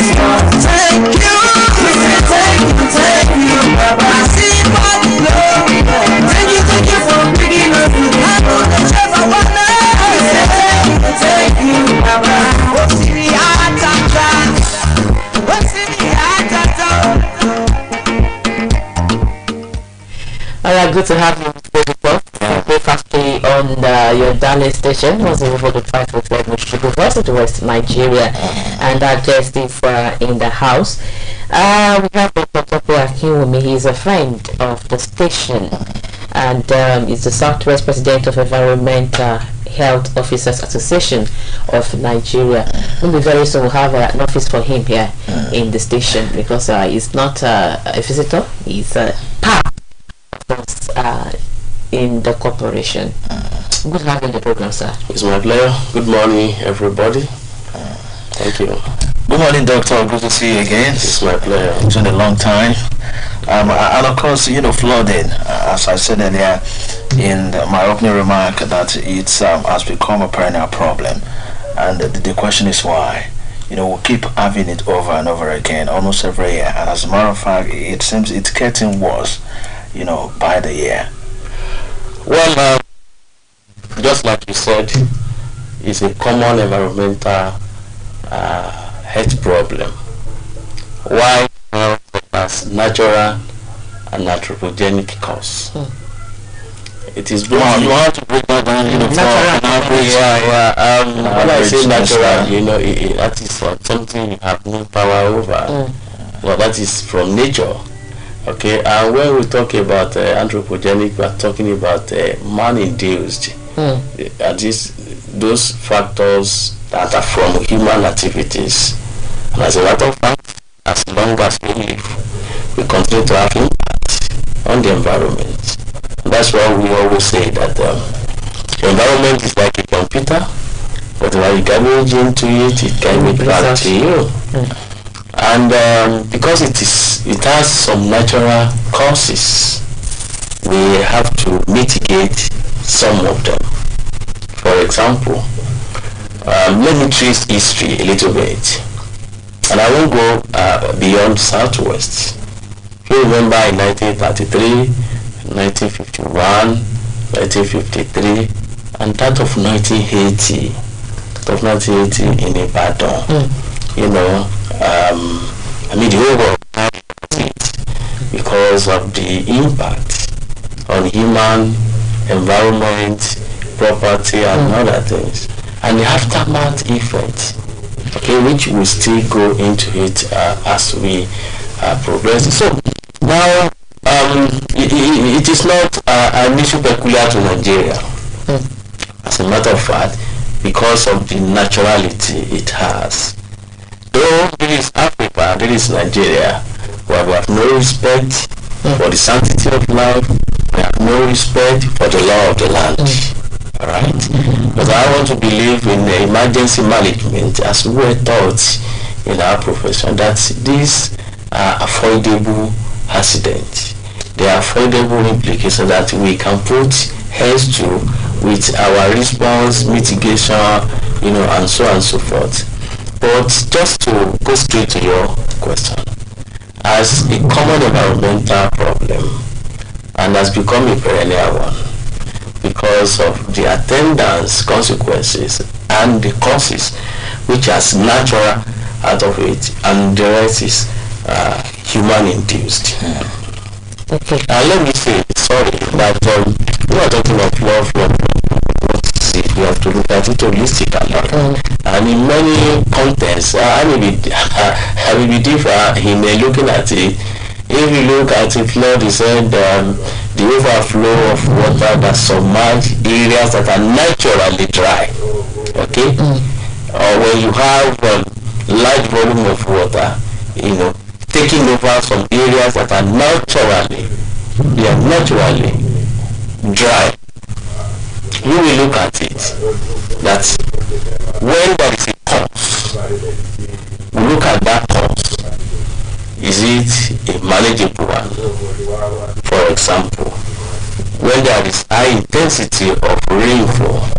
Thank you, Baba. I see my love. Thank you for bringing us to the table. Thank you, Baba. What's in the heart attack? What's in the heart attack? Alright, good to have you broadcasting on your darling station. Was over the 547 University to West Nigeria, and our guest is in the house. We have Dr. Akinwumi. He's a friend of the station, and he's the Southwest President of Environmental Health Officers Association of Nigeria. Maybe very soon we'll have an office for him here in the station, because he's not a visitor, he's a part in the corporation. Good to have you in the program, sir. It's my pleasure. Good morning, everybody. Thank you. Good morning, Doctor. Good to see you again. It's my pleasure. It's been a long time. And of course, flooding, as I said earlier in my opening remark, that it has become a perennial problem. And the question is why. We keep having it over and over again, almost every year. And as a matter of fact, it seems it's getting worse, by the year. Well, just like you said, it's a common environmental health problem. Why? As natural and anthropogenic cause. It is you want to break that down, when I say natural, that is something you have no power over. Well, that is from nature. Okay, and when we talk about anthropogenic, we are talking about man-induced. Those factors that are from human activities. And as a matter of fact, as long as we live, we continue to have impact on the environment. And that's why we always say that the environment is like a computer. Whatever you garbage into it, it can be back to you. And because it has some natural causes, we have to mitigate some of them. For example, let me trace history a little bit, and I won't go beyond Southwest. If you remember, in 1933, 1951, 1953, and that of 1980, in Ibadan, the whole world because of the impact on human environment, property, and other things, and the aftermath effect, which we still go into it as we progress. So now it is not an issue peculiar to Nigeria. As a matter of fact, because of the naturality it has. Though there is Africa, there is Nigeria, where we have no respect for the sanctity of life, we have no respect for the law of the land. Alright? But I want to believe in emergency management, as we were taught in our profession, that these are avoidable accidents. They are avoidable implications that we can put heads to with our response, mitigation, and so on and so forth. But just to go straight to your question, as a common environmental problem, and has become a perennial one because of the attendance consequences and the causes which are natural out of it, and the rest is human induced. Okay. Let me say, sorry, that we are talking of love. You have to look at it holistically, and in many contexts, I will be different in looking at it. If you look at it, flood, he said the overflow of water that submerge areas that are naturally dry. Okay, or when you have large volume of water, taking over some areas that are naturally dry. You will look at it that when there is a cause, we look at that cause. Is it a manageable one? For example, when there is high intensity of rainfall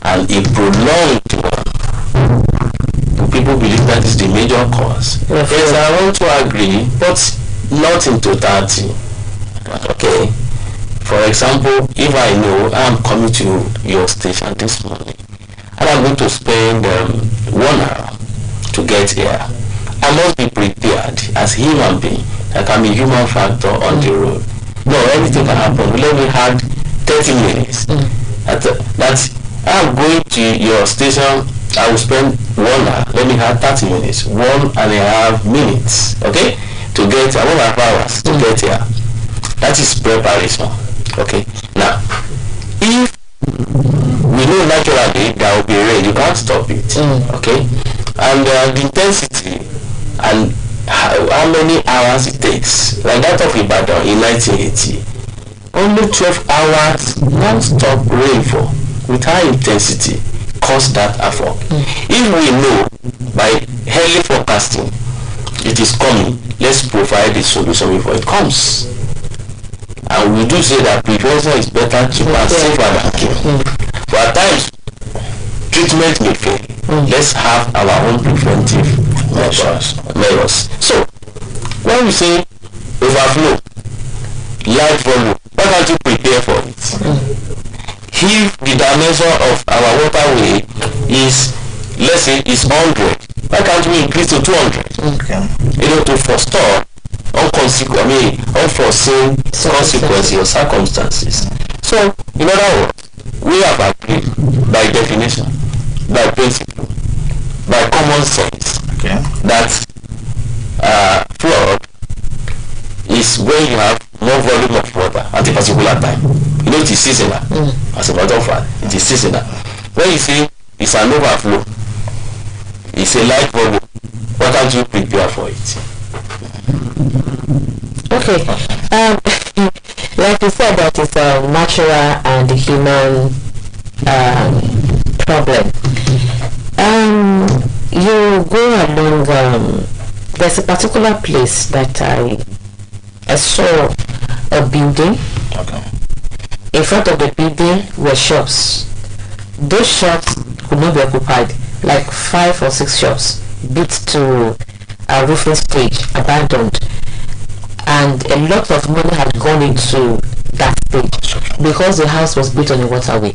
and a prolonged one, we people believe that is the major cause. Yes, I want to agree, but not in totality. Okay. For example, if I know I am coming to your station this morning and I'm going to spend 1 hour to get here, I must be prepared as a human being. There can be human factor on the road. No, anything can happen. Let me have 30 minutes. That I'm going to your station, I will spend 1 hour. Let me have 30 minutes, 1.5 minutes, okay, to get 1.5 hours to get here. That is preparation. Okay. Now, if we know naturally there will be rain, you can't stop it. Okay. And the intensity and how many hours it takes, like that of Ibadan in 1980, only 12 hours non-stop rainfall with high intensity caused that havoc. If we know by early forecasting it is coming, let's provide the solution before it comes. And we do say that prevention is better, cheaper, and safer than cure. But at times, treatment may fail. Let's have our own preventive measures. So, when we say overflow, large volume, why can't you prepare for it? If the dimension of our waterway is, let's say, is 100, why can't we increase to 200? To forestall unforeseen consequences or circumstances. So, in other words, we have agreed by definition, by principle, by common sense, that flood is when you have more volume of water at a particular time. It is seasonal. As a matter of fact, it is seasonal. When you see it's an overflow, it's a light volume, why can't you prepare for it? Okay. Like you said, that is a natural and human problem. You go along. There's a particular place that I saw a building. In front of the building were shops. Those shops could not be occupied. Like 5 or 6 shops built to a roofing stage, abandoned. And a lot of money had gone into that stage because the house was built on a waterway.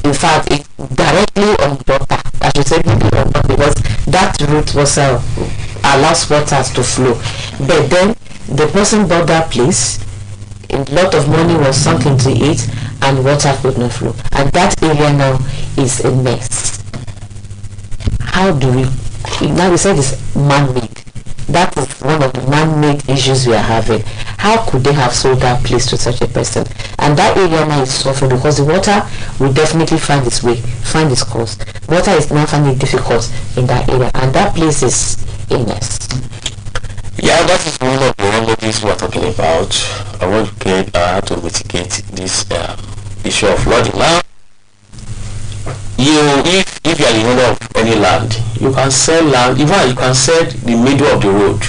In fact, it directly on water. I should say on water because that route was allows water to flow. But then the person bought that place. A lot of money was sunk into it, and water could not flow. And that area now is a mess. How do we? Now we said it's man-made. That is one of the man-made issues we are having. How could they have sold that place to such a person? And that area now is suffering because the water will definitely find its way, find its course. Water is now finding it difficult in that area, and that place is a mess. Yeah, that is one of the remedies we are talking about. I want to get how to mitigate this issue of flooding. Now, if you are in owner of any land, you can sell land. Even you can sell the middle of the road.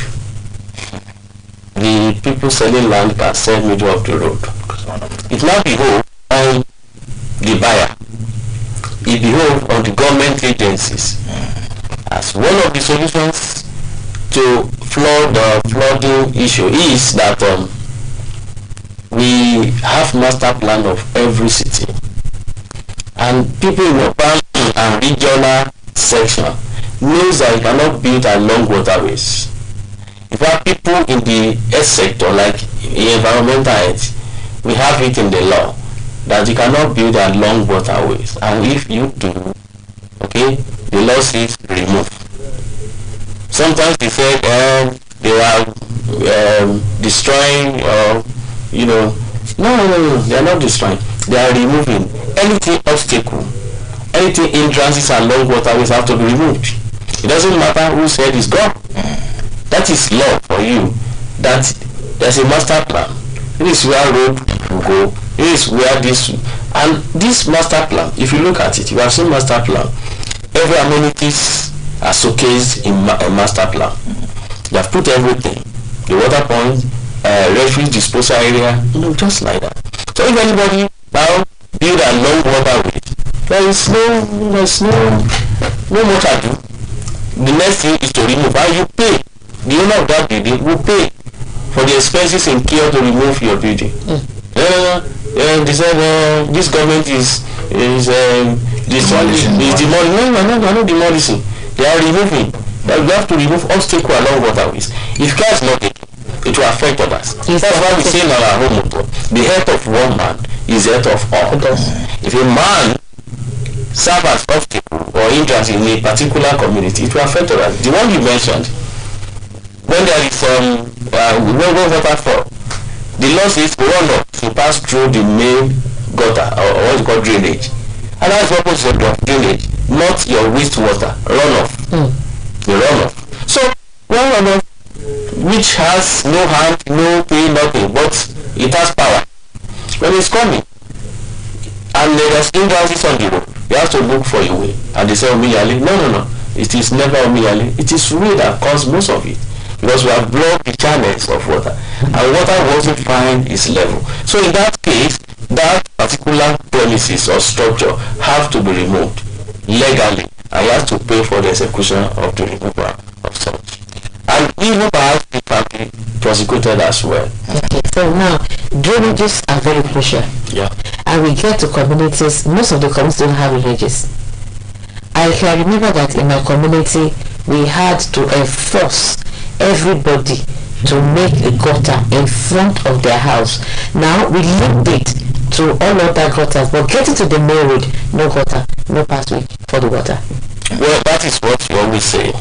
The people selling land can sell middle of the road. It now behold on the buyer. It behold on the government agencies as one of the solutions to flooding issue is that we have master plan of every city, and people in urban and regional section knows that you cannot build along waterways. In fact, people in the health sector, like environmental health, we have it in the law that you cannot build along waterways, and if you do, okay, the law says remove. Sometimes they say they are destroying, or no, they are not destroying. They are removing anything obstacle, anything hindrances along waterways have to be removed. It doesn't matter who said it's gone. That is law for you. That there's a master plan. This is where road will go. This is where this master plan. If you look at it, you have seen master plan. Every amenities are showcased in a master plan. They have put everything, the water point, refuse disposal area, just like that. So if anybody now build a long waterway, there is no no much ado. The next thing is to remove, and you pay. The owner of that building will pay for the expenses incurred to remove your building. They said this government is demolishing. No demolishing. They are removing. You have to remove obstacle along waterways. If care is not taken, it will affect others. That's why we say in our home motto, the health of one man is the health of all. If a man serve as obstacle or hindrance in a particular community, it will affect others. The one you mentioned, when there is waterfall, the law says runoff to pass through the main gutter or what you call drainage, and that's the purpose of drainage, not your wastewater runoff. The runoff. So one runoff which has no hand, no pay, nothing, but it has power. When it's coming and there's hindrances on the road, you have to look for your way. And they say omiyale. No. It is never omiyale. It is we that cause most of it. Because we have blocked the channels of water, and water wasn't find its level. So in that case, that particular premises or structure have to be removed legally, and you have to pay for the execution of the removal of such. And even perhaps it can be prosecuted as well. Okay, so now drainages are very crucial. Yeah. And we get to communities, most of the communities don't have drainages. I can remember that in my community we had to enforce everybody to make a gutter in front of their house. Now we linked it to all other gutters, but getting to the main road, no gutter, no pathway for the water. Well, that is what you always say.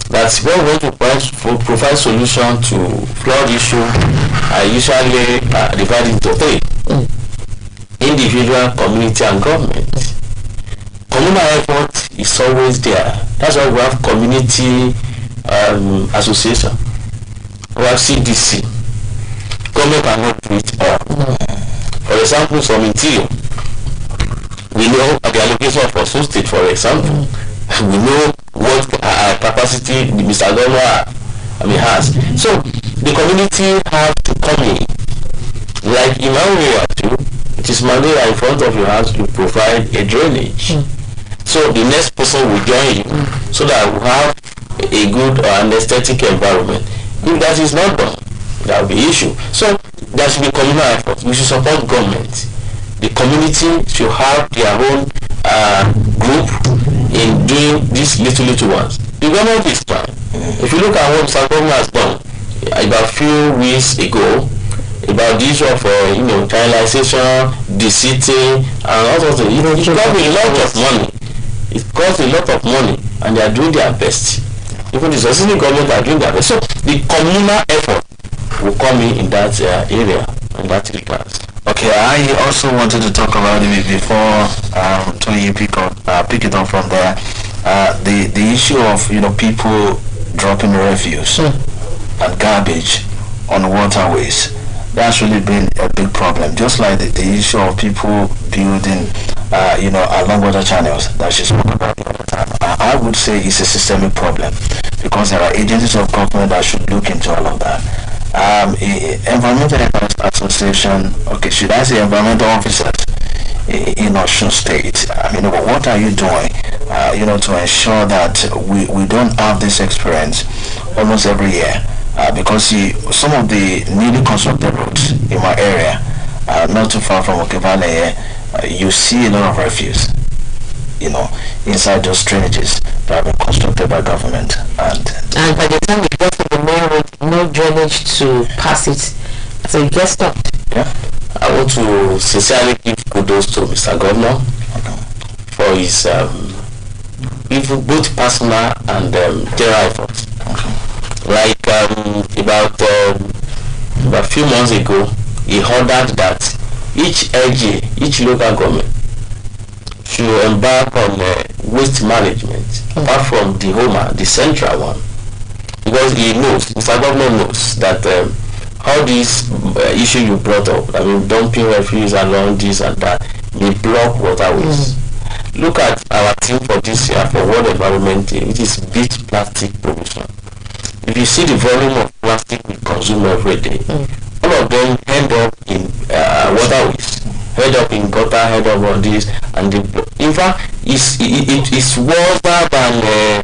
That's when we want to provide solution to flood issue. I usually divide into three: individual, community, and government. Communal effort is always there. That's why we have community association. We have CDC. Government cannot do it all. For example, some interior, we know the allocation for some state, for example. We know what capacity the Mr. Governor has. So the community have to come in. Like in my area too, it is mandatory in front of your house to provide a drainage. So the next person will join you, so that we have a good and aesthetic environment. If that is not done, that will be issue. So there should be communal effort. We should support government. The community should have their own group in doing these little ones. The government is trying. If you look at what Mr. Governor has done about a few weeks ago, about the issue of childization, deceiting, and all sorts of things, it costs a lot of money. It costs a lot of money, and they are doing their best. Even the succeeding government are doing their best. So the communal effort will come in that area, and that regards. Okay, I also wanted to talk about it before Tony pick it up from there. The issue of people dropping refuse and garbage on waterways. That's really been a big problem. Just like the issue of people building along water channels that she spoke about the other time. I would say it's a systemic problem, because there are agencies of government that should look into all of that. Environmental Association, okay, should I say environmental officers in Osun State? What are you doing, to ensure that we don't have this experience almost every year? Because some of the newly constructed roads in my area, not too far from Okevale, you see a lot of refuse, inside those drainages that have been constructed by government. And by the time we get to the main road, no drainage to pass it, so it gets stopped. Yeah. I want to sincerely give kudos to Mr. Governor for his both personal and general efforts. Like about a few months ago, he ordered that each LG, each local government, should embark on waste management, apart from the Homa, the central one, because he knows, Mr. Governor knows that all these issues you brought up, dumping refuse along this and that, may block waterways. Look at our team for this year for World Environment Day, which is beach plastic pollution. If you see the volume of plastic we consume every day, all of them end up in waterways. head up in gutter, head up on this, and in fact, it's worse than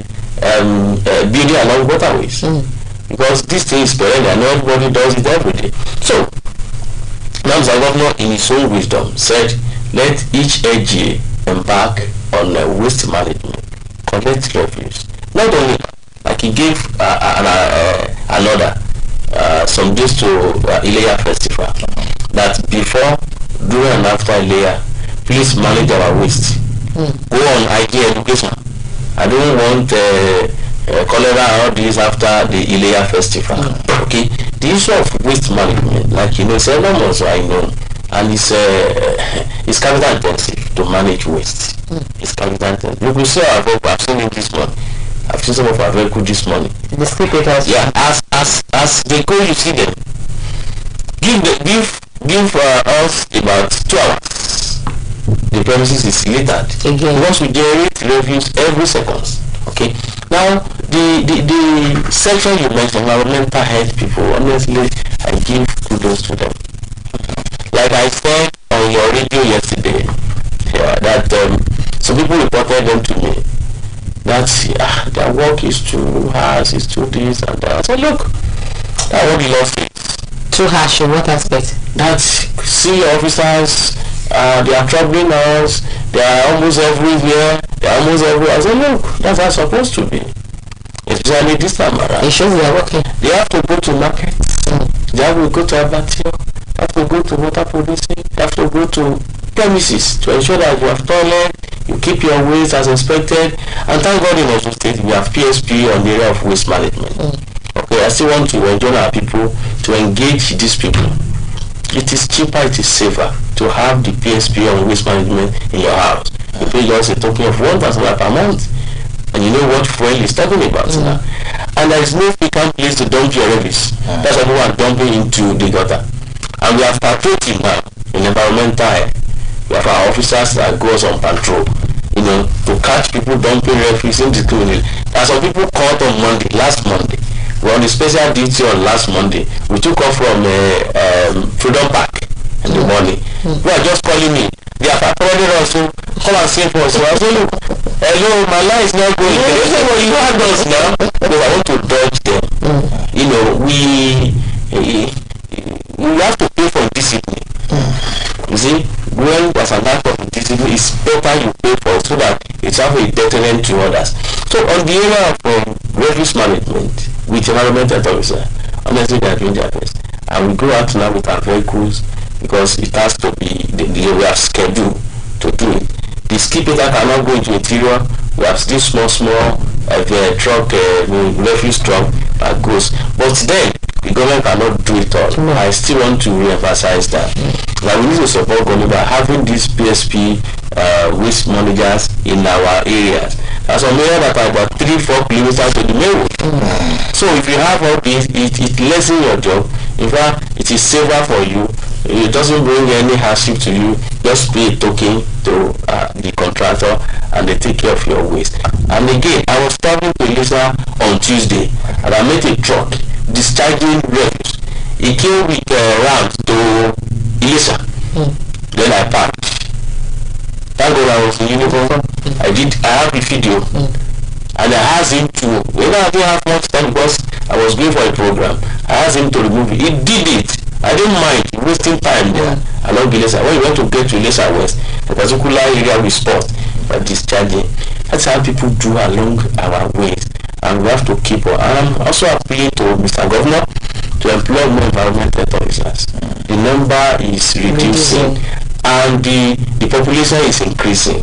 building along waterways. Because this thing is perennial and everybody does it every day. So, now the governor in his own wisdom said, let each AGA embark on waste management, collect refuse. Not only like he gave another some days to Ileya festival, that before, during and after Ileya, please manage our waste. Go on hygiene education. I don't want cholera or this after the Ileya festival. Okay, the issue of waste management, like several months I know, and it's capital intensive to manage waste. It's capital intensive. You will see I've seen it this morning. I've seen some of our vehicles this morning. The skip it out. Yeah, as they go, you see them. Give us about 2 hours. The premises is littered. Because we generate refuse every second. Okay. Now the section you mentioned, environmental health people, honestly, I give kudos to them. Like I said on your radio yesterday, that some people reported them to me that their work is too harsh, it's too this and that. I said, look, that what the law says. Too harsh in what aspect? That senior officers, they are troubling us, they are almost everywhere, I said, look, that's how it's supposed to be. Especially this time around. It shows they are working. They have to go to markets, they have to go to abattoir, they have to go to water producing, they have to go to premises to ensure that you have toilet, you keep your waste as expected, and thank God in Osun State we have PSP on the area of waste management. Okay, I still want to enjoin our people to engage these people. It is cheaper, it is safer to have the PSP on waste management in your house. You pay just a token of 1,000 per month, and you know what fuel is talking about now. And there is no vacant place to dump your rubbish. That's why people are dumping into the gutter. And we have patrolling now in environmental. We have our officers that goes on patrol, to catch people dumping refuse indiscriminately. There are some people caught on last Monday. We were on a special duty on last Monday. We took off from Freedom Park in the morning. They are just calling me. They are patrolling us, so come and save us. So I say, look, hello, my line is not going. They say, well, you have us now. Because I want to dodge them. We have to pay for discipline. You see, when there's an act of discipline, it's better you pay for it so that it's have a deterrent to others. So on the area of refuse management with environmental officer, honestly they are doing their best. And we go out now with our vehicles because it has to be we have scheduled to do it. The skip it cannot go into interior. We have still small truck, refuse truck that goes. But then the government cannot do it all. I still want to re-emphasize that. Now we need to support government by having these PSP waste managers in our areas. There's some areas that are about 3-4 kilometers to the main road. So if you have all this, it lessens your job. In fact, it is safer for you. It doesn't bring any hardship to you. Just pay a token to the contractor and they take care of your waste. And again, I was traveling to Lisa on Tuesday and I met a truck discharging refuse. It came with ramp to Lisa. Then I parked. Thank God I was in uniform. I have a video. And I asked him to, when I didn't have much time because I was going for a program, I asked him to remove it. He did it. I didn't mind wasting time there. Along the Lisa. When you want to get to Lisa West, the particular area we spot by discharging. That's how people do along our ways. And we have to keep on. I'm also appealing to Mr. Governor to employ more environmental officers. The number is reducing and the population is increasing.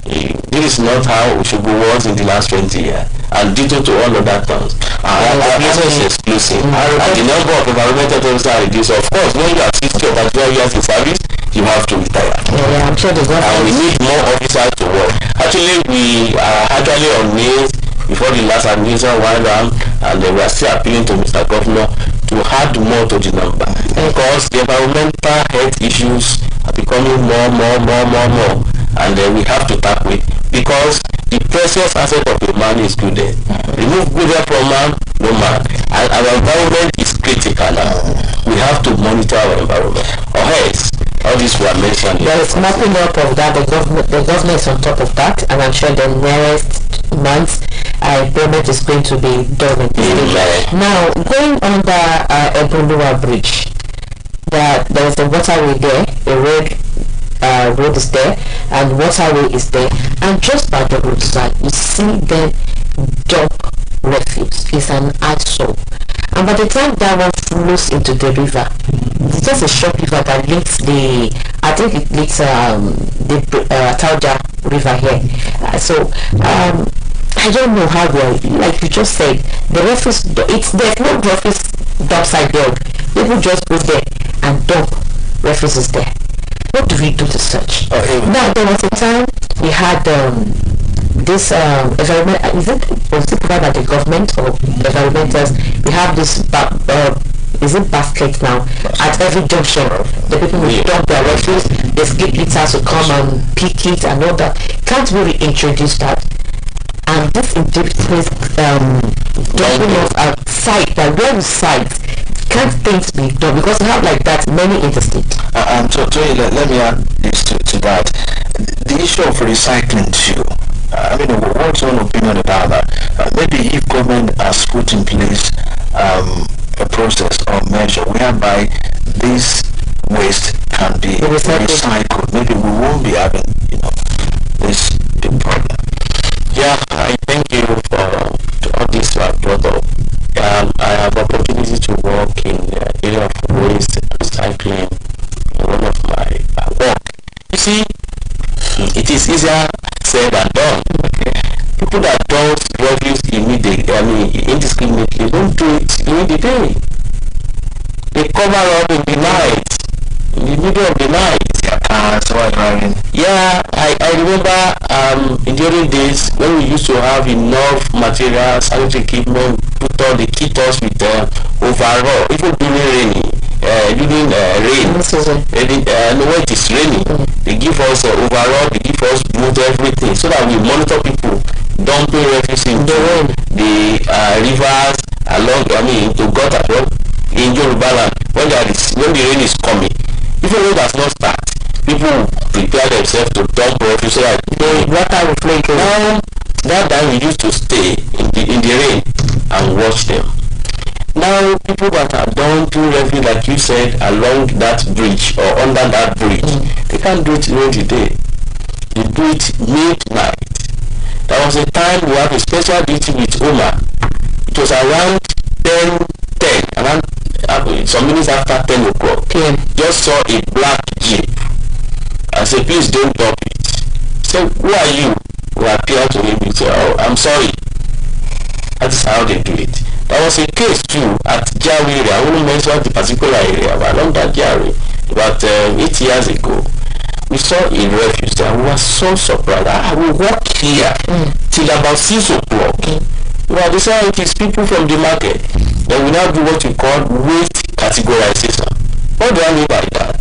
This is not how Osogbo was in the last 20 years, and due to all other towns. Our population is exclusive, and the number of environmental officers are reduced. Of course, when you are 60 or 35 years in service, you have to retire. Yeah, I'm sure and we need more officers to work. Actually, we are actually on names before the last administration went down, and we are still appealing to Mr. Governor to add more to the number because the environmental health issues are becoming more, and then we have to tackle it because the precious asset of a man is good. Remove good from man, no man. And our environment is critical now. We have to monitor our environment. Or else, all these were mentioned. There is mapping up of that. The government is on top of that, and I'm sure the nearest months payment is going to be done in this state. Now, going on the Eboluwa Bridge, there is a waterway there, a road is there, and waterway is there, and just by the roadside, you see them dump refuse. It's an eyesore. And by the time that one flows into the river, it's just a short river that links I think it links the Tauja river here. I don't know how like you just said, the refuse, there's no refuse dump site there. People just go there and dump refugees there. What do we do to such? Now, there was a time we had this environment, was it provided by the government or environmentals? We have this is it basket now at every junction? The people will dump their refuse, the skip litters will come and pick it and all that. Can't we reintroduce that? And this individual dumping of a site, that where we site, can't things be done? Because we have like that many in the state. Let me add this to that. The issue of recycling too. I mean, what's your opinion about that? Maybe if government has put in place a process or measure whereby this waste can be recycled, maybe we won't be having, this big problem. Yeah, I thank you for all this brought up. I have opportunity to work in the area of waste recycling in one of my work. You see, it is easier said than done. Okay. People that don't refuse immediately, indiscriminately, don't do it during the day. They cover up in the night, in the middle of the night. Yeah, I remember in the early days when we used to have enough materials, sanitary equipment, put all the kit us with overall, even during rain, when it is raining, they give us overall, they give us boot, everything, so that we monitor people dumping refuse into the rivers along, to gutter in Yoruba land when the rain is coming. Even though it does not start, people prepare themselves to dump refuse so that the water will flow. Now, that time we used to stay in the rain and watch them. Now, people that are dumping refuse, like you said, along that bridge or under that bridge, they can't do it during the day. They do it midnight. There was a time we had a special duty with Omar. It was around 10, around some minutes after 10 o'clock. Just saw a black jeep. I said, please don't dump it. So, who are you? We appear to him and say, oh, I'm sorry. That is how they do it. There was a case too at Jari area. I won't mention the particular area, but along that Jari, about 8 years ago, we saw a refuse and we were so surprised. We walked here till about 6 o'clock. Well, they say it is people from the market. Then we now do what we call waste categorization. What do I mean by that?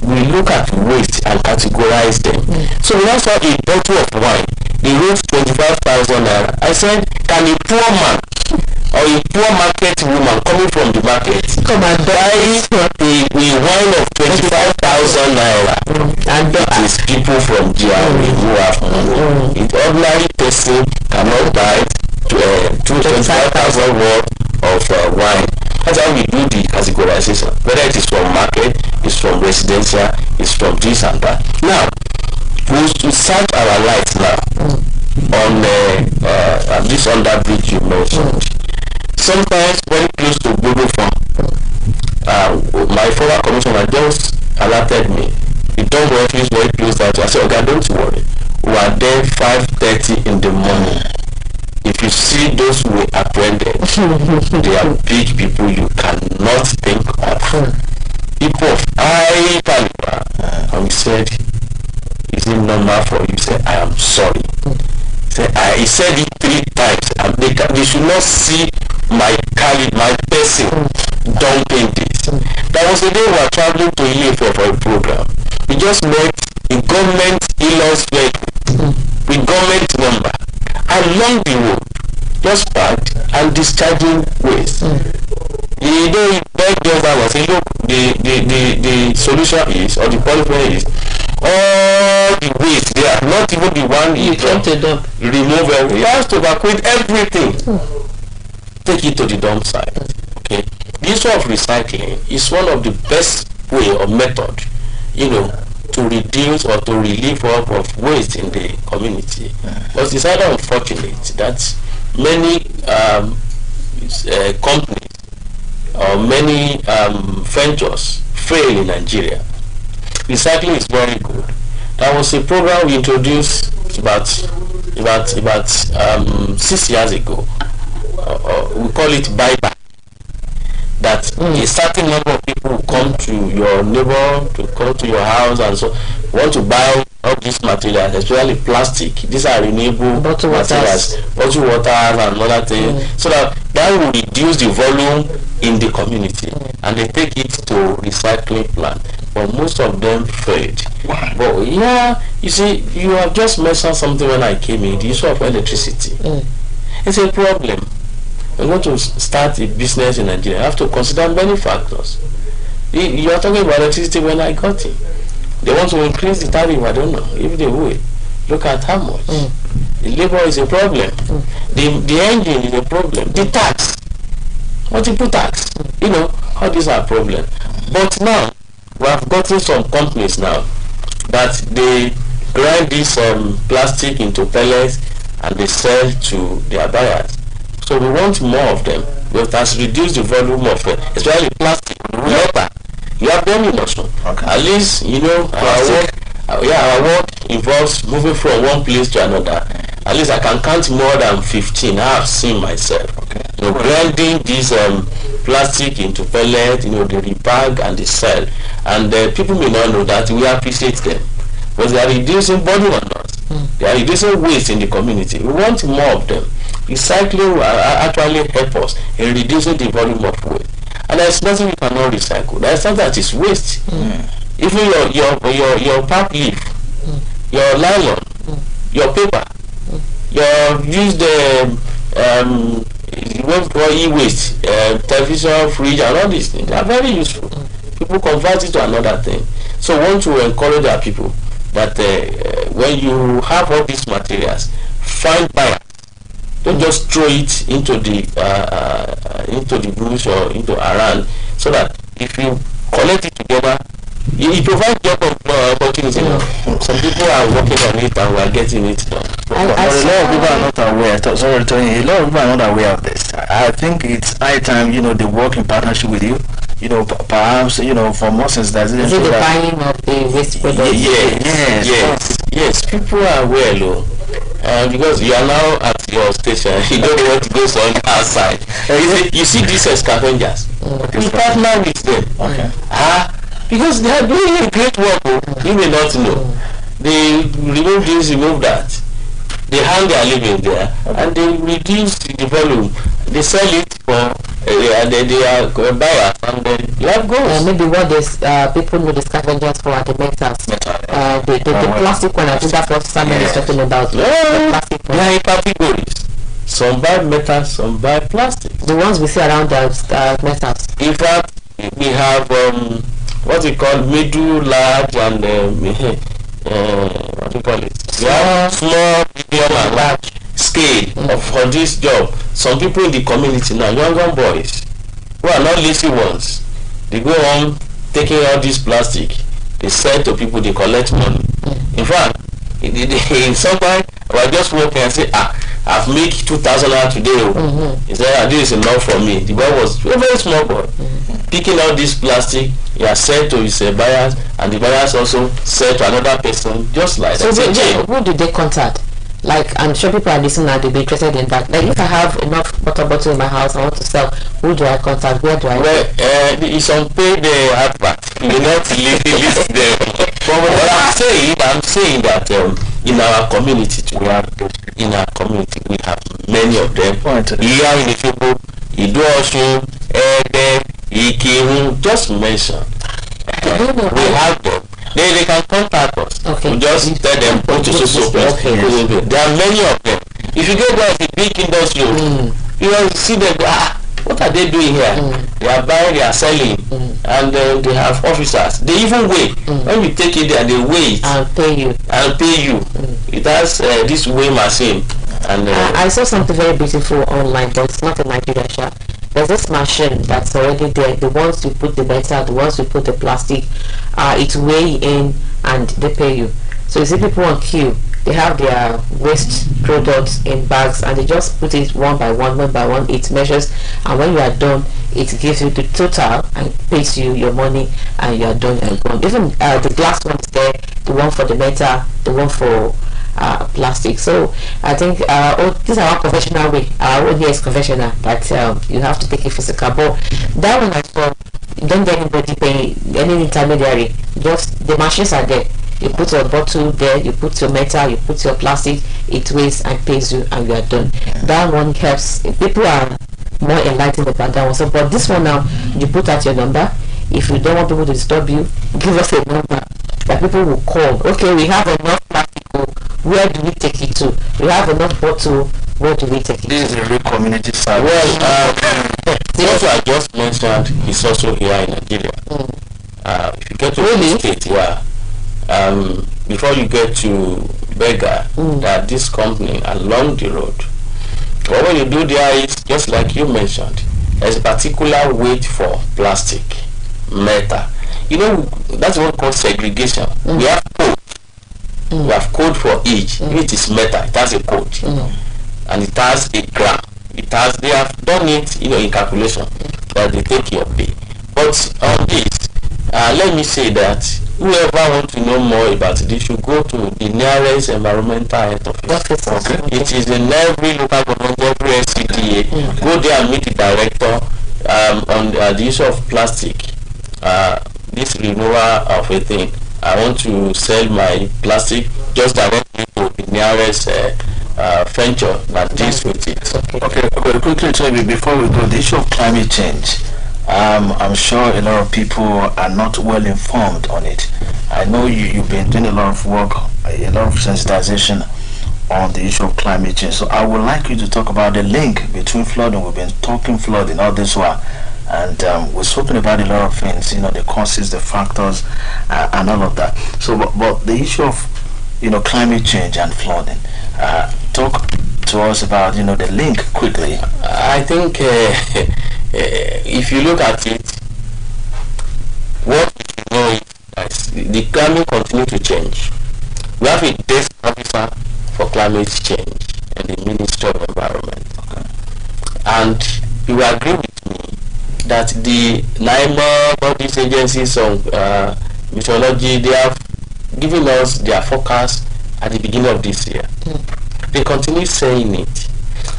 We look at waste and categorize them. So we now saw a bottle of wine. They wrote 25,000 naira. I said, can a poor man or a poor market woman coming from the market come and buy a wine of 25,000 naira? And it is people from GRA who have money. An ordinary person cannot buy 25,000 worth of wine. That's how we do the categorization. Whether it is from market, it's from residential, it's from this and that. Now, we search our lights now on this under bridge you mentioned. Sometimes very close to Google Farm, my former commissioner just alerted me. The dump refuse very close to I said, okay, don't worry. We are there 5:30 in the morning. If you see those who were apprehended, they are big people you cannot think of. People of high caliber. And we said, is it normal for you? He said, I am sorry. He said it 3 times. And they should not see my person dumping this. There was a day we were traveling to Ilefe for a program. We just met a government vehicle with government number along the road, just parked and discharging waste. You know, he begged us and said, look, the solution is, or the qualifier is, all the waste there, not even the one You come to dump. remove everything. You have to evacuate everything. Take it to the dump site. Okay. The issue of recycling is one of the best way or method, to reduce or to relieve up of waste in the community. But it's rather unfortunate that many companies or many ventures fail in Nigeria. Recycling is very good. There was a program we introduced about 6 years ago. We call it buyback. That a certain number of people will come to your neighbor, to come to your house, and so want to buy all these materials, especially plastic. These are renewable materials, bottled water and other things, so that will reduce the volume in the community, and they take it to recycling plant. But most of them failed. Why? But yeah, you see, you have just mentioned something when I came in, the issue of electricity. It's a problem. We're going to start a business in Nigeria. You have to consider many factors. You are talking about electricity when I got in. They want to increase the tariff. I don't know if they will. Look at how much. The labor is a problem. The engine is a problem. The tax, multiple tax. All these are problems. But now we have gotten some companies now that they grind this plastic into pellets and they sell to their buyers. So we want more of them. But it has reduced the volume of especially plastic, rubber. You have them in also. Okay. At least our work involves moving from one place to another. At least I can count more than 15. I have seen myself. Okay. Grinding this plastic into pellet, they rebag and they sell. And people may not know that we appreciate them. But they are reducing body on us. They are reducing waste in the community. We want more of them. Recycling will actually help us in reducing the volume of waste. And there is nothing you cannot recycle. There is something that is waste. Even your pack leaf, your nylon, your paper, your used e-waste, television, fridge, and all these things. They are very useful. People convert it to another thing. So we want to encourage our people that when you have all these materials, find buyers. Don't just throw it into the bush or into around, so that if you collect it together, it provides job opportunity. Some people are working on it and we are getting it done. But a lot of people are not aware. Sorry, Tony. A lot of people are not aware of this. I think it's high time, they work in partnership with you. Perhaps, for more sensitization. Is it the buying of the waste products? Yes. People are aware, though. Because you are now at your station, you don't know what goes on outside. You see these scavengers. You partner with them. Okay. Because they are doing a great work. You may not know. They remove this, remove that. They hang their living there, and they reduce the volume. They sell it for they are buyers, and then you have goals. Maybe what people know the scavengers for are the metals. The plastic one, I think that's what Simon is talking about. The plastic one. They are in categories. Some buy metal, some buy plastic. The ones we see around the metals. In fact, we have what we call middle, large, and what do you call it? We have small, medium, and large scale for this job. Some people in the community now, young boys, who are not lazy ones, they go on taking all this plastic. They sell to people, they collect money. In fact, in somewhere, I just walk and say, I've made 2,000 today. He said, this is enough for me. The boy was a very small boy. Picking out this plastic, he has sent to his buyers, and the buyers also sell to another person, just like so that. Who did they contact? Like, I'm sure people are listening and they'll be interested in that. Like, if I have enough water bottle in my house, I want to sell, who do I contact? Where do I Well, it's unpaid advert. You will not list them. But I'm saying that in our community, we have many of them. Here in Ethiopia, Idosu, Ede, Ikiru, just mention. We have them. They can contact us. Okay. We just tell them go to social place. There are many of them. If you go there, the big industry, you will see them go, what what are they doing here? They are buying, they are selling, and they have officers. They even weigh. When you take it there, they weigh it I'll pay you. and pay you. It has this weigh machine. And I saw something very beautiful online, but it's not in Nigeria. There's this machine that's already there. The ones you put the metal, the ones you put the plastic, it's weigh in and they pay you. So you see people on queue, they have their waste products in bags and they just put it one by one, it measures, and when you are done, it gives you the total and pays you your money, and you are done and gone. Even the glass one is there, the one for the metal, the one for plastic. So I think this is our conventional way. Our own here is conventional, that you have to take a physical. But that one as well, you don't get anybody paying, any intermediary. Just the machines are there. You put your bottle there, you put your metal, you put your plastic, it weighs and pays you, and you are done. That one helps. People are more enlightened about that one. So, but this one now, you put out your number. If you don't want people to disturb you, give us a number that people will call. Okay, we have enough plastic. Where do we take it to? We have enough bottle. Where do we take it? This is a real community service. well, what I just mentioned is also here in Nigeria. If you get to the state, before you get to Beggar, that this company along the road, what you do there is just like you mentioned. There's a particular weight for plastic, metal. You know, that's what we call segregation. We have code. We have code for each. If it is metal, it has a code, and it has a gram. It has. They have done it, in calculation that they take your pay. But on this, let me say that whoever wants to know more about it, they should go to the nearest environmental health office. Okay. It is in every local government, every SCDA. Go there and meet the director on the issue of plastic. This renewal of a thing. I want to sell my plastic, just direct me to the nearest venture that deals with it. Okay, quickly, Toby, before we go, the issue of climate change. I'm sure a lot of people are not well informed on it. I know you've been doing a lot of work, a lot of sensitization on the issue of climate change. So I would like you to talk about the link between flooding. We've been talking flooding all this while, and we've spoken about a lot of things, the causes, the factors, and all of that. So, but the issue of climate change and flooding. Talk to us about the link quickly. I think if you look at it, what you know is the climate continues to change. We have a desk officer for climate change in the Ministry of Environment, and you will agree with me that the NIMA, all these agencies of meteorology, they have given us their forecast at the beginning of this year. They continue saying it,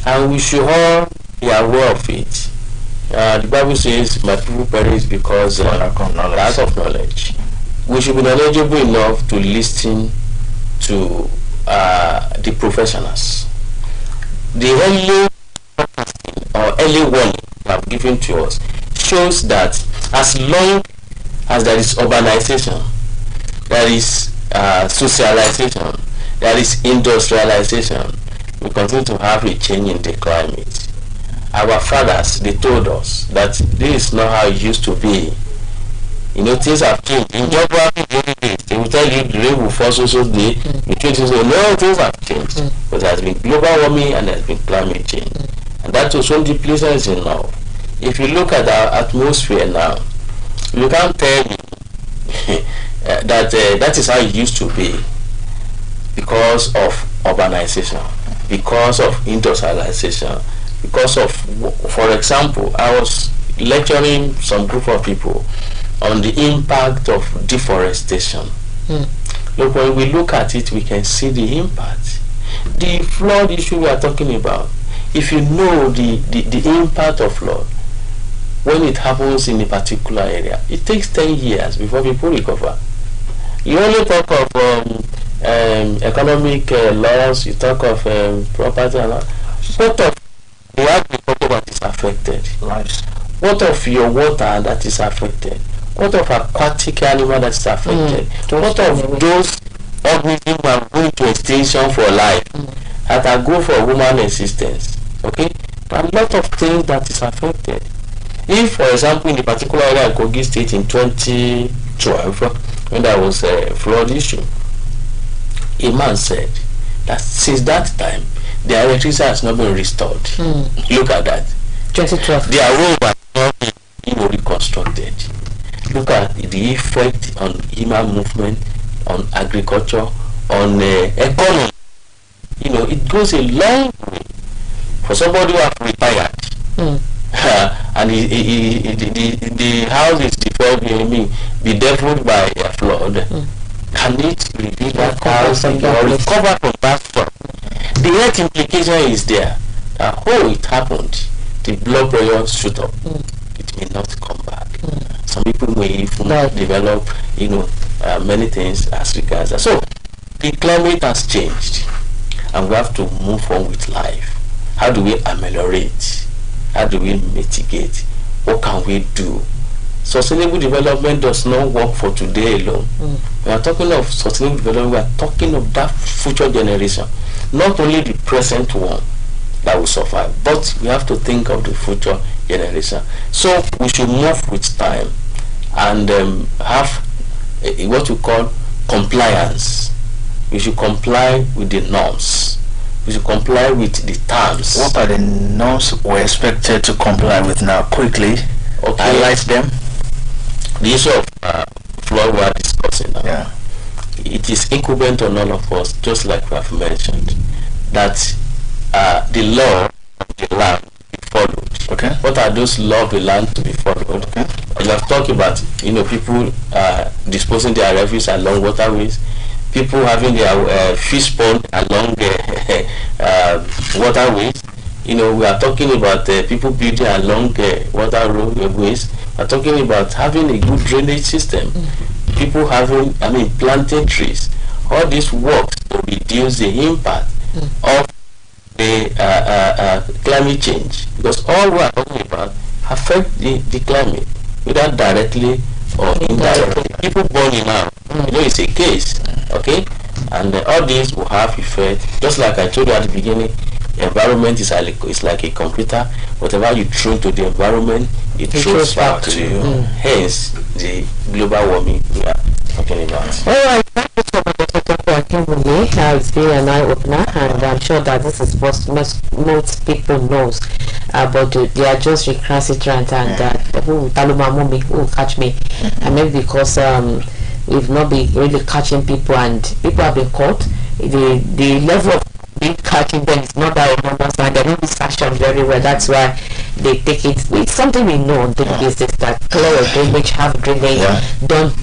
and we should all be aware of it. The Bible says, "My people perish because of lack of knowledge." We should be knowledgeable enough to listen to the professionals. The early forecasting or early warning they have given to us shows that as long as there is urbanization, there is socialization, there is industrialization, we continue to have a change in the climate. Our fathers, they told us that this is not how it used to be. Things have changed. In geography, they will tell you the rain will fall so day. No, things have changed. But there has been global warming and there has been climate change. And that was when the pleasure is enough. If you look at our atmosphere now, you can't tell me that is how it used to be, because of urbanization, because of industrialization, because of, for example, I was lecturing some group of people on the impact of deforestation. Look, when we look at it, we can see the impact. The flood issue we are talking about, if you know the impact of flood, when it happens in a particular area, it takes 10 years before people recover. You only talk of economic loss, you talk of property and all. What of the agriculture that is affected? Lives. What of your water that is affected? What of aquatic animal that is affected? What of those organisms who are going to extinction for life, that are good for human existence? Okay? A lot of things that is affected. If, for example, in the particular area of Kogi State in 2012, when there was a flood issue, a man said that since that time, their electricity has not been restored. Look at that. 2012. Their road was not been reconstructed. Look at the effect on human movement, on agriculture, on economy. You know, it goes a long way for somebody who have retired. And the house is bedeviled by a flood. Can it rebuild that house or recover from that flood? The health implication is there. It happened. The blood pressure shoot up. It may not come back. Some people may even develop, many things as regards that. So the climate has changed, and we have to move on with life. How do we ameliorate? How do we mitigate? What can we do? Sustainable development does not work for today alone. We are talking of sustainable development. We are talking of that future generation, not only the present one that will survive, but we have to think of the future generation. So we should move with time and have what we call compliance. We should comply with the norms. We should comply with the terms. What are the norms we're expected to comply with now? Quickly, highlight them. The issue of flood we are discussing now. Yeah. It is incumbent on all of us, just like we have mentioned, that the law of the land be followed. Okay. What are those laws of the land to be followed? Okay. We have talked about, people disposing their refuse along waterways, people having their fish pond along waterways. We are talking about people building along waterways. We are talking about having a good drainage system. People planting trees. All this works to reduce the impact of the climate change, because all we are talking about affect the climate, whether directly or indirectly. People burning now, it's a case, okay, and all these will have effect. Just like I told you at the beginning, environment is like a computer. Whatever you throw into the environment, it throws back to you. Hence the global warming we are talking about. All right, thank you so much, Dr. Akínwùmí. It's been an eye-opener, and I'm sure that this is what most people knows about they are just recalcitrant and who will catch me, and maybe because we've not been really catching people, and people have been caught. The level of being catching them is not that enormous, and they're not being sanctioned very well. That's why they take it. It's something we know on daily basis, that clear drainage, have drainage, don't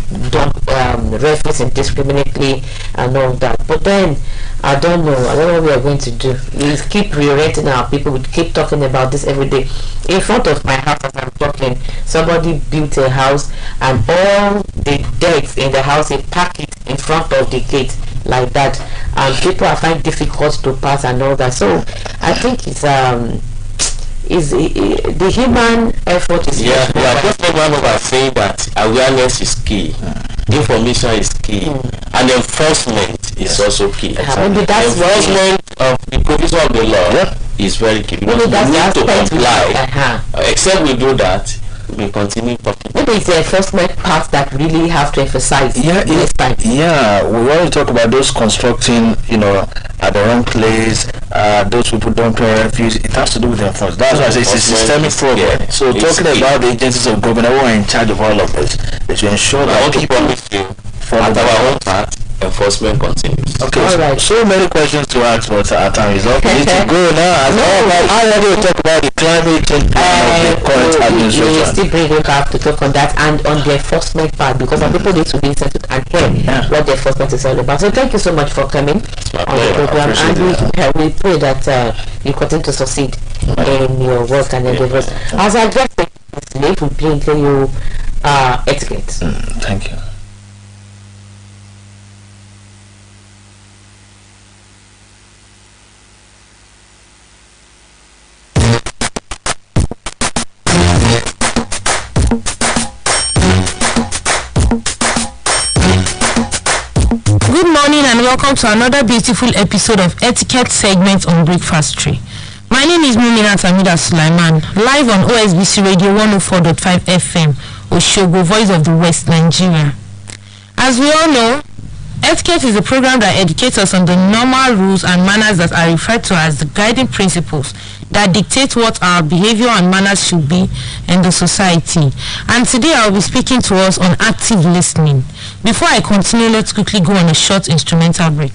refuse indiscriminately and all that. But then I don't know what we are going to do. We keep reiterating our people. We keep talking about this every day. In front of my house, as I'm talking, somebody built a house, and all the decks in the house, they pack it in front of the gate like that, and people are finding difficult to pass and all that. So I think it's the human effort is just remember by saying that awareness is key, information is key, and enforcement is also key. Enforcement of the provision of the law is very key, because we need to comply. Except we do that, we continue talking. Maybe it's the enforcement part that really have to emphasize. We want to talk about those constructing, at the wrong place. Those people don't pay refuse. It has to do with enforcement. That's why I say it's a systemic problem. So talking about the agencies of government who are in charge of all of this, is to ensure that people promise you, at our own part, enforcement continues. Okay, so many questions to ask, but our time is up. We need to go now. I already talk about the climate change of the current administration. We will still bring it back to talk on that and on the enforcement part, because our people need to be sensitive and hear what the enforcement is all about. So thank you so much for coming on the program, and we pray that you continue to succeed in your work and endeavors. As I just said, we bring you etiquette. Thank you. Good morning and welcome to another beautiful episode of Etiquette segment on Breakfast Tree. My name is Mumina Tamida Sulaiman, live on OSBC Radio 104.5 FM, Oshogo, Voice of the West, Nigeria. As we all know, etiquette is a program that educates us on the normal rules and manners that are referred to as the guiding principles that dictate what our behavior and manners should be in the society. And today I will be speaking to us on active listening. Before I continue, let's quickly go on a short instrumental break.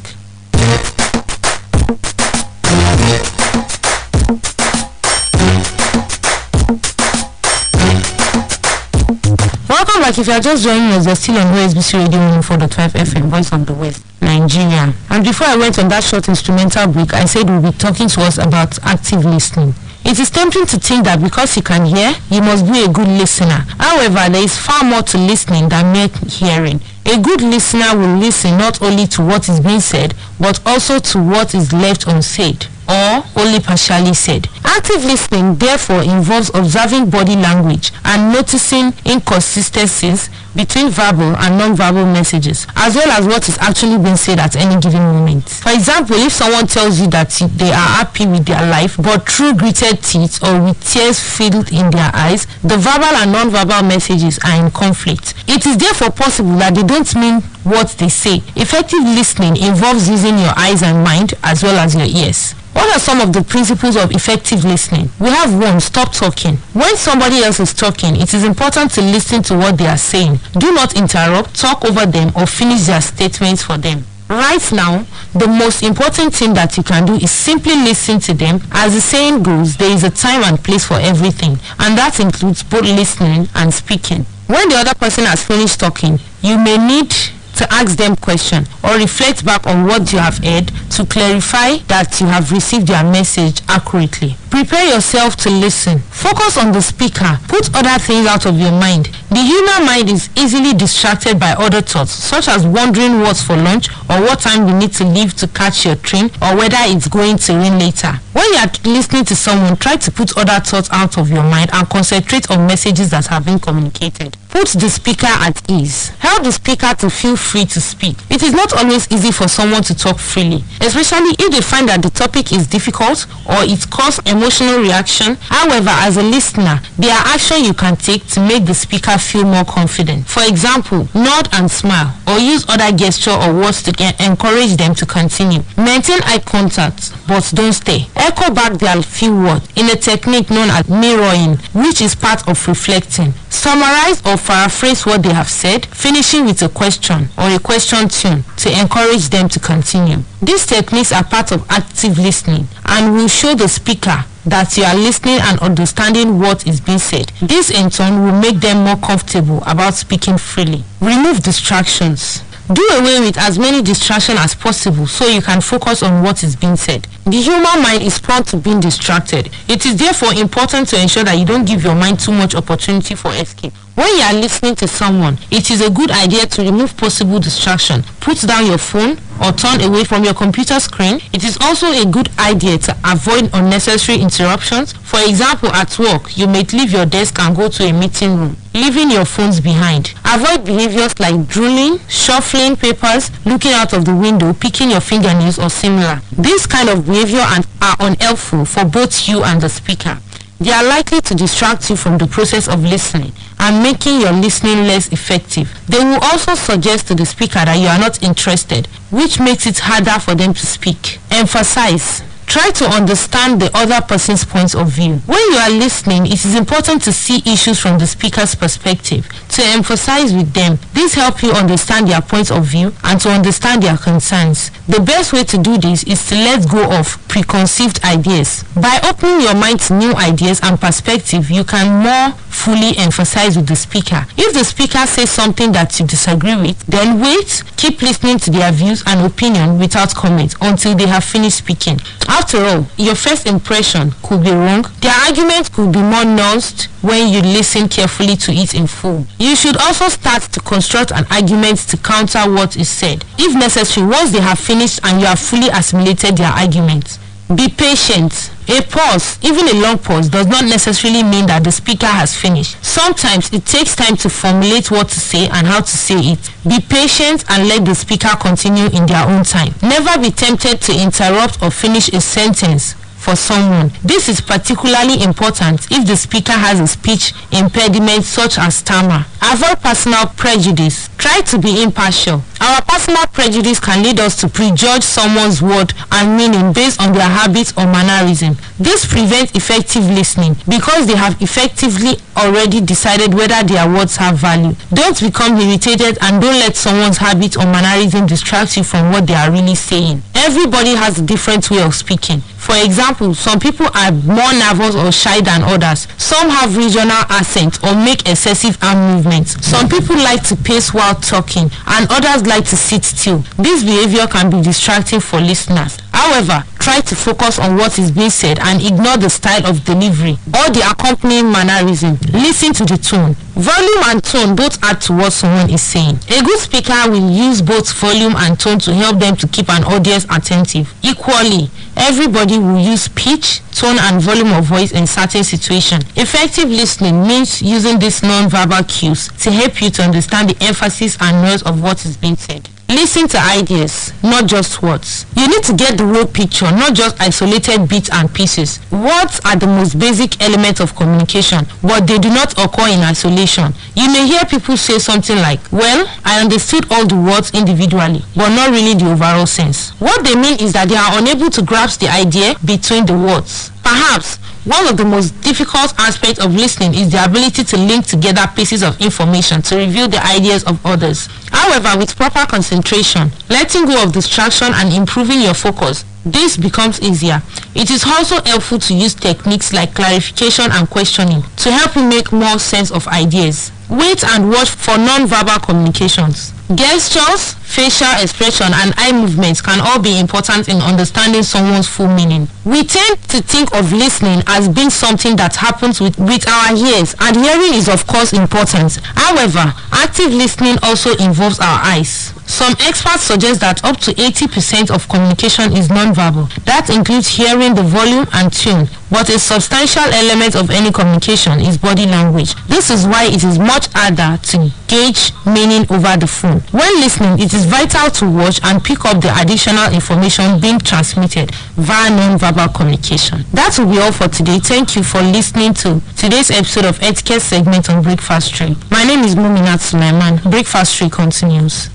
Welcome back. If you are just joining us, we're still on OSBC Radio 104.5 FM, Voice of the West, Nigeria. And before I went on that short instrumental break, I said we'll be talking to us about active listening. It is tempting to think that because you can hear, you must be a good listener. However, there is far more to listening than mere hearing. A good listener will listen not only to what is being said, but also to what is left unsaid or only partially said. Active listening therefore involves observing body language and noticing inconsistencies between verbal and non-verbal messages, as well as what is actually being said at any given moment. For example, if someone tells you that they are happy with their life, but through gritted teeth or with tears filled in their eyes, the verbal and non-verbal messages are in conflict. It is therefore possible that they don't mean what they say. Effective listening involves using your eyes and mind as well as your ears. What are some of the principles of effective listening? We have 1, stop talking. When somebody else is talking, it is important to listen to what they are saying. Do not interrupt, talk over them, or finish their statements for them. Right now, the most important thing that you can do is simply listen to them. As the saying goes, there is a time and place for everything, and that includes both listening and speaking. When the other person has finished talking, you may need to ask them questions or reflect back on what you have heard to clarify that you have received their message accurately. Prepare yourself to listen. Focus on the speaker. Put other things out of your mind. The human mind is easily distracted by other thoughts, such as wondering what's for lunch or what time you need to leave to catch your train or whether it's going to rain later. When you are listening to someone, try to put other thoughts out of your mind and concentrate on messages that have been communicated. Put the speaker at ease. Help the speaker to feel free to speak. It is not always easy for someone to talk freely, especially if they find that the topic is difficult or it causes emotional reaction. However, as a listener, there are actions you can take to make the speaker feel more confident. For example, nod and smile or use other gesture or words to encourage them to continue. Maintain eye contact, but don't stay. Echo back their few words in a technique known as mirroring, which is part of reflecting. Summarize or paraphrase what they have said, finishing with a question or a question tune to encourage them to continue. These techniques are part of active listening and will show the speaker that you are listening and understanding what is being said. This in turn will make them more comfortable about speaking freely. Remove distractions. Do away with as many distractions as possible so you can focus on what is being said. The human mind is prone to being distracted. It is therefore important to ensure that you don't give your mind too much opportunity for escape. When you are listening to someone, it is a good idea to remove possible distraction. Put down your phone or turn away from your computer screen. It is also a good idea to avoid unnecessary interruptions. For example, at work, you may leave your desk and go to a meeting room, leaving your phones behind. Avoid behaviors like drooling, shuffling papers, looking out of the window, picking your fingernails, or similar. This kind of behavior are unhelpful for both you and the speaker. They are likely to distract you from the process of listening and making your listening less effective. They will also suggest to the speaker that you are not interested, which makes it harder for them to speak. Emphasize. Try to understand the other person's point of view. When you are listening, it is important to see issues from the speaker's perspective, to emphasize with them. This helps you understand their point of view and to understand their concerns. The best way to do this is to let go of preconceived ideas. By opening your mind to new ideas and perspective, you can more fully emphasize with the speaker. If the speaker says something that you disagree with, then wait, keep listening to their views and opinion without comment until they have finished speaking. After all, your first impression could be wrong. Their argument could be more nuanced when you listen carefully to it in full. You should also start to construct an argument to counter what is said, if necessary, once they have finished and you have fully assimilated their argument. Be patient. A pause, even a long pause, does not necessarily mean that the speaker has finished. Sometimes it takes time to formulate what to say and how to say it. Be patient and let the speaker continue in their own time. Never be tempted to interrupt or finish a sentence for someone. This is particularly important if the speaker has a speech impediment such as stammer. Avoid personal prejudice. Try to be impartial. Our personal prejudice can lead us to prejudge someone's word and meaning based on their habits or mannerism. This prevents effective listening because they have effectively already decided whether their words have value. Don't become irritated and don't let someone's habit or mannerism distract you from what they are really saying. Everybody has a different way of speaking. For example, some people are more nervous or shy than others. Some have regional accents or make excessive arm movements. Some people like to pace while talking and others like to sit still. This behavior can be distracting for listeners. However, try to focus on what is being said and ignore the style of delivery or the accompanying mannerism. Listen to the tone. Volume and tone both add to what someone is saying. A good speaker will use both volume and tone to help them to keep an audience attentive. Equally, everybody will use pitch, tone and volume of voice in certain situations. Effective listening means using these non-verbal cues to help you to understand the emphasis and noise of what is being said. Listen to ideas, not just words. You need to get the whole picture, not just isolated bits and pieces. Words are the most basic element of communication, but they do not occur in isolation. You may hear people say something like, well, I understood all the words individually, but not really the overall sense. What they mean is that they are unable to grasp the idea between the words. Perhaps one of the most difficult aspects of listening is the ability to link together pieces of information to reveal the ideas of others. However, with proper concentration, letting go of distraction and improving your focus, this becomes easier. It is also helpful to use techniques like clarification and questioning to help you make more sense of ideas. Wait and watch for non-verbal communications. Gestures, facial expression, and eye movements can all be important in understanding someone's full meaning. We tend to think of listening as being something that happens with our ears, and hearing is of course important. However, active listening also involves our eyes. Some experts suggest that up to 80% of communication is non-verbal. That includes hearing, the volume, and tune. But a substantial element of any communication is body language. This is why it is much harder to gauge meaning over the phone. When listening, it is vital to watch and pick up the additional information being transmitted via non-verbal communication. That will be all for today. Thank you for listening to today's episode of Etiquette segment on Breakfast Tree. My name is Muminat Sulaiman. Breakfast Tree continues.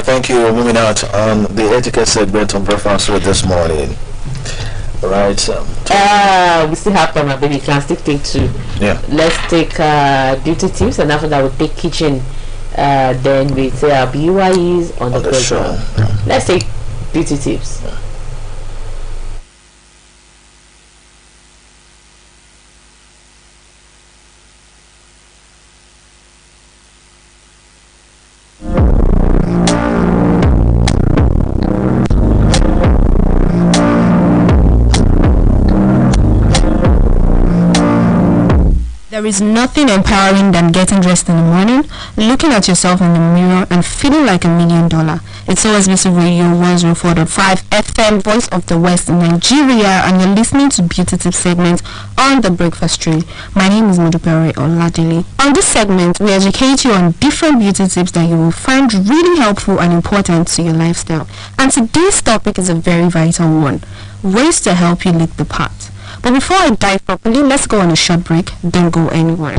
Thank you. Moving out on the etiquette segment on Breakfast Tree this morning. Right. We still have time, baby. You can still take two. Yeah. Let's take beauty tips, and after that we'll take kitchen. Then we say our BYEs on the program. Yeah. Let's take beauty tips. Yeah. There is nothing empowering than getting dressed in the morning, looking at yourself in the mirror and feeling like $1 million. It's OSBC Radio 104.5 FM, Voice of the West in Nigeria, and you're listening to Beauty Tip segment on the Breakfast Tree. My name is Modupere Oladili. On this segment, we educate you on different beauty tips that you will find really helpful and important to your lifestyle. And today's topic is a very vital one: ways to help you look the part. But before I dive properly, let's go on a short break. Don't go anywhere.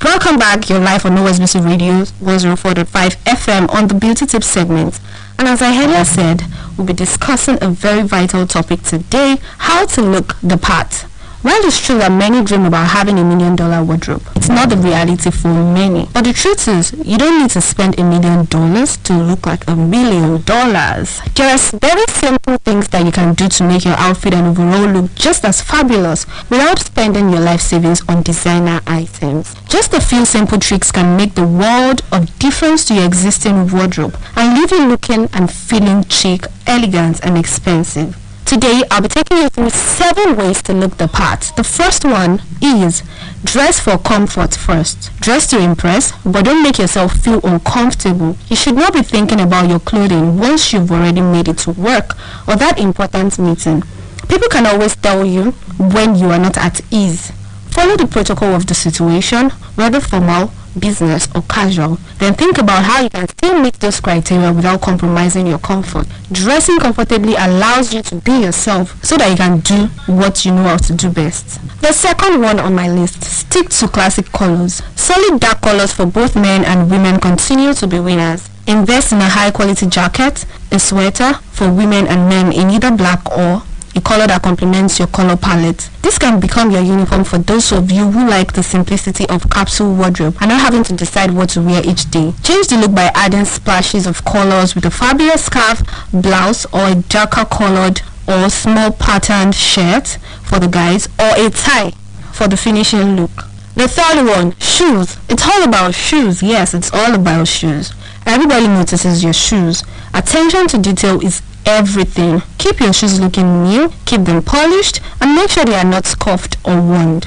Welcome back. You're live on OSBC Radio 104.5 FM on the Beauty Tips segment. And as I earlier said, we'll be discussing a very vital topic today: how to look the part. While it's true that many dream about having $1 million wardrobe, it's not the reality for many. But the truth is, you don't need to spend $1 million to look like $1 million. There are very simple things that you can do to make your outfit and overall look just as fabulous without spending your life savings on designer items. Just a few simple tricks can make the world of difference to your existing wardrobe and leave you looking and feeling chic, elegant, and expensive. Today, I'll be taking you through 7 ways to look the part. The first one is dress for comfort first. Dress to impress, but don't make yourself feel uncomfortable. You should not be thinking about your clothing once you've already made it to work or that important meeting. People can always tell you when you are not at ease. Follow the protocol of the situation, whether formal, business or casual. Then think about how you can still meet those criteria without compromising your comfort. Dressing comfortably allows you to be yourself so that you can do what you know how to do best. The second one on my list, stick to classic colors. Solid dark colors for both men and women continue to be winners. Invest in a high quality jacket, a sweater for women and men in either black or a color that complements your color palette. This can become your uniform for those of you who like the simplicity of capsule wardrobe and not having to decide what to wear each day. Change the look by adding splashes of colors with a fabulous scarf, blouse, or a darker colored or small patterned shirt for the guys, or a tie for the finishing look. The third one, shoes. It's all about shoes. Yes, it's all about shoes. Everybody notices your shoes. Attention to detail is everything. Keep your shoes looking new, keep them polished, and make sure they are not scuffed or worn.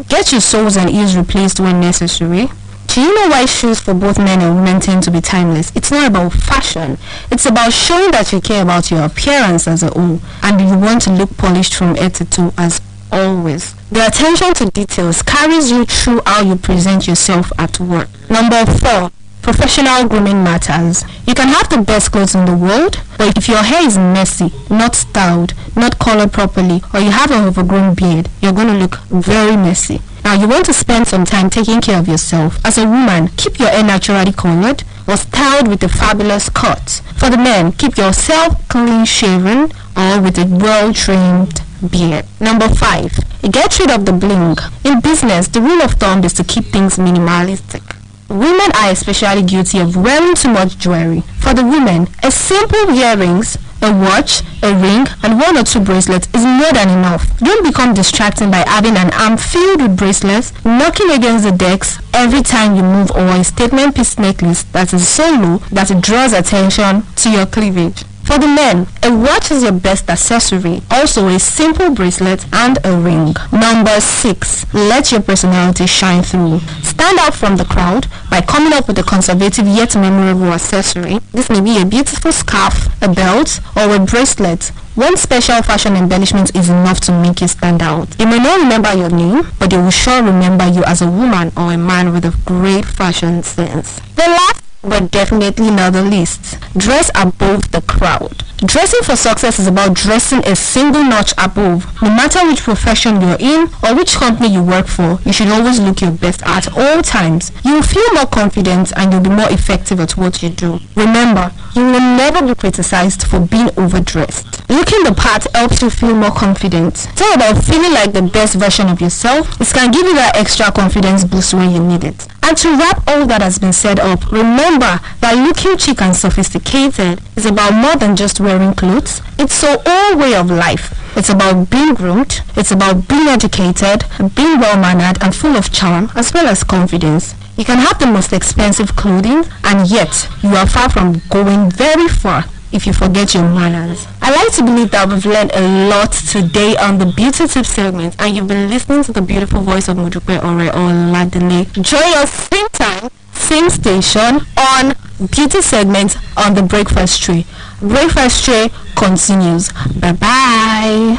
Get your soles and heels replaced when necessary. Do you know why shoes for both men and women tend to be timeless? It's not about fashion. It's about showing that you care about your appearance as a whole, and you want to look polished from head to toe as always. The attention to details carries you through how you present yourself at work. Number 4. Professional grooming matters. You can have the best clothes in the world, but if your hair is messy, not styled, not colored properly, or you have an overgrown beard, you're going to look very messy. Now, you want to spend some time taking care of yourself. As a woman, keep your hair naturally colored or styled with a fabulous cut. For the men, keep yourself clean shaven or with a well-trimmed beard. Number 5. Get rid of the bling. In business, the rule of thumb is to keep things minimalistic. Women are especially guilty of wearing too much jewelry. For the women, a simple earrings, a watch, a ring, and 1 or 2 bracelets is more than enough. Don't become distracted by having an arm filled with bracelets, knocking against the decks every time you move, or a statement piece necklace that is so low that it draws attention to your cleavage. For the men, a watch is your best accessory, also a simple bracelet and a ring. Number 6. Let your personality shine through. Stand out from the crowd by coming up with a conservative yet memorable accessory. This may be a beautiful scarf, a belt, or a bracelet. One special fashion embellishment is enough to make you stand out. You may not remember your name, but they will sure remember you as a woman or a man with a great fashion sense. The last but definitely not the least, dress above the crowd. Dressing for success is about dressing a single notch above. No matter which profession you're in or which company you work for, you should always look your best at all times. You will feel more confident and you'll be more effective at what you do. Remember, you will never be criticized for being overdressed. Looking the part helps you feel more confident. It's all about feeling like the best version of yourself. It can give you that extra confidence boost when you need it. And to wrap all that has been said up, remember that looking chic and sophisticated is about more than just wearing clothes. It's your whole way of life. It's about being groomed, it's about being educated, being well-mannered and full of charm, as well as confidence. You can have the most expensive clothing, and yet you are far from going very far if you forget your manners. I like to believe that we've learned a lot today on the Beauty Tip segment, and you've been listening to the beautiful voice of Modupe Ore Oladele. Join us same time, same station on Beauty segment on the Breakfast Tray. Breakfast Tray continues. Bye-bye.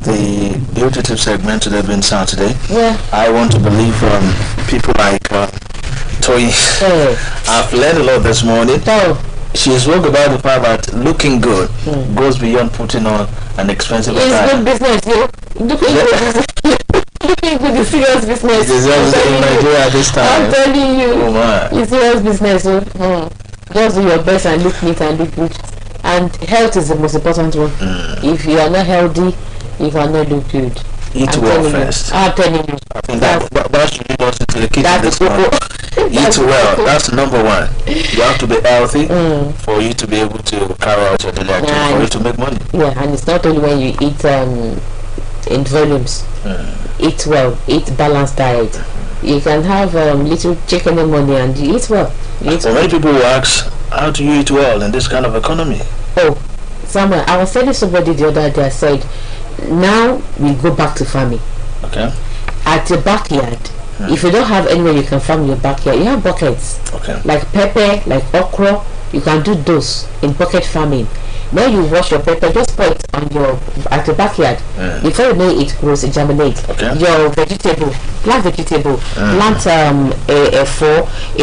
The beauty tip segment today being Saturday. Yeah. I want to believe people like Toy. I've learned a lot this morning. She spoke about the fact that looking good goes beyond putting on an expensive attire. It's good business, looking good is serious business. It is in Nigeria at this time. I'm telling you. Oh man. It's serious business. Just do your best and look neat and look good. And health is the most important one. If you are not healthy, you cannot look good. Eat well first. I'm telling you. I think that should lead us into the kitchen this morning. Eat well. That's number 1. You have to be healthy for you to be able to carry out your daily activity, for you to make money. Yeah, and it's not only when you eat in volumes. Eat well, eat balanced diet. You can have little chicken and money and you eat well. So many people will ask, how do you eat well in this kind of economy? Oh, Samuel, I was telling somebody the other day, I said, now we go back to farming. Okay. At your backyard, if you don't have anywhere you can farm in your backyard, you have buckets. Okay. Like pepper, like okra, you can do those in bucket farming. When you wash your pepper, just put it on at the backyard. Before you know it grows, it germinates. Okay. Your vegetable, plant a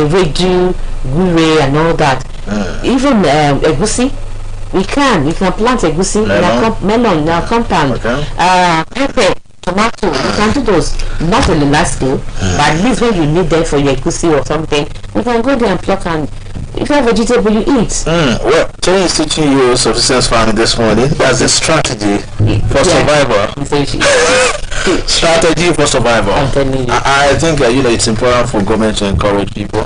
wedu, gure and all that. Even egusi, we can plant egusi melon in our compound. Okay. Pepper, tomato, you can do those. Not on the large scale, but at least when you need them for your egusi or something, you can go there and pluck, and if you have vegetable you eat. Well, Tony is teaching you subsistence farming this morning. That's a strategy for survival. Strategy for survival. I'm telling you. I think it's important for government to encourage people.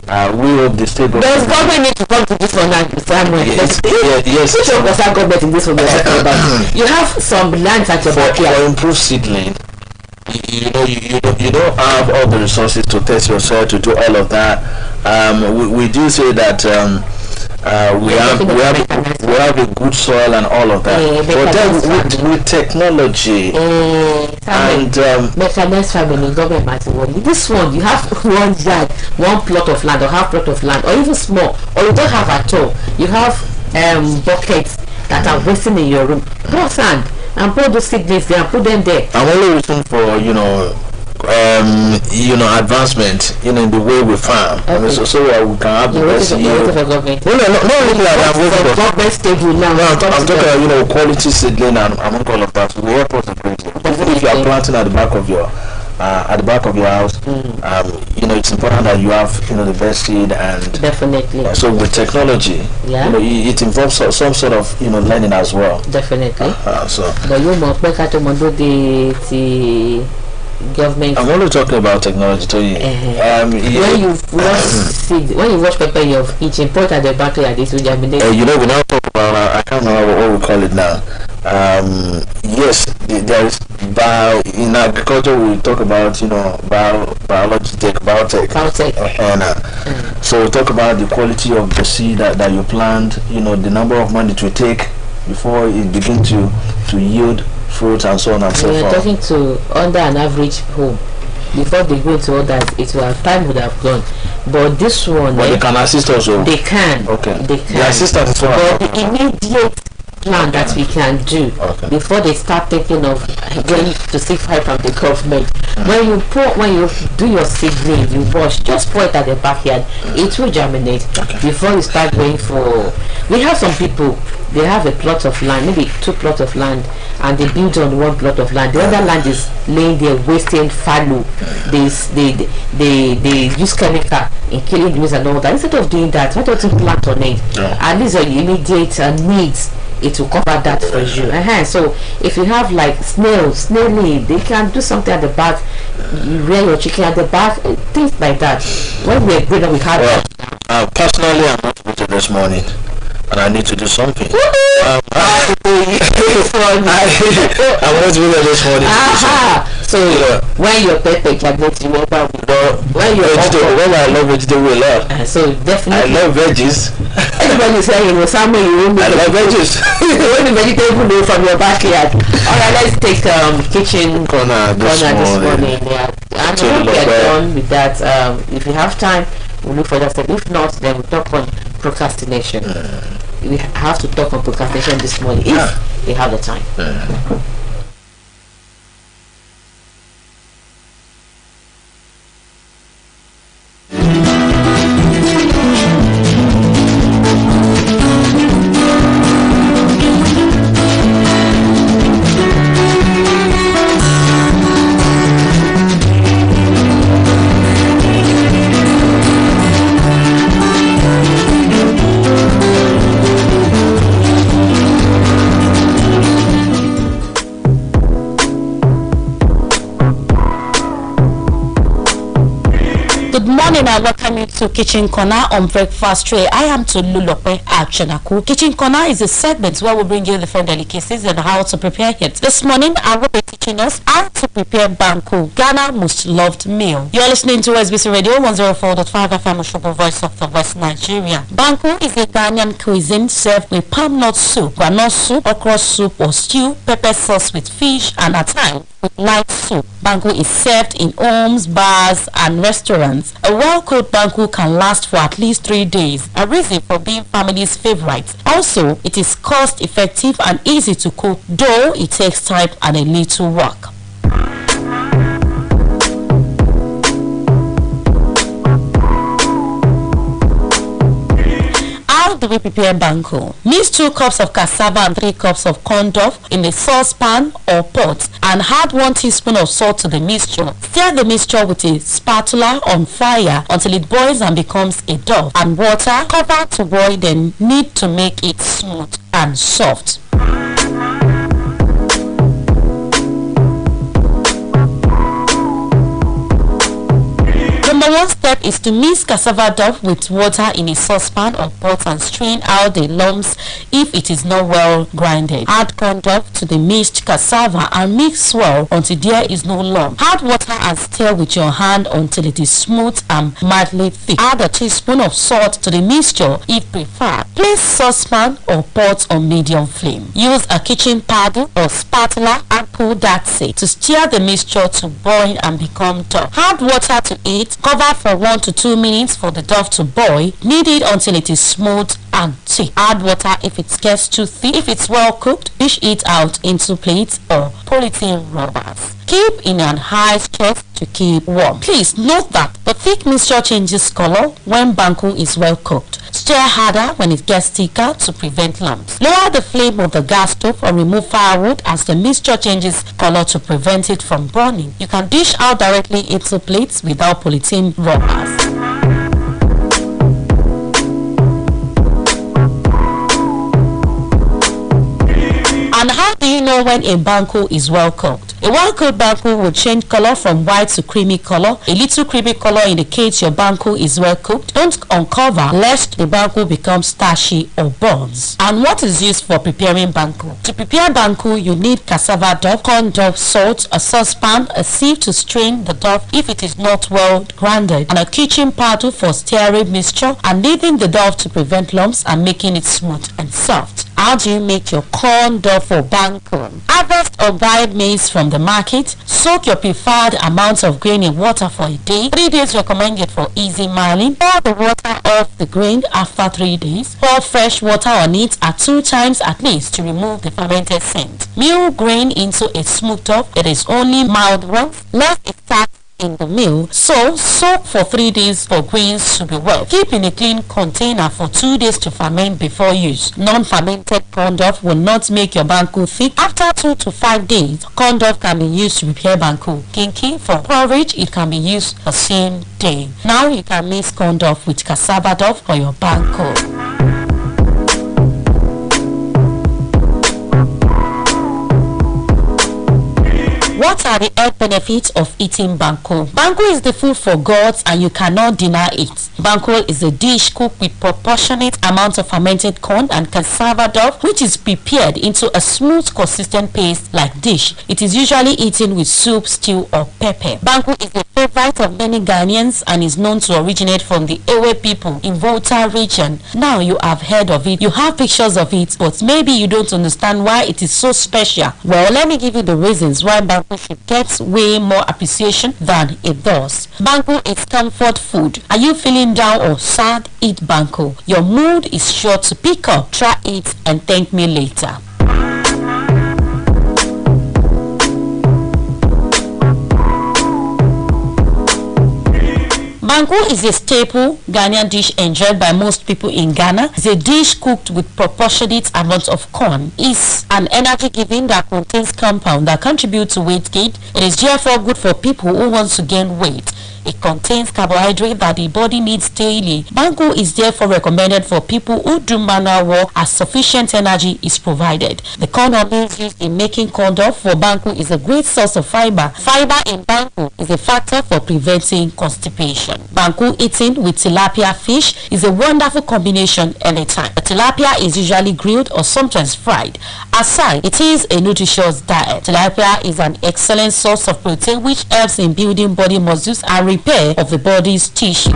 We hope the state government. Does government need to come to this one and Yes. Which of us are government in this one? You have some lands at your backyard. For improved seedling, you don't have all the resources to test your soil to do all of that. We do say that we have a good soil and all of that. But then with technology and mechanized farming in government, this one you have one yard, one plot of land or half plot of land, or even small, or you don't have at all. You have buckets that are wasting in your room. Pour sand and put those seedlings there and put them there. I'm only waiting for advancement in the way we farm. Okay. I mean, so we can have the best yield. For government. No, I'm waiting for government stable now. I'm talking quality seedling and among all of that. We help us to create it. Even if you are planting at the back of your house, it's important that you have the best seed and definitely. So with technology, it involves some sort of learning as well. Definitely. So. But you must make out the government. I'm only talking about technology. When you wash seed, when you wash pepper in your kitchen, put at the backyard, it will germinate. We now talk about. I can't remember what we call it now. Yes, there is in agriculture we talk about biology tech, biotech. So we talk about the quality of the seed that you plant. The number of money it will take before it begins to yield fruit and so on and so forth. We're talking to under an average home. Before they go into others, time would have gone. But this one, but they can assist also. They can. Okay. They can. The assistance is what. But the immediate plan that we can do before they start thinking of going to seek help from the government. When you do your seedling, you wash, just pour it at the backyard. It will germinate before you start going for. We have some people. They have a plot of land, maybe 2 plots of land, and they build on 1 plot of land. The other land is laying there, wasting fallow. They use chemical in killing leaves and all that. Instead of doing that, why don't you plant on it? At least your immediate needs, it will cover that for you. So if you have like snail leaf, they can do something at the back. You rear your chicken at the back, things like that. When we're good, we have personally, I'm not motivated this morning. And I need to do something. I'm motivated this morning. So when your pepper germinates, remember when I love vegetable a lot. So definitely. I love veggies. Everybody is saying somewhere you I love veggies. When the vegetable from your backyard. Alright, let's take kitchen corner this morning. And when we are done with that, if you have time, we'll look for that step. If not, then we'll talk on procrastination. We have to talk on procrastination this morning if we have the time. I welcome you to Kitchen Corner on Breakfast Tray. I am Tolulope Achanaku. Kitchen Corner is a segment where we bring you the different delicacies and how to prepare it. This morning, I will be teaching us how to prepare banku, Ghana's most loved meal. You're listening to OSBC Radio 104.5 FM, Oshobo, Voice of the West, Nigeria. Banku is a Ghanaian cuisine served with palm nut soup, groundnut soup, okra soup or stew, pepper sauce with fish, and at times with light soup. Banku is served in homes, bars, and restaurants. A well-cooked banku can last for at least 3 days, a reason for being family's favorite. Also, it is cost-effective and easy to cook, though it takes time and a little work. How do we prepare banku? Mix 2 cups of cassava and 3 cups of corn dough in a saucepan or pot and add 1 teaspoon of salt to the mixture. Stir the mixture with a spatula on fire until it boils and becomes a dough, and water. Cover to boil, then knead to make it smooth and soft. Number 1 step is to mix cassava dough with water in a saucepan or pot and strain out the lumps if it is not well grinded. Add corn dough to the mixed cassava and mix well until there is no lump. Add water and stir with your hand until it is smooth and mildly thick. Add a teaspoon of salt to the mixture if preferred. Place saucepan or pot on medium flame. Use a kitchen paddle or spatula and pull that set to stir the mixture to boil and become dough. Add water to it. Cover for 1 to 2 minutes for the dough to boil. Knead it until it is smooth and thick. Add water if it gets too thick. If it's well cooked, dish it out into plates or polythene rubbers. Keep in an ice chest to keep warm. Please note that the thick mixture changes color when banku is well cooked. Stir harder when it gets thicker to prevent lumps. Lower the flame of the gas stove or remove firewood as the mixture changes color to prevent it from burning. You can dish out directly into plates without polythene rubbers. And how do you know when a banku is well cooked? A well-cooked banku will change color from white to creamy color. A little creamy color indicates your banku is well cooked. Don't uncover lest the banku becomes starchy or burns. And what is used for preparing banku? To prepare banku, you need cassava dough, corn dough, salt, a saucepan, a sieve to strain the dough if it is not well grinded, and a kitchen paddle for stirring mixture and kneading the dough to prevent lumps and making it smooth and soft. How do you make your corn dough for banku? Harvest or buy maize from the market. Soak your preferred amount of grain in water for a day. 3 days recommended for easy milling. Pour the water off the grain after 3 days. Pour fresh water on it at 2 times at least to remove the fermented scent. Mill grain into a smooth dough. It is only mild once. Let it start in the mill, so soak for 3 days for grains to be wet. Keep in a clean container for 2 days to ferment before use. Non-fermented corn dough will not make your banku thick. After 2 to 5 days, corn dough can be used to prepare banku. Kinky for porridge, it can be used the same day. Now you can mix corn dough with cassava dough for your banku. What are the health benefits of eating banku? Banku is the food for gods and you cannot deny it. Banku is a dish cooked with proportionate amounts of fermented corn and cassava dough, which is prepared into a smooth, consistent paste like dish. It is usually eaten with soup, stew, or pepper. Banku is the favorite of many Ghanaians and is known to originate from the Ewe people in Volta region. Now you have heard of it, you have pictures of it, but maybe you don't understand why it is so special. Well, let me give you the reasons why banku should get way more appreciation than it does. Banku is comfort food. Are you feeling down or sad? Eat banku. Your mood is sure to pick up. Try it and thank me later. Banku is a staple Ghanaian dish enjoyed by most people in Ghana. It's a dish cooked with proportionate amounts of corn. It's an energy giving that contains compounds that contribute to weight gain. It is therefore good for people who want to gain weight. It contains carbohydrate that the body needs daily. Banku is therefore recommended for people who do manual work as sufficient energy is provided. The corn or maize used in making corn dough for banku is a great source of fiber. Fiber in banku is a factor for preventing constipation. Banku eaten with tilapia fish is a wonderful combination anytime. The tilapia is usually grilled or sometimes fried. Aside, it is a nutritious diet. Tilapia is an excellent source of protein which helps in building body muscles and repair of the body's tissues.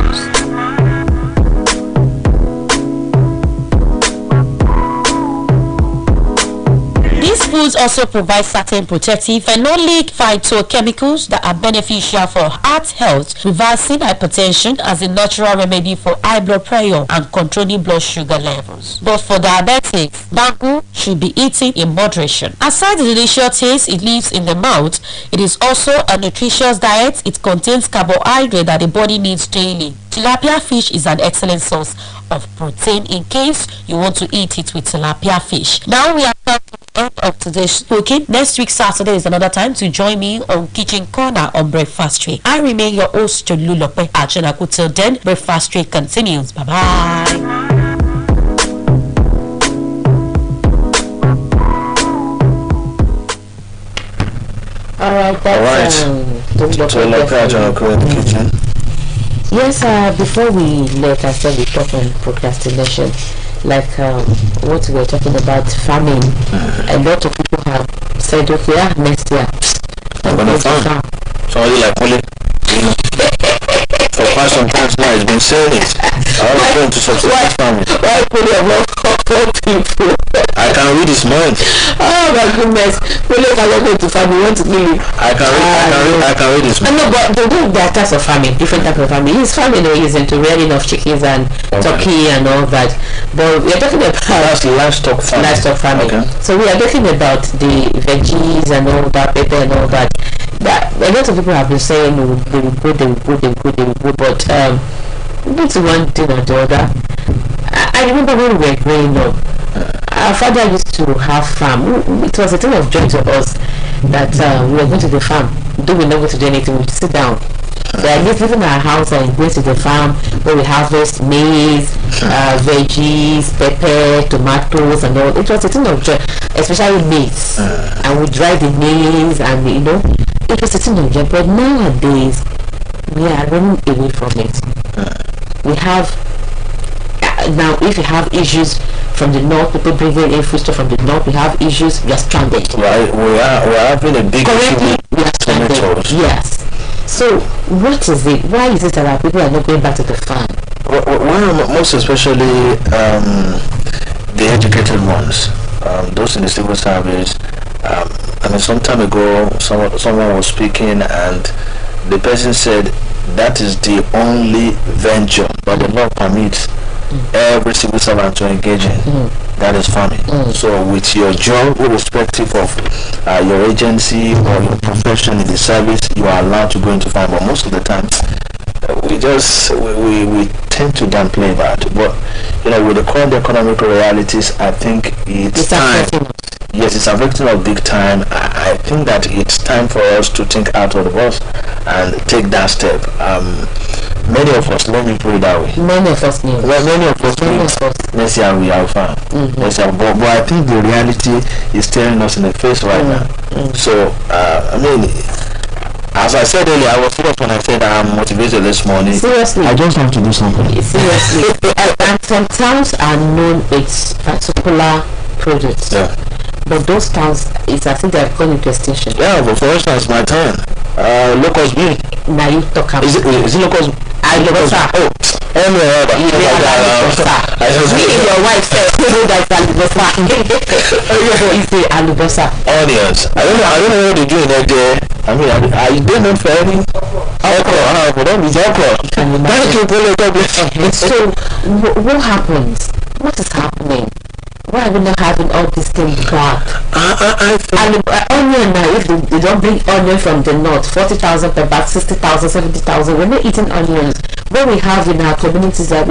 These foods also provide certain protective phenolic phytochemicals that are beneficial for heart health, reversing hypertension as a natural remedy for high blood pressure and controlling blood sugar levels. But for diabetics, banku should be eaten in moderation. Aside the delicious taste it leaves in the mouth, it is also a nutritious diet. It contains carbohydrate that the body needs daily. Tilapia fish is an excellent source of protein in case you want to eat it with tilapia fish. Now we are come to the end of today's cooking. Next week Saturday is another time to join me on Kitchen Corner on Breakfast Tray. I remain your host Lulope Achenaku. Till then, Breakfast Tray continues. Bye bye. Alright, that's kitchen. Yes, before we let ourselves we talk on procrastination, like what we were talking about farming. A lot of people have said, okay, next year I'm gonna farm. Somebody like Polly, for quite some time now, he's been saying it. I was going to subscribe farming. Why Polly about people? I can read his mind. Oh my goodness, Polly cannot go to farm. We want to kill him. I can read his mind. No, but there are types of farming, different types of farming. His farming is into rearing of chickens and turkey and all that. But we are talking about livestock farming. Livestock farming. Okay. So we are talking about the veggies and all that, pepper and all that. That a lot of people have been saying they will go, but it's one thing or the other. I remember when we were growing up, our father used to have farm. It was a thing of joy to us that we were going to the farm. Though we never to do anything, we sit down. So I guess leaving our house and going to the farm where we harvest maize, veggies, pepper, tomatoes and all. It was a thing of joy, especially maize. And we dry the maize and it was a thing of joy. But nowadays, we are running away from it. We have now, if you have issues from the north, people bringing in food stuff from the north, we have issues, we are stranded. Right, we are having a big currently we are stranded. Yes. So what is it? Why is it that our people are not going back to the farm? Well, most especially the educated ones, those in the civil service. I mean, some time ago, someone was speaking, and the person said that is the only venture that the law permits every civil servant to engage in. That is farming. So with your job, irrespective of your agency or your profession in the service, you are allowed to go into farming. But most of the time, we tend to downplay that. But with the current economic realities, I think it's time. Yes, it's affecting us big time. I think that it's time for us to think out of the box and take that step. Many of us, let me put it that way. Many of us knew. Well, many of us knew. Next year we are farm. But I think the reality is staring us in the face right now. So, I mean, as I said earlier, I was serious when I said I'm motivated this morning. Seriously. I just have to do something. Seriously. And some towns are known with particular products. Yeah. But those towns, it's as if they have gone into extinction. Yeah, but for instance, my town, Locust B. Now you talk about Is it Locust? Alubosa. Oh, anyway, your wife said that's Alubosa. You say Alubosa. Onions. I don't know what they do in that day. I mean, I didn't know for any alcohol. But don't be alcohol. Thank you, So, what happens? What is happening? Why are we not having all these things back? Onion now, if they don't bring onion from the north, 40,000 per bag, 60,000, 70,000, we're not eating onions. What we have in our communities, our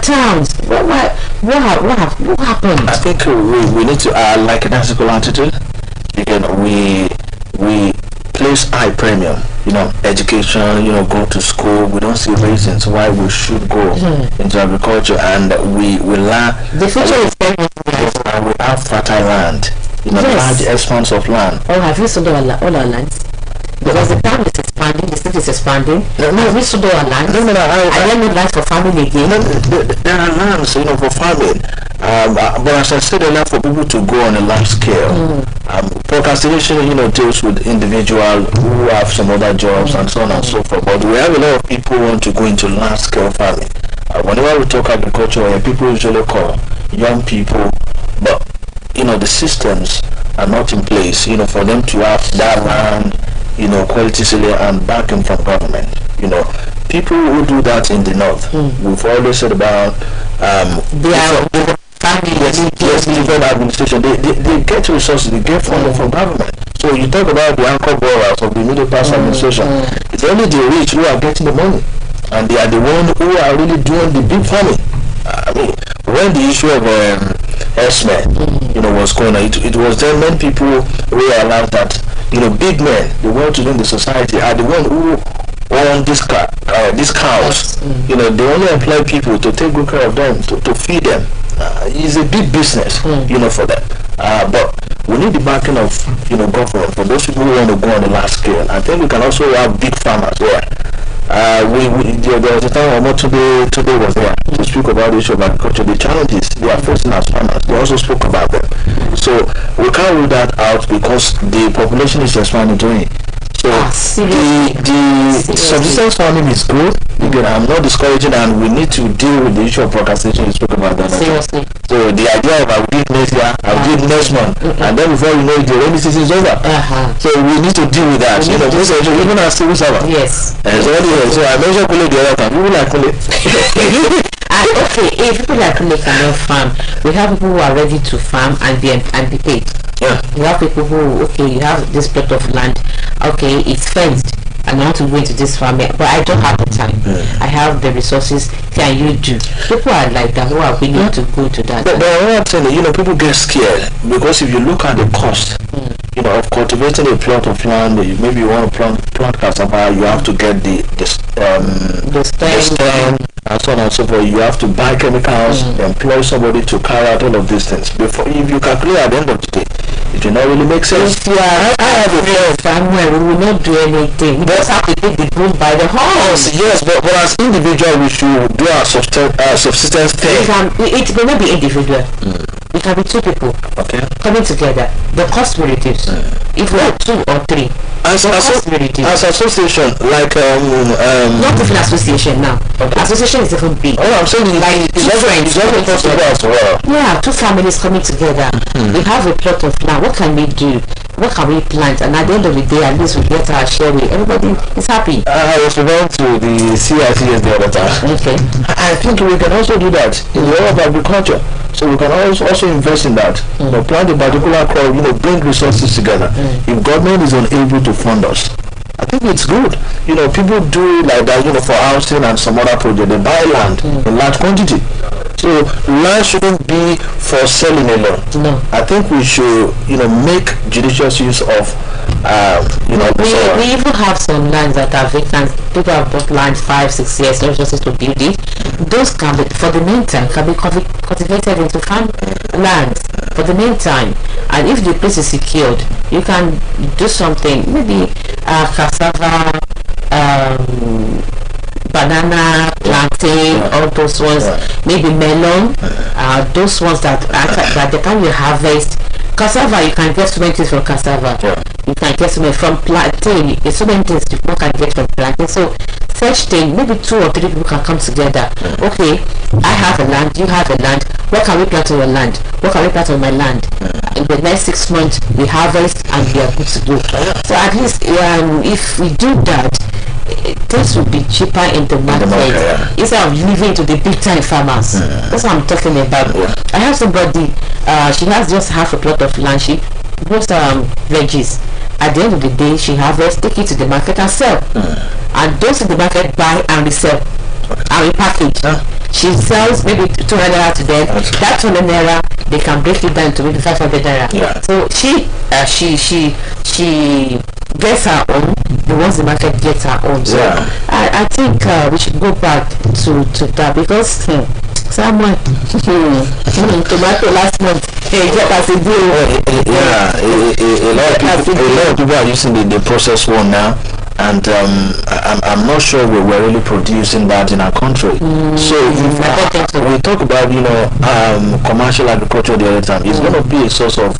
towns, what happened? I think we need to like an ethical attitude. Again, we place high premium education, go to school. We don't see reasons why we should go into agriculture, and we learn. The future is very and we have fertile land, large expanse of land. Oh, have you sold all our lands? Because the town is expanding, the state is expanding. Have we sold all our lands? No, I don't need lands for farming again. There are lands, for farming. But as I said earlier, for people to go on a large scale, procrastination, deals with individuals who have some other jobs and so on and so forth. But we have a lot of people who want to go into large scale farming. Whenever we talk agriculture, people usually call young people, but the systems are not in place, for them to have that land, quality soil and backing from government. People who do that in the north, we've always said about different administration. They get resources, they get funding from government. So you talk about the anchor borrowers of the middle class administration. It's only the rich who are getting the money, and they are the ones who are really doing the big farming. I mean, when the issue of was going on, it was then when people realized that big men, the well-to-do in the society, are the ones who own these cows. They only employ people to take good care of them, to feed them. It's a big business, for them. But we need the backing of government for those people who want to go on the large scale. I think we can also have big farmers there. There was a time when today was there to speak about the issue of agriculture, the challenges they are facing as farmers. They also spoke about them. So we can't rule that out because the population is expanding to it. So the subsistence farming is good. Again, I'm not discouraging, and we need to deal with the issue of procrastination. We spoke about that. Seriously. So the idea of I'll do it next year, I'll do it next month, and then before you know it, the rainy season is over. So we need to deal with that. Even as civil servant. Yes. So I mentioned Kule the other time. People like Kule. Okay, if people like Kule cannot farm, we have people who are ready to farm and be paid. Yeah. You have people who, you have this plot of land, it's fenced, and I want to go into this farming, but I don't have the time. I have the resources. Can you do? People are like that who are willing to go to that. But I'm telling you, people get scared because if you look at the cost, of cultivating a plot of land, maybe you want to plant cassava, you have to get the stem, and so on and so forth. You have to buy chemicals, employ somebody to carry out all of these things. Before, if you calculate at the end of the day, it will not really make sense. If you are somewhere, we will not do anything. We just have to take the broom by the horns. Yes, but as individual, we should do our subsistence thing. It will not be individual. It can be two people coming together. The cost will reduce. If we are 2 or 3, as association, like not even association now. Association is even big. Oh, I'm saying it's also possible as well. Yeah, 2 families coming together. We have a plot of land. What can we do? What can we plant? And at the end of the day, at least we get our share. Everybody is happy. I was referring to the CICS the other time. Okay. I think we can also do that in the area of agriculture. So we can also invest in that. Plant a particular crop, bring resources together. If government is unable to fund us, I think it's good. People do like that, for housing and some other project. They buy land in large quantity. So land shouldn't be for selling alone. No. I think we should, make judicious use of, we even have some lands that are vacant. People have bought land 5-6 years, no resources to build it. Those can be, for the meantime, can be cultivated into farm lands for the meantime. And if the place is secured, you can do something, maybe cassava, banana, plantain, all those ones, maybe melon, those ones that by the time you harvest cassava, you can get so many things from cassava. You can get so many from plantain. There's so many things people can get from plantain. So such thing, maybe 2 or 3 people can come together. Okay, I have a land, you have a land. What can we plant on your land? What can we plant on my land? In the next 6 months, we harvest and we are good to go. So at least if we do that, things will be cheaper in the market instead of leaving to the big time farmers. That's what I'm talking about. I have somebody, she has just half a plot of land. She grows veggies. At the end of the day, she harvests, take it to the market and sell. And those in the market buy and resell and repackage. She sells maybe 200 naira to them. That 200 naira, they can break it down to maybe 500 naira. So she gets her own, the ones the market gets her own. So I think we should go back to that, because someone tomato last month get as a deal. A lot of people are using the processed one now. And I'm not sure we're really producing that in our country. So if we talk about commercial agriculture the other time, it's going to be a source of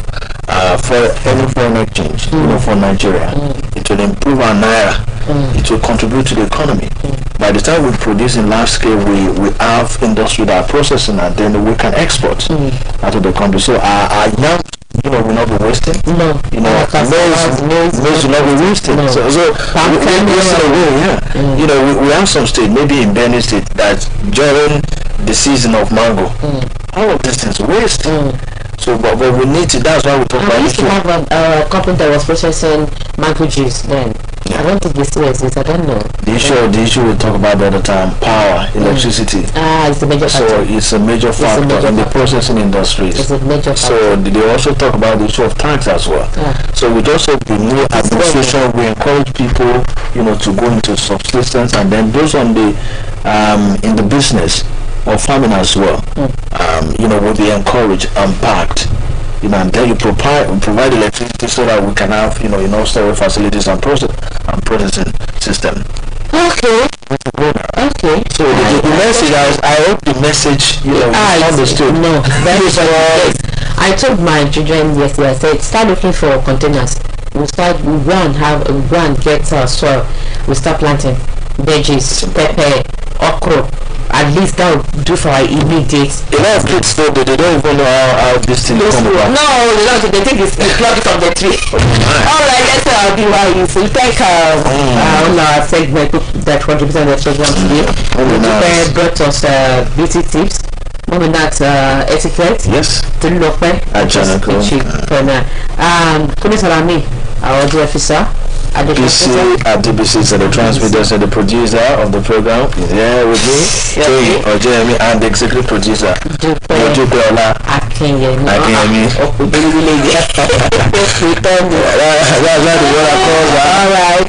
foreign exchange, for Nigeria. It will improve our naira. It will contribute to the economy. By the time we produce in large scale, we have industry that are processing, and then we can export out of the country. So our young will not be wasting. No. Maize will not be wasting. No. So we have some state, maybe in Benin State, that during the season of mango, all of these things waste. So, but we need to. That's why we talk about. We used to have a company that was processing mango juice then. I don't think this way exists. I don't know. The issue we talk about all the time: power, electricity. It's a major factor. So it's a major factor in the processing industries. It's a major factor. So they also talk about the issue of tax as well. So we just hope the new administration will encourage people, to go into subsistence, and then those on the in the business or farming as well, will be encouraged and backed. And then you provide electricity so that we can have storage facilities and processing system. Okay. So the message, I hope the message is understood. No, very well. I told my children yesterday, I said, start looking for containers. We go and get soil. We start planting veggies, pepper, okra. At least that will do for our immediate. A lot of kids though, they don't even know how this thing comes about. No, they don't. They think it's plucked from the tree. Alright, let's do what you say. Thank all our segment that contributed to the program today. Brought us beauty tips. That etiquette. Yes. Our audio officer. DBC is the transmitter and the producer of the program. Is here with me, Jeremy, and the executive producer, Ola Akinyemi. Alright.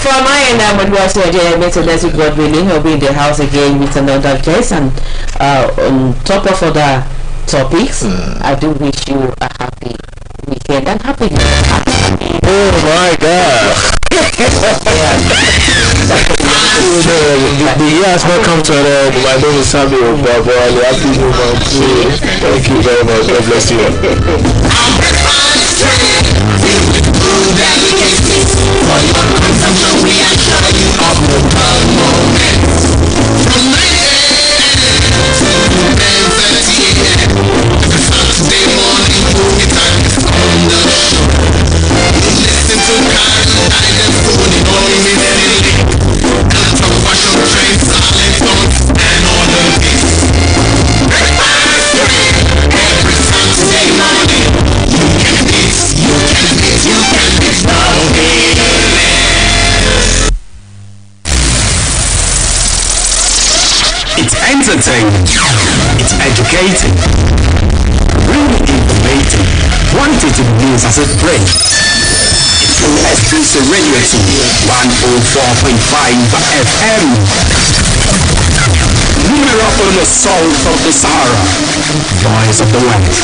For my end, I'm going to Jeremy. So let's God willing, I'll be in the house again with another guest, and on top of other topics, I do wish you a happy weekend and happy New Year. Oh my God! The year has not come to an end. My name is Samuel Babo. Happy New Year. Thank you very much. God bless It's entertaining. It's educating. Really informative. Quantity to the news as it brings. It's OSBC Radio 104.5 FM. Numero for the south of the Sahara. Voice of the West.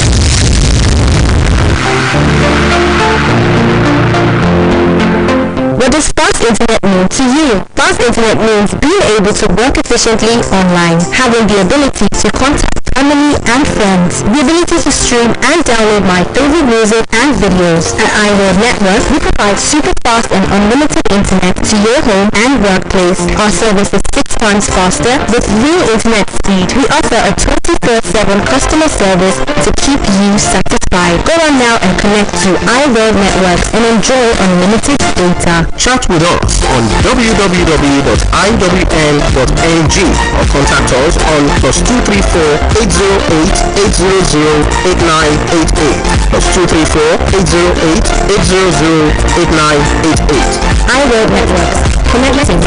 What does fast internet mean to you? Fast internet means being able to work efficiently online, having the ability to contact family and friends, the ability to stream and download my favorite music and videos. At iWorld Network, we provide super fast and unlimited internet to your home and workplace. Our service is 6 times faster with real internet speed. We offer a 24/7 customer service to keep you satisfied. Go on now and connect to iWorld Network and enjoy unlimited data. Chat with us on www.iwn.ng or contact us on +234 808 800 8988 +234 808 800 8988. iWorld Network, connecting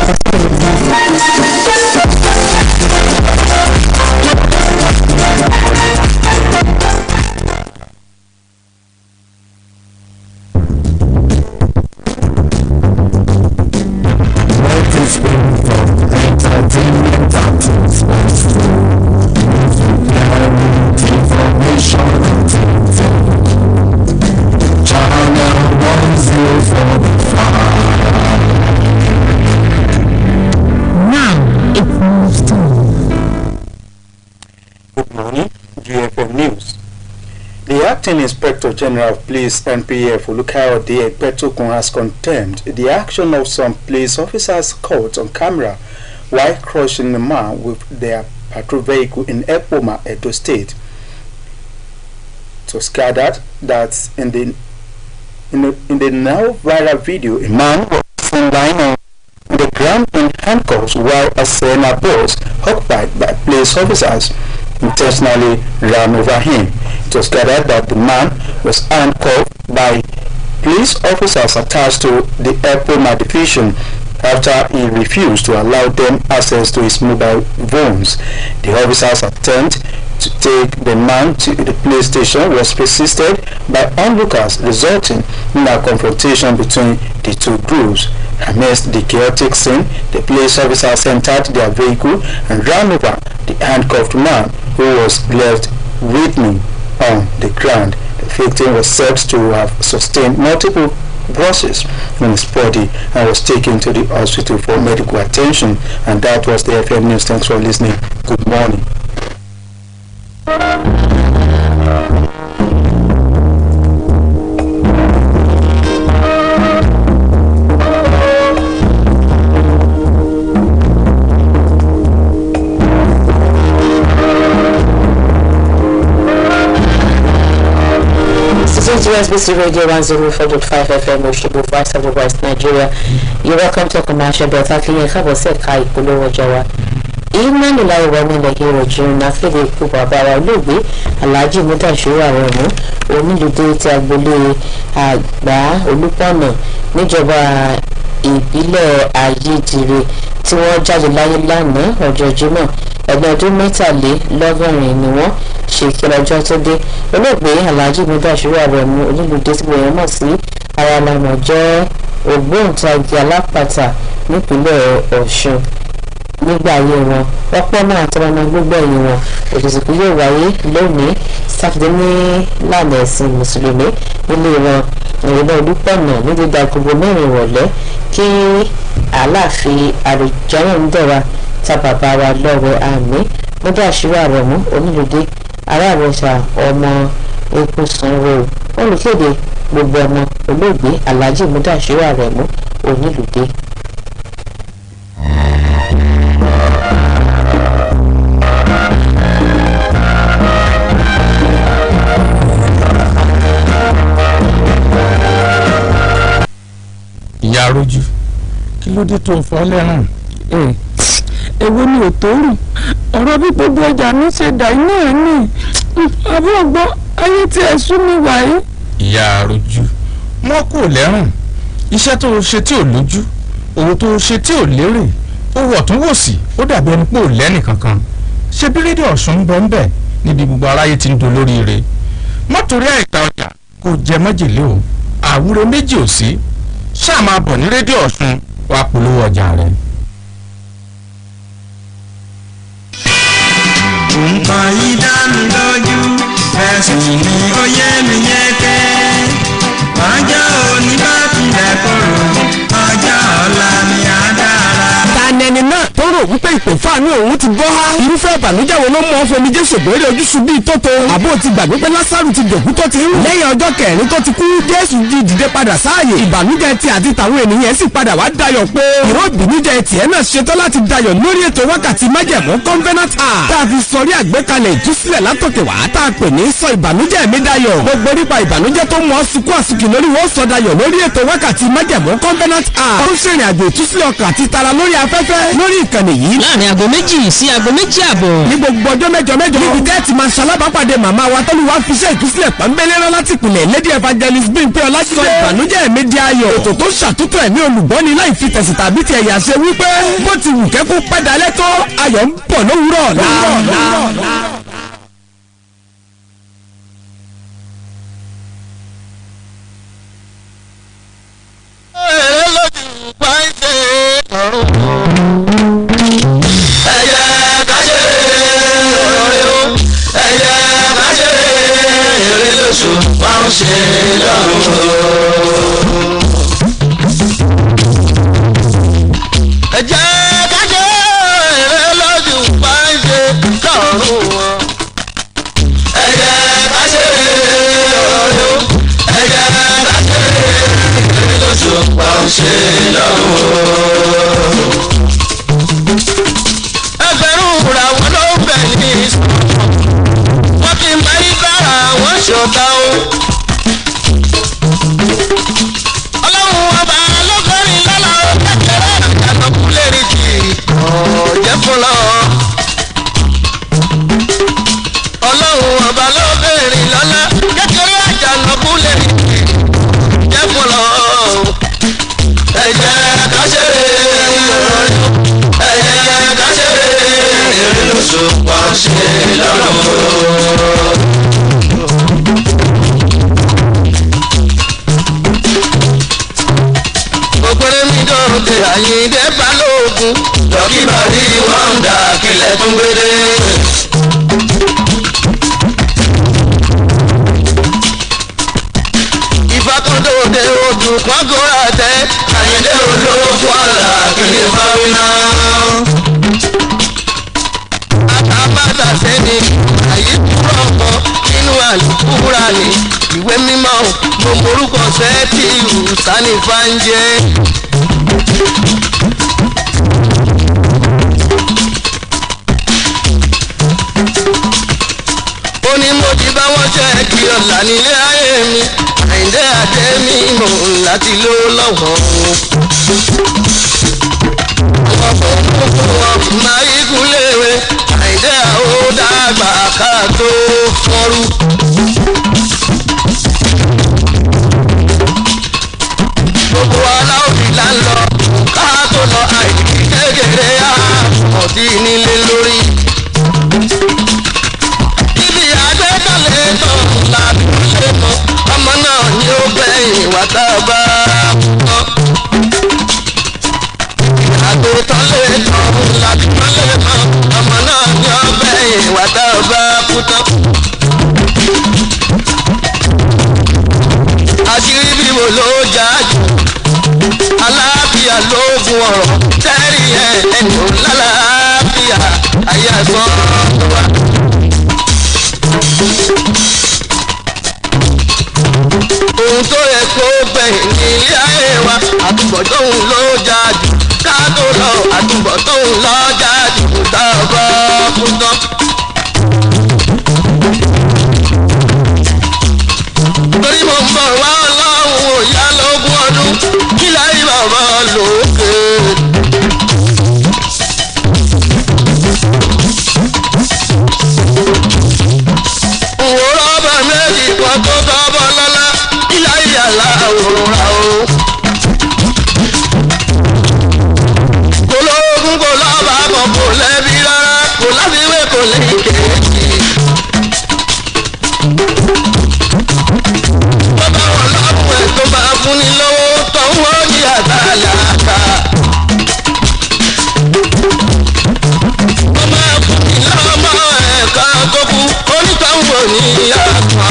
Acting Inspector General of Police NPF Olukayode Petokun has condemned the action of some police officers caught on camera while crushing a man with their patrol vehicle in Epoma, Edo State. It was gathered that in the now viral video, a man was seen lying on the ground in handcuffs while a Sena bus occupied by police officers intentionally ran over him. It was gathered that the man was handcuffed by police officers attached to the Epoma division after he refused to allow them access to his mobile phones. The officers' attempt to take the man to the police station was persisted by onlookers, resulting in a confrontation between the two groups. Amidst the chaotic scene, the police officers entered their vehicle and ran over the handcuffed man, who was left writhing on the ground. The victim was said to have sustained multiple bruises on his body and was taken to the hospital for medical attention. And that was the FM News. Thanks for listening. Good morning. OSBC Radio 104.5 FM Oshibu, Voice of the West, Nigeria. You're welcome to a commercial break. Iná nílá ìwọ nílẹ̀ hero june akéde ikú bàbá wa olóògbé Alhaji Mudashiru Aremu onílùdé ti agboolé àgbà Olúpọ̀nà níjọba ìbílẹ̀ Ayédire tí wọ́n jáde láyé lánàá ọjọ́ Jímọ̀ ẹgbẹ́ ọdún 73 ni wọ́n ṣe kí lọ́jọ́ tó dé. Olóògbé Alhaji Mudashiru Aremu onílùdé tí gbòòrò mọ̀ sí Aralamọ̀ jẹ́ ògbóǹtagì alápàtà nípínlẹ̀ Ọ̀ṣun. Nígbà ayé wọn ọ̀pọ̀ náà àtọmọmọ gbogbo ẹ̀yìn wọn òṣìṣẹ́ yóò wáyé lónìí sátidé ní lànà ẹ̀sìn mùsùlùmí nílé wọn ìrìnà Olúpọ̀nà ní dídá gbogbo 4 ìrọ̀lẹ́ kí Aláàfin Àrèjọ́rùndẹ̀wà ta bàbá wa lọ́rẹ̀ àmì Mudashiru Aremu onílùdé aráàlọ́sà ọmọ epo sanwó olùkéde gbogbo ọmọ olóògbé Alhaji Mudashiru Aremu onílùdé. Ìyá Arójú kí ló dé tó fọ́ lẹ́rùn? Èwo ni ò tó rùn ọ̀rọ̀ bí gbogbo ọjà mi ṣe dà iná ẹ̀ ní àbí ọgbọ́n ayé tí ẹ sún mi wáyé. Ìyá Arójú wọn kò lẹ́rùn iṣẹ́ tó ṣe tí ò lójú owó tó ṣe tí ò lérè ó wọ̀ tún wò sí ó dàbí ẹni pé ò lẹ́nì kankan ṣe bí rédíò Ọ̀ṣun ń bọ̀ ń bẹ̀ níbi gbogbo aráyé ti ń dolóríire mọ́tòrí àìta ọjà kò jẹ májèlé o àwúre méjì ò sí ṣáà máa bọ̀ ní rédíò Ọ̀ṣun wàá polówó ọjà rẹ̀. nǹkan yìí dá mi lójú ẹ̀sìn ni ó yé mi yẹ́kẹ́ ọjọ́ òní bá tilẹ̀ korò ọjọ́ ọ̀la ni á dára. ta ni ẹni náà tó rò wípé ìpè fáànù òun ti bọ́ há irúfẹ́ ìbànújẹ́ wo ló mú ọ fomi jésù bèrè ojúṣu bíi tótó àbó ti gbàgbé pé Lásárù ti dòkú tó ti rú lẹ́yìn ọjọ́ kẹrin tó ti kú Jésù jí dìde padà sáàyè ìbànújẹ́ ti àti tàwọn ènìyàn sì padà wá dayọ̀ pé ìró ìbìnújẹ́ tiẹ̀ náà ṣetán láti dayọ̀ lórí ètò wákàtí májẹ̀mú Covenant Hour tá a fi sọrí àgbékalẹ̀ ìtúsílẹ̀ látòkè wá tá a pè ní sọ ìbànújẹ́ mi dayọ̀ gbogbo nípa ìbànújẹ́ tó mú ọ sunkún àsùnkì lórí wọn sọ dayọ̀ lórí ètò wákàtí májẹ̀mú Covenant Hour ó ń ṣèrìn àjò ìtúsílẹ̀ ọkàn àti tara lórí afẹ́fẹ́ lórí ìkànnì yìí láàrin aago 2 sí aago 2:30 ní gbogbo ọjọ́ mẹ́jọ níbi tẹ́ẹ̀tì máa ṣalábàápàdé màmá wa tọ́lúwa fi iṣẹ́ ìtúsílẹ̀ pọ́nbélé rán láti ìpìlẹ̀ Lady Evangelist Bímpé Ọlájídé ìbànújẹ́ mi di ayọ̀ ètò tó ṣàtúntò ẹ̀mí olùgbọ́ni láì fi tẹ̀sí tàbí ti ẹ̀yà ṣe wípé bó ti wù kẹ́kù pẹ́ dalẹ́ tó ayọ̀ ń bọ̀ lówùúrọ̀ ọ̀la. òṣùpá ṣe lọ́rùn. ògbéré mi dòde Àyìndé Balógun dọ́kíbàrí wọ́ndà kílẹ̀ tún gbére. ìfakọ́dọ̀dẹ odù kọ́gọ́rà tẹ Àyìndé olóògùn àlà kílẹ̀ fáwínà. àtàbàtà sẹ́ni àyè kúrọ̀ ọ̀pọ̀ nínú àlùkùrà ní ìwé mímọ́ mo morúkọ sẹ́ẹ̀tì ìrùsánì fáńjẹ́. ó ní mo ti bá wọn ṣe kí ọ̀la nílé ayé mi Àyìndé àdé mi mò ń láti ló lọ́wọ́ wọn máa igun léwe Àyìndé àwọn dàgbà ká tó fọ́rú. gbogbo aláwọ̀ ìlà ń lọ ká tó lọ àìsí kékeré ọtí nílé lórí. ibi àgbékalẹ̀ tán láti ṣe mọ́ ọmọ náà ni ó gbẹ̀yìn wá tá a bá kọ́. àgbétán lè tán láti ṣe mọ́ ọmọ náà ni ó gbẹ̀yìn wá tá a bá kú tán. àṣírí bíbo ló jà jù aláàfíà lóògùn ọ̀rọ̀ tẹ́rì ẹni ò lálàáfíà ayé àgbọ̀n wa. ohun tó yẹ kó gbẹ̀yìn ní ilé ayé wa àtúbọ̀tán ló jà jù ká tó lọ àtúbọ̀tán ló jà jù tá a bá kú tán. torí mo ń bọ̀ wá ọlọ́run òyà lógún ọdún kí láyé bàbá lókè. òwúrọ̀ ọba méjì kan tó tọ́bọ̀ lọ́lá kí láyé àlá òrùra o. kò lóògùn kò lọ́ba kan kò lẹ́bi rárá kò láfiwé kò lè kéèkì. bàbá wọn lọ́kùn ẹ̀ tó bá fún ni lówó tó ń wọ́n ní àtàlàkà. wọ́n máa fún mi lọ́mọ ẹ̀ka tó kú onítàwọn ò ní àpá.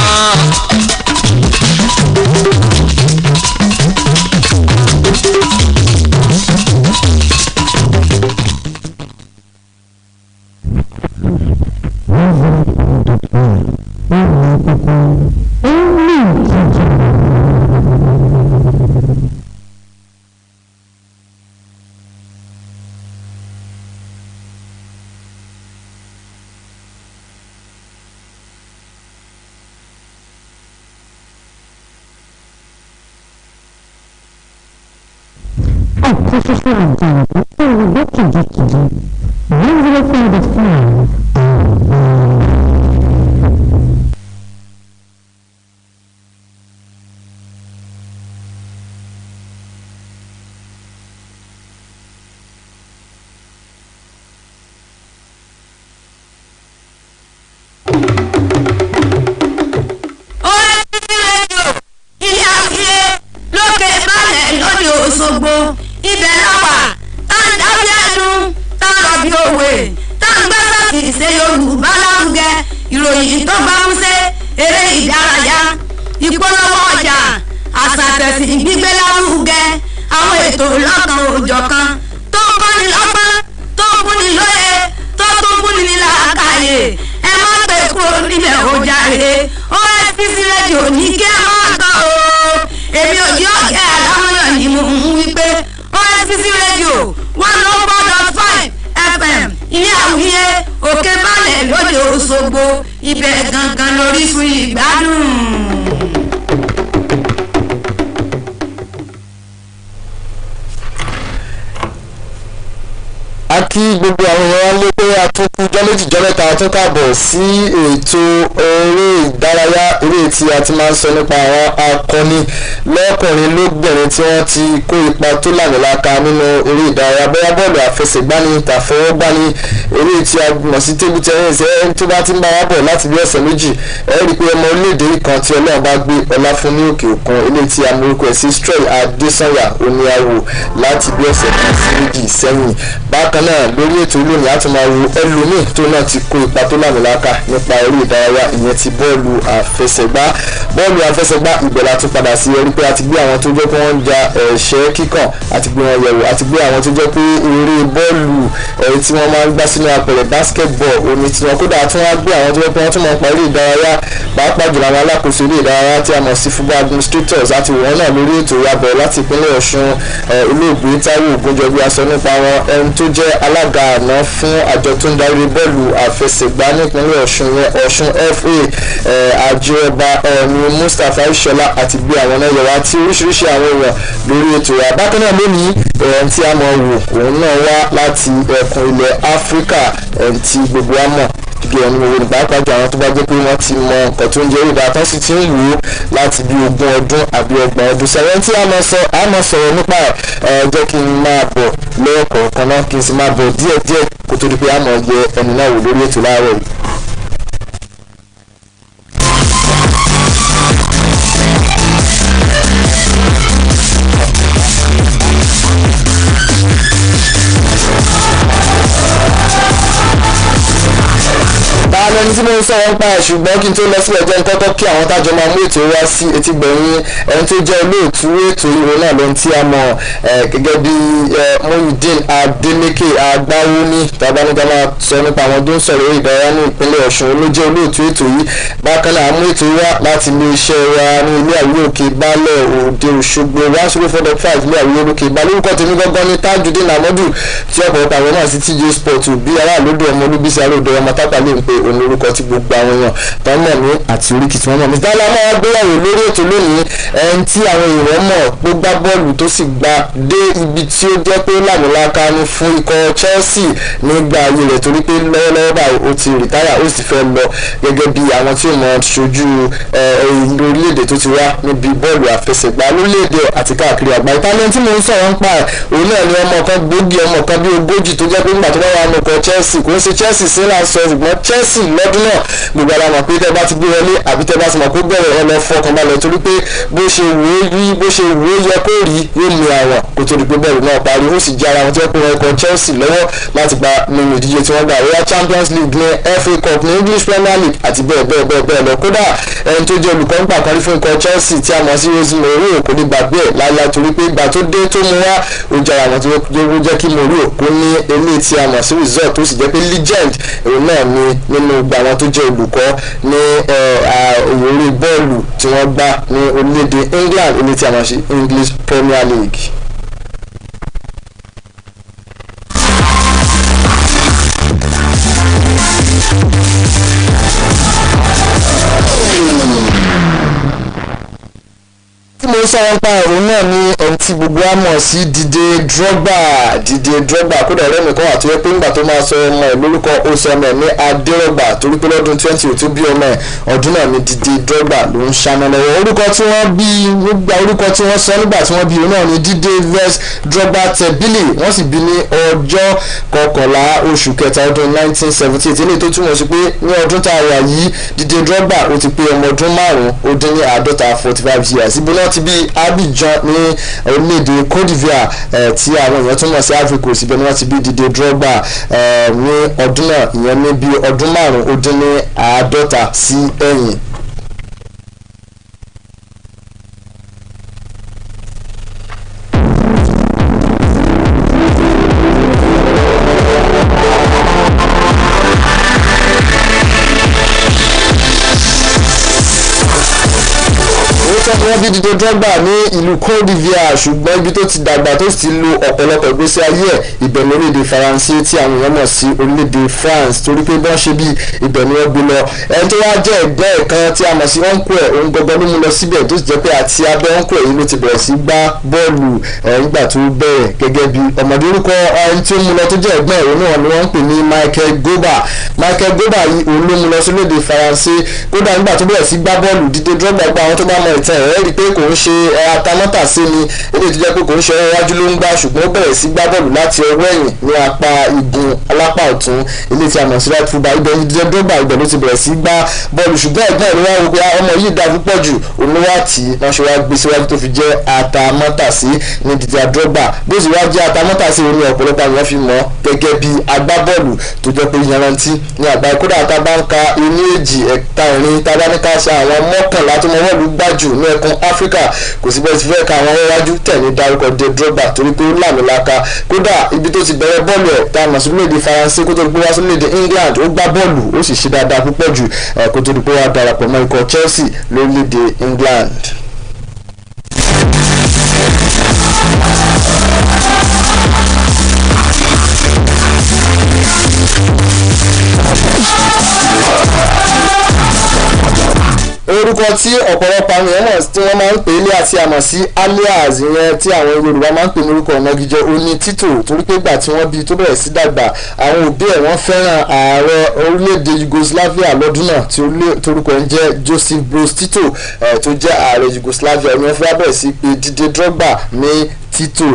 ibẹ̀ lọ́wà tá ń dábí ẹnu tá ń rọ̀bì òwe tá ń gbé sọ́ọ̀tì ìṣe Yorùbá lárugẹ ìròyìn tó gbámúsé eré ìdárayá ìpolówó ọjà àṣà àtẹ̀sìn gbígbé lárugẹ àwọn ètò lọ́kan òjọ̀kan tó ń kọ́ni lọ́gbọ́n tó ń fúnni lóye tó tún fúnni ní làákàyè ẹ má pè kúrò níbẹ̀ ó jàre OSBC rédíò ní kí ẹ máa gbọ́ o èmi ò yọ ọ̀gá àlámọ́yàn ni mo ń wí pé OSBC rédíò 104.5 FM ilé àwíyé òkè balẹ̀ lóde Òṣogbo ibẹ̀ gangan lórísun ìgbádùn. a kí gbogbo àwọn èèyàn lé pé a tún kú ọjọ́ méjì jọ́ mẹ́ta tó káàbọ̀ sí ètò eré ìdárayá eré tí a ti máa ń sọ nípa àwọn akọni lọ́kùnrin lóbìnrin tí wọ́n ti kó ipa tó làmìlaka nínú eré ìdárayá bóyá bọ́ọ̀lù àfẹsẹ̀gbáni tàfọwọ́gbáni eré tí a mọ̀ sí table tennis ẹni tó bá ti ń bá wa bọ̀ láti bí ọ̀sẹ̀ méjì ẹ rí i pé ọmọ orílẹ̀-èdè kan tí Ọlọ́run bá gbé ọlá fún ní òkè òkun eléyìí tí a mú orúkọ ẹ̀ sí Stroy Adesanya oníyàwó láti bí ọ̀sẹ̀ kan sí méjì sẹ́yìn bákan náà lórí ètò lónìí a tún máa wo ẹlòmíì tó náà ti kó ipa tó làmìlaka nípa eré ìdárayá ìyẹn ti bọ́ọ̀lù àfẹsẹ̀gbá ìbẹ̀lẹ̀ àti padà sí ẹrí pé a ti gbé àwọn tó jẹ́ pé wọ́n ń ja ẹ̀ṣẹ́ kíkàn àti gbé wọn yẹ̀wò àti gbé àwọn tó jẹ́ pé eré bọ́ọ̀lù tí wọ́n máa ń gbá sínú apẹ̀rẹ̀ basketball omi tí wọ́n kódà tún wá gbé àwọn tó jẹ́ pé wọ́n tún máa ń pa eré ìdárayá pàápàá jùlọ àwọn alákòóso eré ìdárayá tí a mọ̀ sí football administrators àti wọ́n náà lórí ètò ìyàbọ̀ láti ìpínlẹ̀ Ọ̀ṣun olóògbé Táíwò Ògúnjọbí aṣọ nípa wọn ẹni tó jẹ́ alága àná fún àjọ tó ń darí bọ́ọ̀lù àfẹsẹ̀gbá nípínlẹ̀ Ọ̀ṣun yẹn Ọ̀ṣun FA àjọ ọba ní Mustapha Ìṣọ̀lá àti gbé àwọn náà yẹ̀wò àti oríṣiríṣi àwọn èèyàn lórí ètò ìyà bákan náà lónìí tí a mọ̀ wò òun náà wá láti ẹkùn ilẹ̀ Áfíríkà tí gbogbo wa mọ̀ gẹ́gẹ́ ẹni wo nípa àpájọ àwọn tó bá jẹ́ pé wọ́n ti mọ nǹkan tó ń jẹ́ ìdá tó sì ti ń wò ó láti bí 20 ọdún àbí 30 ọdún sẹ́yìn tí a mọ̀ sọ̀rọ̀ nípa jẹ́ kí n máa bọ̀ lọ́wọ́ kọ̀ọ̀kan náà kí n sì máa bọ̀ díẹ̀díẹ̀ kó tó di pé a mọ̀ yẹ ẹni náà wò lórí ètò láàárọ̀ yìí. ẹni tí mo ń sọ̀rọ̀ nípa ẹ̀ ṣùgbọ́n kí n tó lọ sílẹ̀ jẹ́ kọ́kọ́ kí àwọn tájọ máa mú ètò wá sí etí gbẹ̀yìn ẹni tó jẹ́ olóòtú ètò ìwé náà ló ń tí a mọ̀ gẹ́gẹ́ bí Muyideen Adeleke Agbáwóní tabaníkà máa sọ nípa àwọn tó ń sọ̀rọ̀ eré ìdárayá ní ìpínlẹ̀ Ọ̀ṣun ló jẹ́ olóòtú ètò yìí bákan náà mú ètò wá láti ilé iṣẹ́ wa ní ilé àwúrò òkè balẹ̀ òde Òṣogbo 104.5 ilé àwúrò òkè balẹ̀ orúkọ tèmi gángan ní Tajudeen Amadu tí ọ̀pọ̀lọpọ̀ àwọn náà sí TJ Sport bí aráàlódò ọmọ olúbísí aróòdò ọmọ tápà lè ń pe òun orúkọ tí gbogbo àwọn èèyàn tó mọ̀ ní àti oríkì tí wọ́n mọ̀. Mr. Alama wa gbéyàwó lórí ètò lónìí ẹni tí àwọn èèyàn mọ̀ tó gbá bọ́ọ̀lù tó sì gba dé ibi tí ó jẹ́ pé làmìlaka ní fún ikọ̀ Chelsea nígbà ayé rẹ̀ torí pé lọ́wọ́lọ́wọ́ báyìí ó ti rìtáyà ó sì fẹ́ lọ gẹ́gẹ́ bí àwọn tí ó mọ̀ ṣojú orílẹ̀-èdè tó ti wá níbi bọ́ọ̀lù àfẹsẹ̀gbá lórílẹ̀-èdè àti káàkiri àgbáyé. Talent tí mo ń sọ̀rọ̀ ń pa òun náà ni ọmọ kan gbòógì ọmọ kan bí 40 tó jẹ́ pé nígbà tó bá wà nù kọ Chelsea kò ń ṣe Chelsea sí là ń sọ ṣùgbọ́n Chelsea lọ́dún náà gbogbo ara mọ̀ pé tẹ́ bá ti gbé wọlé àbí tẹ́ bá ti mọ̀ kó bẹ̀rẹ̀ ẹ lọ fọkàn balẹ̀ torí pé bó ṣe wò ó rí bó ṣe wò ó yẹ kó rí yóò mi àwọn kó tó di pé bẹ́ẹ̀rù náà parí ó sì jẹ́ ara wọn tí wọ́n pè wọ́n ikọ̀ Chelsea lọ́wọ́ láti gba nínú ìdíje tí wọ́n gbà Royal Champions League ní FA Cup ní English Premier League àti bẹ́ẹ̀ bẹ́ẹ̀ bẹ́ẹ̀ bẹ́ẹ̀ lọ kódà ẹni tó jẹ́ olùkọ́ nígbà kan rí fún ikọ̀ Chelsea tí a mọ̀ sí Jose Mourinho kò ní gbàgbé ẹ̀ láyà torí pé ìgbà tó dé tó mú wá ó jẹ́ àwọn tí ó jẹ́ kí Mourinho kó ní eléyìí tí a mọ̀ sí result tó sì jẹ́ pé legend òun náà ni nínú gbà wọn tó jẹ́ olùkọ́ ní orí bọ́ọ̀lù tí wọ́n gbá ní orílẹ̀-èdè England eléyìí tí a mọ̀ sí English Premier League. tí mo sọ̀rọ̀ nípa òun náà ní ẹni tí gbogbo wa mọ̀ sí Didier Drogba kódà ọ̀rẹ́ mi kan wà tó yẹ pé nígbà tó máa sọ ọmọ ẹ̀ lórúkọ ó sọ ọmọ ẹ̀ ní Adérọ̀gbà torí pé lọ́dún 20 tó bí ọmọ ẹ̀ ọdún náà ní Didier Drogba ló ń ṣáná lọ́wọ́ orúkọ tí wọ́n bí nígbà orúkọ tí wọ́n sọ nígbà tí wọ́n bí òun náà ní Didier Drogba Tebili wọ́n sì bí ní ọjọ́ 11 oṣù kẹta ọdún 1978 eléyìí tó túmọ̀ sí pé ní ọdún tá a wà yìí Didier Drogba ó ti pé ọmọ ọdún 5 ó dín ní 45 years ibo náà ti bí Abidjan ní orílẹ̀-èdè Côte d'Ivoire tí àwọn èèyàn tún mọ̀ sí Ivory Coast ibẹ̀ ni wọ́n ti bí Didier Drogba ní ọdún náà ìyẹn ní bí ọdún 5 ó dín ní 50 sí ẹ̀yìn. wọ́n bí Didier Drogba ní ìlú Côte d'Ivoire ṣùgbọ́n ibi tó ti dàgbà tó sì lo ọ̀pọ̀lọpọ̀ ìgbésí ayé ẹ̀ ibẹ̀ ní orílẹ̀-èdè Faransé tí àwọn èèyàn mọ̀ sí orílẹ̀-èdè France torí pé bọ́n ṣe bí ibẹ̀ ni wọ́n gbé lọ ẹni tó wá jẹ́ ẹgbẹ́ ẹ̀ kan tí a mọ̀ sí ọ̀nkù ẹ̀ òun gbogbo ló mú lọ síbẹ̀ tó sì jẹ́ pé àti abẹ́ ọ̀nkù ẹ̀ yìí ló ti bẹ̀rẹ̀ sí gbá bọ́ọ̀lù nígbà tó bẹ̀rẹ̀ gẹ́gẹ́ bí ọmọdé orúkọ ẹni tí ó mú lọ tó jẹ́ ẹgbẹ́ òun náà ni wọ́n ń pè ní Michael Goba yìí òun ló mú lọ sí orílẹ̀-èdè Faransé kódà nígbà tó bẹ̀rẹ̀ sí gbá bọ́ọ̀lù Didier Drogba gba àwọn tó bá mọ ìtàn ẹ̀ rí i pé kò ń ṣe atamátàsé ni èdè tó jẹ́ pé kò ń ṣe ọwọ́ iwájú ló ń gbá ṣùgbọ́n ó bẹ̀rẹ̀ sí gbá bọ́ọ̀lù láti ọwọ́ ẹ̀yìn ní apá igun alápá ọ̀tún ilé tí a mọ̀ sí right fullback ibẹ̀ Didier Drogba ibẹ̀ ló ti bẹ̀rẹ̀ sí gbá bọ́ọ̀lù ṣùgbọ́n ẹ̀gbọ́n ìlú wa wò pé ọmọ yìí dá púpọ̀ jù olówó àti wọ́n ṣe wá gbé síwájú tó fi jẹ́ atamátàsé ní Didier Drogba bó sì wá jẹ́ atamátàsé orí ọ̀pọ̀lọpọ̀ àwọn fi mọ̀ gẹ́gẹ́ bí agbábọ́ọ̀lù tó jẹ́ pé yanrantí ní àgbáyé kódà tá a bá ń ka inú èjì ẹ̀ta ìrìn tá a bá ní ká ṣe àwọn mọ́kànlá tó mọ wọ́ọ̀lù gbájú ní ẹkùn Áfíríkà kò sí bẹ́ẹ̀ ti fẹ́ ka àwọn iwájú tẹ̀lé dárúkọ Didier Drogba torí pé ó làmìlaka kódà ibi tó ti bẹ̀rẹ̀ bọ́ọ̀lù ẹ̀ tá a mọ̀ sí orílẹ̀-èdè Faransé kó tó di pé wá sí orílẹ̀-èdè England ó gbá bọ́ọ̀lù ó sì ṣe dáadáa púpọ̀ jù kó tó di pé wá darapọ̀ mọ́ ikọ̀ Chelsea lórílẹ̀-èdè England. orúkọ tí ọ̀pọ̀lọpọ̀ àwọn èèyàn tí wọ́n máa ń pè é lé àti àmọ̀ sí alias yẹn tí àwọn Yorùbá máa ń pè ní orúkọ ọ̀nàgíjẹ oní títò torí pé ìgbà tí wọ́n bí tó bẹ̀rẹ̀ sí dàgbà àwọn òbí ẹ̀ wọ́n fẹ́ràn ààrẹ orílẹ̀-èdè Yugoslavia lọ́dún náà tí orúkọ ẹ̀ ń jẹ́ Josip Broz Tito tó jẹ́ ààrẹ Yugoslavia ni wọ́n fẹ́ bẹ̀rẹ̀ sí pé Didier Drogba ní Tito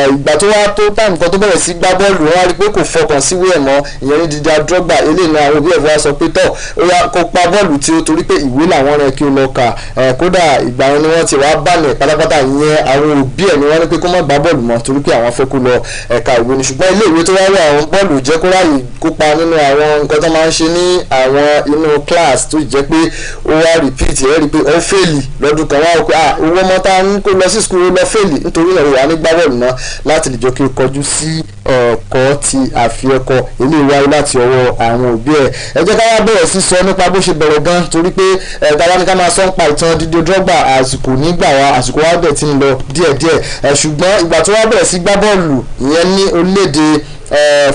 ìgbà tó wá tó táìmù kan tó bẹ̀rẹ̀ sí gbá bọ́ọ̀lù wọn á rí i pé kò fọkàn sí wíwẹ̀ mọ́ ìyẹn ní Didier Drogba eléyìí náà àwọn òbí ẹ̀ fọwọ́ sọ pé tọ̀ ó yá kó pa bọ́ọ̀lù tí ó torí pé ìwé làwọn rẹ̀ kí ó lọ kà kódà ìgbà wọn ni wọ́n ti wá bànẹ̀ pátápátá ìyẹn àwọn òbí ẹ̀ ni wọ́n ní pé kó má gbá bọ́ọ̀lù mọ́ torí pé àwọn fẹ́ kó lọ ẹ̀ka ìwé ni ṣùgbọ́n ilé ìwé tó wá rí àwọn bọ́ọ̀lù jẹ́ kó ráyè kópa nínú àwọn nǹkan tó máa ń ṣe ní àwọn inú class tó jẹ́ pé ó wá repeat ẹ̀ rí i pé ó fèlì lọ́dún kan wá pé owó mọ́ta ń kó lọ sí school lọ fèlì nítorí ẹ̀rọ wà ní gbá bọ́ọ̀lù náà láti lè jọ kí o kọjú sí ẹ̀kọ́ ti àfiẹ́kọ́ eléyìí wáyé láti ọwọ́ àwọn òbí ẹ̀ ẹ jẹ́ ká wá bẹ̀rẹ̀ sí sọ nípa bó ṣe bẹ̀rẹ̀ gan torí pé tàbá ní ká máa sọ ń pa ìtàn Didier Drogba àsìkò nígbà wa àsìkò wa bẹ̀ tí ń lọ díẹ̀díẹ̀ ṣùgbọ́n ìgbà tó wá bẹ̀rẹ̀ sí gbá bọ́ọ̀lù ìyẹn ní orílẹ̀-èdè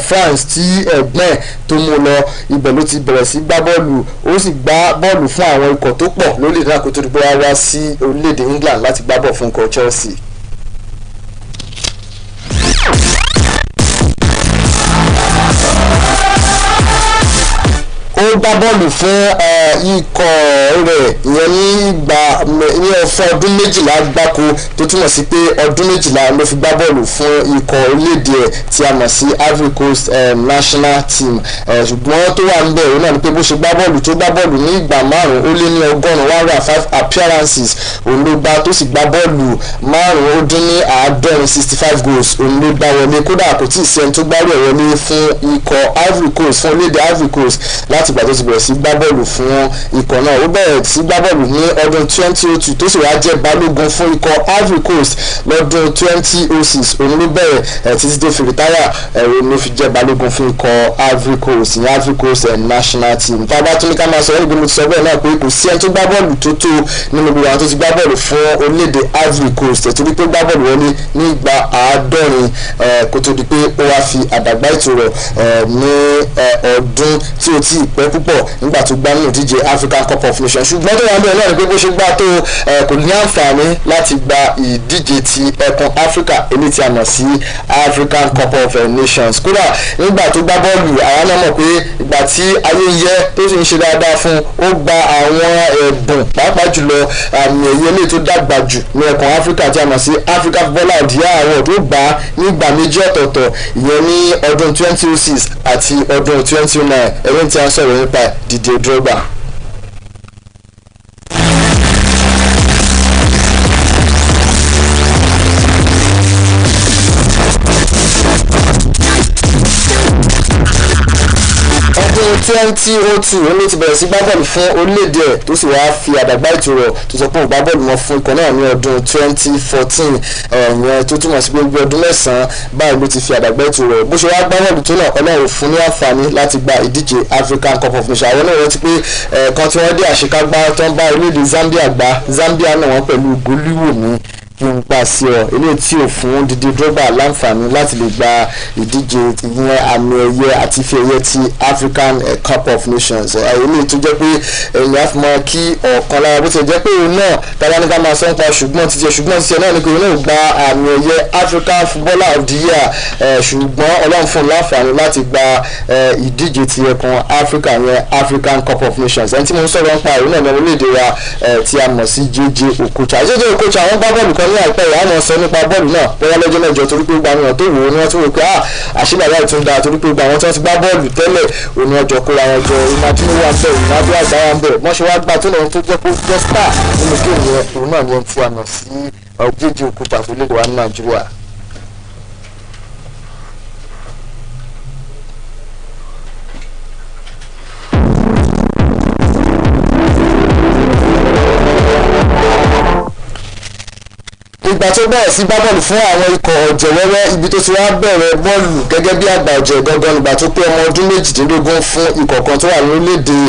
France tí ẹ̀gbọ́n ẹ̀ tó mú lọ ibẹ̀ ló ti bẹ̀rẹ̀ sí gbá bọ́ọ̀lù ó sì gbá bọ́ọ̀lù fún àwọn ikọ̀ tó pọ̀ lórílẹ̀-èdè náà kó tó di pé wá sí orílẹ̀-èdè England láti gbá bọ́ọ̀lù fún ikọ̀ Chelsea. ó gbá bọ́ọ̀lù fún ikọ̀ rẹ̀ ìyẹn ní ọ̀fọ̀ ọdún méjìlá gbáko tó túmọ̀ sí pé ọdún méjìlá ló fi gbá bọ́ọ̀lù fún ikọ̀ orílẹ̀-èdè ẹ̀ tí a mọ̀ sí Ivory Coast national team ṣùgbọ́n tó wà níbẹ̀ òun náà ni pé bó ṣe gbá bọ́ọ̀lù tó gbá bọ́ọ̀lù ní ìgbà 5 ó lé ní 105 appearances òun ló gbá tó sì gbá bọ́ọ̀lù 5 65 goals òun ló gbá wọlé kódà kò tí ì sí ẹni tó gbá rẹ̀ wọlé fún ikọ̀ Ivory Coast fún orílẹ̀-èdè Ivory Coast láti ìgbà tó ti bẹ̀rẹ̀ sí gbá bọ́ọ̀lù fún ikọ̀ náà ó bẹ̀rẹ̀ sí gbá bọ́ọ̀lù ní ọdún 2002 tó sì wá jẹ́ balógun fún ikọ̀ Ivory Coast lọ́dún 2006 òun ló bẹ̀rẹ̀ títí tó fi rìtáyà òun ló fi jẹ́ balógun fún ikọ̀ Ivory Coast ní Ivory Coast national team tá a bá tún ní ká máa sọ ẹ́ níbi mo ti sọ bẹ́ẹ̀ náà pé kò sí ẹni tó gbá bọ́ọ̀lù tó tó nínú gbogbo àwọn tó ti gbá bọ́ọ̀lù fún orílẹ̀-èdè Ivory Coast torí pé gbá bọ́ọ̀lù wọlé ní ìgbà 50 kó tó di pé ó wá fi àdàgbà ètò rẹ̀ ní ọdún tí ó ti pẹ́ púpọ̀ nígbà tó gbá nínú ìdíje African Cup of Nations ṣùgbọ́n tó wà bẹ́ẹ̀ náà ni pé bó ṣe gbá tó kò ní àǹfààní láti gba ìdíje ti ẹkùn Africa eléyìí tí a mọ̀ sí African Cup of Nations kódà nígbà tó gbá bọ́ọ̀lù àwọn náà mọ̀ pé ìgbà tí ayé ń yẹ tó sì ń ṣe dáadáa fún ó gba àwọn ẹ̀bùn pàápàá jùlọ àmì ẹ̀yẹ eléyìí tó dàgbà jù ní ẹkùn Africa tí a mọ̀ sí Africa Footballer of the Year award ó gbà á nígbà méjì ọ̀tọ̀ọ̀tọ̀ ìyẹn ní ọdún 2006 àti ọdún 2009 ẹ̀yìn tí a sọ̀rọ̀ nípa Didier Drogba. ọdún 2002 òun ló ti bẹ̀rẹ̀ sí gbá bọ́ọ̀lù fún orílẹ̀-èdè ẹ̀ tó sì wáá fi àdàgbà ìtura tó sọ pé òun gbá bọ́ọ̀lù mọ́ fún ikọ̀ náà ní ọdún 2014 ìyẹn tó túmọ̀ sí gbogbo ọdún mẹ́sàn-án báyìí ló ti fi àdàgbà ìtura bó ṣe wá gbá bọ́ọ̀lù tó náà ọlọ́run fún ní àǹfààní láti gba ìdíje African Cup of Nations. àwọn náà rántí pé kan tí wọ́n dé àṣekágbá tó ń bá orílẹ̀-èdè Zambia gbá Zambia náà wọ́n pẹ̀lú gólíwòmí kí n pa sí ọ eléyìí tí ò fún Didier Drogba láǹfààní láti lè gba ìdíje ìyẹn àmì ẹ̀yẹ àti ife ẹ̀yẹ ti African Cup of Nations. eléyìí tó jẹ́ pé ẹ̀yìn àfimọ́ kí ọ̀kan lára bó ti jẹ́ pé òun náà tàbá ní ká máa sọ nípa ṣùgbọ́n títí náà ni pé òun náà gba àmì ẹ̀yẹ African Footballer of the Year ṣùgbọ́n ọlọ́run fún un láǹfààní láti gba ìdíje ti ẹkùn Africa yẹn African Cup of Nations. ẹni tí mo ń sọ̀rọ̀ nípa òun náà ní orílẹ̀-èdè wa tí a mọ̀ sí JJ Okocha. àwọn gbá bọ́ọ̀lù kan ní àìpẹ́ ìyá àwọn sọ nípa bọ́ọ̀lù náà bóyá lọ́jọ́ mẹ́jọ torí pé gbàmìíràn tó wò ó ní wọ́n tún wò pé àṣìbàbá ìtún dáa torí pé àwọn tí wọ́n ti gbá bọ́ọ̀lù tẹ́lẹ̀ òní ọjọ́ kóra wọn jọ ìmájúmọ́ wà ń bẹ̀ ìmájú àgbà wà ń bẹ̀ wọ́n ṣe wá gbà tó lọ́run tó jẹ́ pé jẹ́ star nínú géèmù yẹn òun náà ni ẹni tí a mọ̀ sí JJ Okocha tó lédè wa ní Nàìjíríà. ìgbà tó bẹ̀rẹ̀ sí gbá bọ́ọ̀lù fún àwọn ikọ̀ ọ̀jẹ̀ wẹ́wẹ́ ibi tó ti wá bẹ̀rẹ̀ bọ́ọ̀lù gẹ́gẹ́ bí àgbà ọ̀jẹ̀ gangan ìgbà tó pé ọmọ ọdún méjìdínlógún fún ikọ̀ kan tó wà lórílẹ̀‐èdè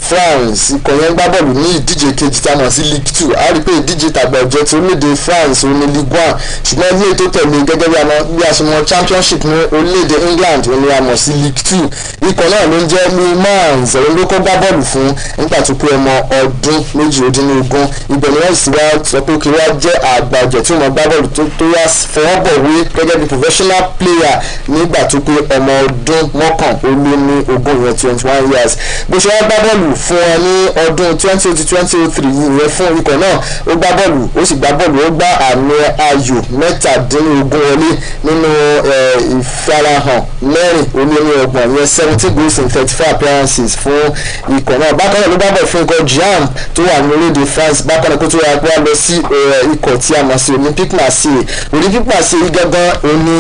France ikọ̀ yẹn gbá bọ́ọ̀lù ní ìdíje kejì tá a mọ̀ sí Ligue 2 a rí pé ìdíje tàgbà ọ̀jẹ̀ ti orílẹ̀‐èdè France òun ni Ligue 1 ṣùgbọ́n ilé tó tẹ̀lé gẹ́gẹ́ bí a ṣe mọ̀ Championship ní orílẹ̀‐èdè England òun ni a mọ̀ sí Ligue 2 ikọ̀ náà ló ń jẹ́ Le Mans òun ló kọ́ gbá bọ́ọ̀lù fún nígbà tó pé ọmọ ọdún méjìdínlógún ibẹ̀ ni wọ́n sì wá sọ pé kí wọ́n jẹ́ àgbà ọ̀jẹ̀ tí wọ́n gbá bọ́ọ̀lù tó yá fọwọ́ bọ̀ wé gẹ́gẹ́ bí professional player nígbà tó pé ọmọ ọdún mọ́kànlélógún yẹn 21 years bó ṣe wá gbá bọ́ọ̀lù fún wọn ní ọdún 2002-2003 yìí fún ikọ̀ náà ó gbá bọ́ọ̀lù ó sì gbá bọ́ọ̀lù ó gbá àmì ayò mẹ́tàdínlógún wọlé nínú ìfarahàn mẹ́rìnlélọ́gbọ̀n yẹn 17 goals in 35 appearances fún ikọ̀ náà bákan náà ló gbá bọ́ọ̀lù fún ikọ̀ Jam tó wà ní orílẹ̀-èdè France bákan náà kó tó yà pé wá lọ sí ikọ̀ tí a mọ̀ sí Olympic Marseille yìí gangan òní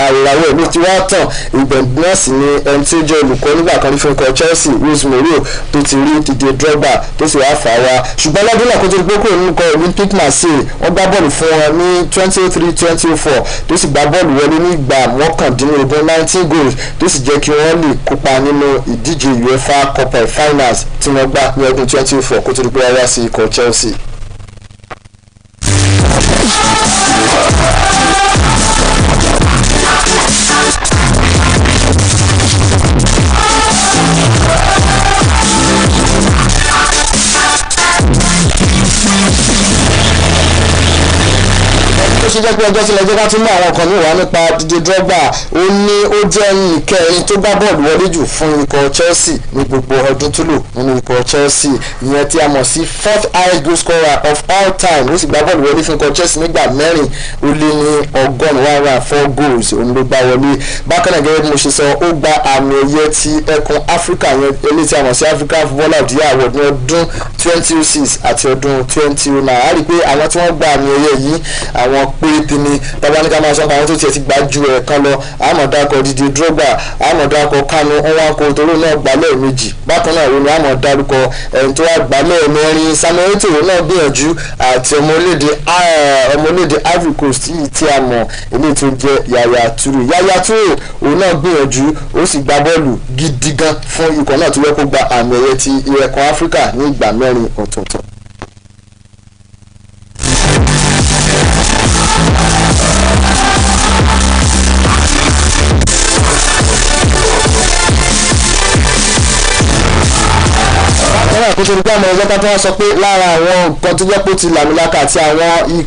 àwòrán ló ti wá tàn ìgbẹ̀ náà sì ni ẹni tí ó jẹ́ olùkọ́ nígbà kan ní fún ikọ̀ Chelsea Rose Mourinho tó ti rí Didier Drogba tó sì wá fà wá ṣùgbọ́n lọ́dún náà kó tó gbókò nínú ikọ̀ Olympic Marseille wọ́n gbá bọ́ọ̀lù fún wọn ní 2003-2004 tó sì gbá bọ́ọ̀lù wọlé ní ìgbà mọ́kàndínlógún 19 goals tó sì jẹ́ kí wọ́n lè kópa nínú ìdíje UEFA Cup Finals tí wọ́n gbá ní ọdún 2004 kó tó gbé wá sí ikọ̀ Chelsea. ṣe jẹ́ pé ọjọ́ sílẹ̀ jẹ́ ká tún mú àwọn kan ní ìwà nípa Didier Drogba ó ní ó jẹ́ ìkẹrin tó gbá bọ́ọ̀lù wọlé jù fún ikọ̀ Chelsea ní gbogbo ọdún tó lò nínú ikọ̀ Chelsea ìyẹn tí a mọ̀ sí 4th highest goal scorer of all time ó sì gbá bọ́ọ̀lù wọlé fún ikọ̀ Chelsea nígbà mẹ́rin ó lé ní ọgọ́rùn-ún 104 goals òun ló gbá wọlé bákan náà gẹ́gẹ́ bí mo ṣe sọ ó gba àmì ẹ̀yẹ ti ẹkùn Africa yẹn eléyìí tí a mọ̀ sí African Footballer of the Year award ní ọdún 2006 àti ọdún 2009 a rí i pé àwọn tí wọ́n gba àmì ẹ̀yẹ yìí àwọn péréte ni bàbá ní ká máa sọ pé àwọn tó tiẹ̀ ti gbà ju ẹ̀ẹ̀kan lọ àmọ̀dákọ̀ Didier Drogba àmọ̀dákọ̀ Kanu ọwọ́nkọ torí náà gbà lẹ́ẹ̀mejì bákan náà òun ni àmọ̀dárúkọ ẹni tó wá gbà lẹ́ẹ̀mẹrin Samuel Eto'o náà gbìyànjú àti ọmọlédè Ivory Coast yìí tí a mọ̀ eléyìí tó jẹ́ Yaya Toure òun náà gbìyànjú ó sì gbá bọ́ọ̀lù gidi gan fún ikọ̀ náà tó yẹ kó gba àmì ẹ̀yẹ ti ẹkùn Áfíríkà ní ìgbà mẹ́rin ọ̀tọ̀ọ̀tọ̀. kó tó di pé àmọ́ ọjọ́ ká tó wá sọ pé lára àwọn nǹkan tó jẹ́ pé ó ti làmìlaka àti àwọn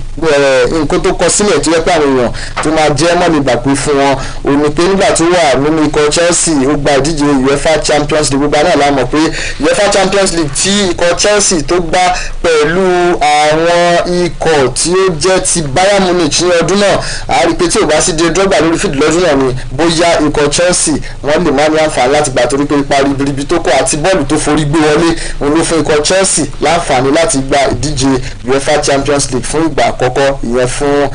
nǹkan tó kọ sílẹ̀ tó jẹ́ pé àwọn èèyàn tó máa jẹ́ mọ́ni ìgbàgbé fún wọn òun ni pé nígbà tó wà nínú ikọ̀ Chelsea ó gba ìdíje UEFA Champions League gbogbo náà la mọ̀ pé UEFA Champions League tí ikọ̀ Chelsea tó gbá pẹ̀lú àwọn ikọ̀ tí ó jẹ́ ti Bayern Munich ní ọdún náà a rí i pé tí ò bá sí Didier Drogba lórí fíìdì lọ́dún náà ni bóyá ikọ̀ Chelsea wọ́n lè má ní àǹfààní láti gbà torí pé ipa ribiribi tó kọ àti bọ́ọ̀lù tó forí gbé wọlé òun ló fún ikọ̀ Chelsea láǹfààní láti gba ìdíje UEFA Champions League fún ìgbà àkọ́kọ́ ìyẹn fún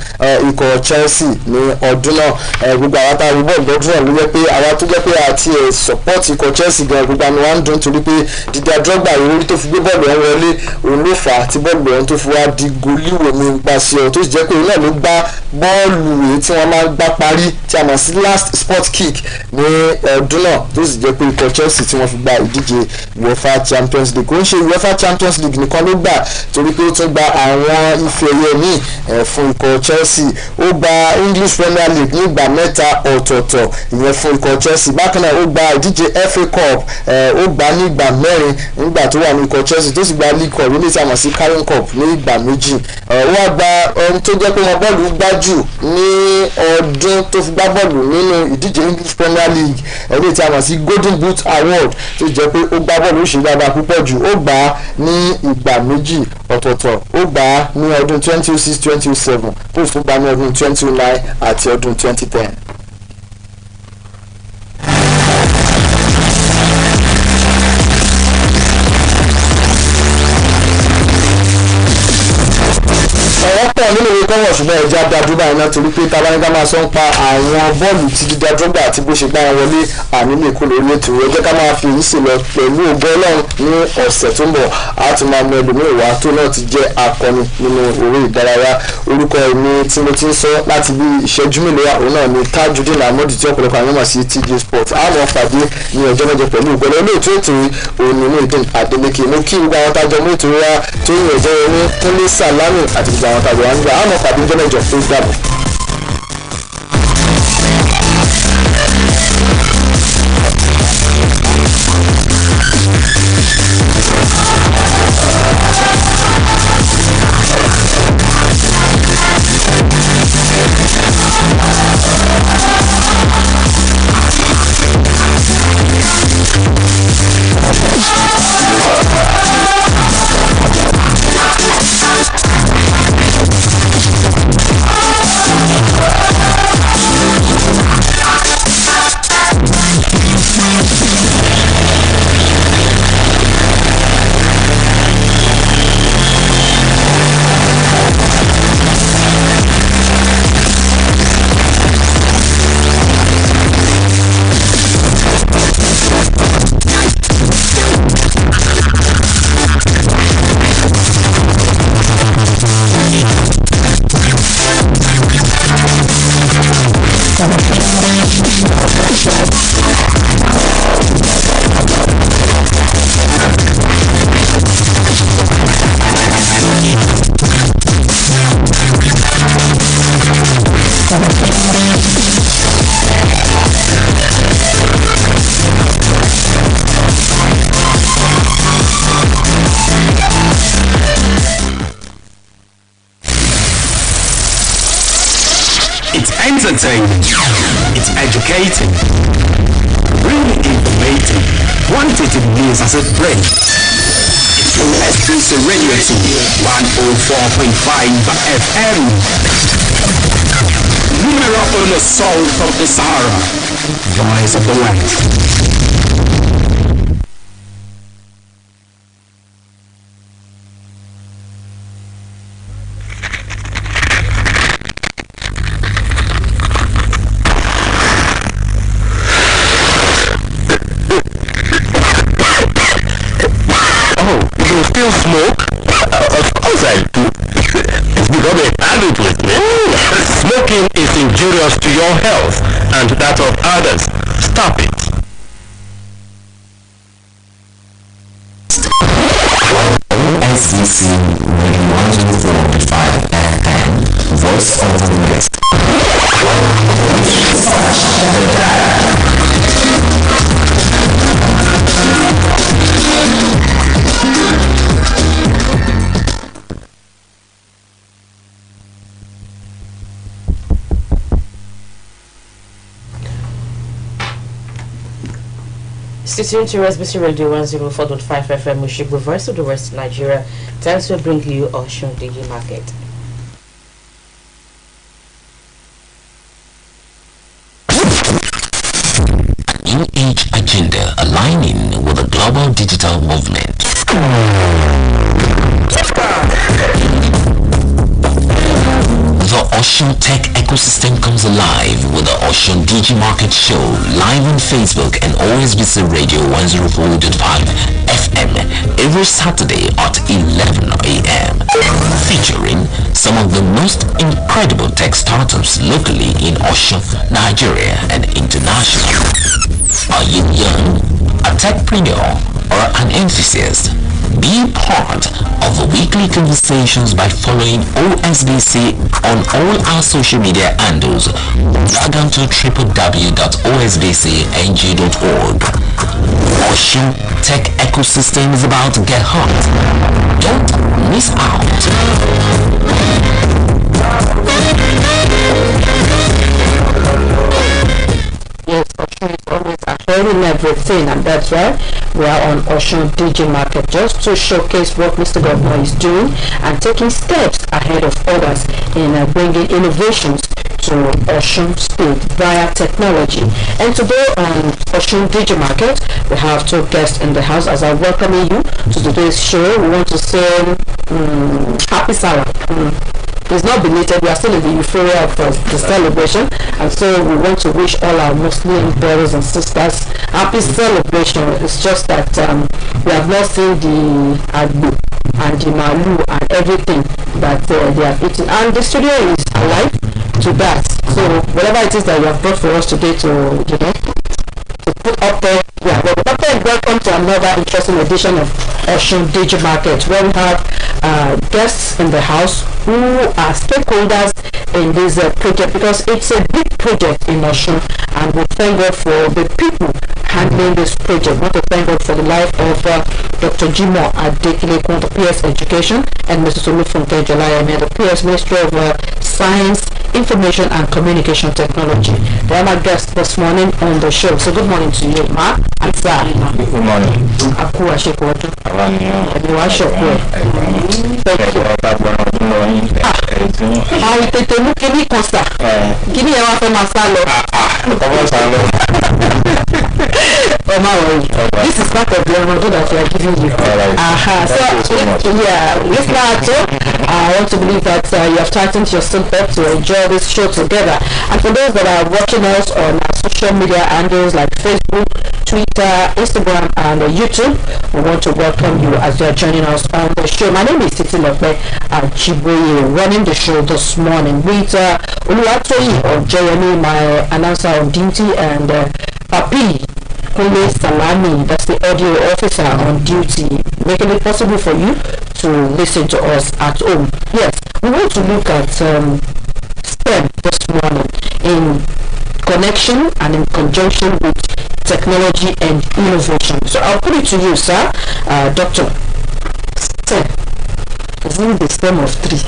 ikọ̀ Chelsea ní ọdún náà. Gbogbo àwọn tá a rí bọ́ọ̀lù lọ́dún náà ló jẹ́ pé àwa tó jẹ́ pé àti support ikọ̀ Chelsea gan gbogbo àwọn wa ń dùn torí pé Didier Drogba ìrírí tó fi gbé bọ́ọ̀lù ọ̀hún wọlé òun ló fà á tí bọ́ọ̀lù ọ̀hún tó fi wá di goliwoo mi nípasẹ̀ ọ̀ tó sì jẹ́ pé òun náà ló gbá bọ́ọ̀lù èyí tí wọ́n máa ń gbá parí tí a mọ̀ sí last sport kick ní ọdún náà tó sì jẹ́ pé ikọ̀ Chelsea tí wọ́n fi gba ìdíje UEFA Champions League. Kò ń ṣe UEFA Champions League nìkan ló gbà torí pé ó tún gba àwọn ife ẹ̀yẹ míì fún ikọ̀ Chelsea. Ó gba English Premier League ní ìgbà mẹ́ta ọ̀tọ̀ọ̀tọ̀ ìyẹn fún ikọ̀ Chelsea. Bákan náà ó gba ìdíje FA Cup ó gbà ní ìgbà mẹ́rin nígbà tó wà ní ikọ̀ Chelsea tó sì gba League Cup ilé tí a mọ̀ sí Carling Cup ní ìgbà méjì. Wọ́n gba ohun tó jẹ́ pé wọ́n bọ́ọ̀lù gbájú ní ọdún tó fi gbá bọ́ọ̀lù nínú ìdíje English Premier League ilé tí a mọ̀ sí Golden Boot Award tó jẹ́ pé ó gbá bọ́ọ̀lù ó ṣe dáadáa púpọ̀ jù. Ó gbà á ní ìgbà méjì ọ̀tọ̀ọ̀tọ̀. Ó gbà á ní ọdún 2006-2007 tó sì gbà á ní ọdún 2009 àti ọdún 2010. pọ̀ nínú ìwé kọ́wọ̀ ṣùgbọ́n ẹja da dúró báyìí náà torí pé tabaníkà máa sọ ń pa àwọn bọ́ọ̀lù tí Didier Drogba àti bó ṣe gbá wọn wọlé ànílé èkó lórí ètò ẹ jẹ́ ká máa fi èyí sílọ pẹ̀lú ògo Ọlọ́run ní ọ̀sẹ̀ tó ń bọ̀ á tún máa mọ ẹlòmíràn wá tó náà ti jẹ́ akọni nínú eré ìdárayá. Orúkọ ẹ̀mí tí mo ti ń sọ láti bí ìṣẹ́jú mélòó òun náà ni Tajudeen Ahmed tí ọ̀pọ̀lọpọ̀ àwọn mọ̀ sí TJ Sports. Àwọn pàdé ní ọjọ́ mẹ́jọ pẹ̀lú ògo Ọlọ́run olóòtú ètò òní ní ìdún Adeleke. Mo kí gbogbo àwọn tájọ mú ètò wa tó yìn ẹ̀jẹ̀ ẹni Kúnlé Sàlámì àti gbogbo àwọn tájọ wa nígbà àwọn pàdé ọjọ́ mẹ́jọ tó dàbọ̀. It's entertaining, it's educating, really informative, quantitative news as it brings. It's OSBC Radio 2, 104.5 FM. Numero uno soul from the Sahara, voice of the West. Still smoke? Of course I do. It's become a habit with me. Smoking is injurious to your health and that of others. Stop it. OSBC Radio 104.5 FM, Voice of the West. Stay tuned to OSBC Radio 104.5 FM, Mushik, the voice of the West Nigeria. Thanks for bringing you Oshun Digi Market. New Age agenda aligning with the global digital movement. The Ocean Tech ecosystem comes alive with the Ocean Digimarket Show live on Facebook and OSBC Radio 104.5 FM every Saturday at 11 a.m. featuring some of the most incredible tech startups locally in Ocean, Nigeria and internationally. Are you young, a techpreneur or an enthusiast? Be part of the weekly conversations by following OSBC on all our social media handles. Log on to www.osbcng.org. Ocean Tech Ecosystem is about to get hot. Don't miss out. Yes, Ocean is always ahead in everything, and that's why we are on Ocean Digimarket just to showcase what Mr. Governor is doing and taking steps ahead of others in bringing innovations to Ocean State via technology. And today on Ocean Digimarket, we have two guests in the house. As I welcome you to today's show, we want to say happy Salah. It's not belated, we are still in the euphoria of the celebration, and so we want to wish all our Muslim brothers and sisters happy celebration. It's just that we have not seen the agbo and the malu and everything that they have eaten, and the studio is alive to that. So whatever it is that you have brought for us today to put up there, welcome to another interesting edition of Ocean Digimarket, where we have guests in the house who are stakeholders in this project, because it's a big project in Ocean, and we thank God for the people handling this project. We want to thank God for the life of Dr. Jimo Adekinekun, the PS Education, and Mrs. Olufunke Jolayemi, the PS Ministry of Science, Information and Communication Technology. They are my guests this morning on the show. So good morning to you, Ma and Sir. Good morning. Akuwa Shekwojo. Thank you. This is part of the reward that we are giving you. Listener, I want to believe that you have tightened your seatbelt to enjoy this show together. And for those that are watching us on our social media handles like Facebook, Twitter, Instagram, and YouTube, we want to welcome you as you are joining us on the show. My name is Titi Lope Chiboye, running the show this morning with Oluwatoyi or Jeremy, my announcer on duty, and Papi Kule Salami, that's the audio officer on duty, making it possible for you to listen to us at home. Yes, we want to look at STEM this morning in connection and in conjunction with technology and innovation. So I'll put it to you, sir, Doctor. STEM, isn't the STEM of three?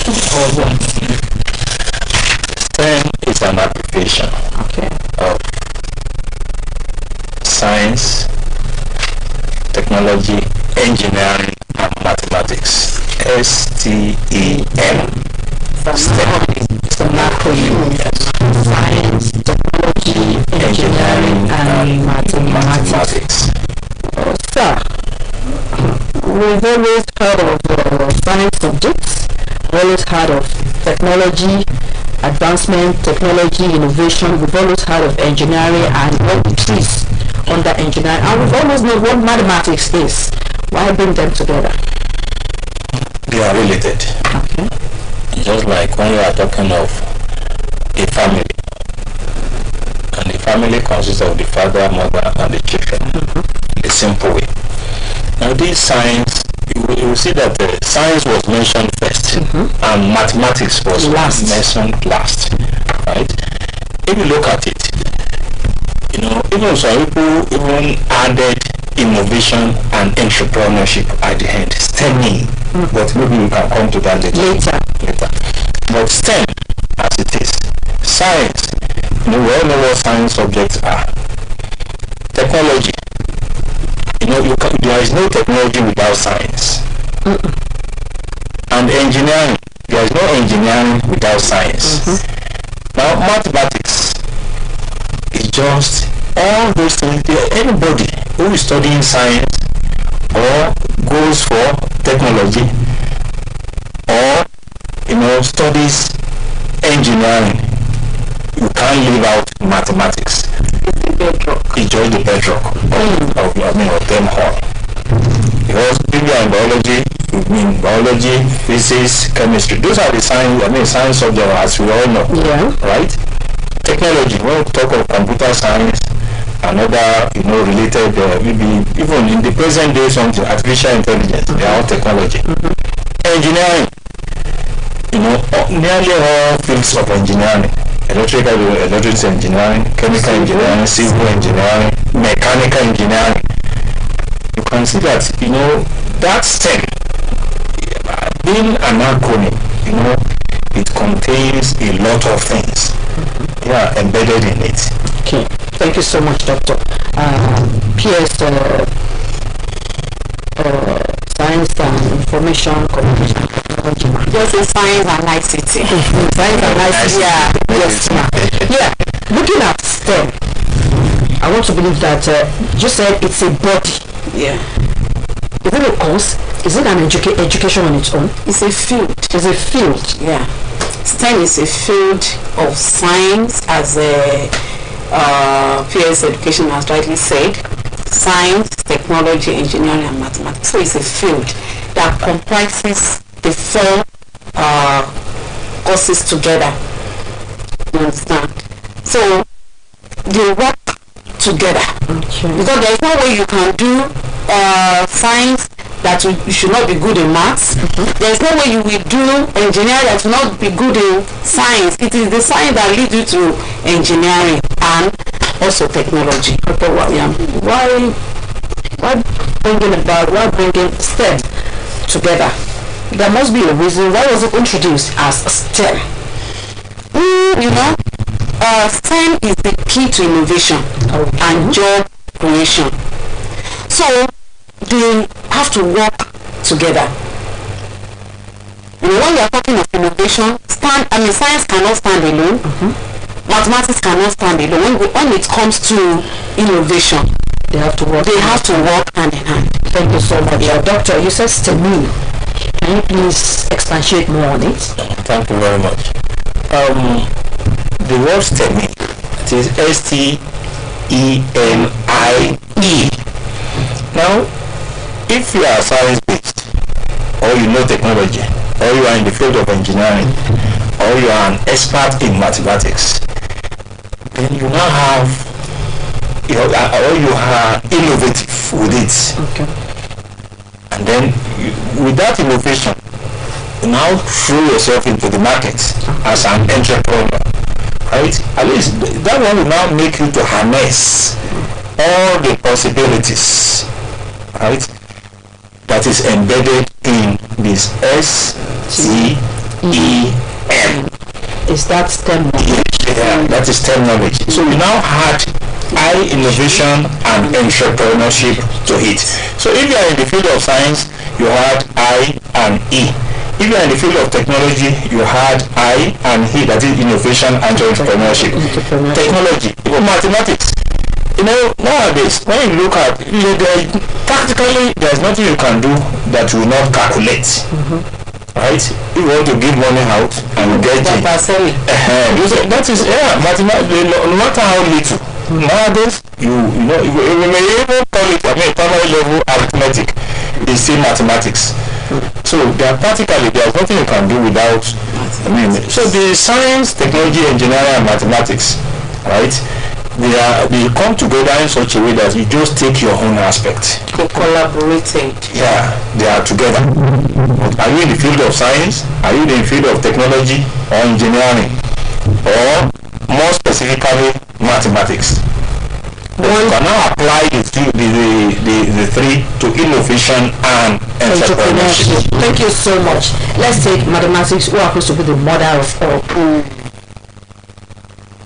Or what? STEM is an application of science, technology, engineering, and mathematics. STEM. STEM. It's an acronym. Yes. Science, technology, engineering, and mathematics. Sir, we've always heard of science subjects, we've always heard of technology, advancement, technology, innovation, we've always heard of engineering and what it is under engineering, and we've always known what mathematics is. Why bring them together? They are related. Okay. Just like when you are talking of a family, and the family consists of the father, mother, and the children, in a simple way. Now this science, you will see that science was mentioned first, and mathematics was mentioned last, right? If you look at it, even some people even added innovation and entrepreneurship at the end, STEMing, but maybe we can come to that later. But STEM, as it is, science, we all know what science subjects are. Technology, there is no technology without science. And engineering, there is no engineering without science. Now mathematics is just all those things. Anybody who is studying science or goes for technology or studies engineering, you can't leave out mathematics. It's just the bedrock of them all. Because if you are in biology, it means biology, physics, chemistry. Those are the science subjects, as we all know. Yeah. Right? Technology, when we talk of computer science and other, related, maybe even in the present day, something artificial intelligence, they are all technology. Engineering, nearly all fields of engineering, electrics engineering, chemical engineering, civil engineering, mechanical engineering. You can see that, that STEM, being an acronym, it contains a lot of things, embedded in it. Okay, thank you so much, Doctor. PS Science and Information Communication Technology. Just in science and ICT. Science and ICT, yeah. Yes, ma'am. Yeah, looking at STEM, I want to believe that you said it's a body. Yeah. Is it a course? Is it an education on its own? It's a field. It's a field. Yeah. STEM is a field of science, as PS Education has rightly said. Science, technology, engineering, and mathematics. So it's a field that comprises the four courses together. You understand? So they work together. Okay. Because there is no way you can do science that you should not be good in maths. There is no way you will do engineering that will not be good in science. It is the science that leads you to engineering and also technology. Okay, well, yeah. Why bringing STEM together? There must be a reason. Why was it introduced as STEM? STEM is the key to innovation and job creation. So they have to work together. When we are talking of innovation, science cannot stand alone. Mathematics cannot stand alone. When it comes to innovation, they have to work. They have to work hand in hand. Thank you so much, Doctor. You said STEM. Can you please expatiate more on it? Thank you very much. The word STEM, it is STEMIE. Now, if you are science-based, or you know technology, or you are in the field of engineering, or you are an expert in mathematics, then you now have, or you are innovative with it. Okay. And then, with that innovation, you now throw yourself into the market as an entrepreneur, right? At least that one will now make you to harness all the possibilities, right, that is embedded in this STEM. Is that STEM knowledge? Yeah, that is STEM knowledge. So we now had innovation and entrepreneurship to it. So if you are in the field of science, you had I and E. If you are in the field of technology, you had I and E, that is innovation and entrepreneurship. Technology, even mathematics. Nowadays, when you look at, practically there's nothing you can do that will not calculate. Right? If you want to give money out and get it. That is, mathematics, no matter how little. Nowadays, you may even call it, primary level arithmetic is still mathematics. So practically there's nothing you can do without. So the science, technology, engineering, and mathematics, right? They come together in such a way that you just take your own aspect. They collaborated. Yeah, they are together. But are you in the field of science? Are you in the field of technology or engineering? Or more specifically, mathematics? You can now apply the three to innovation and entrepreneurship. Thank you so much. Let's take mathematics, who happens to be the mother of all.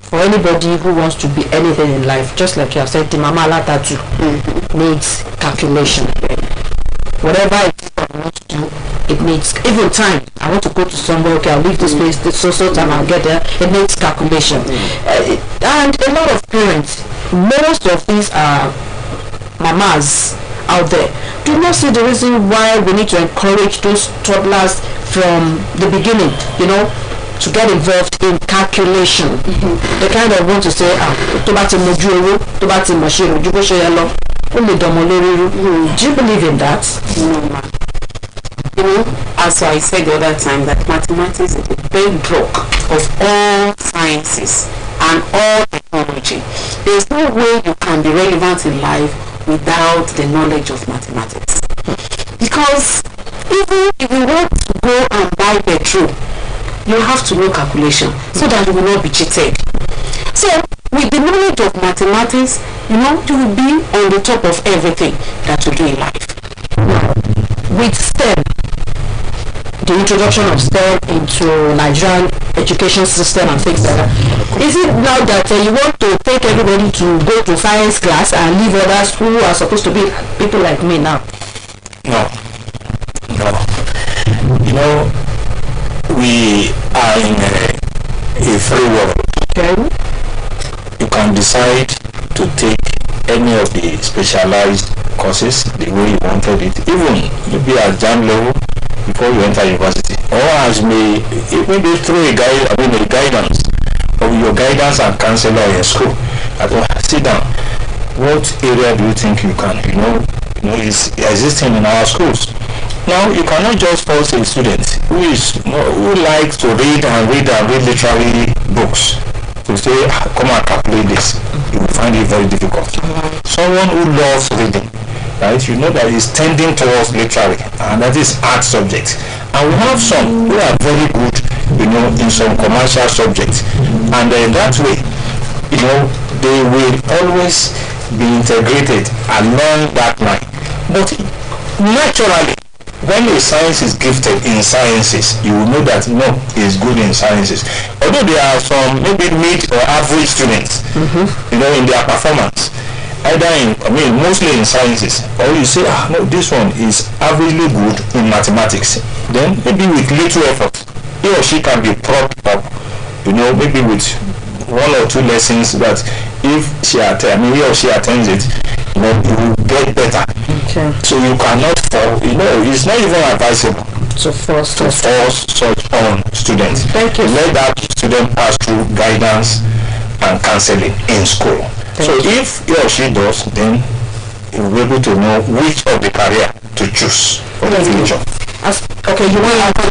For anybody who wants to be anything in life, just like you have said, the mama latatu needs calculation. Whatever it is I want to do, it needs even time. I want to go to somewhere, okay, I'll leave this place, this so time I'll get there. It needs calculation. And a lot of parents, most of these are mamas out there. Do not see the reason why we need to encourage those toddlers from the beginning, to get involved in calculation. They kind of want to say, do you believe in that? No, ma'am. As I said the other time, that mathematics is the bedrock of all sciences and all technology. There is no way you can be relevant in life without the knowledge of mathematics. Because even if you want to go and buy petrol, you have to know calculation so that you will not be cheated. So with the knowledge of mathematics, you will be on the top of everything that you do in life. Now, with STEM, the introduction of STEM into Nigerian education system and things like that, is it now that you want to take everybody to go to science class and leave others who are supposed to be people like me now? No. We are in a free world. Okay. You can decide to take any of the specialized courses the way you wanted it, even maybe at jam level before you enter university, or as maybe through a guidance of your guidance and counselor in school. Sit down. What area do you think you can? Is existing in our schools. Now you cannot just force a student who likes to read literary books to say, come and calculate this. You will find it very difficult. Someone who loves reading, right? That is tending towards literary, and that is art subjects. And we have some who are very good, in some commercial subjects, and that way, they will always be integrated along that line. But naturally, when a science is gifted in sciences, you will know that is good in sciences. Although there are some maybe mid or average students, in their performance, mostly in sciences, or you say, this one is averagely good in mathematics. Then maybe with little effort, he or she can be propped up, maybe with one or two lessons that if he or she attends it, you will get better. Okay. So you cannot fall. It's not even advisable to force such on students. Thank you. Let that student pass through guidance and counseling in school. If he or she does, then you will be able to know which of the career to choose for the future. You want to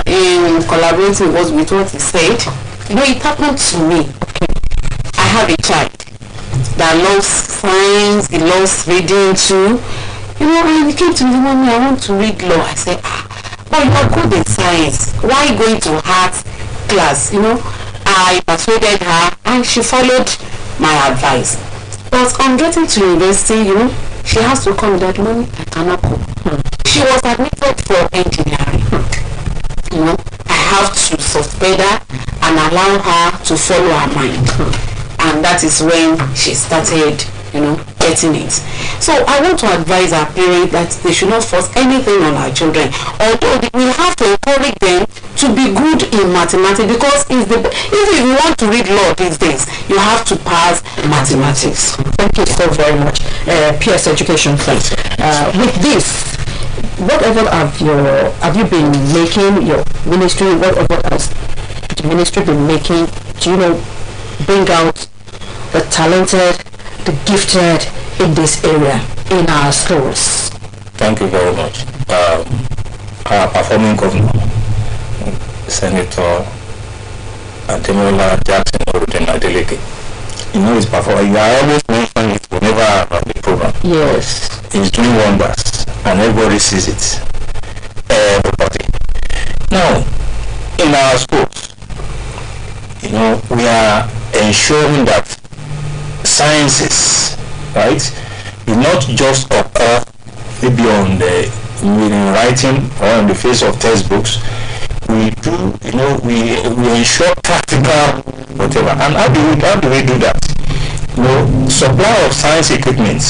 in collaborating with what he said. It happened to me. Okay. I have a child that loves science, he loves reading too. And he came to me, Mommy, I want to read law. I said, but you're good in science. Why going to art class? I persuaded her and she followed my advice. But on getting to university, she has to come with that money. I cannot go. She was admitted for engineering. I have to suspend her and allow her to follow her mind. And that is when she started, getting it. So I want to advise our parents that they should not force anything on our children. Although we have to encourage them to be good in mathematics, because if you want to read law these days, you have to pass mathematics. Thank you so very much. PS education, please. With this, what effort have you been making, your ministry, what effort has the ministry been making to, bring out the talented, the gifted in this area, in our schools? Thank you very much. Our performing governor, Senator Ademola Jackson Adeleke, his performance. You are always mentioning it whenever I have the program. Yes. He's doing wonders, and everybody sees it. Everybody. Now, in our schools, we are ensuring that sciences, right, do not just occur maybe on the writing or on the face of textbooks. We do, we ensure practical whatever. And how do we do that? Supply of science equipment,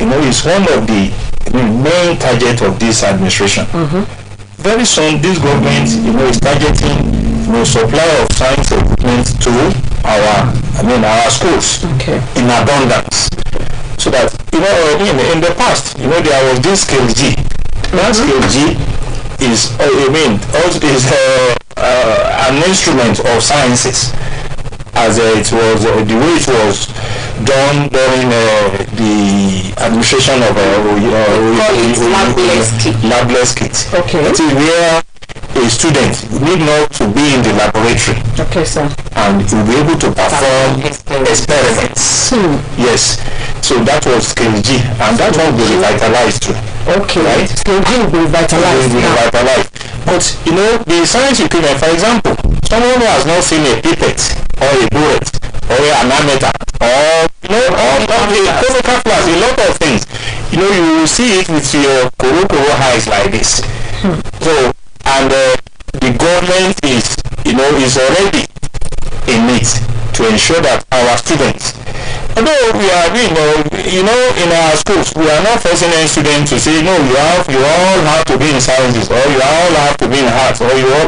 is one of the main target of this administration. Very soon, this government, is targeting supply of science equipment to our schools in abundance, so that in the past, there was this scale G. That scale G is, also is an instrument of sciences, as it was the way it was done during the administration of labless kit. Okay. It is where a student need not to be in the laboratory. Okay, sir. And he will be able to perform experiments. Yes. So that was scale G, and that one will be revitalized too. Okay. Right? Scale G will be revitalized. But the science equipment, for example, someone who has not seen a pipette or a bullet or an ammeter or all the chemical flask, a lot of things, you will see it with your koro eyes like this. So, and the government is already in it to ensure that our students, although we are in our schools, we are not forcing any student to say, no, you all have to be in sciences, or you all have to be in arts, or even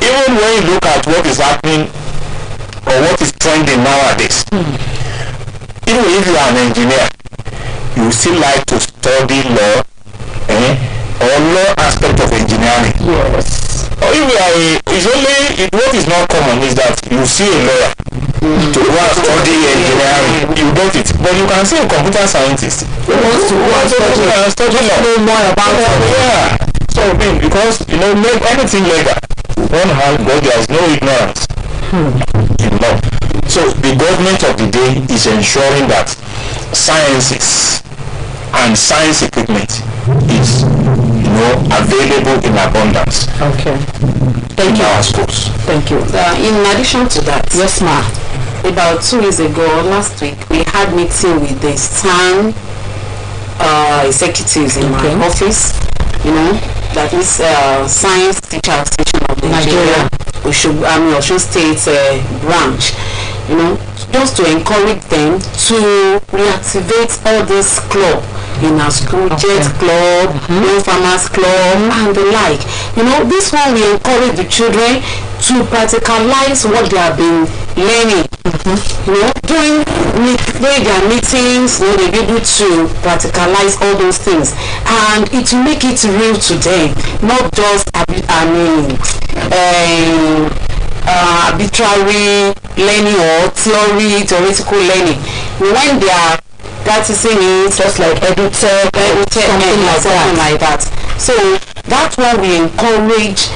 when you look at what is happening or what is trending nowadays, even if you are an engineer, you still like to study law, or law aspect of engineering. Yes. Or if you are what is not common is that you see a lawyer to go and study engineering, you get it. But you can see a computer scientist who wants to study law. Know more about it. Yeah. So because make anything legal, one hand, but there is no ignorance in law. So the government of the day is ensuring that sciences and science equipment is available in abundance. Okay. Thank in you. Our schools. Thank you. In addition to that, yes, ma'am. About 2 years ago, last week, we had meeting with the STAN executives in my office. That is Science Teacher Association of Nigeria, Osun State branch. Just to encourage them to reactivate all this club in our school, jet club, young farmers club, and the like. This one will encourage the children to practicalize what they have been learning. During their meetings, they'll be able to practicalize all those things, and it will make it real to them, not just arbitrary learning or theoretical learning. When they are practicing it, just like edutech, something like that. So that's why we encourage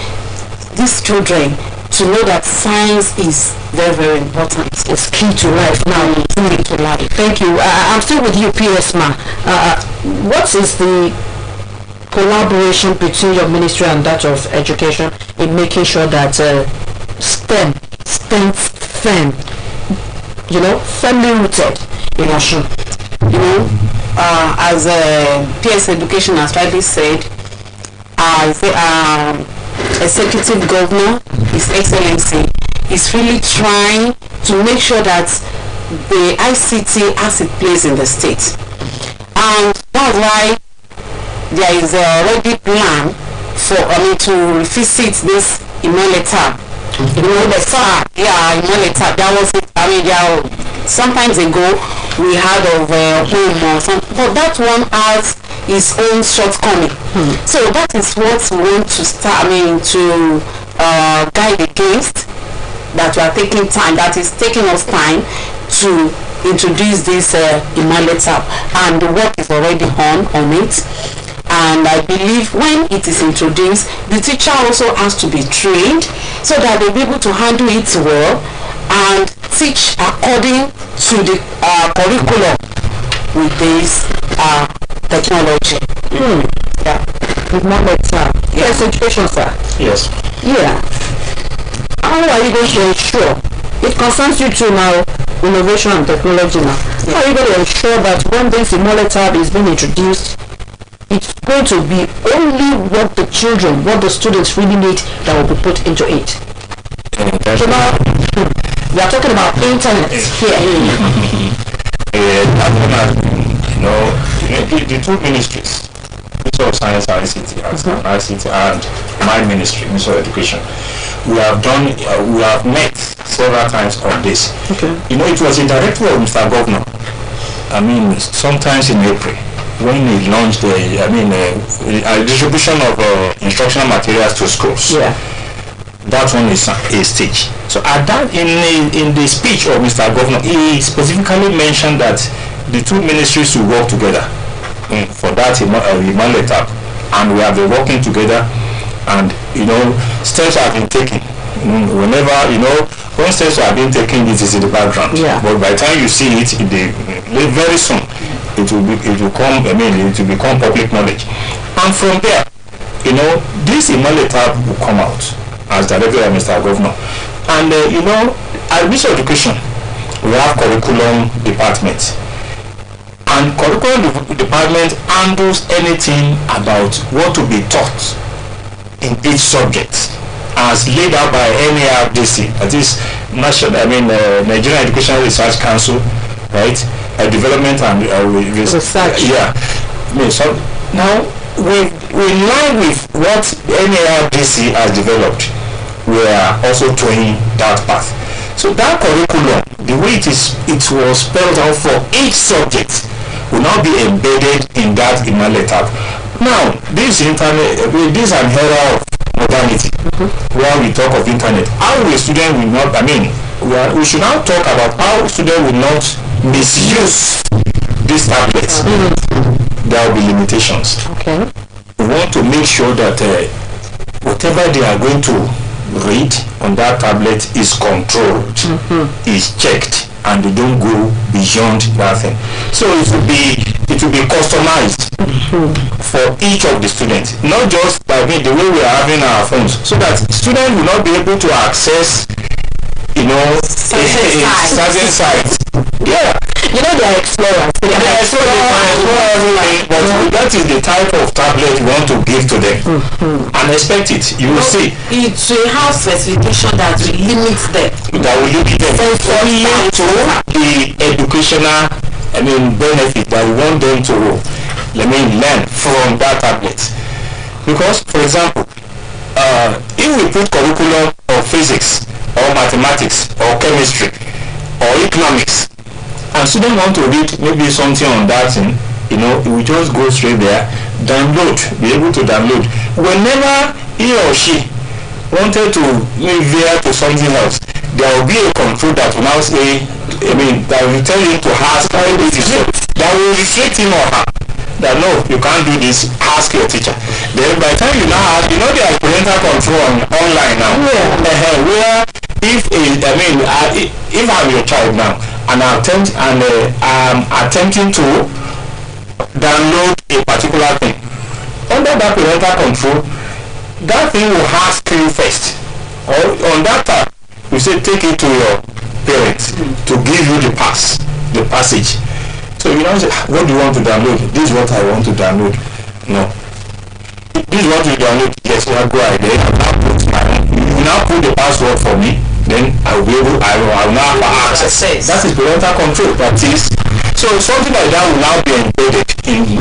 these children to know that science is very, very important. It's key to life now. Key to life. Thank you. I'm still with you, PSMA. What is the collaboration between your ministry and that of education in making sure that STEM stands firm, firmly rooted in Osun? As PS Education has rightly said, as Executive Governor, His Excellency, is really trying to make sure that the ICT has its place in the state. And that's why there is already plan for to revisit this Imole tab. The tab. Imole tab. That was sometimes ago we had of home or something, but that one has its own shortcoming. So that is what we want to start, to guide against. That we are taking time, that is taking us time to introduce this Imole tab, and the work is already on it. And I believe when it is introduced, the teacher also has to be trained so that they'll be able to handle it well and teach according to the curriculum with this technology. Yes, education, sir. Yes. Yeah. How are you going to ensure? It concerns you too now, innovation and technology now. How are you going to ensure that when this Imole tab is being introduced, it's going to be only what the children, what the students really need that will be put into it? So now, we are talking about internet here. The two ministries, Ministry of Science and ICT, and my ministry, Ministry of Education, we have met several times on this. Okay. It was a directive of Mr. Governor I mean, sometimes in April, when he launched a distribution of instructional materials to schools. Yeah. That one is a stage. So at that, in the speech of Mr. Governor, he specifically mentioned that the two ministries will work together for that Iman letter, and we have been working together, and steps have been taken. Whenever when steps have been taken, it is in the background. Yeah. But by the time you see it, very soon it will come. I mean, it will become public knowledge, and from there, this Iman letter will come out as directed by Mr. Governor. And at Ministry of Education, we have curriculum department. And curriculum department handles anything about what to be taught in each subject as laid out by NARDC, that is Nigerian Educational Research Council, right? Development and research. Yeah. So now we line with what NARDC has developed. We are also towing that path. So that curriculum, the way it was spelled out for each subject, will now be embedded in that email letter. Now, this internet, this is an era of modernity, where we talk of internet. How a student will not, we should now talk about how a student will not misuse these tablets. There will be limitations. Okay. We want to make sure that whatever they are going to read on that tablet is controlled, is checked, and they don't go beyond that thing. So it will be customized for each of the students, not just by the way we are having our phones, so that students will not be able to access certain sites. Yeah. They are explorers. But that is the type of tablet you want to give to them. And expect it. You will see. It will have specification that will limit them. That will limit them. Only to the educational benefit that we want them to learn from that tablet. Because, for example, if we put curriculum of physics or mathematics or chemistry or economics, and students want to read maybe something on that thing, we just go straight there, be able to download. Whenever he or she wanted to veer to something else, there will be a control that will now say, that will tell him to ask, that will restrict him or her. That no, you can't do this, ask your teacher. Then by the time you now have, there is parental control online now. Where if I'm your child now, and I'm attempting to download a particular thing, under that parental control, that thing will ask you first. Or on that tab, you say take it to your parents to give you the passage. So you now say, what do you want to download? This is what I want to download. No. This is what you download. Yes, you go ahead. You now put the password for me. Then I will now have access. That is parental control. That is. So something like that will now be embedded in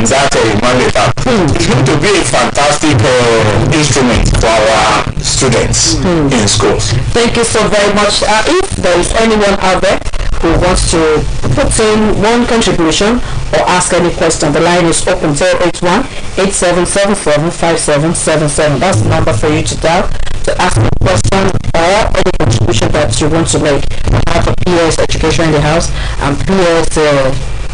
that manual. It's going to be a fantastic instrument for our students in schools. Thank you so very much. If there is anyone out there who wants to put in one contribution or ask any question, the line is open 081-8777-5777. That's the number for you to dial to ask a question or any contribution that you want to make. We have a PS Education in the house and PS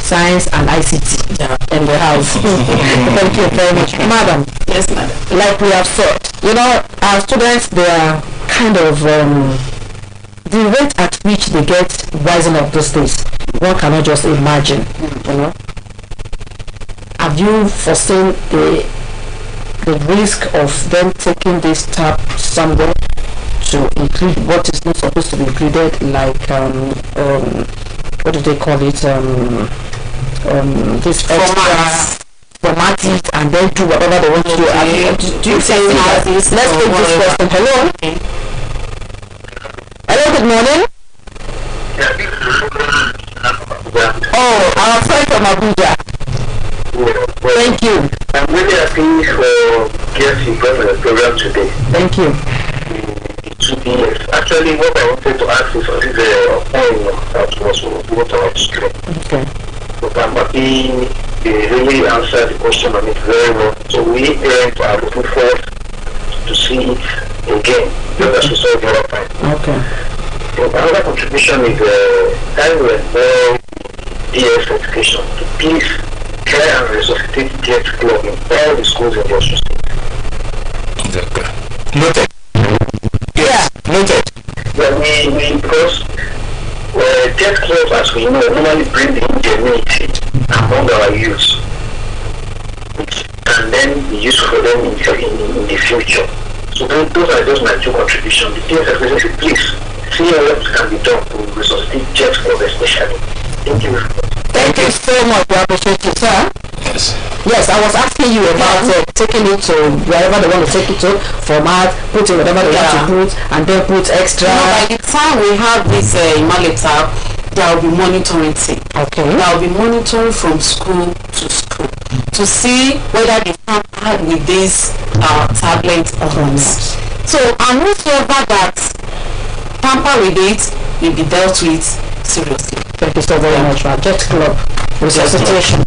Science and ICT in the house. Thank you very much, madam. Yes, madam. Like we have said, our students, they are kind of the rate at which they get rising up those days, one cannot just imagine. Have you foreseen the risk of them taking this tab somewhere to include what is not supposed to be included, like what do they call it, this extra formatting, and then do whatever they want to do? Do you say that? Let's take this question. Hello? Hello, good morning. Oh, our friend from Abuja. Thank you. I'm really happy for guesting from the program today. Thank you. Yes. Actually, what I wanted to ask is what is the point that was what I was doing. Okay. but I'm happy they really answered the question on it very well. So we parents are looking forward to see it again, as we saw the other time. Okay. So another contribution is time we involve DS education to please try and resuscitate DS club in all the schools in the Osun State. Noted. Yes, noted. Well, we because DS clubs, as we know, normally bring the ingenuity among our youth, which can then be useful for them in the future. So those are just my two contributions. The DS education, please see what can be done to resuscitate DS club especially. Thank you very much. Thank you so much. We appreciate you, sir. Yes, I was asking you about taking it to wherever they want to take it to, format, put in whatever they want to put, and then put extra. By the time we have this tab, there will be monitoring team. Okay. There will be monitoring from school to school to see whether they tampered with this tablet or not. So, and whosoever that tamper with it will be dealt with seriously. Thank you so very much, man. Jet Club resuscitation.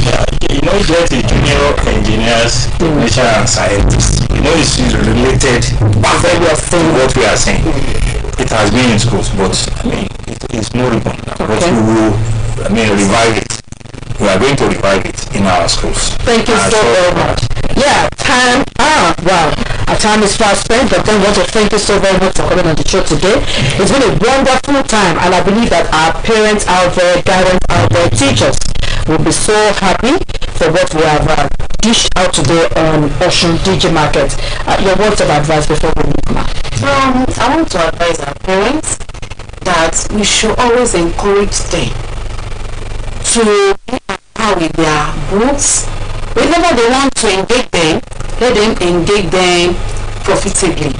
You know, Jet is junior engineers, technician and scientists. You know, it's related to what we are saying. It has been in schools, but I mean, it's more important. But we will, revive it. We are going to revive it in our schools. Thank you so very much. Yeah, time. Wow. Our time is fast spent, but then I want to thank you so very much for coming on the show today. It's been a wonderful time, and I believe that our parents out there, guidance out there, teachers will be so happy for what we have dished out today on Osun DJ Market. Your words of advice before we leave now. I want to advise our parents that we should always encourage them to be with their books. Whenever they want to engage them, let them engage them profitably.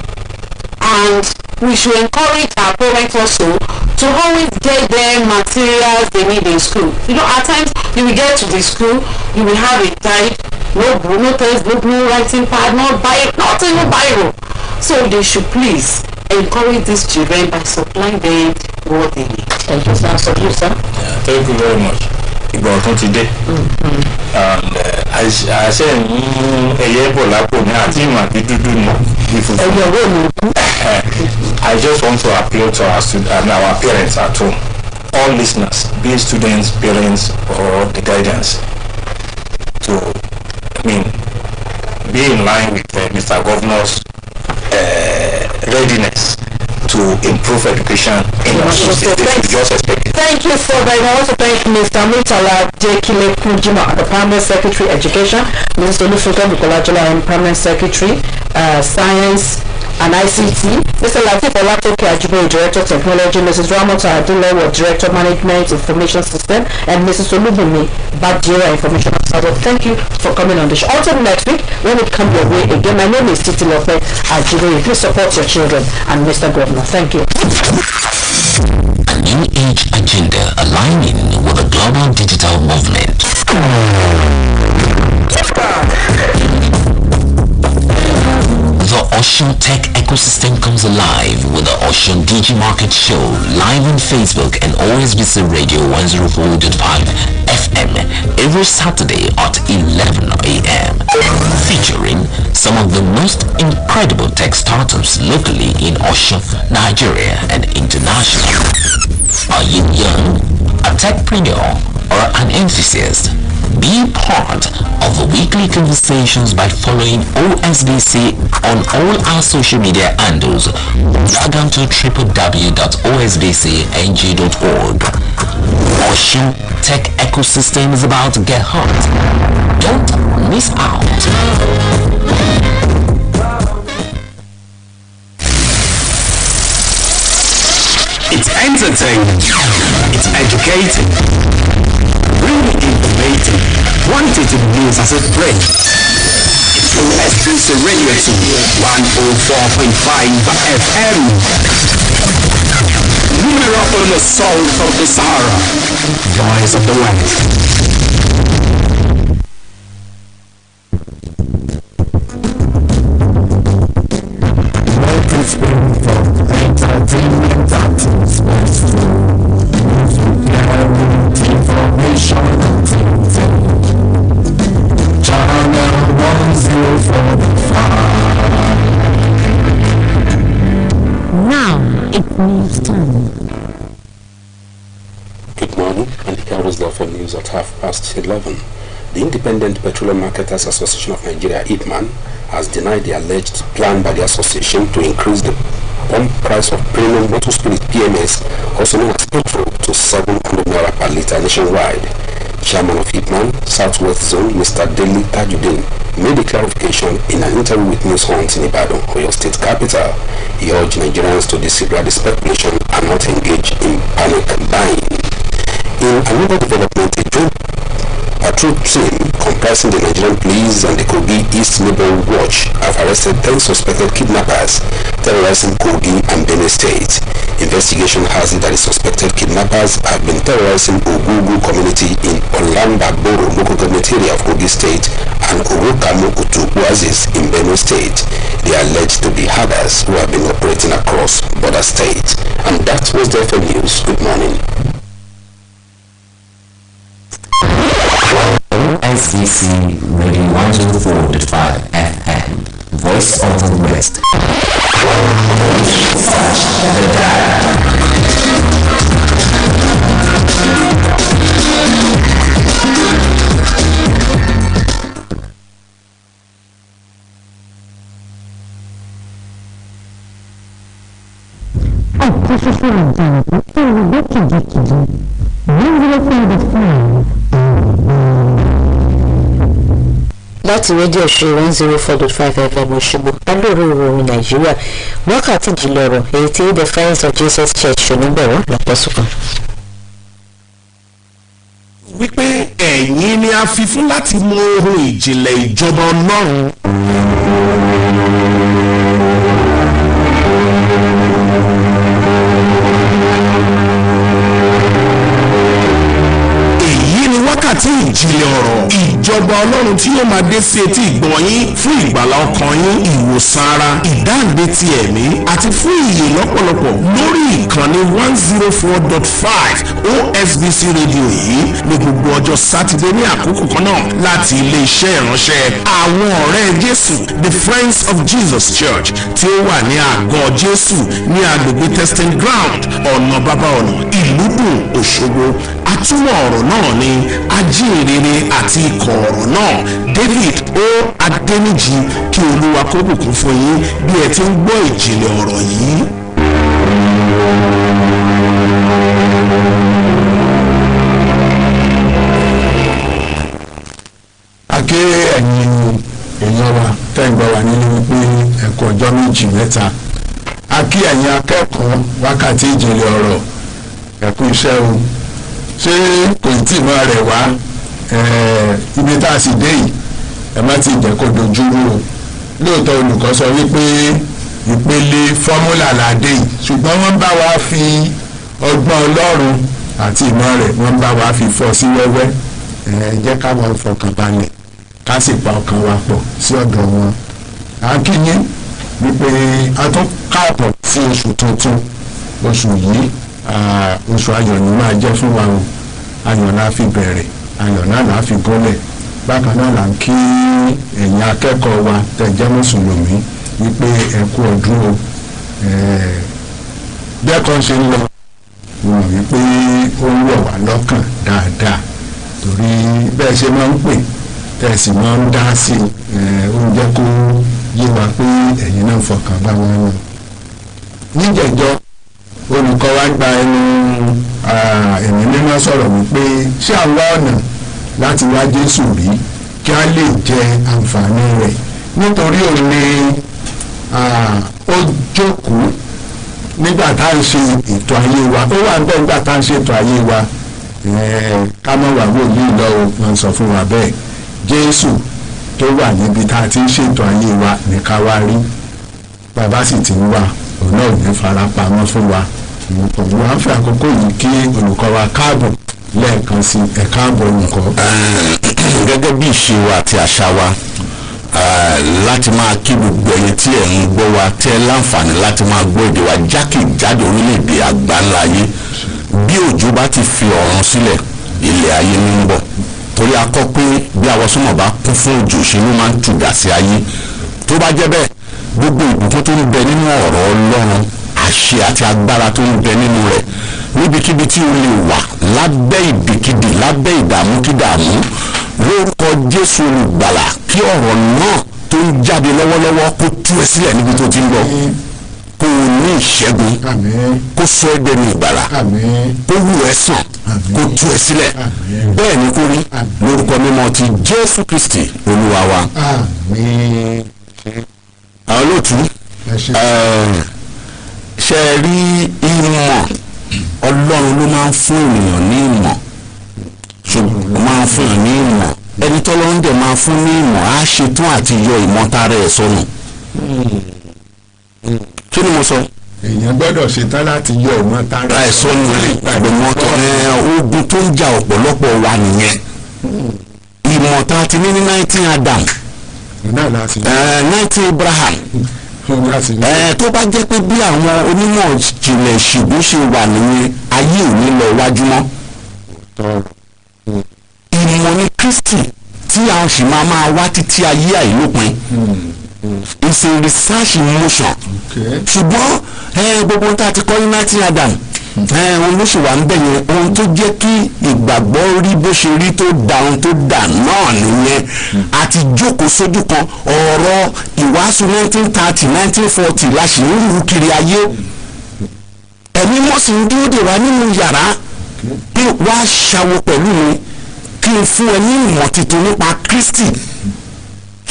And we should encourage our parents also to always get them materials they need in school. You know, at times you will get to the school, you will have a guide, no book, no textbook, no writing pad, not even Bible. So they should please encourage these children by supplying them what they need. Thank you, sir. So you, sir. Yeah, thank you very much. Ìgbà ọ̀tún ti dé. And àṣẹ ẹ̀yẹ́ bọ̀ lápò ní àti ìmọ̀ àti dúdú ní ìfúnfún. I just want to appeal to our students and our parents at home, all listeners, be it students, parents, or the guidance, to be in line with Mr. Governor's readiness to improve education in our society. Just expect it. Thank you so very much. I want to thank Mr. Mutala Dekile Kunjima, the Permanent Secretary Education, Mr. Lufuka Bukolajola, Permanent Secretary Science and ICT, Mr. Latif Olatoke Ajiboye, Director of Technology, Mrs. Ramota Adilewo, Director of Management Information System, and Mrs. Olubumi Badira, Information Officer. Thank you for coming on the show. Until next week, when we come your way again, my name is Titi Lope Ajiboye. Please support your children and Mr. Governor. Thank you. A new age agenda aligning with the global digital movement. The Osun Tech ecosystem comes alive with the Osun DG Market Show live on Facebook and OSBC Radio 104.5 FM every Saturday at 11 a.m. featuring some of the most incredible tech startups locally in Osun, Nigeria and internationally. Are you young, a techpreneur or an enthusiast? Be part of the weekly conversations by following OSBC on all our social media handles. Log on to www.osbcng.org. Osun Tech ecosystem is about to get hot. Don't miss out. It's entertaining. It's educating. Really informative. Quantitative news as it brings. It's OSBC Radio 2 104.5 FM. We're up on the soul of the Sahara. Voice of the West. Entertainment that is best. Information Good morning, and the Carol's Law FM News at 11:30. The Independent Petroleum Marketers Association of Nigeria, IPMAN, has denied the alleged plan by the association to increase the pump price of premium motor spirit PMS, also known as petrol, to 700 naira per litre nationwide. Chairman of IPMAN, Southwest Zone, Mr. Deli Tajuddin, made a clarification in an interview with News Hunt in Ibadan, Oyo State Capital. He urged Nigerians to disregard the speculation and not engage in panic buying. In another development, a joint patrol team comprising the Nigerian police and the Kogi East Neighborhood Watch have arrested 10 suspected kidnappers terrorizing Kogi and Benue State. Investigation has it that the suspected kidnappers have been terrorizing Ogugu community in Olambaboro local government area of Kogi State and Orokamu Utubuazis in Benue State. They are alleged to be herders who have been operating across border states. And that was the FM News. Good morning. OSBC Radio 104.5 FM, Voice of the West. láti rédíò ṣe 104.5 FM Òṣogbo alóòrò ìròyìn Nàìjíríà wákàtí ìjìnlọ̀rọ̀ èyí tí the Friends of Jesus Church ṣonígbọ̀wọ́ lọ́pọ̀sùkàn. wípé ẹ̀yin ni a fi fún láti mọ ohun ìjìnlẹ̀ ìjọba Ọlọ́run. wákàtí ìjìnlẹ̀ ọ̀rọ̀ ìjọba Ọlọ́run tí yóò máa dé sí etí ìgbọ́ yín fún ìgbàlá ọkàn yín, ìwòsàn ara, ìdáǹdè ti ẹ̀mí àti fún ìyè lọ́pọ̀lọpọ̀ lórí ìkànnì 104.5 OSBC rédíò yìí ní gbogbo ọjọ́ sátidé ní àkókò kan náà láti ilé-iṣẹ́ ìránṣẹ́ àwọn ọ̀rẹ́ Jésù the Friends of Jesus Church tí ó wà ní àgọ́ Jésù ní agbègbè testing ground ọ̀nà bàbá ọ̀nà ìlúdùn Òṣogbo. Atúmọ̀ ọ̀rọ̀ náà ni ajínrere àti ikọ̀ ọ̀rọ̀ náà David O. Adéníjì, kí Olúwa kó bùkún fún yín bí ẹ ti ń gbọ́ ìjìnlẹ̀ ọ̀rọ̀ yìí. Aké ẹ̀yin èèyàn wa tẹ́ǹgbọ́ wa nínú pé ẹ̀kọ́ ọjọ́ méjì mẹ́ta. Akí ẹ̀yin akẹ́kọ̀ọ́ wákàtí ìjìnlẹ̀ ọ̀rọ̀ ẹ̀kú iṣẹ́ o. Ṣé kò tí ì máa rẹ̀ wá ibi tá a sì dé yìí ẹ má ti jẹ́ kó dojúrú o. Lóòótọ́ olùkọ́ sọ wípé ìpele fọ́múlà là dé yìí ṣùgbọ́n wọ́n bá wa fi ọgbọ́n Ọlọ́run àti ìmọ̀ rẹ̀ wọ́n bá wa fi fọ́ sí wẹ́wẹ́. Jẹ́ ká wọn fọkàn balẹ̀ ká sì pa ọkàn wa pọ̀ sí ọ̀dọ̀ wọn. À ń kí yín wípé a tún káàbọ̀ sí oṣù tuntun. Oṣù yìí oṣù ayọ̀ ni máa jẹ́ fún wa o. Ayọ̀ la fi bẹ̀rẹ̀, ayọ̀ náà la fi gúnlẹ̀. Bákan náà là ń kí ẹ̀yin akẹ́kọ̀ọ́ wa tẹ́ jẹ́ mùsùlùmí wípé ẹ kú ọdún o. Bí ẹ̀kọ́ ṣe ń lọ mo mọ̀ wípé ó ń wọ̀ wá lọ́kàn dáadáa torí bẹ́ẹ̀ ṣe máa ń pè tẹ́ sì máa ń dá sí ó ń jẹ́ kó yé wa pé ẹ̀yin náà fọkàn bá wọn lọ. Níjẹ̀jọ́ olùkọ́ wa gba ẹnu ẹ̀mí mímọ́ sọ̀rọ̀ wípé ṣé àwa ọ̀nà láti wá Jésù rí kí a lè jẹ àǹfààní rẹ̀ nítorí òun ni ó jókòó nígbà tá à ń ṣe ètò ayé wa ó wà níbẹ̀ nígbà tá à ń ṣe ètò ayé wa ká mọ̀ wá wòlíì lọ o wọ́n sọ fún wa bẹ́ẹ̀ Jésù tó wà níbi tá a ti ń ṣètò ayé wa ní ká wá rí bàbá sì ti ń wà òun náà ò ní fara pamọ́ fún wa òun á fi àkókò yìí kí olùkọ́ wa káàbọ̀ lẹ́ẹ̀kan sí ẹ̀ káàbọ̀ olùkọ́. Gẹ́gẹ́ bí ìṣe wa àti àṣà wa láti máa kí gbogbo ẹ̀yin tí ẹ̀ ń gbọ́ wa tí ẹ láǹfààní láti máa gbọ́ èdè wa jákèjádò orílẹ̀-èdè àgbáńláyé bí òjò bá ti fi ọ̀run sílẹ̀ ilẹ̀ ayé ní ń bọ̀ torí a kọ́ pé bí àwọsánmọ̀ bá kún fún òjò ṣe ló máa ń tùdà sí ayé tó bá jẹ́ bẹ́ẹ̀ gbogbo ìbùkún tó ń bẹ nínú ọ̀rọ̀ Ọlọ́run á àṣẹ àti agbára tó ń bẹ nínú rẹ̀ níbikíbi tí o lè wà lábẹ́ ìdìkidì lábẹ́ ìdààmúkídààmú lórúkọ Jésù olùgbàlà kí ọ̀rọ̀ náà tó ń jáde lọ́wọ́lọ́wọ́ kó tú ẹ sílẹ̀ níbi tó ti ń bọ̀ kó o ní ìṣẹ́gun kó sọ ẹ́ dẹni ìgbàlà kó wù ẹ́ sàn kó tú ẹ sílẹ̀ bẹ́ẹ̀ ni kó rí lórúkọ mímọ́ ti Jésù Kristi Olúwa wa. àwọn olóòtú ṣe rí ìmọ̀ Ọlọ́run ló máa ń fún ènìyàn ní ìmọ̀ ṣùgbọ́n máa ń fún ènìyàn ní ìmọ̀ ẹni tọ́lọ́run dẹ̀ máa fún ní ìmọ̀ á ṣetán àti yọ ìmọ̀tara ẹ̀ sọnù. kí ni mo sọ? èèyàn gbọ́dọ̀ ṣetán láti yọ ìmọ̀tara ẹ̀ sọnù ogun tó ń jà ọ̀pọ̀lọpọ̀ wa nìyẹn. ìmọ̀ta ti ní 19 Adam 19 Abraham tó bá jẹ́ pé bí àwọn onímọ̀ ìjìnlẹ̀ ṣùgbọ́n ṣe wà nìyẹn ayé ò ní lọ iwájú mọ́. ìmọ̀ ni Kristi tí a sì máa wá títí ayé àìlópin. It's a research in motion. ṣùgbọ́n gbogbo tá a ti kọ́ ní 19 Adam ohun ló ṣe wà ń bẹ̀ yẹn ohun tó jẹ́ kí ìgbàgbọ́ rí bó ṣe rí tó da ohun tó dà náà nìyẹn àti jókòó sójú kan ọ̀rọ̀ ìwàásù 1930 1940 la ṣì ń rú kiri ayé ẹ̀mí mọ́ sí ń dúró dè wá nínú yàrá pé wá ṣàwọ̀ pẹ̀lú mi kí n fún ẹ ní ìmọ̀ tuntun nípa Kristi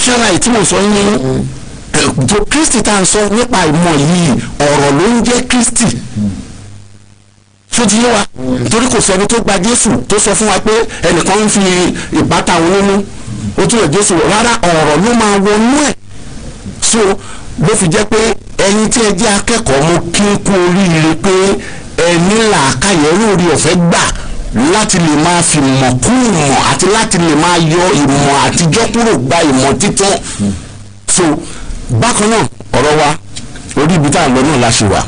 ṣára èyí tí mo sọ yín tó Kristi tá à ń sọ nípa ìmọ̀ yìí ọ̀rọ̀ ló ń jẹ́ Kristi tó ti yé wa torí kò sẹ́ni tó gba Jésù tó sọ fún wa pé ẹnìkan ń fi ìbátan àwọn nínú ó tún lè Jésù rárá ọ̀rọ̀ ló máa wọnú ẹ̀ so ló fi jẹ́ pé ẹ̀yin tí ẹ jẹ́ akẹ́kọ̀ọ́ mo kí n kú oríire pé ẹni làákàyè lórí ọ̀fẹ́ gbà láti lè máa fi mọ̀ kún ìmọ̀ àti láti lè máa yọ ìmọ̀ àtijọ́ kúrò gba ìmọ̀ títún so bákan náà ọ̀rọ̀ wa orí ibi tá à ń lọ náà la ṣe wà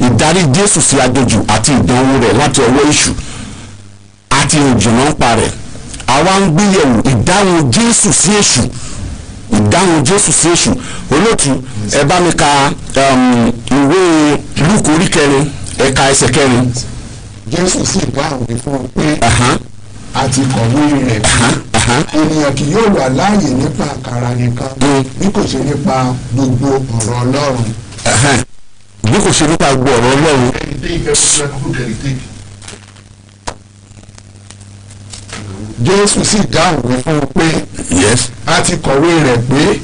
ìdarí Jésù sí aginjù àti ìdánwò rẹ̀ láti ọwọ́ èṣù àti ìjìnà ń pa rẹ̀ àwa ń gbéyẹ̀wò ìdáhùn Jésù sí èṣù olóòtú ẹ bá mi ka ìwé Lúùkù orí 4 ẹ̀ka ẹsẹ̀ 4. Jésù sì dáhùn fún un pé àti kọ̀wé rẹ̀ ènìyàn kì yóò wà láàyè nípa àkàrà nìkan bí kò ṣe nípa gbogbo ọ̀rọ̀ Ọlọ́run. bí kò ṣe nípa gbogbo ọ̀rọ̀ Ọlọ́run. Jésù sì dáhùn fún un pé àti kọ̀wé rẹ̀ pé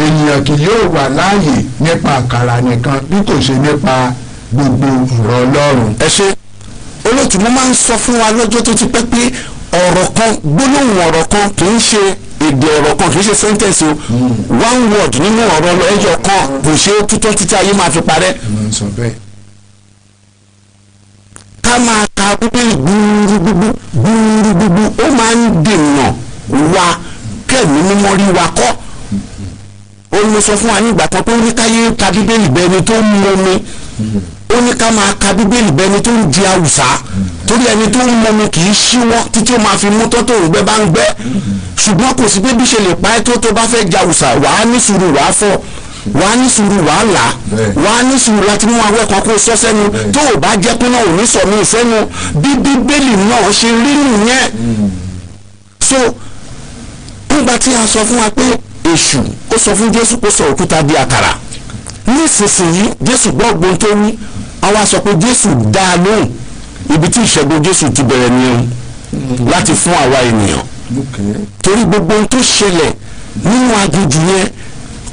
ènìyàn kì yóò wà láàyè nípa àkàrà nìkan bí kò ṣe nípa gbogbo ọ̀rọ̀ Ọlọ́run. ẹ ṣe olóòtú mo máa ń sọ fún wa lọ́jọ́ tó ti pẹ́ pé ọ̀rọ̀ kan gbólóhùn ọ̀rọ̀ kan kì í ṣe èdè ọ̀rọ̀ kan kì í ṣe sentence o one word nínú ọ̀rọ̀ ẹyọ kan kò ṣe é tútọ́ títí ayé máa fi parẹ́. ká máa ka bíbélì gbúrúgbúrú ó máa ń dènà wa kẹ́mi mímọ́ rí wa kọ́ ó ní mo sọ fún wa ní ìgbà kan pé ó ní káyé ka bíbélì bẹ́ẹ̀ ni tó ń mú mi ó ní ká máa ka bíbélì bẹ́ẹ̀ ni tó ń di àwùsá torí ẹni tó ń mú mi kì í ṣíwọ́ títí ó máa fi mú tọ́tò òǹgbẹ́ bá ń gbẹ́ ṣùgbọ́n kò sí pé bí ṣe lè pa ẹ́ tó bá fẹ́ ja àwùsá wàá ní sùúrù wàá fọ́ wàá ní sùúrù wàá là wàá ní sùúrù láti mú awẹ́ kan kó sọ sẹ́nu tó o bá jẹ́ pé náà ò ní sọ mí sẹ́nu bí bíbélì náà ṣe rí nìyẹn so nígbà tí a sọ fún wa pé èṣù ó sọ fún Jésù kó sọ òkúta di àkàrà nísinsìnyí Jésù gbọ́ ogun tó wí àwa sọ pé Jésù dá a lóhùn ibi tí ìṣẹ́gun Jésù ti bẹ̀rẹ̀ nìyẹn láti fún àwa ènìyàn torí gbogbo ohun tó ṣẹlẹ̀ nínú aginjù yẹn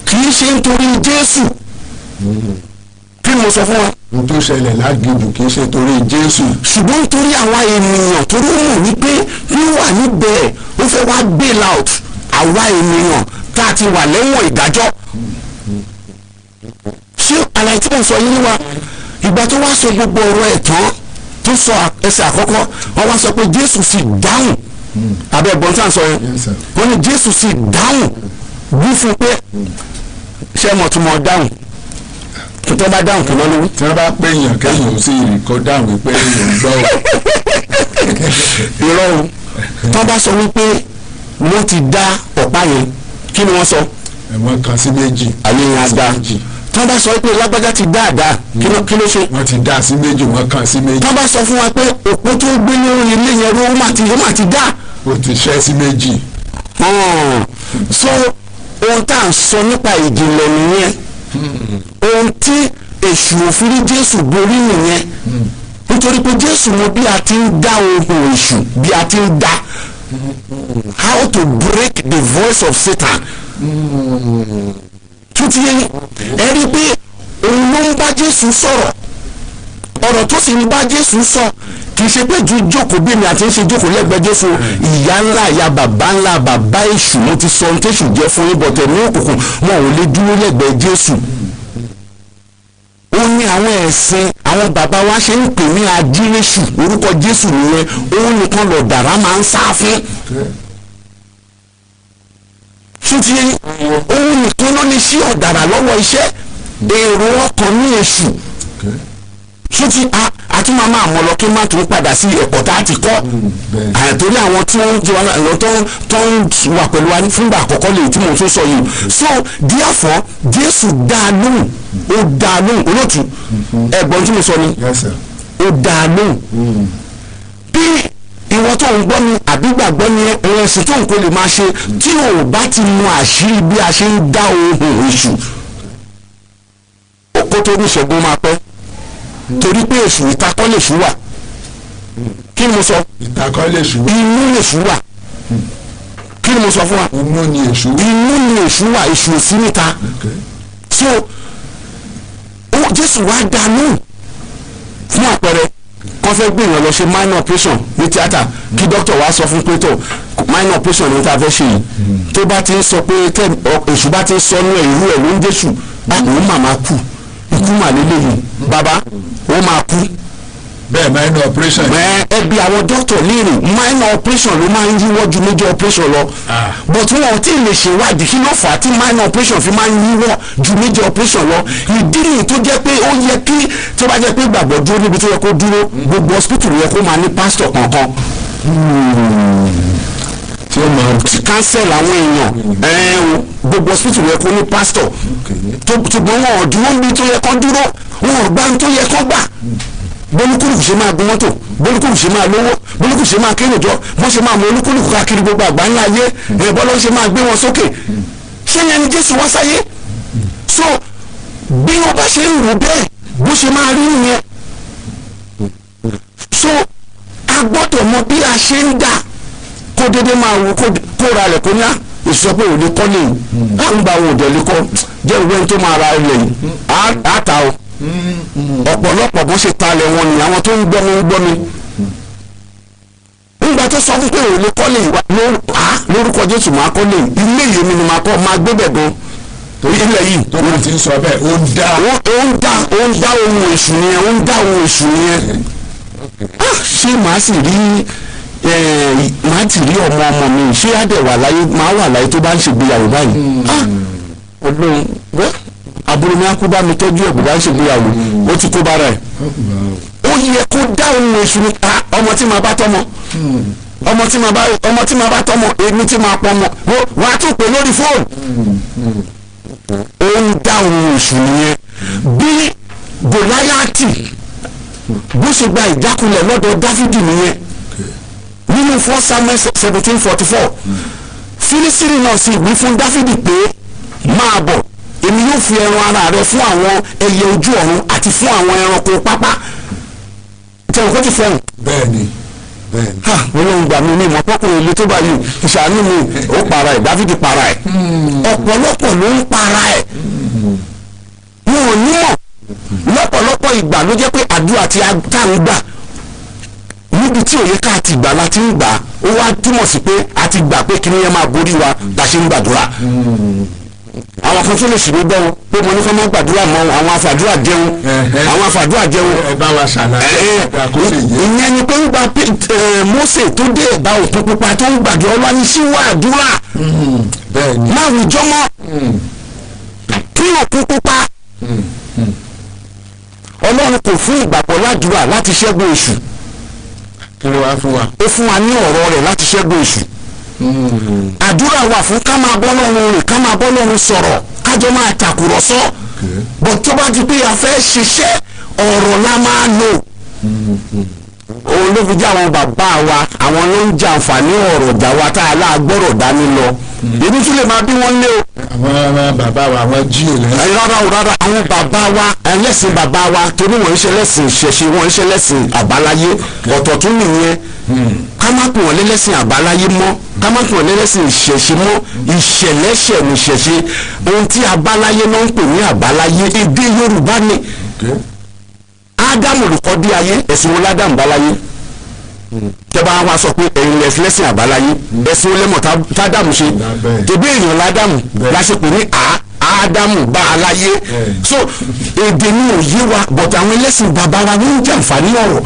kì í ṣe nítorí Jésù kí mo sọ fún wa. ohun tó ṣẹlẹ̀ láginjù kì í ṣe torí Jésù. ṣùgbọ́n nítorí àwa ènìyàn torí ó mọ̀ wípé wíwà níbẹ̀ ó fẹ́ wá bail out àwa ènìyàn tá a ti wà lẹ́wọ̀n ìdájọ́ ṣé àlàyé tí mo sọ yìí wá ìgbà tó wá sọ gbogbo ọ̀rọ̀ ẹ̀ tán tó sọ ẹsẹ̀ àkọ́kọ́ wọ́n wá sọ pé Jésù sì dáhùn abẹ́ ẹ̀gbọ́n tá à ń sọ yẹn wọ́n ní Jésù sì dáhùn wí fún pé ṣé mo tún mọ dáhùn tó bá dáhùn kí lọ́lọ́wọ́. tí wọ́n bá pè yàn kẹ́yìn ó sì rí kó dáhùn pé èèyàn gbọ́ ọ. irọ́ o tó bá sọ wípé wọ́n ti dá ọ̀pá yẹn kí ni wọ́n sọ. ẹ̀wọ̀n kan sí méjì. ayé yẹn á dá tán bá sọ pé lágbájá ti dáadáa kí ló ṣe. wọ́n ti dá sí méjì wọ́n kàn sí méjì. tán bá sọ fún wa pé òpó tó gbé lórí ilé yẹn ó má ti dá. ó ti ṣẹ́ sí méjì. so ohun tá à ń sọ nípa ìjìnlẹ̀ nìyẹn ohun tí èṣù òfin Jésù borí nìyẹn nítorí pé Jésù mọ bí a ti ń dá ohun èṣù bí a ti ń dá how to break the voice of Satan. tún ti yẹn ẹ rí i pé òun ló ń bá Jésù sọ̀rọ̀ ọ̀rọ̀ tó sì ń bá Jésù sọ kì í ṣe pé ju jókòó bí mi àti ń ṣe jókòó lẹ́gbẹ̀ẹ́ Jésù ìyá ńlá ìyá bàbá ńlá bàbá èṣù mo ti sọ ohun téṣù jẹ́ fún yín bọ̀tẹ̀ ní òkùnkùn wọn ò lè dúró lẹ́gbẹ̀ẹ́ Jésù. ó ní àwọn ẹ̀sìn àwọn bàbá wa ṣe ń pè ní ajíréṣù orúkọ Jésù nìyẹn òun nìkan lọ dàrá máa ń sá fún. ṣùtì òun nìkan ló lè ṣí ọ̀dàrà lọ́wọ́ iṣẹ́ èrò ọkàn ní èṣù. ṣùtì àtúmọ̀ máa mọ̀ lọ kí n má tún padà sí ẹ̀kọ́ tá a ti kọ́ àtòrí àwọn tí wọ́n ń jẹ́ wọn tó ń wà pẹ̀lú wa fúngbà àkọ́kọ́ lè tí mo tún sọ yìí so therefore Jésù dá a lóhùn ó dá a lóhùn olóòtú ẹ̀gbọ́n tí mo sọ ni ó dá a lóhùn bí ìwọ tó ń gbọ́ mi àbí gbàgbọ́ ni ẹ̀sìn tó ń kó lè máa ṣe tí o bá ti mọ àṣírí bí a ṣe ń dá ohùn èṣù kó tó ní ìṣẹ́gun máa pẹ́ torí pé èṣù ìtakọ́ lè ṣú wà kí ni mo sọ ìtakọ́ lè ṣú wà inú lè ṣú wà kí ni mo sọ fún wa inú ni èṣù wà èṣù sí níta so Jésù wá dá lóhùn fún àpẹẹrẹ kọ́ fẹ́ gbé èèyàn lọ ṣe minor operation ní tíátà kí dókítà wá sọ fún pé tó minor operation ní tá a fẹ́ ṣe yìí tó bá ti ń sọ pé èṣù bá ti ń sọ nú irú ẹ̀ ló ń jésù òun màmá kú ikú mà lélẹ́yìn bàbá ó máa kú. bẹ́ẹ̀ minor operation. ẹbí àwọn dókítà léèrè minor operation ló máa ń yíwọ́ ju major operation lọ but wọn ò tí ì lè ṣèwádìí kí ló fà á tí minor operation fi máa ń yíwọ́ ju major operation lọ ìdí nìyí tó jẹ́ pé ó yẹ kí tó bá jẹ́ pé gbàgbọ́ dúró níbi tó yẹ kó dúró gbogbo hospital yẹ kó máa ní pastor kankan tí ó máa cancel àwọn èèyàn gbogbo hospital yẹ kó ní pastor ṣùgbọ́n wọn ò dúró níbi tó yẹ kó dúró wọn ò gbá tó yẹ kó gbà bólúkúlùkù ṣe máa gun mọ́tò bólúkúlùkù ṣe máa lówó bólúkúlùkù ṣe máa kéré jọ wọ́n ṣe máa mọ olúkúlùkù káàkiri gbogbo àgbáńlá ayé bọ́lá ṣe máa gbé wọn sókè ṣé yẹn ni Jésù wá sáyé so bí wọ́n bá ṣe ń rò bẹ́ẹ̀ bó ṣe máa rí nìyẹn so a gbọ́dọ̀ mọ bí a ṣe ń dà kó dédé máa wò kó ra rẹ̀ kó ní ìsọ pé òde kọ́ lè à ń gba àwọn òde lè kọ́ jẹ́ ìwé tó máa ra ilẹ̀ yìí á ta o ọ̀pọ̀lọpọ̀ bó ṣe talẹ̀ wọn ni àwọn tó ń gbọ́ mi nígbà tó sọ fún pé òun lè kọ́lé lórúkọ Jésù máa kọ́lé ilé yìí ni máa kọ́ máa gbé bẹ̀ gan torí ilẹ̀ yìí tó bá ti ń sọ bẹ́ẹ̀ ó ń dá ohun èṣù nìyẹn ó ń dá ohun èṣù nìyẹn ṣé màá sì rí màá ti rí ọmọ mi ṣé àdẹ̀wà láyé máa wà láyé tó bá ń ṣègbéyàwó báyìí Ọlọ́run àbúrò mi á kó bá mi tọ́jú ẹ̀bùn bá ń ṣègbéyàwó ó ti kó bára ẹ̀ ó yẹ kó dá ohun èṣù ní ọmọ tí màá bá tọ́mọ ọmọ tí màá bá tọ́mọ èmi tí màá pọ́nmọ wọ́n á tún pè lórí fóònù ó ń dá ohun èṣù nìyẹn bí Gòláyátì bó ṣe gba ìjákulẹ̀ lọ́dọ̀ Dáfídì nìyẹn nínú 1 Samuel 17:44 Fílísítì náà sì wí fún Dáfídì pé máa bọ̀ èmi yóò fi ẹran ara rẹ fún àwọn ẹyẹ ojú ọ̀run àti fún àwọn ẹranko pápá tẹ̀wọ̀n kó ti fẹ́ràn. bẹ́ẹ̀ni ha Ọlọ́run gbà mí ní ìmọ̀ pọ́kùnrin ilé tó bá yìí ìṣàánú mi ó para ẹ̀ Dáfídì para ẹ̀ ọ̀pọ̀lọpọ̀ ló ń para ẹ̀ wọn ò nímọ̀ lọ́pọ̀lọpọ̀ ìgbà ló jẹ́ pé àdúrà tí a ń gbà níbi tí òye ká ti gbà láti ń gbà ó wá túmọ̀ sí pé a ti gbà pé kí ni yẹn máa borí wa bá ṣe ń gbàdúrà àwọn kan tó lè ṣèlú gbọ́ pé mo ní kọ́ máa gbàdúrà mọ́ àwọn afàdúrà jẹun àwọn afàdúrà jẹun ìyẹn ni pé ń gba Mósè tó dé ẹ̀bá òkun pupa tó ń gbàdúrà ọlọ́wà ní síwá àdúrà láwùjọ mọ́ kí òkun pupa Ọlọ́run kò fún ìgbàgbọ́ ládùúrà láti ṣẹ́gun èṣù kí ló wá fún wa ó fún wa ní ọ̀rọ̀ rẹ̀ láti ṣẹ́gun èṣù àdúrà wà fún ká máa bọ́ lọ́run rìn ká máa bọ́ lọ́run sọ̀rọ̀ kájọ máa tàkùrọ̀sọ bọ̀ tó bá di pé a fẹ́ ṣiṣẹ́ ọ̀rọ̀ la máa lò òun ló fi jẹ́ àwọn bàbá wa àwọn ló ń jẹ àǹfààní ọ̀rọ̀ jà wa tá a láàgbọ́rọ̀ dání lọ èmi tún lè máa bí wọ́n lé o. àwọn bàbá wa àwọn jí èlé. rárá àwọn bàbá wa ẹlẹ́sìn bàbá wa torí wọ́n ń ṣe lẹ́sìn ìṣẹ̀ṣe wọ́n ń ṣe lẹ́sìn àbáláyé ọ̀tọ̀ tún nìyẹn ká má pè wọ́n lẹ́lẹ́sìn àbáláyé mọ́ ká má pè wọ́n lẹ́lẹ́sìn ìṣẹ̀ṣe mọ́ ìṣẹ̀lẹ́ṣẹ̀ ní ìṣẹ̀ṣe ohun tí àbáláyé náà ń pè ní àbáláyé èdè Yorùbá ni ádámù olùkọ́ dé ayé ẹ̀sìn wọn ládàmù báláyé tẹ́bà wá sọ pé ẹ̀yin lẹ́sìn àbáláyé ẹ̀sìn olẹ́mọ̀ tádàmù ṣe tẹ̀bí èèyàn ládàmù lásìkò ní ádámù bá aláyé so èdè ní òye wa bọ̀tà àwọn ẹlẹ́sìn bàbá wa ní jàǹfààní ọ̀rọ̀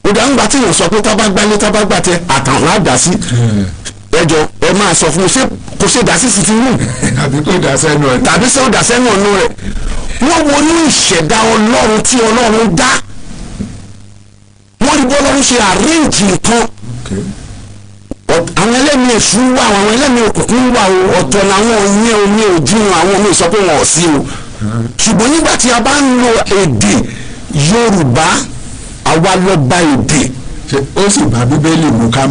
òdàǹgbà tí yóò sọ pé tábà gbálé tábà gbàtẹ àtàwọn àdásí ẹjọ ẹ máa sọ fún mi ṣé kò ṣe dá sí sitting room àbí kò dá sẹ́nu ẹ̀ tàbí ṣé ó dá sẹ́nu ọ̀nù rẹ̀ wọ́n wo ní ìṣẹ̀dá ọlọ́run tí ọlọ́run dá wọ́n rí bọ́lọ́run ṣe àríǹjì nǹkan àwọn ẹlẹ́mìí èṣù wà àwọn ẹlẹ́mìí òkùnkùn wà ọ̀tọ̀ làwọn òyìn omi òjìrun àwọn omi sọ pé wọn ò sí o ṣùgbọ́n nígbà tí a bá ń lo èdè Yorùbá àwa lọ bá èdè ó sì bá Bíbélì mú ká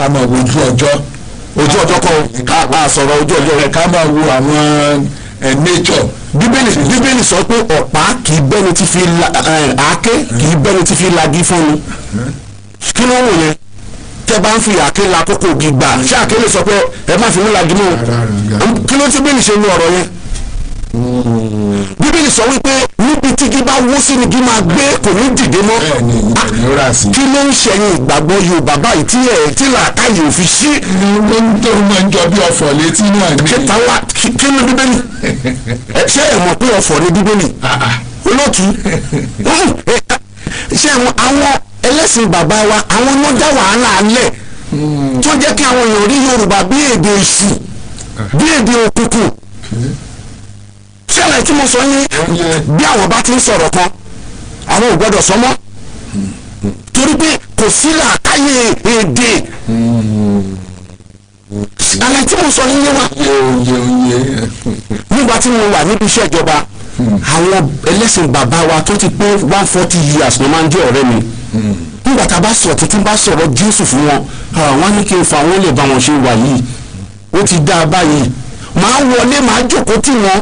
máa wo ojú ọjọ́ kan ká máa sọ̀rọ̀ ojú ọjọ́ ká máa wo àwọn nature. Bíbélì sọ pé ọ̀pá kì í bẹ́ni tí fi àáké kì í bẹ́ni tí fi lagi fún ni kí ló wò yẹn tẹ́ bá ń fi àáké la kókó gbígbà ṣé àáké lè sọ pé ẹ má fi mú lagi mọ́ kí ló ti Bíbélì ṣe ní ọ̀rọ̀ yẹn Bíbélì sọ wípé níbi tí igi bá wó sí ni igi máa gbé kò ní dìde mọ́ kí ló ń ṣẹ̀yìn ìgbàgbọ́ Yorùbá báyìí tí làákàyè ò fi ṣí. ló ń tó máa ń jọ bí ọ̀fọ̀ létí náà ní. ṣé táwa kí ló Bíbélì ṣé ẹ mọ̀ pé ọ̀fọ̀ ni Bíbélì olóòtú ṣé àwọn ẹlẹ́sìn bàbá wa àwọn náà dá wàhálà alẹ̀ tó jẹ́ kí àwọn èèyàn rí Yorùbá bí èdè èṣù bí èdè òkùnkùn ṣẹlẹ̀ tí mo sọ yín bí àwọn bá ti ń sọ̀rọ̀ kan àwọn ò gbọ́dọ̀ sọ mọ́ torí pé kò sí làákàyè èdè àlẹ́ tí mo sọ yín yé wa nígbà tí mo wà níbi iṣẹ́ ìjọba àwọn ẹlẹ́sìn bàbá wa tó ti pé 140 years ló máa ń jẹ́ ọ̀rẹ́ mi nígbà tá a bá sọ̀rọ̀ tuntun bá sọ̀rọ̀ Jésù fún wọn wọ́n ní kí n fa àwọn lè bá wọn ṣe wà yìí ó ti dá a báyìí màá wọlé màá jókòó tì wọ́n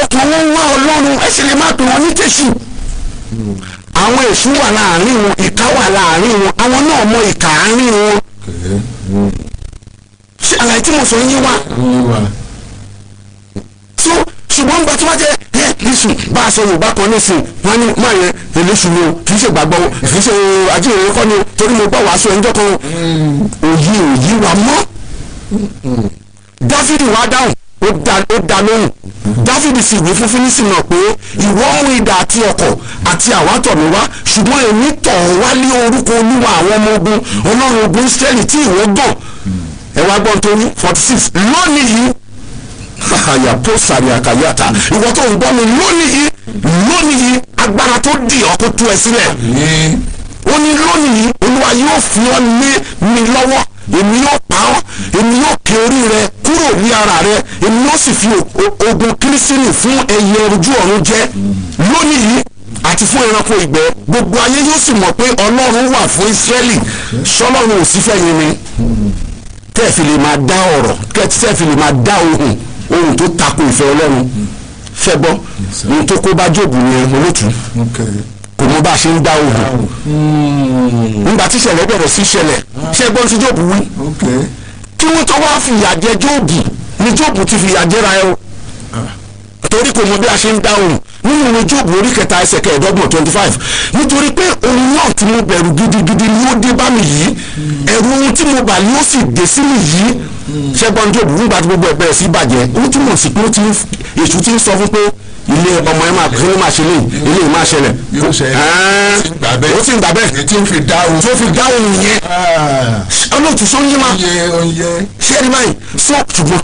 ọkàn wọn wá Ọlọ́run ẹ sì lè má pè wọ́n ní tẹ̀sù àwọn èṣù wà láàrin wọn ìka wà láàrin wọn àwọn náà mọ ìka àárín wọn ṣe àlàyé tí mo sọ yín wá so ṣùgbọ́n nígbà tí wọ́n jẹ́ nísùn bá a sọ Yorùbá kan nísìn wọ́n ní máa yẹn eléṣù ni o kì í ṣe gbàgbọ́ o kì í ṣe ajíhìnrere kọ́ ni o torí mo gbọ́ wàásù ẹ̀ńjọ́ kan òyì wa mọ́ Dáfídì wá dáhùn ó dá lóhùn Dáfídì sì wí fún Fílísì náà pé ìwọ mú idà àti ọ̀kọ̀ àti àwátọ̀ mi wá ṣùgbọ́n èmi tọ̀ ọ́ wá lé orúkọ Olúwa àwọn ọmọ ogun Ọlọ́run ogun Ísírẹ́lì tí ìwọ gàn ẹ wá gbọ́n tó ní 46 lónìí yìí àyà tó sàrí àkàyàtà ìwọ tó ń gbọ́ mi lónìí yìí agbára tó dì ọ́ kó tú ẹ sílẹ̀ ó ní lónìí yìí Olúwa yóò fi ọ́ lé mi lọ́wọ́ èmi yóò pa ọ́ èmi yóò ké orí rẹ kúrò ní ara rẹ èmi yóò sì fi ogun kírísìnì fún ẹyẹ ojú ọ̀run jẹ lónìí yìí àti fún ẹranko ìgbẹ́ gbogbo ayé yóò sì mọ̀ pé Ọlọ́run wà fún Ísírẹ́lì sọ́lọ́run ò sí fẹ́yìn ni tẹ́ ẹ̀ fi lè máa dá ọ̀rọ̀ tẹ́ ẹ̀ fi lè máa dá ohun tó tako ìfẹ́ Ọlọ́run fẹ́ gbọ́ ohun tó kó bá Jóòbù yẹn olótú kò mọ bá a ṣe ń dá ohun nígbà tí ìṣẹ̀lẹ̀ bẹ̀rẹ̀ sí ṣẹlẹ̀ ṣé gbọ́n tí Jóòbù wí kí wọ́n tó wá fìyà jẹ Jóòbù ni Jóòbù ti fìyà jẹra ẹ o torí kò mọ bí a ṣe ń dá ohun nínú ìwé Jóòbù orí kẹta ẹsẹ̀ kẹẹ̀ẹ́dọ́gbọ̀n 25 nítorí pé ohun náà tí mo bẹ̀rù gidigidi ni ó dé bá mi yìí ẹ̀rù ohun tí mo bà ni ó sì dé sí mi yìí ṣẹ́gbọ́n Jóòbù nígbà tí gbogbo ẹ̀ bẹ̀rẹ̀ sí bàjẹ́ ó túmọ̀ sí pé èṣù ti ń sọ fún pé ilé ọmọ ẹ máa kí ló máa ṣe léyìí eléyìí máa ṣẹlẹ̀ ó sì ń gbà bẹ́ẹ̀ tí ó fi dáhùn yẹn olóòtú sọ yín máa ṣé ẹni báyìí sọ ṣùgbọ́n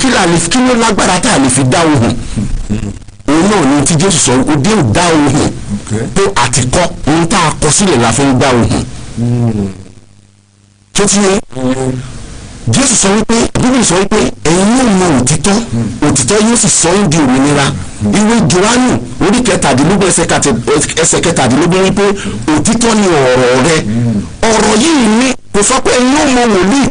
kí ló lágbára tá a lè fi dáhùn òun náà ni tí Jésù sọ ó dé dáhùn pé àtikọ́ ohun tá a kọ sílẹ̀ la fi ń dáhùn tó ti yẹ Jésù sọ wípé Bíbélì sọ wípé ẹ̀yin yóò mọ òtítọ́ òtítọ́ yóò sì sọ yín di òmìnira. Ìwé Jòhánù orí kẹtàdínlógún ẹsẹ̀ kẹtàdínlógún wípé òtítọ́ ni ọ̀rọ̀ rẹ. Ọ̀rọ̀ yìí ni kò sọ pé ẹ̀yin yóò mọ wòlíì,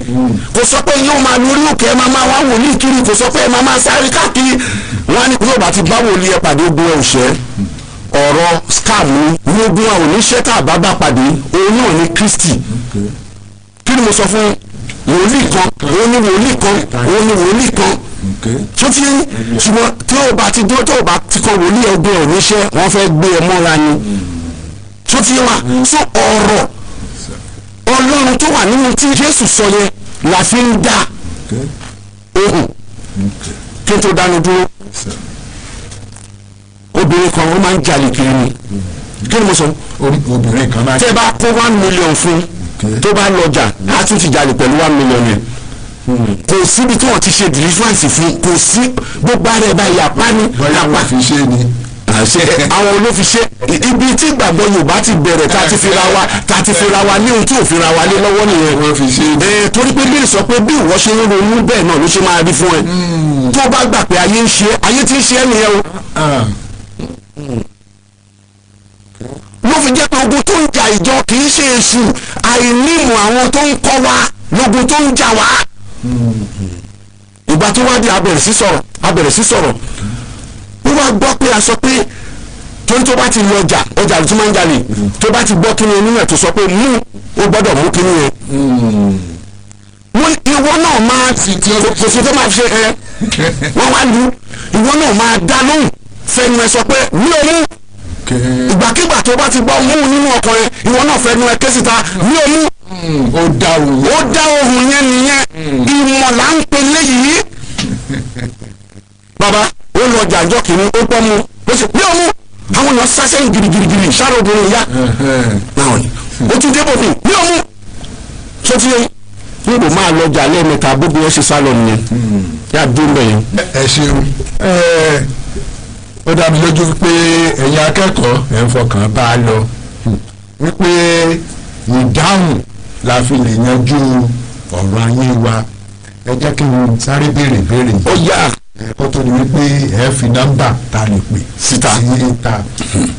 kò sọ pé ẹ̀yin yóò máa lórí òkè ẹ máa wá wòlíì kiri, kò sọ pé ẹ máa sáré káàkiri. Wọ́n á ní kúrò bá ti bá wòlíì ẹ pàdé ogun ẹ òṣẹ́. Ọ̀rọ̀ scam ní ogun àwọn oníṣẹ́ tá a bá bá pàdé òun náà ní Kristi. Kí ni mo sọ fún wòlíì kan òun ni wòlíì kan òun ni wòlíì kan tó ti ṣùgbọ́n tí ó bá ti dúró tó o bá ti kọ wòlíì ẹgbẹ́ oníṣẹ́ wọ́n fẹ́ gbé ẹ mọ́ra ni tó ti wà so ọ̀rọ̀ Ọlọ́run tó wà nínú tí Jésù sọ yẹn la fi ń dá ohùn kí n tó dánu dúró obìnrin kan ó máa ń jalè kiri ni kí ni mo sọ obìnrin kan máa ń tẹ́ bá kó 1 million fún tó bá lọ́jà á tún ti jalè pẹ̀lú 1 million yẹn kò síbi tí wọ́n ti ṣe deliverance fún kò sí gbogbo ara ẹ̀ bá yàpá ní yàpá àwọn olófiṣẹ́ ibi tí ìgbàgbọ́ Yorùbá ti bẹ̀rẹ̀ tá ti fira wa ní ohun tí ò fira wa lé lọ́wọ́ nìyẹn torí pé bí sọ pé bí ìwọ ṣe ń ronú bẹ́ẹ̀ náà ló ṣe máa rí fún ẹ tó bá gbà pé ayé ń ṣe ayé tí ń ṣe ẹ nìyẹn o ló fi jẹ́ pé ogun tó ń jà ìjọ kì í ṣe èṣù àìnímọ̀ àwọn tó ń kọ́ wa lógun tó ń jà wá. Ìgbà tó wá di abẹ̀rẹ̀ sí sọ̀rọ̀ ó wá gbọ́ pé a sọ pé torí tó bá ti lọ ọjà ló tún máa ń jalè tó bá ti gbọ́ kíni onímọ̀ tó sọ pé mú ó gbọ́dọ̀ mú kíni yẹn. Ìwọ náà máa kò sí tó máa ṣe ẹ wọ́n wá lu ìwọ náà máa dá lóhùn fẹnu ẹ sọ pé mi ò mú ìgbàkigbà tó bá ti gbọ́ mú nínú ọkàn ẹ ìwọ náà fẹnu ẹ ké síta mi ò mú. Ó dá ohùn yẹn nìyẹn ìmọ̀ là ń pe léyìí. Bàbá ó lọ jàǹjọ́ kìíní ó gbọ́ mu ó sì mi ò mú àwọn èèyàn sásẹ́yìn girigirigiri sáré obìnrin ìyá ó tún débò mi ò mú tó ti yẹ níbo máa lọ jà lẹ́ẹ̀mẹ́ta gbogbo ẹ ṣe sálọ nìyẹn yá dúró bẹ́ẹ̀. Ẹ ṣeun ó dá mi lójú pé ẹ̀yin akẹ́kọ̀ọ́ ẹ̀ ń fọkàn bá a lọ wípé ìdáhùn la fi lè yanjú ọ̀rọ̀ ayé wa ẹ jẹ́ kí n sáré béèrè yìí. Ó yá kó tó di wípé ẹ fi nọ́mbà ta lè pè síta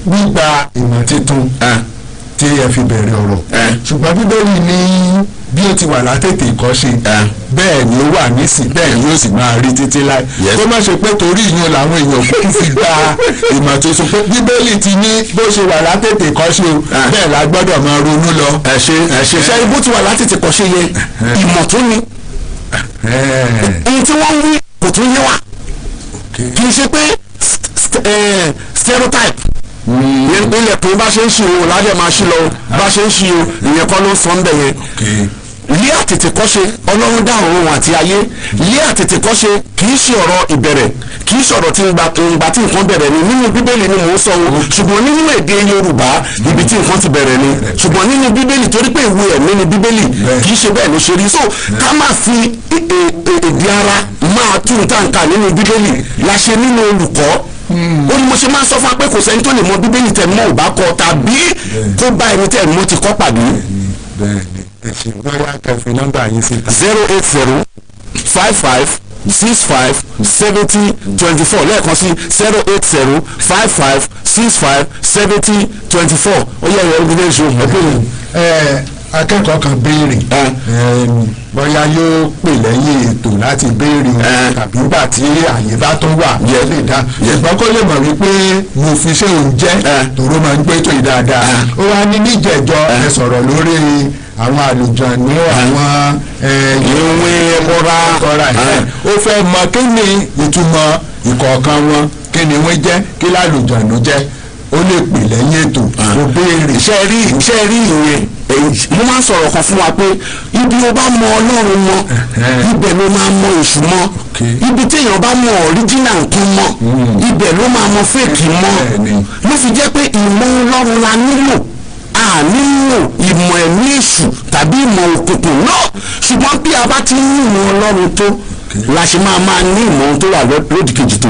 gbígba ìmọ̀ tuntun tí ẹ fi bẹ̀rẹ̀ ọ̀rọ̀ ṣùgbọ́n Bíbélì ní bí ó ti wà látètè ìkọ́ṣe bẹ́ẹ̀ ni ó wà nísìn bẹ́ẹ̀ ni ó sì máa rí títí láì kó má ṣe pé torí ìyẹn làwọn èèyàn kúkú fi gba ìmọ̀ tuntun pé Bíbélì ti ní bó ṣe wà látètè ìkọ́ṣe o bẹ́ẹ̀ la gbọ́dọ̀ máa ronú lọ. ẹ ṣe bó ti wà látètè ìkọ́ṣe yẹn ìmọ̀ tó ní ohun tí wọ́n ń wí kò tún yé wa kì í ṣe pé stereotype ilẹ̀ tó bá ṣe ń ṣe o ládẹ̀ máa ṣí lọ bá ṣe ń ṣe o ìyẹn kọ́ ló ń sọ ń bẹ̀ yẹn. Ilé àtètè kọ́ṣe Ọlọ́run dá ọ̀run àti ayé ilé àtètè kọ́ṣe kì í ṣe ọ̀rọ̀ ìbẹ̀rẹ̀ kì í ṣọ̀rọ̀ tí ìgbà tí nǹkan bẹ̀rẹ̀ ni nínú Bíbélì ni mò ń sọ o ṣùgbọ́n nínú èdè Yorùbá ibi tí nǹkan ti bẹ̀rẹ̀ ni ṣùgbọ́n nínú Bíbélì torí pé ìwé ẹ̀mí ni Bíbélì kì í ṣe bẹ́ẹ̀ ló ṣe rí so ká má fi èdè ara máa tún tàǹkà nínú Bíbélì la ṣe nínú olùkọ́ ó ní mo ṣe máa ń sọ fún wa pé kò sẹ́ni tó lè mọ Bíbélì tẹ̀ mọ́ ò bá kọ tàbí kó bá ẹni tẹ̀ mọ́ ti kọ́ pàdé. Bẹ́ẹ̀ni ẹ ṣe bóyá kẹfì nọ́mbà yín síta. 08055657024 lẹ́ẹ̀kan sí 08055657024 ó yẹ ìwé ìdílé ìṣòro ẹ̀kọ́ akẹ́kọ̀ọ́ kan béèrè bóyá yóò pè lẹ́yìn ètò láti béèrè tàbí nígbà tí àyè bá tó wà yẹ lè dá ṣùgbọ́n kó lè mọ̀ wípé mo fi ṣé òun jẹ́ tòró máa ń gbé tó yìí dáadáa ó wá ní níjẹ̀jọ́ ẹ sọ̀rọ̀ lórí àwọn àlùjọ̀nù àwọn ìwé ẹ̀kọ́ra ó fẹ́ mọ̀ kí ni ìtumọ̀ ìkọ̀ọ̀kan wọn kí ni wọ́n jẹ́ kí lálùjọ̀nù jẹ́ ó lè pè lẹ́yìn ètò ó béèrè. iṣẹ́ rí ìyẹn mo máa ń sọ̀rọ̀ kan fún wa pé ibi o bá mọ Ọlọ́run mọ ibẹ̀ ló máa mọ èṣù mọ ibi téèyàn bá mọ ọ̀ríjínà nǹkan mọ ibẹ̀ ló máa mọ fèkì mọ ló fi jẹ́ pé ìmọ̀ Ọlọ́run la nílò a nílò ìmọ̀ ẹ̀mí èṣù tàbí ìmọ̀ òkùnkùn náà ṣùgbọ́n bí a bá ti ní ìmọ̀ Ọlọ́run tó la ṣe máa ní ìmọ̀ ohun tó wà lódì kejì tó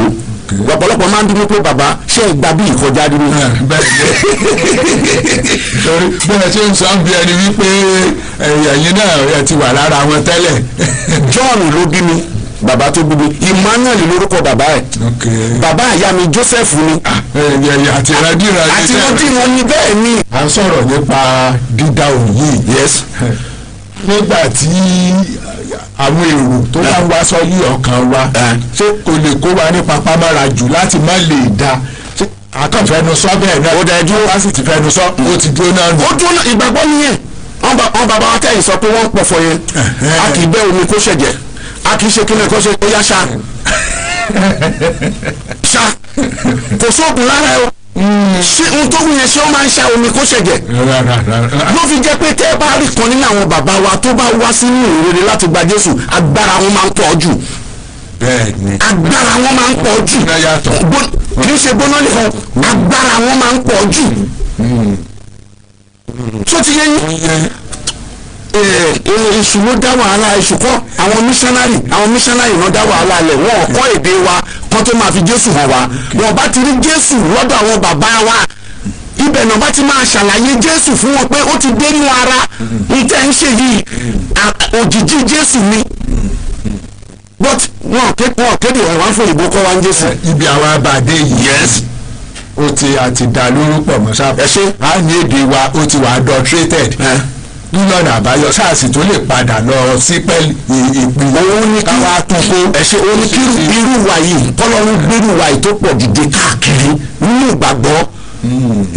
ọ̀pọ̀lọpọ̀ máa ń dúró pé bàbá ṣé ẹ gba bí ìkọjá dúró. torí bẹ́ẹ̀ ṣe ń sọ bí ẹni wípé ẹ̀yin náà ẹ ti wà lára wọn tẹ́lẹ̀. John ló bí mi bàbá tó bí mi Emmanuel lórúkọ bàbá ẹ̀ bàbá àyà mi Joseph ni. àti ìrandíran ni bẹ́ẹ̀ ni. à ń sọ̀rọ̀ nípa dídá òun yìí. yes. nígbà tí àwọn èrò tó bá ń wá sọ́yí ọkàn wa ṣé kò lè kó wa ní papámára jù láti má lè da akọ̀fẹ́nu sọ bẹ́ẹ̀ náà ó dá ẹjọ́ wá sì ti fẹ́nu sọ ó ti dúró náà nù. ó dúró ìgbàgbọ́ nìyẹn wọn bàbá wa tẹ̀yìn sọ pé wọ́n ń pọ̀fọ̀ yẹn a kì í bẹ́ omi kó ṣẹ̀jẹ̀ a kì í ṣe kíni kó ṣe ó yá ṣá kò sóògùn lára ẹ o ṣé n tó wù yẹn ṣé ó máa ń ṣá omi kó ṣẹ̀jẹ̀ ló fi jẹ́ pé tẹ́ ẹ bá rí kan nínú àwọn bàbá wa tó bá wá sínú ìrere láti gba Jésù agbára wọn máa ń pọ̀ jù agbára wọn máa ń pọ̀ jù kì í ṣe gbóná nìkan agbára wọn máa ń pọ̀ jù tó ti yẹ yín èṣù ló dá wàhálà èṣù kọ́ àwọn mísánárì náà dá wàhálà lẹ̀ wọ́n kọ́ èdè wa kan tó máa fi Jésù hàn wá wọ́n bá ti rí Jésù lọ́dọ̀ àwọn bàbá wa ibẹ̀ náà bá ti máa ṣàlàyé Jésù fún wọn pé ó ti dé nínú ara ìtẹ́ ń ṣe yìí òjìji Jésù ni but wọn kéde ọ̀rọ̀ wọn fún ìbò kọ́ wa ń Jésù. ibi àwọn abàdé yìí. yes. ó ti àti dá lórúkọ mọ́ṣá. ẹ ṣe. a ní èdè wa ó ti wà adulterated. nílọ́nà àbáyọ sáàsì tó lè padà lọ sí pẹ́ẹ́lí ìpìlẹ̀ òun ní káwá tún kó. ẹ ṣe òun ní kí irú wa yìí kọ́lọ́run gbérù wa yìí tó pọ̀ dìde káàkiri nínú ìgbàgbọ́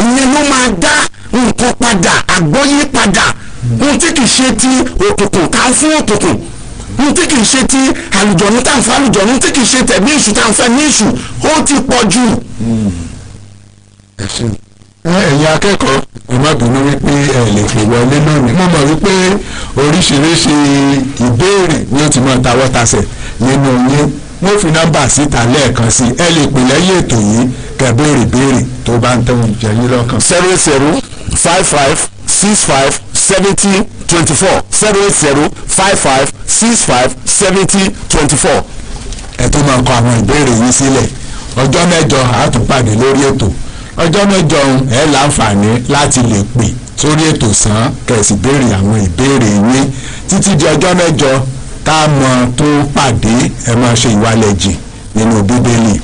ìyẹn ló máa dá nǹkan padà àgbọ́yé padà ohun tí kì í ṣe ti òkùnkùn ká fún òkùnkùn ohun tí kì í ṣe ti àlùjọ̀nù tá à ń fa àlùjọ̀nù ohun tí kì í ṣe tẹ̀mí èṣù tá à ń fẹ́ ní èṣù ó ti pọ̀ jù. ẹ̀yin akẹ́kọ̀ọ́ ẹ má bínú wípé ẹ lè pè wọlé lónìí mo mọ̀ wípé oríṣiríṣi ìbéèrè ni ó ti mọ̀ tawọ́tasẹ̀ nínú yín wọ́n fi nọ́mbà síta lẹ́ẹ̀kan sí ẹ lè pè lẹ́yìn ètò yìí kẹ́ béèrè béèrè tó bá ń tẹ́wọ̀n jẹ́ yín lọ́kàn. 08055657024 ẹ tó máa kọ àwọn ìbéèrè yín sílẹ̀ ọjọ́ mẹ́jọ a tún pàdé lórí ètò ọjọ́ mẹ́jọ ẹ láǹfààní láti lè pè sórí ètò sàn kẹ̀sì béèrè àwọn ìbéèrè yín títí di ọjọ́ mẹ́jọ tá a mọ̀ tó pàdé ẹ máa ṣe ìwálẹ̀ jì nínú Bíbélì.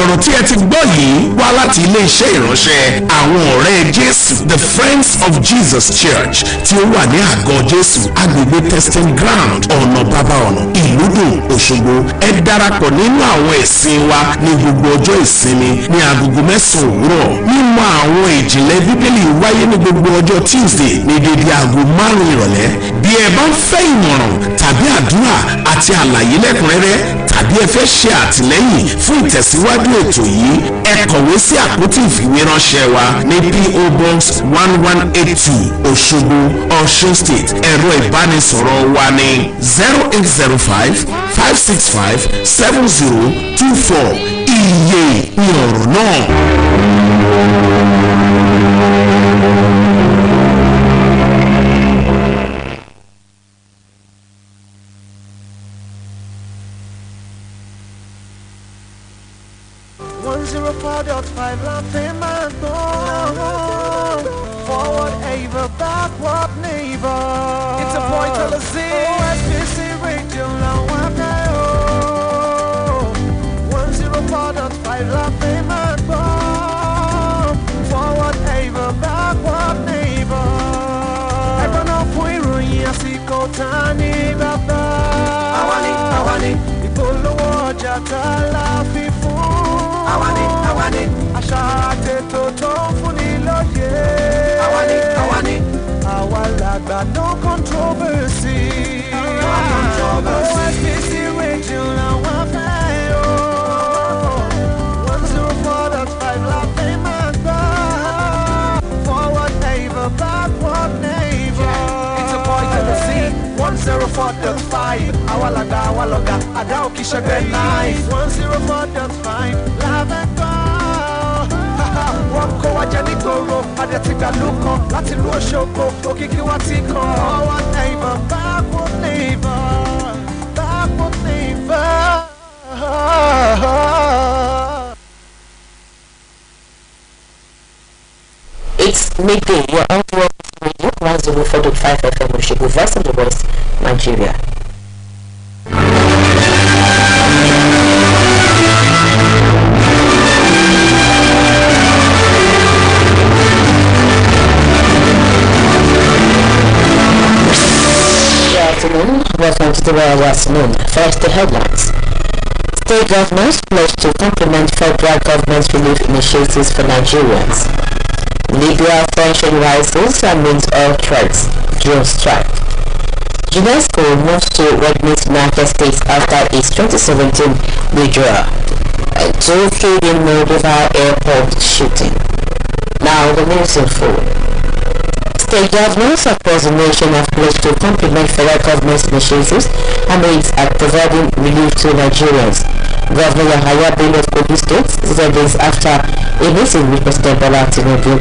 ọ̀rọ̀ tí ẹ ti gbọ́ yìí wá láti ilé-iṣẹ́ ìránṣẹ́ àwọn ọ̀rẹ́ Jésù The Friends of Jesus Church tí ó wà ní àgọ́ Jésù agbègbè testing ground ọ̀nà bàbá ọ̀nà ìlúdò Òṣogbo ẹ darapọ̀ nínú àwọn ẹ̀sìn wa ní gbogbo ọjọ́ ìsinmi ní agogo 9 òwúrọ̀ mímọ̀ àwọn ìjìnlẹ̀ Bíbélì wáyé ní gbogbo ọjọ́ Tuesday ní dédé aago 5 ìrọ̀lẹ́ bí ẹ bá ń fẹ́ ìmọ̀ràn tàbí àdúrà àti àlàyé lẹ́kùnrẹ́rẹ́ tàbí ẹ fẹ́ ṣe àtìlẹ́yìn fún ìtẹ̀síwájú ètò yìí ẹ kọ̀wé sí àpótí ìfìwéránṣẹ́ wa ní P.O. Box 1182 Òṣogbo Ọ̀ṣun State ẹ̀rọ ìbánisọ̀rọ̀ wa ní 0805-565-7024 iye ní ọ̀rọ̀ náà. Forward, ever, backward, neighbor. It's a boy to the Z. OSBC Radio, now I'm there. 104.5, laughing man, forward, ever, backward, neighbor. Everyone up, we're running, I see Kotani, Baba. Awani, Ipolo, Jata, Lafifu. Awani, Asha, Teto, Funilo, Awani, Awalagba, no controversy. OSBC Radio, now I'm 104.5, laughing man, forward neighbor, backward neighbor. It's a boy to the sea. 104.5, Awalaga, Adaoki Sugar Nice. 104.5, love and go. Wọ́n kó wa jẹ nígboro, adé ti gbà lóko láti lu Òṣogbo, òkìkí wa ti kàn. Forward neighbor, backward neighbor. midday. You're on to Radio 104.5 FM Oshibu, Voice of the West, Nigeria. Welcome to the Royal Afternoon. First, the headlines. State governments pledge to complement federal government's relief initiatives for Nigerians. Libya tension rises amidst all threats. Drone strike. UNESCO moves to red meat market states after its 2017 withdrawal. And 2 killed in Moldova airport shooting. Now the news in full. State governments across the nation have pledged to complement federal government's initiatives amidst providing relief to Nigerians. Governor Yahaya Bello of Kogi State said this after a meeting with President Bola Tinubu.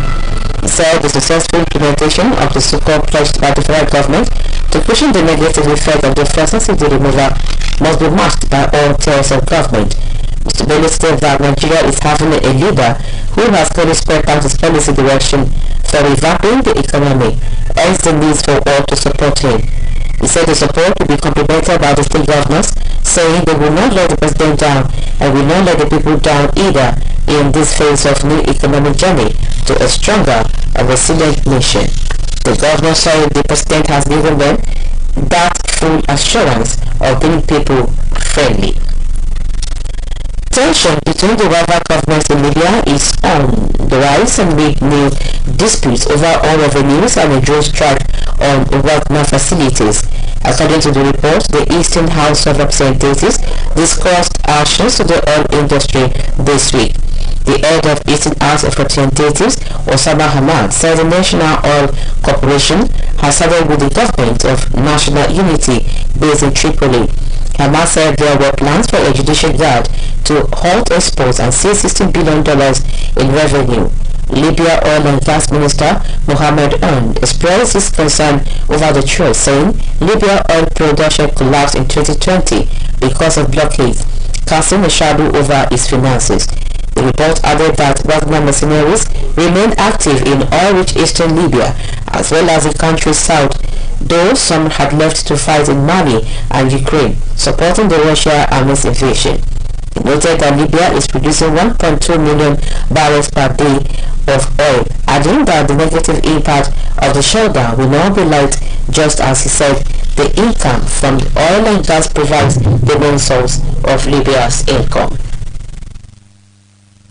He said the successful implementation of the so-called pledge by the federal government to cushion the negative effect of the fuel subsidy removal must be matched by all tiers of government. Mr. Bello said that Nigeria is having a leader who has clearly spread out his policy direction for revamping the economy, hence the need for all to support him. He said the support will be complemented by the state governors, saying they will not let the president down and will not let the people down either in this phase of new economic journey to a stronger and resilient nation. The governor said the president has given them that full assurance of being people friendly. Tension between the rival governments in Libya is on the rise amid new disputes over oil revenues and a drone strike on Wagner facilities. According to the report, the Eastern House of Representatives discussed actions to the oil industry this week. The head of Eastern House of Representatives, Osama Hamad, said the National Oil Corporation has sided with the government of national unity based in Tripoli. Hamad said there were plans for a judicial guard to halt exports and seize $16 billion in revenue. Libya Oil and Gas Minister Mohammed Ould expressed his concern over the choice, saying Libya oil production collapsed in 2020 because of blockades, casting a shadow over its finances. The report added that Wagner mercenaries remain active in oil-rich eastern Libya as well as the country's south, though some had left to fight in Mali and Ukraine, supporting the Russia army's invasion. He noted that Libya is producing 1.2 million barrels per day of oil, adding that the negative impact of the shutdown will not be light, just as he said the income from the oil and gas provides the main source of Libya's income.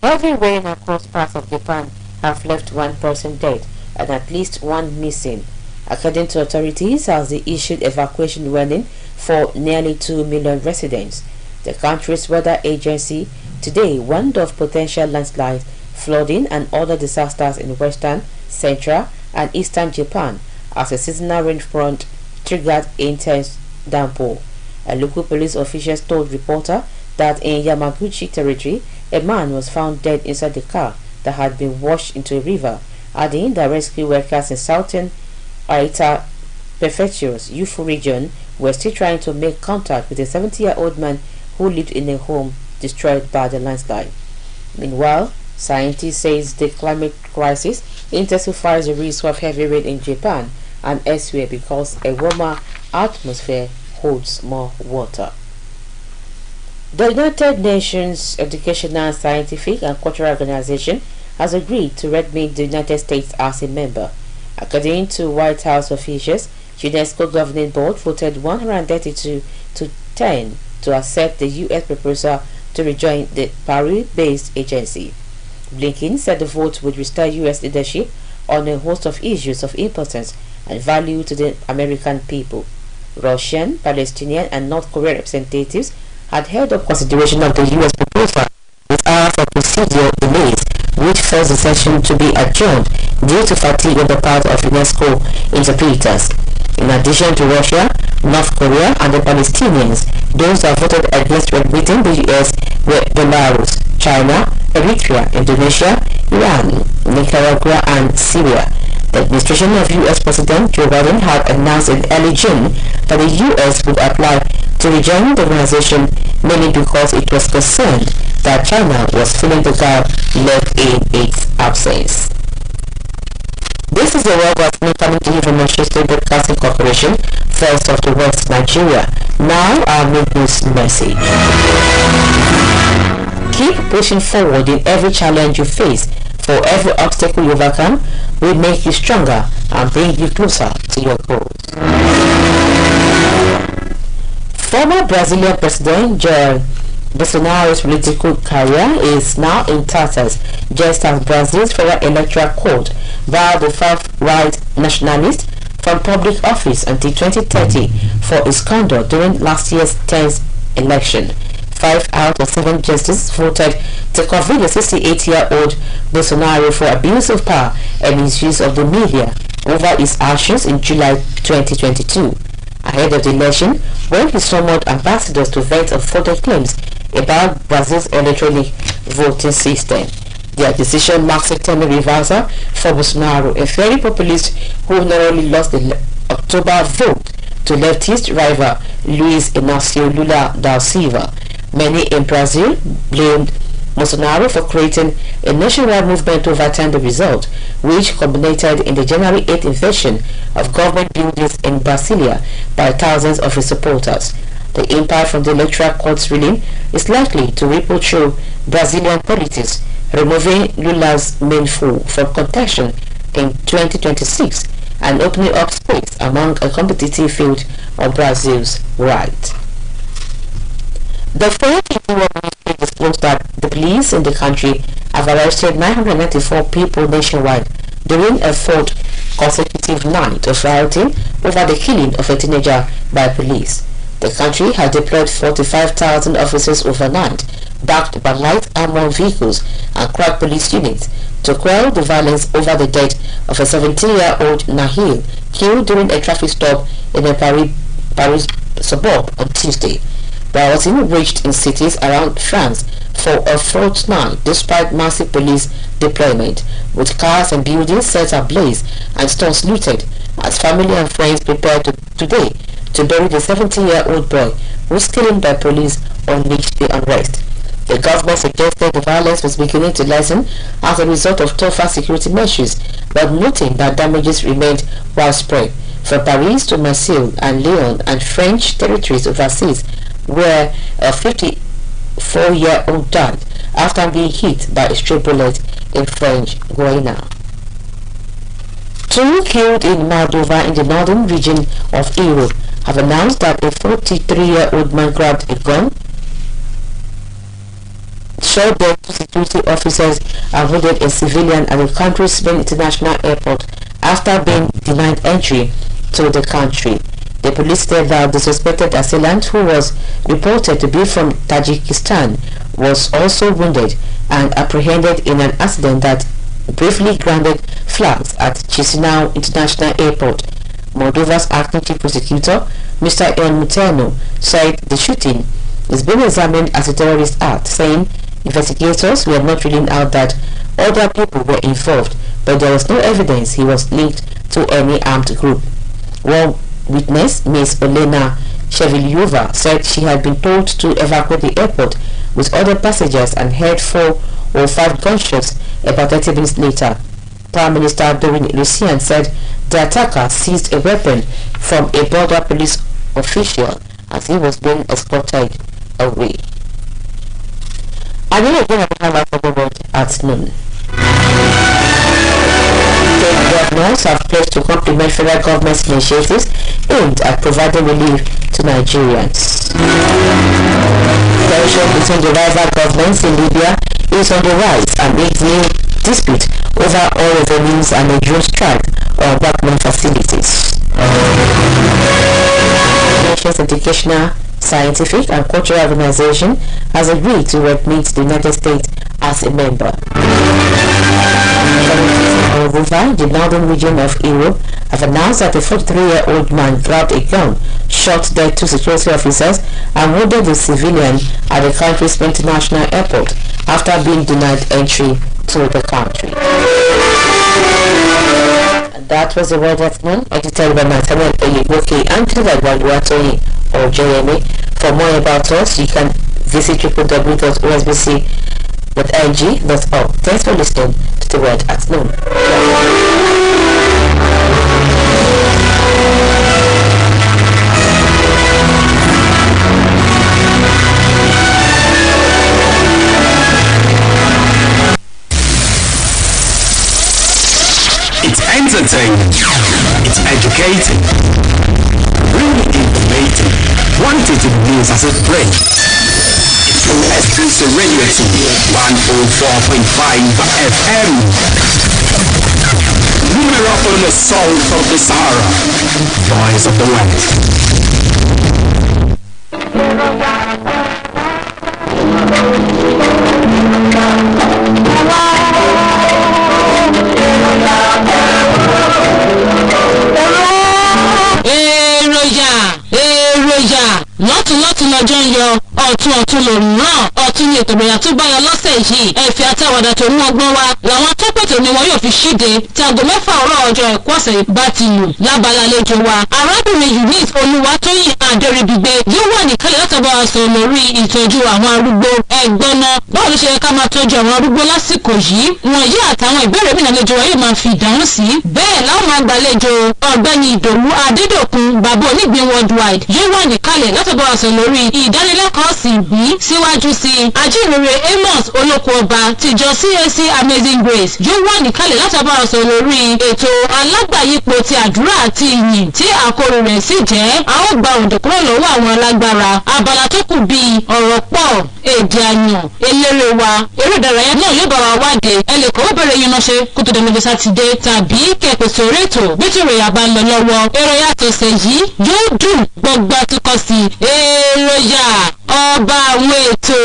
Heavy rain across parts of Japan have left one person dead and at least one missing, according to authorities as they issued evacuation warning for nearly 2 million residents. The country's weather agency today warned of potential landslides, flooding and other disasters in western, central and eastern Japan as a seasonal rain front triggered intense downpour. A local police official told reporter that in Yamaguchi territory, a man was found dead inside the car that had been washed into a river, adding that rescue workers in southern Aita Prefecture's Yufu region were still trying to make contact with a 70-year-old man who lived in a home destroyed by the landslide. Meanwhile, scientists say the climate crisis intensifies the risk of heavy rain in Japan and elsewhere because a warmer atmosphere holds more water. The United Nations Educational, Scientific and Cultural Organization has agreed to admit the United States as a member. According to White House officials, UNESCO Governing Board voted 132 to 10 to accept the U.S. proposal to rejoin the Paris-based agency. Blinken said the vote would restore U.S. leadership on a host of issues of importance and value to the American people. Russian, Palestinian and North Korean representatives had held up consideration of the U.S. proposal with hours of procedural delays, which forced the session to be adjourned due to fatigue on the part of UNESCO interpreters. In addition to Russia, North Korea and the Palestinians, those that voted against admitting the U.S. were Belarus, China, Eritrea, Indonesia, Iran, Nicaragua and Syria. The administration of U.S. President Joe Biden had announced in early June that the U.S. would apply to rejoin the organization mainly because it was concerned that China was filling the gap left in its absence. This is the world of coming to you from Manchester Broadcasting Corporation, first of the West, Nigeria. Now our news message. Keep pushing forward in every challenge you face, for every obstacle you overcome will make you stronger and bring you closer to your goals. Former Brazilian President Jair Bolsonaro's political career is now in tatters, just as Brazil's federal electoral court barred the far-right nationalist from public office until 2030 for his conduct during last year's 10th election. 5 out of 7 justices voted to convict the 68-year-old Bolsonaro for abuse of power and misuse of the media over his actions in July 2022. Ahead of the election, when he summoned ambassadors to vent on further claims about Brazil's electronic voting system. Their decision marks a turning reversal for Bolsonaro, a very populist who narrowly lost the October vote to leftist rival Luiz Inácio Lula da Silva. Many in Brazil blamed Bolsonaro for creating a nationwide movement to overturn the result, which culminated in the January 8th invasion of government buildings in Brasilia by thousands of his supporters. The impact from the electoral court's ruling is likely to ripple through Brazilian politics, removing Lula's main foe from contention in 2026 and opening up space among a competitive field of Brazil's right. The French Interior Ministry disclosed that the police in the country have arrested 994 people nationwide during a fourth consecutive night of rioting over the killing of a teenager by police. The country has deployed 45,000 officers overnight, backed by light armored vehicles and crack police units, to quell the violence over the death of a 17-year-old Nahil killed during a traffic stop in a Paris suburb on Tuesday. Rioting raged in cities around France for a fortnight despite massive police deployment, with cars and buildings set ablaze and stores looted as family and friends prepared today to bury the 17-year-old boy whose killing by police unleashed the unrest. The government suggested the violence was beginning to lessen as a result of tougher security measures, but noting that damages remained widespread. From Paris to Marseille and Lyon and French territories overseas, where a 54-year-old died after being hit by a stray bullet in French Guiana. 2 killed in Moldova in the northern region of Europe have announced that a 43-year-old man grabbed a gun, shot dead 2 security officers and wounded a civilian at the country's main international airport after being denied entry to the country. The police said that the suspected assailant, who was reported to be from Tajikistan, was also wounded and apprehended in an accident that briefly grounded flags at Chisinau International Airport. Moldova's acting chief prosecutor, Mr. Ion Muterno, said the shooting is being examined as a terrorist act, saying investigators were not ruling out that other people were involved, but there was no evidence he was linked to any armed group. One witness, Ms. Olena Shevilyova, said she had been told to evacuate the airport with other passengers and heard 4 or 5 gunshots about 30 minutes later. Prime Minister Dorin Lucian said the attacker seized a weapon from a border police official as he was being escorted away. And then again at the highlight of the world at noon. State governors have pledged to complement federal government's initiatives aimed at providing relief to Nigerians. Tension between the rival governments in Libya is on the rise amid new dispute over oil revenues and a drone strike on workmen facilities. The nation's educational, scientific and cultural organization has agreed to admit the United States as a member. Moreover, the northern region of Europe have announced that a 43-year-old man grabbed a gun, shot dead 2 security officers and wounded a civilian at the country's international airport after being denied entry to the country. And that was the world at noon, edited by Nathaniel Oyeboke and delivered by Luatoyi or JMA. For more about us, you can visit www.osbc.ng.org. Thanks for listening to the word at noon. It's entertaining. It's educating. Really informative. Quantitative news as it brings. It's OSBC Radio 104.5 FM. Numero from the south of the Sahara. Voice of the lọ́tún lọ́jọ́ ń yọ ọ̀tún lòrùn náà ọ̀tún ní ètò ìròyìn tó bá yọ lọ́sẹ̀ yìí ẹ̀fẹ̀ àtàwàdà tó mú ọgbọ́n wa làwọn tó pètò ni wọn yóò fi ṣíde tí aago mẹ́fà ọ̀rọ̀ ọjọ́ ẹ̀kọ́ ọ̀sẹ̀ bá ti lù lábala àlejò wa arábìnrin Eunice Olúwatóyìn Adéríbigbé yóò wà níkàlẹ̀ láti bá wa sọ lórí ìtọ́jú àwọn arúgbó ẹ̀gbọ́n náà báwo ló ṣe yẹ ká máa tọ́jú àwọn arúgbó lásìkò yìí wọ̀nyí àtàwọn ìbéèrè mìíràn àlejò wa yóò máa fi ìdáhùn sí bẹ́ẹ̀ láwọn máa gbàlejò ọ̀gbẹ́ni Ìdòwú Adédòkun bàbá onígbín worldwide yóò wà níkàlẹ̀ láti bá wa sọ lórí ìdánilẹ́kọ̀ọ́ sí bí síwájú sí ajínrere Amos olóko ọba tìjọ CAC Amazing Grace yóò wà níkàlẹ̀ láti bá wa sọ lórí ètò alágbàyípo ti àdúrà àti ìyìn tí àkórí rẹ̀ sì jẹ́ a ó gba òǹdè kúrò lọ́wọ́ àwọn alágbára abala tó kù bíi ọ̀rọ̀ pọ̀ èdè àyàn eléré wa eré ìdárayá náà yóò bá wa wáde ẹ lè kọ́wọ́ bẹ̀rẹ̀ yín ránṣẹ́ kó tó dẹnu bí sátidé tàbí kẹ̀pẹ̀ sórí ètò bí tí ìròyìn àbá ń lọ lọ́wọ́ eré àtọ̀sẹ̀ yìí yóò dùn gbọgbà tó kọ sí èròyà ọba àwọn ètò.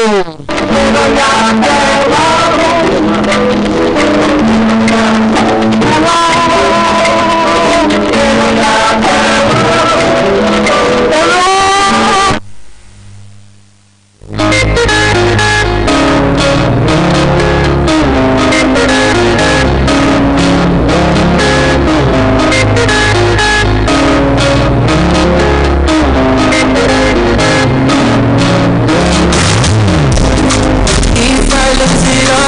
If I lose it all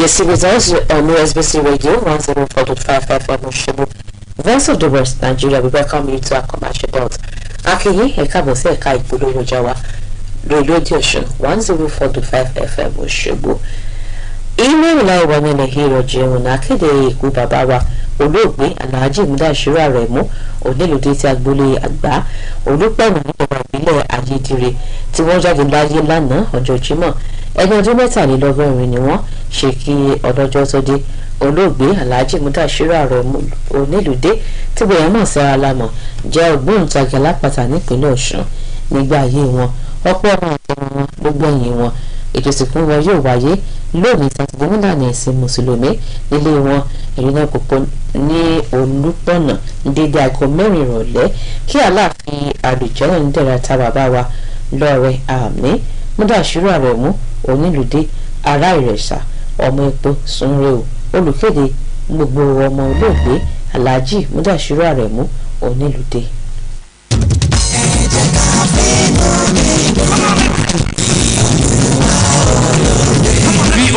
Yes, results on OSBC Radio 104.5 FM Oshobo. Voice of the West, Nigeria. We welcome you to our commercial belt. Akiyi, Ekabo se Eka Ipolongo Jawa. Radio Ocean 104.5 FM Oshobo. Email la wa ni hero jeun na kede iku baba wa olóògbé Alhaji Mudashiru Aremu onílùdí tí agboolé àgbà olùpẹ̀rù níjọba ìbílẹ̀ Ayédire tí wọ́n jáde láyé lánàá ọjọ́ Jímọ̀ ẹni ọdún 73 ni wọ́n ṣe kí ọlọ́jọ́ tó dé olóògbé Alhaji Mudashiru Aremu onílùdí tí bóyá mọ̀ sí alámọ̀ jẹ́ ògbóǹtagì alápàtà nípínlẹ̀ Ọ̀ṣun nígbà ayé wọn ọ̀pọ̀ ọmọ àtọmọ wọn ló gbẹ̀yìn wọn ètò ìsìnkú wọn yóò wáyé lónìí sátidé nílànà ẹ̀sìn mùsùlùmí nílé wọn ìrìnà kòkó ní Olúpọ̀nà ní dédé aago 4 ìrọ̀lẹ́ kí Aláàfin àlùjọ́nà ní dẹ̀ra ta bàbá wa lọ́rẹ̀ àmì Mudashiru Aremu onílùdé ará Ìrẹsà ọmọ epo sunre o olùkéde gbogbo ọmọ olóògbé Alhaji Mudashiru Aremu onílùdé.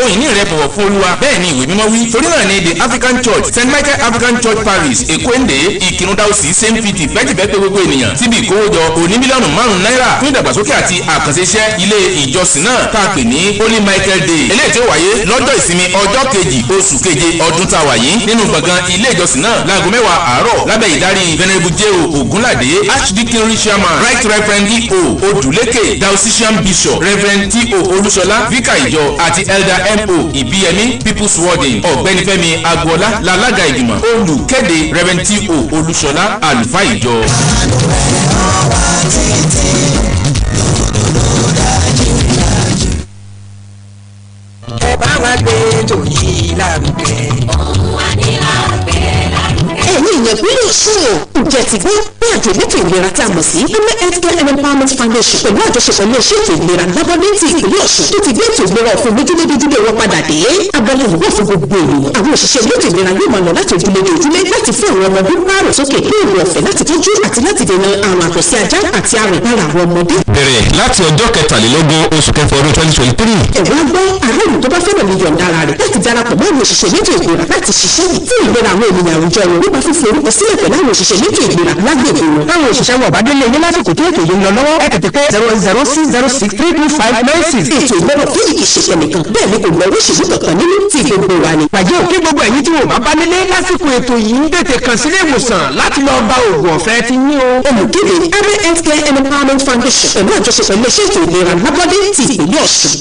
Òyìnbí rẹ̀ bọ̀wọ̀ fún Olúwa bẹ́ẹ̀ ni ìwé mímọ́ wí torí náà ni the African Church St Michael African Church Parish Èkóńdé Ìkírúndáòsì St Peter pẹ́jìpẹ́ pé gbogbo ènìyàn síbi ìkówójọ òní mílíọ̀nù 5 náírà fún ìdàgbàsókè àti àkànṣe iṣẹ́ ilé ìjọsìn náà tá a pè ní Holy Michael Day eléyìí tí ó wáyé lọ́jọ́ ìsinmi ọjọ́ kejì oṣù keje ọdún tá a wà yìí nínú gbọ̀ngàn ilé ìjọsìn náà láago 10 àárọ̀ lábẹ́ ìdarí Venerable J.O. Ògúnládé Archdeaconry Chairman Right Reverend E.O. Odùlékè Diocesan Bishop Reverend T.O. Olúṣọlá Vicar ìjọ àti Elder M.O. Ìbíyẹmí People's Warden Ọ̀gbẹ́ni Fẹ́mi Agboola lálága ìgbìmọ̀ olùkéde Reverend T.O. Olúṣọlá àlùfáà ìjọ. ẹ bá wa gbé tòyí lárugẹ. ohun wa ní lárugẹ lárugẹ. ẹ̀yin ìyẹn pínlẹ̀ Ọ̀ṣun ǹjẹ́ ti gbọ́ bí àjọ elétò ìlera tá a mọ̀ sí Women Healthcare and Empowerment Foundation pẹ̀lú àjọṣepọ̀ ilé iṣẹ́ ètò ìlera lábọ́dẹ́ntì ìpínlẹ̀ Ọ̀ṣun tó ti gbé ètò ìlera ọ̀fun méjìlélójúlé wọn padà dé. abẹ́lé ìwọ̀ fún gbogbo ènìyàn àwọn òṣìṣẹ́ elétò ìlera yóò máa lọ láti ojúlé dé ojúlé láti fún àwọn ọmọ ọdún márùn sókè ní ìwé ọ̀fẹ́ láti tọ́jú àti láti dènà àrùn àtọ̀sí ajá àti àrùn lára àwọn ọmọdé. bẹ̀rẹ̀ láti ọjọ́ 23 oṣù kẹfà ọdún 2023. ẹ̀wọ̀n gbọ́ àrùn tó bá fẹ́ràn ní yọ̀ǹda ara rẹ̀ láti darapọ̀ mọ́ àwọn òṣìṣẹ́ elétò ìlera láti ṣiṣẹ́ fún ìlera àwọn ènìyàn àwùjọ wọn nípa fífi orúkọ sílẹ̀ pẹ̀lú àwọn òṣìṣẹ́ elétò ìlera lágbègbè wọn. táwọn òṣìṣẹ́ wọn bá délé yín lásìkò tó ètò yìí ń lọ lọ́wọ́ ẹ tètè pé 00606325596. ètò ìgbọ́dọ̀ fún ìṣẹ̀ṣẹ̀ nìkan bẹ́ẹ̀ ni kò lọ oríṣiríṣi kankan nínú tí gbogbo wa ni. pàjẹ́ òkè gbogbo ẹ̀yin tí wọ́n bá nílé lásìkò ètò yìí tètè kàn sílé ìwòsàn láti lọ gba oògùn ọ̀fẹ́ ti yín o. olùkéde Women Healthcare and Empowerment Foundation pẹ̀lú àjọṣepọ̀ ilé iṣẹ́ ètò ìlera lábọ́dé ti ìpínlẹ̀ Ọ̀ṣun.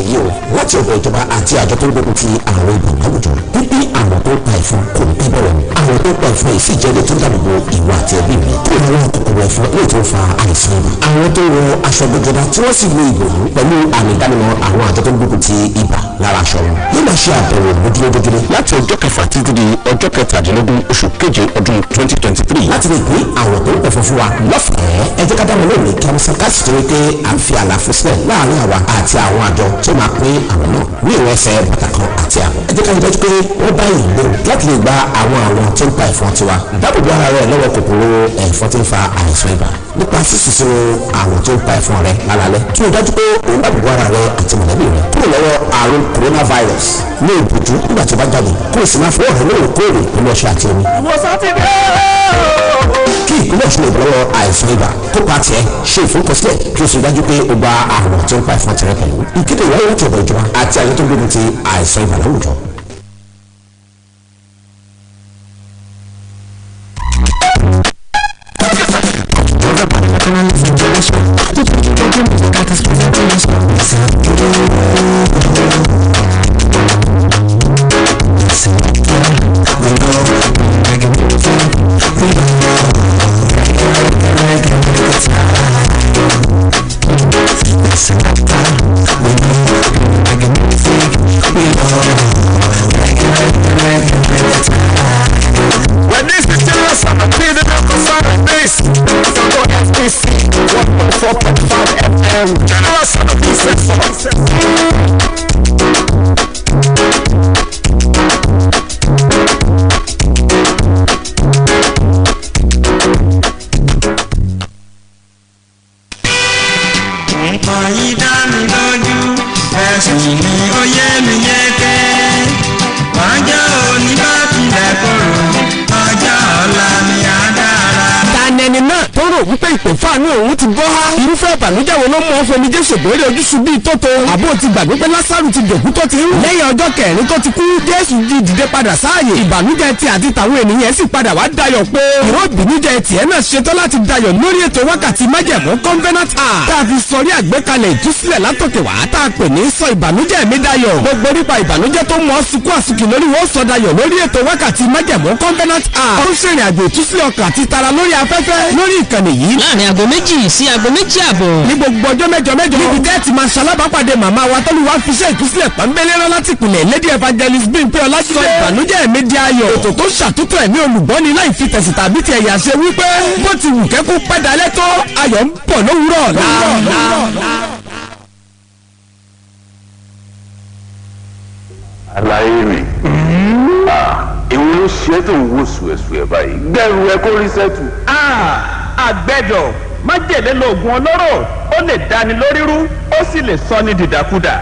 yìí o láti ọ̀dọ̀ ìjọba àti àjọ tó ń gbógun ti àwọn ìbọn láwùjọ pínpín àwọn tó ń pa ẹ̀fọn kò ní pẹ́ bẹ̀rẹ̀ ni àwọn tó ń pa ẹ̀fọn yìí sì jẹ́ ilé tó ń dáàbòbò ìwà àti ẹbí mi kó ní àwọn kòkòrò ẹ̀fọn lè tó fa àìsàn ibà àwọn tó wọ aṣọ gbẹjọba tí wọ́n sì lo ìbòmú pẹ̀lú àmì ìdánimọ̀ àwọn àjọ tó ń gbógun ti ibà lára aṣọ wọn yóò máa ṣe àbẹ̀wò lójúlójúlé láti ọjọ́ kẹfà títí di ọjọ́ kẹtàdínlógún oṣù keje ọdún 2023 láti lè gbé àwọn tó ń pẹ̀fọ́ fún wa lọ́fẹ̀ẹ́ ẹ jẹ́ ká dáwọn lónìí kí a mọ̀ sọ́kàsì tó wípé à ń fi àlàfo sílẹ̀ láàárín àwa àti àwọn àjọ tó máa pín àwọn náà ní ìrẹsẹ̀ bàtà kan àti àbọ̀ ẹ jẹ́ ká dájú pé wọ́n bá yìí lérò láti lè gba àwọn tó ń pa ẹ̀fọn tiwa dábòbò ara rẹ̀ lọ́wọ́ kòkòrò ẹ̀fọn tó ń fa àìsàn ibà nípa sísìn àwọn tó ń pa ẹ̀fọn rẹ̀ lálálẹ́ tí ó dájú pé òun dábòbò ara rẹ̀ àti mọ̀lẹ́bí rẹ̀ kúrò lọ́wọ́ àrùn coronavirus ní ìbòjú nígbà tó bá jáde kó o sì máa fọwọ́ rẹ̀ lóòrèkóòrè pẹ̀lú ọṣẹ àti omi. kí ìpínlẹ̀ Ọ̀ṣun lè bọ́ lọ́wọ́ àìsàn ibà kópa tiẹ̀ ṣe ìforúkọsílẹ̀ kí o sì dájú pé o gba àwọn tó ń pa ẹ̀fọn tirẹ̀ pẹ̀lú ìkéde ìwáyé láti ọ̀dọ̀ ìjọba àti àjọ tó ń gbógun ti àìsàn ibà láwùjọ. We ìpè fáànù òun ti bọ́ há. irúfẹ́ ìbànújẹ́ wo ló mú ọ fomi jésù gbèrè ojúṣu bíi tótó. àbó ti gbàgbé pé lásàrù ti dòkú tó ti rú. lẹ́yìn ọjọ́ kẹrin tó ti kú jésù jí dìde padà sáàyè. ìbànújẹ́ ti àti tàwọn ènìyàn sì padà wá dayọ̀ pé ìró ìbìnújẹ́ tiẹ̀ náà ṣetán láti dayọ̀ lórí ètò wákàtí májẹ̀mú Covenant Hour. tá a fi sọrí àgbékalẹ̀ ìtúsílẹ̀ látòkè wá tá a pè ní sọ ìbànújẹ́ mi dayọ̀. gbogbo nípa ìbànújẹ́ tó mọ̀ ọ́ sunkún àsùnkì lórí wọ́n sọ dayọ̀ lórí ètò wákàtí májẹ̀mú Covenant Hour. ó ń ṣèrìn àjò ìtúsílẹ̀ ọkàn àti tara lórí afẹ́fẹ́ lórí ìkànnì yìí. láàrin aago méjì sí aago méjì àbọ̀. ní gbogbo ọjọ́ mẹ́jọ níbi tẹ́ ti máa ṣalábàápàdé màmá wa tọ́lúwa fiṣẹ́ ìtúsílẹ̀ pọ́nbélé rán láti ìpìlẹ̀ Lady Evangelist Bímpé Ọlájídé. sọ ìbànújẹ́ mi di ayọ̀. ètò tó ṣàtúntò ẹ̀mí olùgbọ́ni láì fi tẹ̀sí tàbí ti ẹ̀yà ṣe wípé bó ti wù kẹ́kú pẹ́dalẹ́ tó ayọ̀ ń bọ̀ lówùúrọ̀ àlàyé mi ìwọ ló ṣe é tó ń wò sùẹ̀sùẹ̀ báyìí gbẹ̀rù ẹ kó rí sẹ́tù. àgbẹ̀dọ̀ májèlé lóògùn olóró ó lè dáni lórí rú ó sì lè sọ ní dìdàkudà.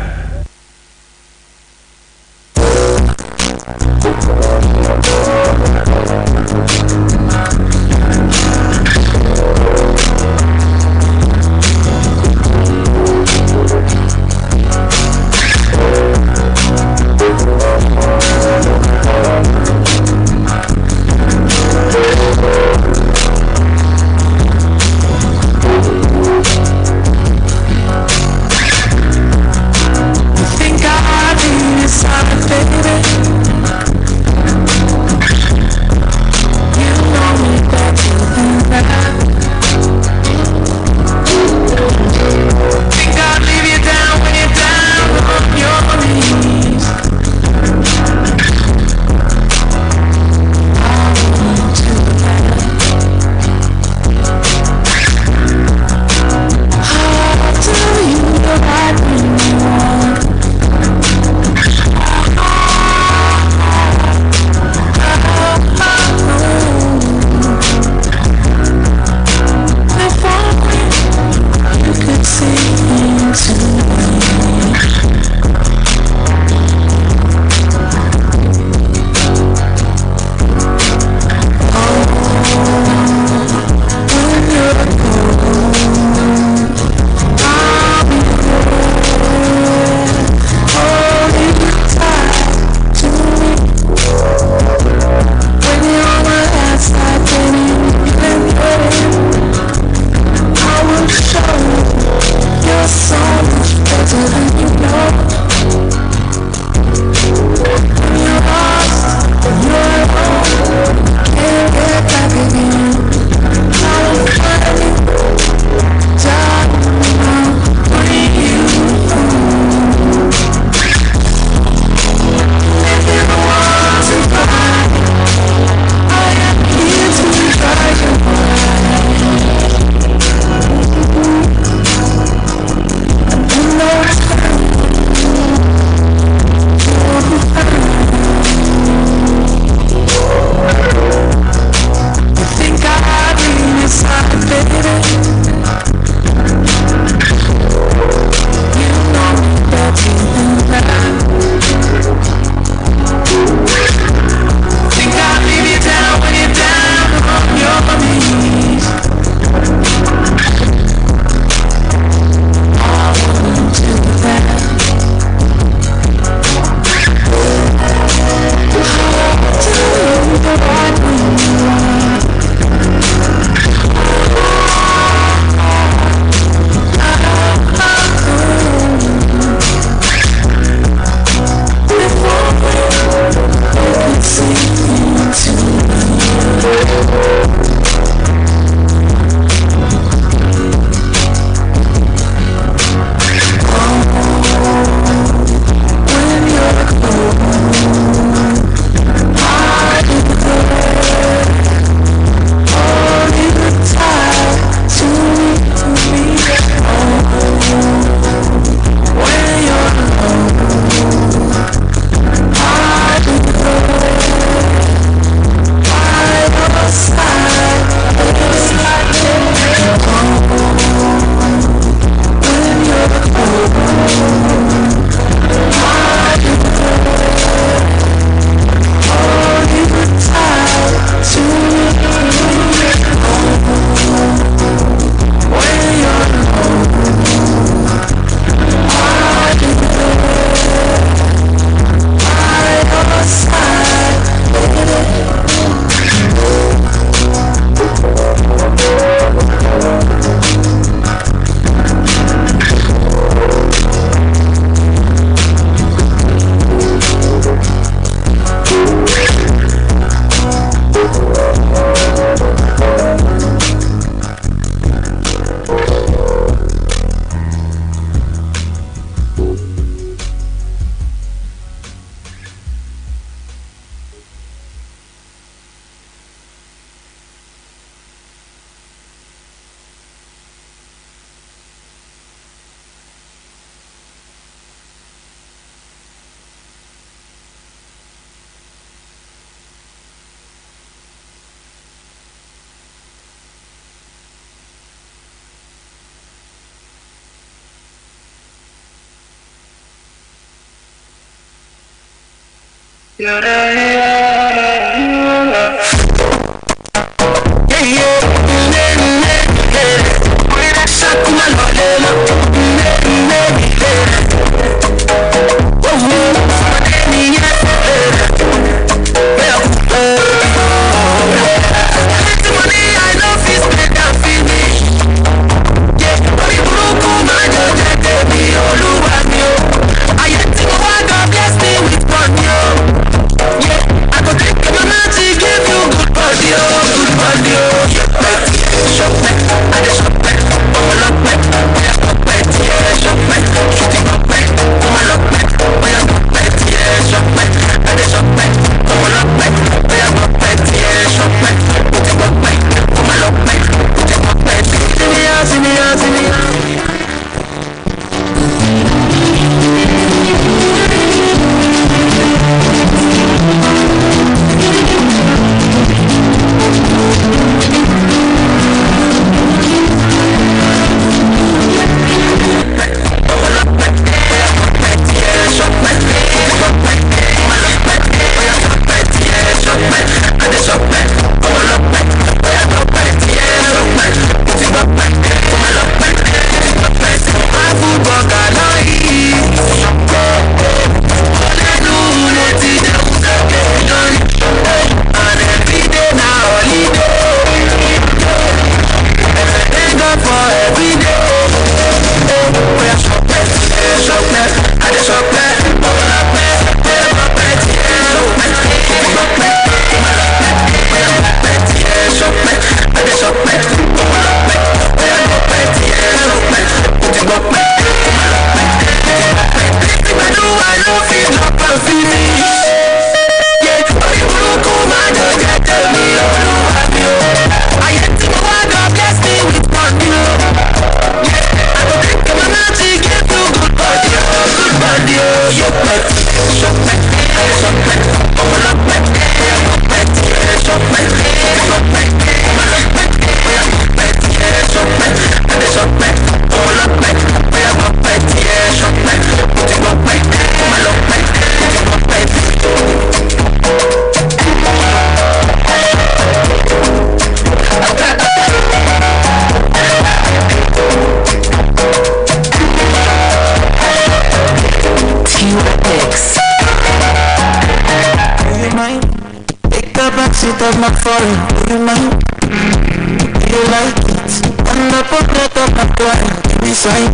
Of my foreign, do you mind? Do you like it? On the pocket of my choir, give me sight.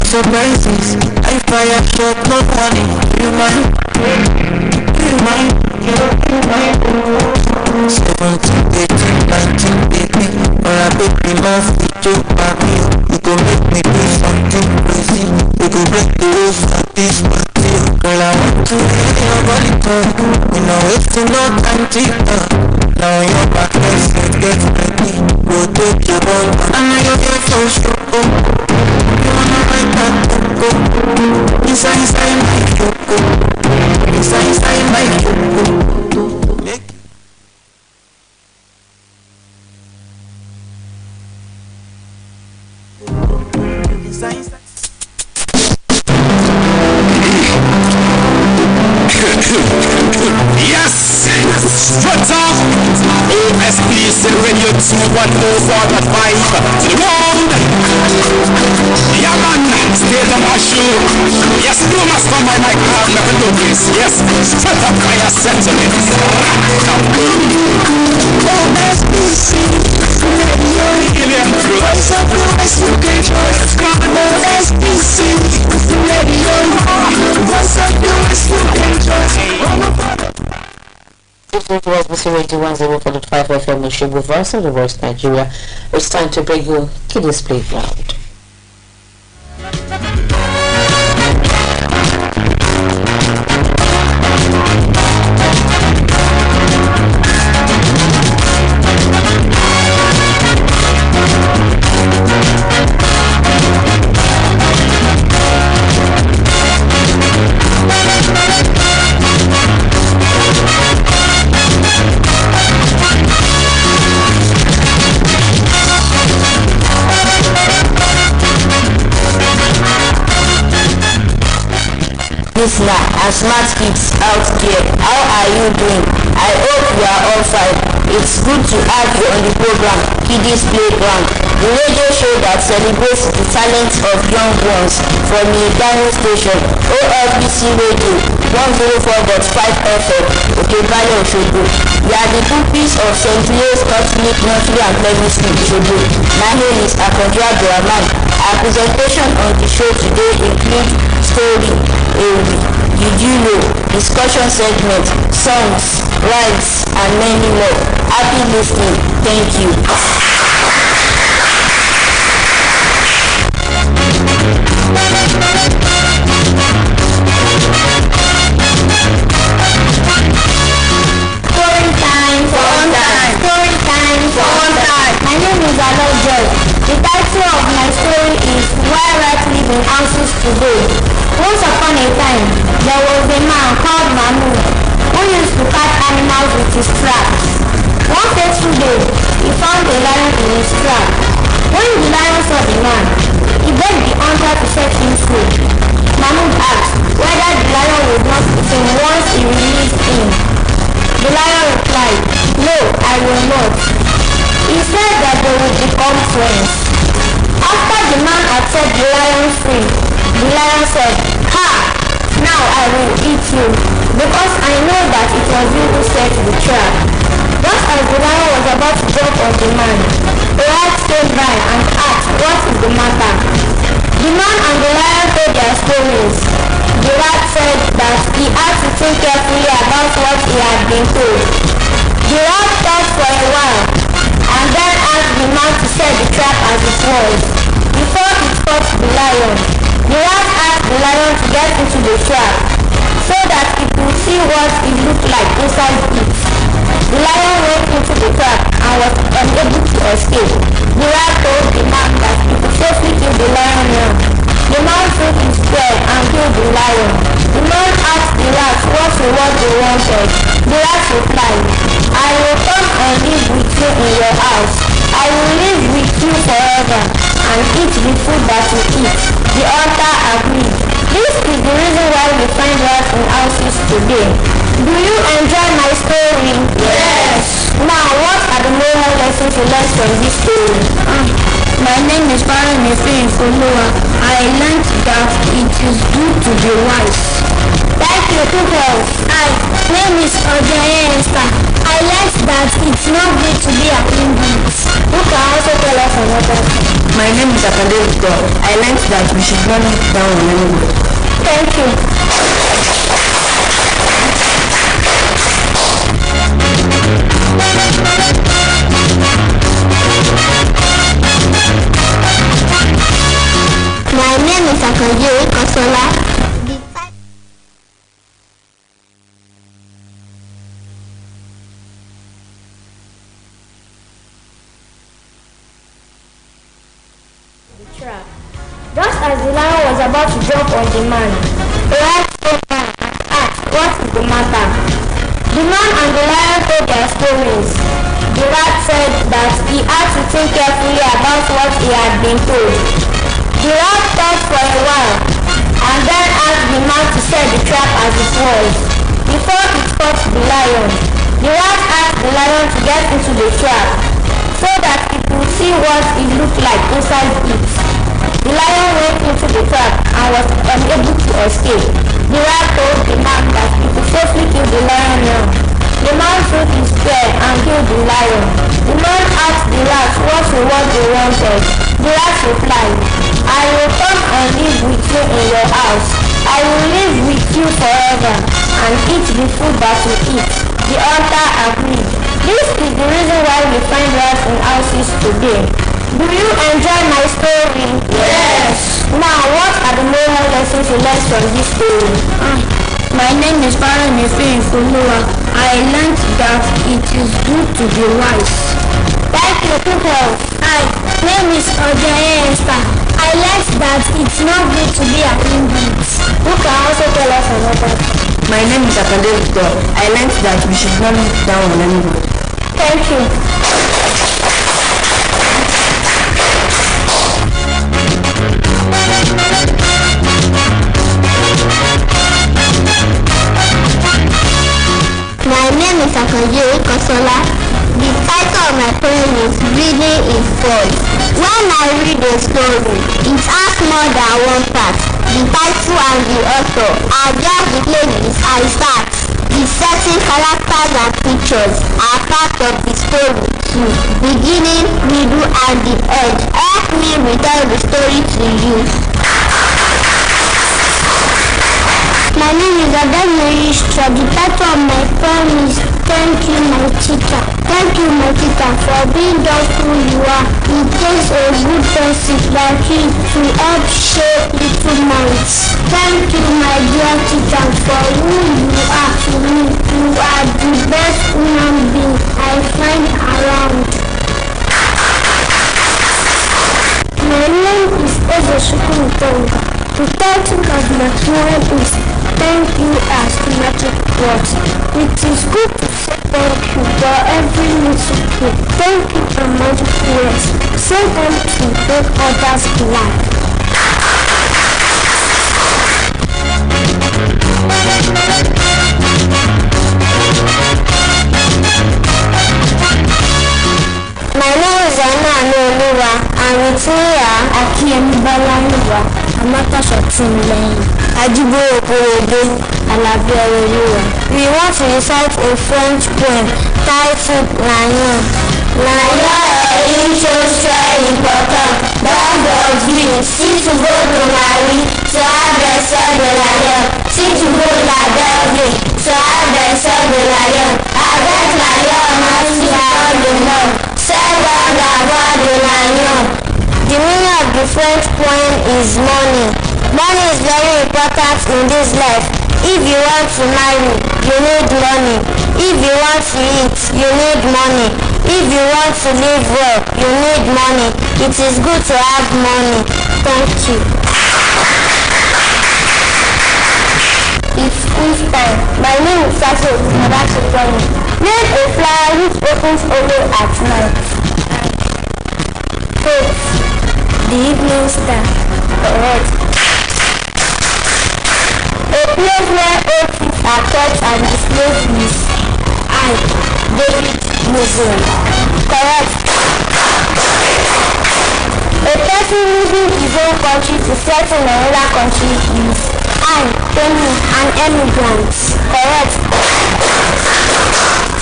Surprises, I fire shot, no warning. Do you mind? Do you mind? Do you mind? 17, 18, 19, baby, or a baby mouth, you joke about me. You go make me do something crazy. You go break the rules like this, but girl, I want to hear your body talk. You know it's no time to now your back is get ready. Go take your ball. I know you're here for sure. You wanna ride that coco? Inside my coco. Inside my coco. Yes! Strut off! OSBC Radio 214.5 to the world! Yeah man, stay on my shoe. Yes, you must come by my car, never do this. Yes, strut up by your sentiments. OSBC Radio, voice of Louis UK. OSBC Radio, voice of Louis UK. This is OSBC Radio 104.5 FM in Shibu Versa, the West Nigeria. It's time to bring you Kiddies Playground. and smart kids out there. How are you doing? I hope you are all fine. It's good to have you on the program, Kiddies Playground, the radio show that celebrates the talents of young ones from the Ghana station, OSBC Radio, 104.5 FM, Okebale Osogbo. We are the pupils of St. Leo's Catholic Nursery and Primary School, Osogbo. My name is Akonjo Abdulrahman. Our presentation on the show today includes story, did you know, discussion segment, songs, rights, and many more. Happy listening. Thank you. Story time, fun time. Story time, fun time. My name is Aloy Joy. The title of my story is Why Rats Live in Houses Today. Once upon a time, there was a man called Mahmoud who used to catch animals with his traps. One fateful day, he found a lion in his trap. When the lion saw the man, he begged the hunter to set him free. Mahmoud asked whether the lion would not eat him once he released him. The lion replied, "No, I will not." He said that they would become friends. After the man had set the lion free, the lion said, "Ha! Now I will eat you, because I know that it was you who set the trap." Just as the lion was about to jump on the man, a rat came by and asked, "What is the matter?" The man and the lion told their stories. The rat said that he had to think carefully about what he had been told. The rat thought for a while and then asked the man to set the trap as it was. Before it caught the lion, the rat asked the lion to get into the trap so that he could see what it looked like inside it. The lion went into the trap and was unable to escape. The rat told the man that he could safely kill the lion now. The man took his spear and killed the lion. The man asked the rat what they wanted. The rat replied, "I will come and live with you in your house. I will live with you forever and eat the food that you eat." The hunter agreed. This is the reason why we find rats in houses today. Do you enjoy my story? Yes. Now, what are the moral lessons you learned from this story? My name is Baron Efeyin Folowa. I learned that it is good to be wise. Thank you, Kukel. Hi, my name is Ojaye Esther. I learned that it's not good to be a linguist. Who can also tell us another? My name is Akande Victor. I learned that we should not look down on anyone. Thank you. My name is Akande Kosola. Trap. Just as the lion was about to jump on the man, the rat came by and asked, "What is the matter?" The man and the lion told their stories. The rat said that he had to think carefully about what he had been told. The rat thought for a while and then asked the man to set the trap as it was. Before it caught the lion, the rat asked the lion to get into the trap so that he could see what it looked like inside it. The lion went into the trap and was unable to escape. The rat told the man that he could safely kill the lion now. The man took his spear and killed the lion. The man asked the rat what they wanted. The rat replied, "I will come and live with you in your house. I will live with you forever and eat the food that you eat." The hunter agreed. This is the reason why we find rats in houses today. Do you enjoy my story? Yes. Now, what are the moral lessons you learned from this story? My name is Baron Efeyin Folowa. I learned that it is good to be wise. Thank you, Kukel. Hi, my name is Ojaye Esther. I learned that it's not good to be a linguist. Who can also tell us another? My name is Akande Victor. I learned that we should not look down on anyone. Thank you. is Akonje Kosola. The title of my poem is Reading in Force. When I read a story, it has more than one part. The title and the author are just the places I start. The setting, characters and pictures are part of the story too. Beginning, middle and the end. Help me retell the story to you. My name is Adamiri Stra. The title of my poem is Thank You My Teacher. Thank you my teacher for being just who you are. It takes a good person like you to help shape little minds. Thank you my dear teacher for who you are to me. You are the best human being I find around. My name is Eze Shukuntonga. The title of my poem is Thank You as Magic Words. It is good to say thank you for every little thing. Thank you for magic words. Say them to make others glad. My name is Anna Anuoluwa, and with me are Akiyemi Balaniwa, Amaka Shotunleyin, Ajibo Okorode, Alabi Oroluwa. We want to recite a French poem titled Lion. Lion est une chose très importante dans notre vie. Si tu veux te marier, sois berceau de la lionne. Si tu veux la belle vie, sois berceau de la lionne. Avec la lionne, ainsi dans le monde. C'est bon d'avoir de la lionne. The meaning of the French poem is money. Money is very important in this life. If you want to marry, you need money. If you want to eat, you need money. If you want to live well, you need money. It is good to have money. Thank you. It's quiz time. My name is Sato Madashi. Name a flower which opens only at night. Faith. The evening star. Correct. A place where orchids are kept and displayed is David Museum. Correct. A person leaving his own country to settle in another country is Tony, an emigrant. Correct.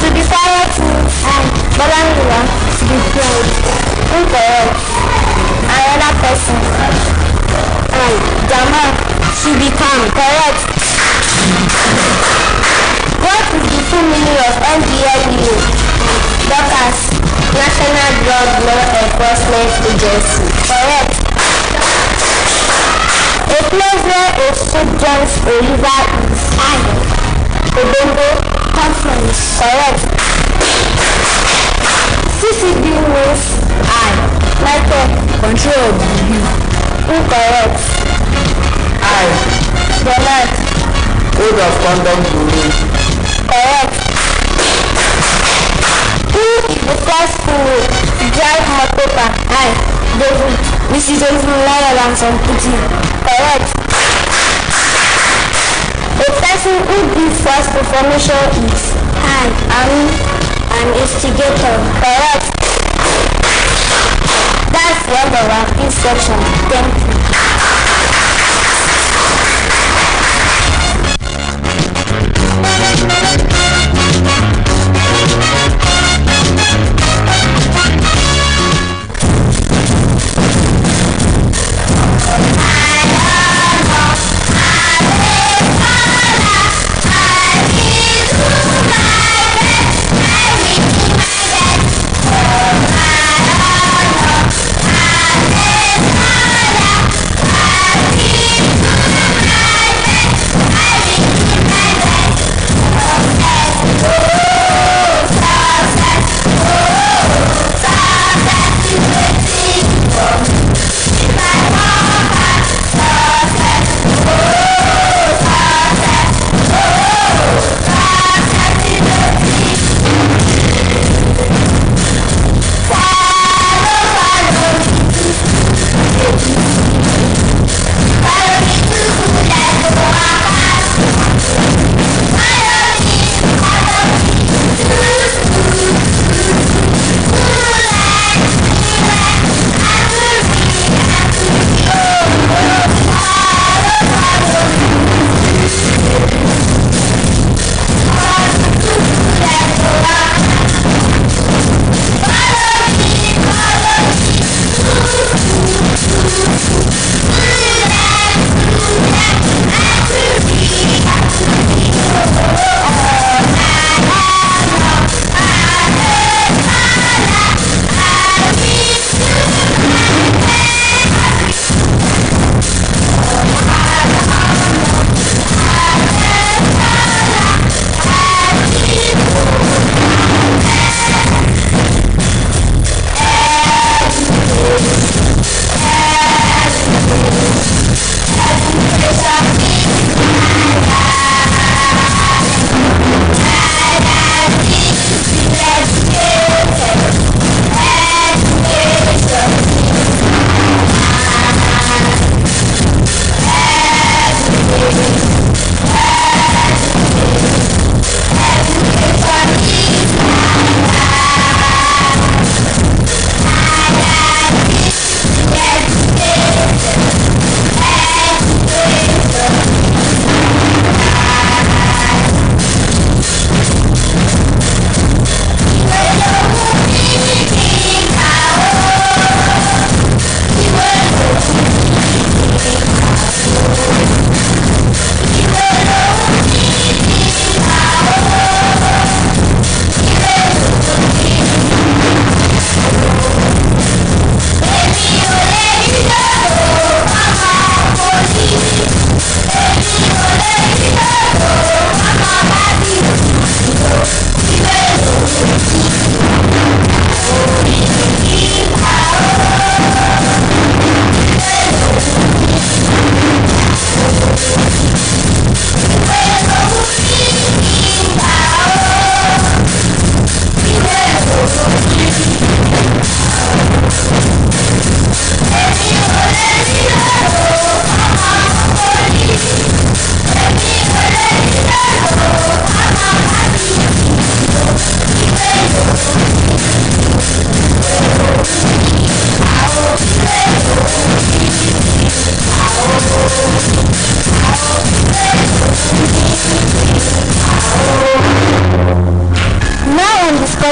To be quiet means Balaniwa, to be proud. Incorrect. Another person. Jamal, to be calm. Correct. What is the full meaning of NDLEA? Doctors, National Drug Law Enforcement Agency. Correct. A place where a ship joins a river is Obongo Conference. Correct. CCB means Michael Control of the view. Incorrect. Donald Code of Conduct Bureau. Correct. Who is the first to drive motorcar? David. Mrs. Olufunlayo Lamson Kuti. Correct. A person who gives false information is an instigator. Correct. That's the end of our quiz section. Thank you.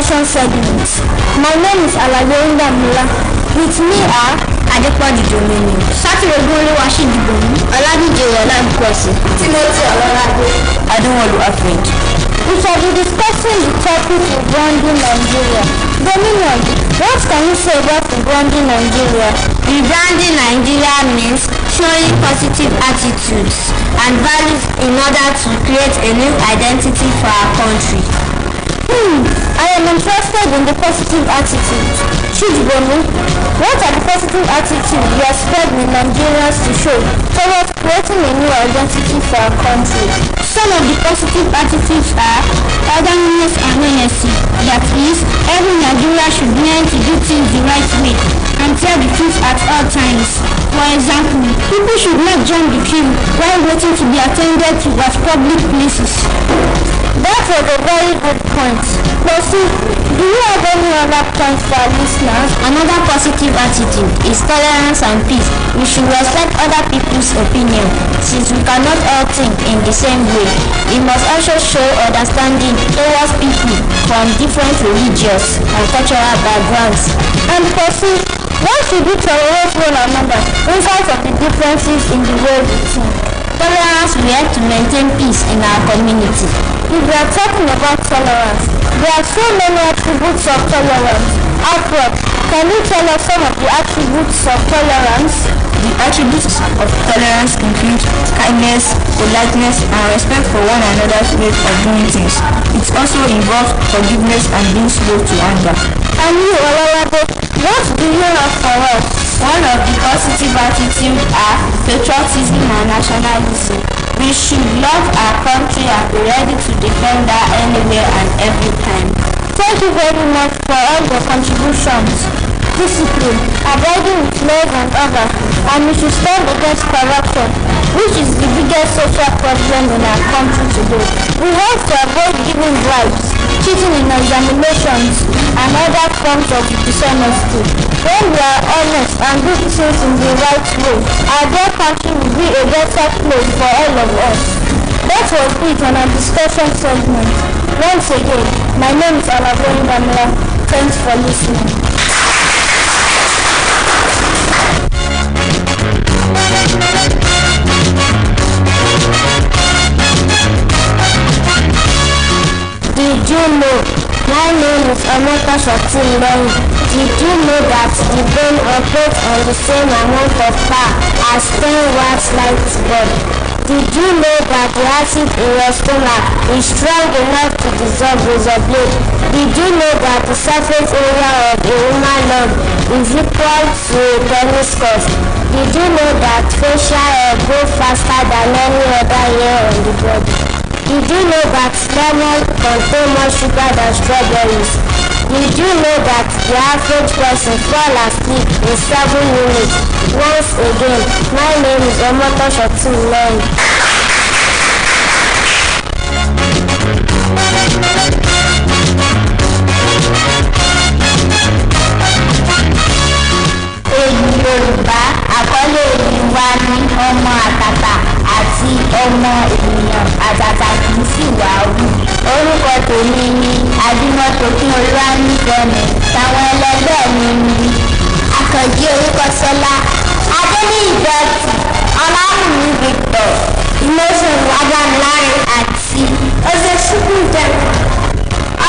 discussion segments. My name is Alagorinda Mula. With me are Adepodi Domini, Saturday Washington, Olabije Olabukwesi, Timothy Ololago, Adewolu Afred. We shall be discussing the topic of branding Nigeria. Dominion, what can you say about branding Nigeria? Rebranding Nigeria means showing positive attitudes and values in order to create a new identity for our country. I am interested in the positive attitude. Chijibomi, what are the positive attitudes you expect the Nigerians to show towards creating a new identity for our country? Some of the positive attitudes are orderliness and honesty. That is, every Nigerian should learn to do things the right way and tell the truth at all times. For example, people should not jump the queue while waiting to be attended to at public places. That was a very good point. Percy, do you have any other points for our listeners? Another positive attitude is tolerance and peace. We should respect other people's opinion, since we cannot all think in the same way. We must also show understanding towards people from different religious and cultural backgrounds. And Percy, why should we tolerate one another in spite of the differences in the way we think? Tolerance will help to maintain peace in our community. If we are talking about tolerance, there are so many attributes of tolerance. Alfred, can you tell us some of the attributes of tolerance? The attributes of tolerance include kindness, politeness, and respect for one another's way of doing things. It also involves forgiveness and being slow to anger. And you, Ololago, what do you have for us? One of the positive attitudes are patriotism and nationalism. We should love our country and be ready to defend her anywhere and every time. Thank you very much for all your contributions. Discipline, abiding with laws and order, and we should stand against corruption, which is the biggest social problem in our country today. We have to avoid giving bribes, cheating in examinations, and other forms of dishonesty. When we are honest and do things in the right way, our dear country will be a better place for all of us. That was it on our discussion segment. Once again, my name is Alagorinda Mula. Thanks for listening. Did you know? My name is Omota Shotin. Did you know that the brain operates on the same amount of power as 10 watts light bulb? Did you know that the acid in your stomach is strong enough to dissolve razor blade? Did you know that the surface area of a human lung is equal to a tennis court? Did you know that facial hair grows faster than any other hair on the body? Did you know that lemon contain more sugar than strawberries? Did you know that the average person fall asleep in 7 minutes? Once again, my name is Omota Shotin. Yorùbá àkọlé èdè wa ní ọmọ àtàtà àti ọmọ ènìyàn àtàtà kìí sì wà wù. Orúkọ tèmi ni Adúmọ̀tòkun Olúwanífẹ̀mí, táwọn ẹlẹgbẹ́ mi ni Àkànjí Orúkọṣọlá, Adéníyìdọ̀tì, Ọláwùmí Victor, Ìmọ̀sùn Agbámiláre àti Ọ̀sẹ̀ṣùkú Jẹ̀kọ̀.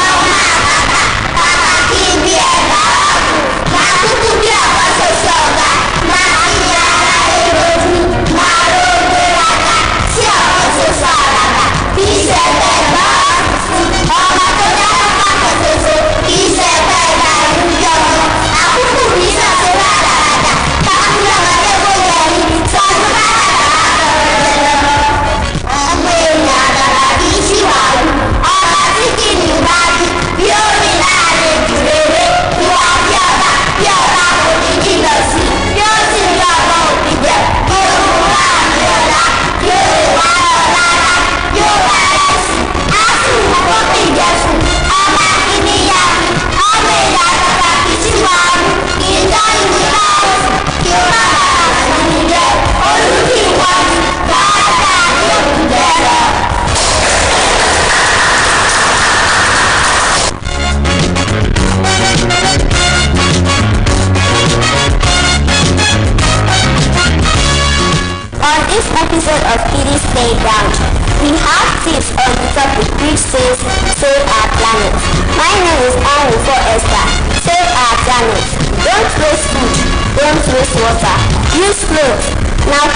Ọmọ àtàtà pàtàkì ibi ẹ̀dá ọ̀gbìn máa kúkú bí ọ̀pọ̀ ṣoṣo ọ̀gá máa kí ara èròjú máa rógbé rárá tí ọ̀pọ̀ ṣoṣo àràrà kì í ṣe ẹgbẹ́ ẹ̀dá ọ̀gbìn ọmọ tó dáná pàtó ṣoṣo kì í ṣe ẹgbẹ́ ẹ̀dá ìrújọ ọmọ àkúkú kì í ṣàṣe rádaràdà káàkiri ọmọdé gbogbo ẹ̀yìn sọ́dún rádaràdà ọmọ èèyàn àdàrà kì í ṣe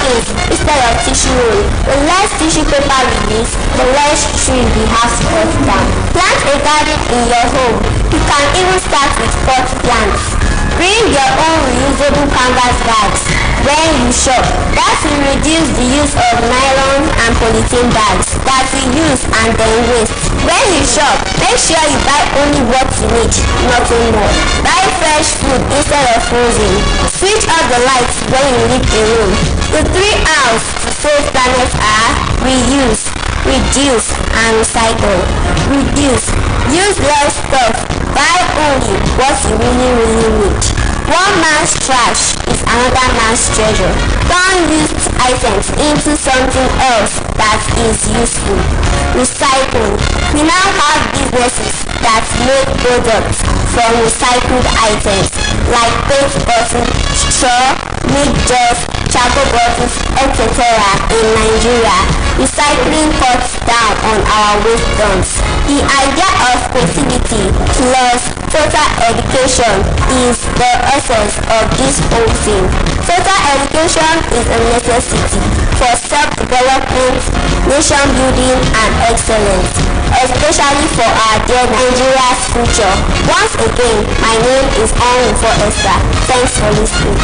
napkins instead of tissue roll. The less tissue paper we use, the less trees we have to cut down. Plant a garden in your home. You can even start with pot plants. Bring your own reusable canvas bags when you shop. That will reduce the use of nylon and polythene bags that we use and then waste. When you shop, make sure you buy only what you need, nothing more. Buy fresh food instead of frozen. Switch off the lights when you leave a room. The 3 R's to save planet are reuse, reduce, and recycle. Reduce. Use less stuff. Buy only what you really need. One man's trash is another man's treasure. Turn used items into something else that is useful. Recycle. We now have businesses that make products from recycled items like paint bottles, straw, milk jars, charcoal bottles, etc. in Nigeria. Recycling cuts down on our waste dumps. The idea of creativity plus total education is the essence of this whole thing. Total education is a necessity for self-development, nation building and excellence, especially for our dear Nigeria's future. Once again, my name is Onwufo Esther. Thanks for listening.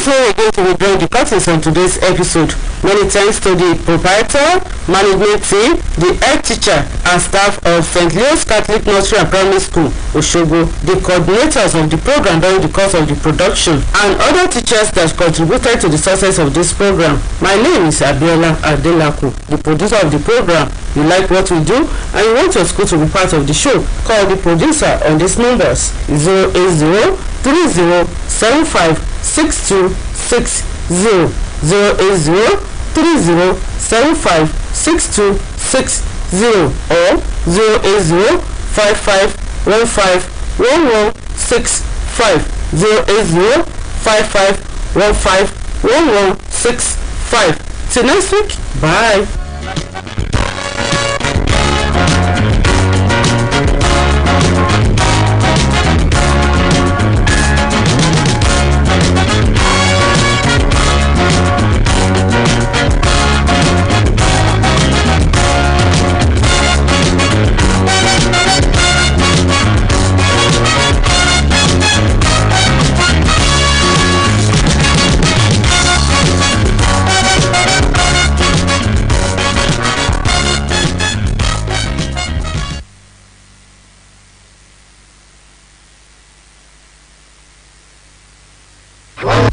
is where we're going to withdraw the curtains on today's episode. Many thanks to the proprietor, management team, the head teacher and staff of St. Leo's Catholic Nursery and Primary School, Oshogo, the coordinators of the program during the course of the production, and other teachers that contributed to the success of this program. My name is Abiola Adelaku, the producer of the program. You like what we do and you want your school to be part of the show, call the producer on these numbers 08030756260, 08030756260, or 08055151165, 08055151165. Till next week, bye.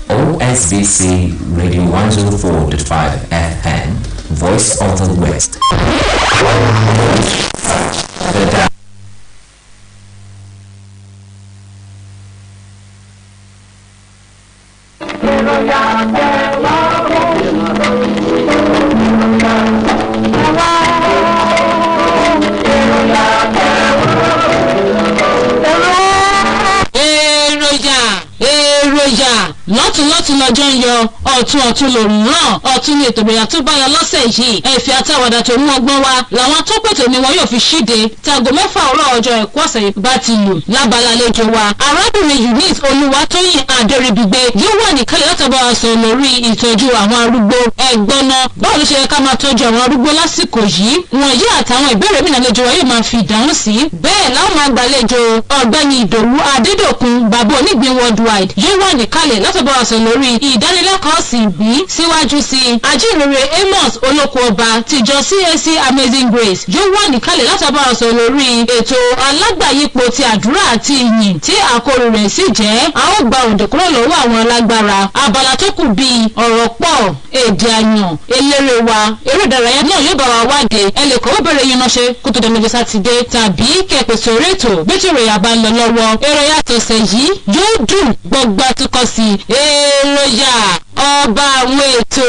OSBC Radio 104.5 FM, Voice of the West. lọ́tún lọ́jọ́ ń yọ ọ̀tún lòrùn ràn ọ̀tún ní ètò ìbẹ̀rẹ̀ tó bá yọ lọ́sẹ̀ yìí ẹ̀fẹ̀ àtàwàdà tó mú ọgbọ́n wá làwọn tó pètò ni wọn yóò fi ṣíde táago 6 òwúrọ̀ ọjọ́ ẹ̀kọ́ ọ̀sẹ̀ yìí bá ti lù lábala àlejò wa arábìnrin Eunice Olúwatóyìn Adéríbigbé yóò wà níkàlẹ̀ látọ̀bọ̀ àṣọ lórí ìtọ́jú àwọn arúgbó ẹ̀gbọ́n náà báwo ló ṣe yẹ ká máa tọ́jú àwọn arúgbó lásìkò yìí wọ̀nyí àtàwọn ìbéèrè mìíràn àlejò wa yóò máa fi ìdáhùn sí bẹ́ẹ̀ láwọn máa gbàlejò ọ̀gbẹ́ni Ìdòwú Adédòkun bàbá onígbín worldwide yóò wà níkàlẹ̀ látọ̀bọ̀ àṣọ lórí ìdánilẹ́kọ̀ọ́ sí bí síwájú sí ajínrere Amos Olóko Ọba tìjọ CAC Amazing Grace yóò wà níkàlẹ̀ látọ̀bọ̀ àṣọ lórí ètò alágbàyípo ti àdúrà àti ìyìn tí àkórí rẹ̀ sì jẹ́ a ó gba òǹdè kúrò lọ́wọ́ àwọn alágbára abala tó kù bíi ọ̀rọ̀ pọ̀ èdè àyàn eléré wa eré ìdárayá náà yóò bá wa wáde ẹ lè kọ́wọ́ bẹ̀rẹ̀ yín ránṣẹ́ kó tó dẹnu ọjọ́ sátidé tàbí kẹ̀pẹ̀ sórí ètò bí tí ìròyìn àbá ń lọ lọ́wọ́ èròyà tọ̀sẹ̀ yìí yóò dùn gbọgbà tó kọ sí èròyà ọba àwọn ètò.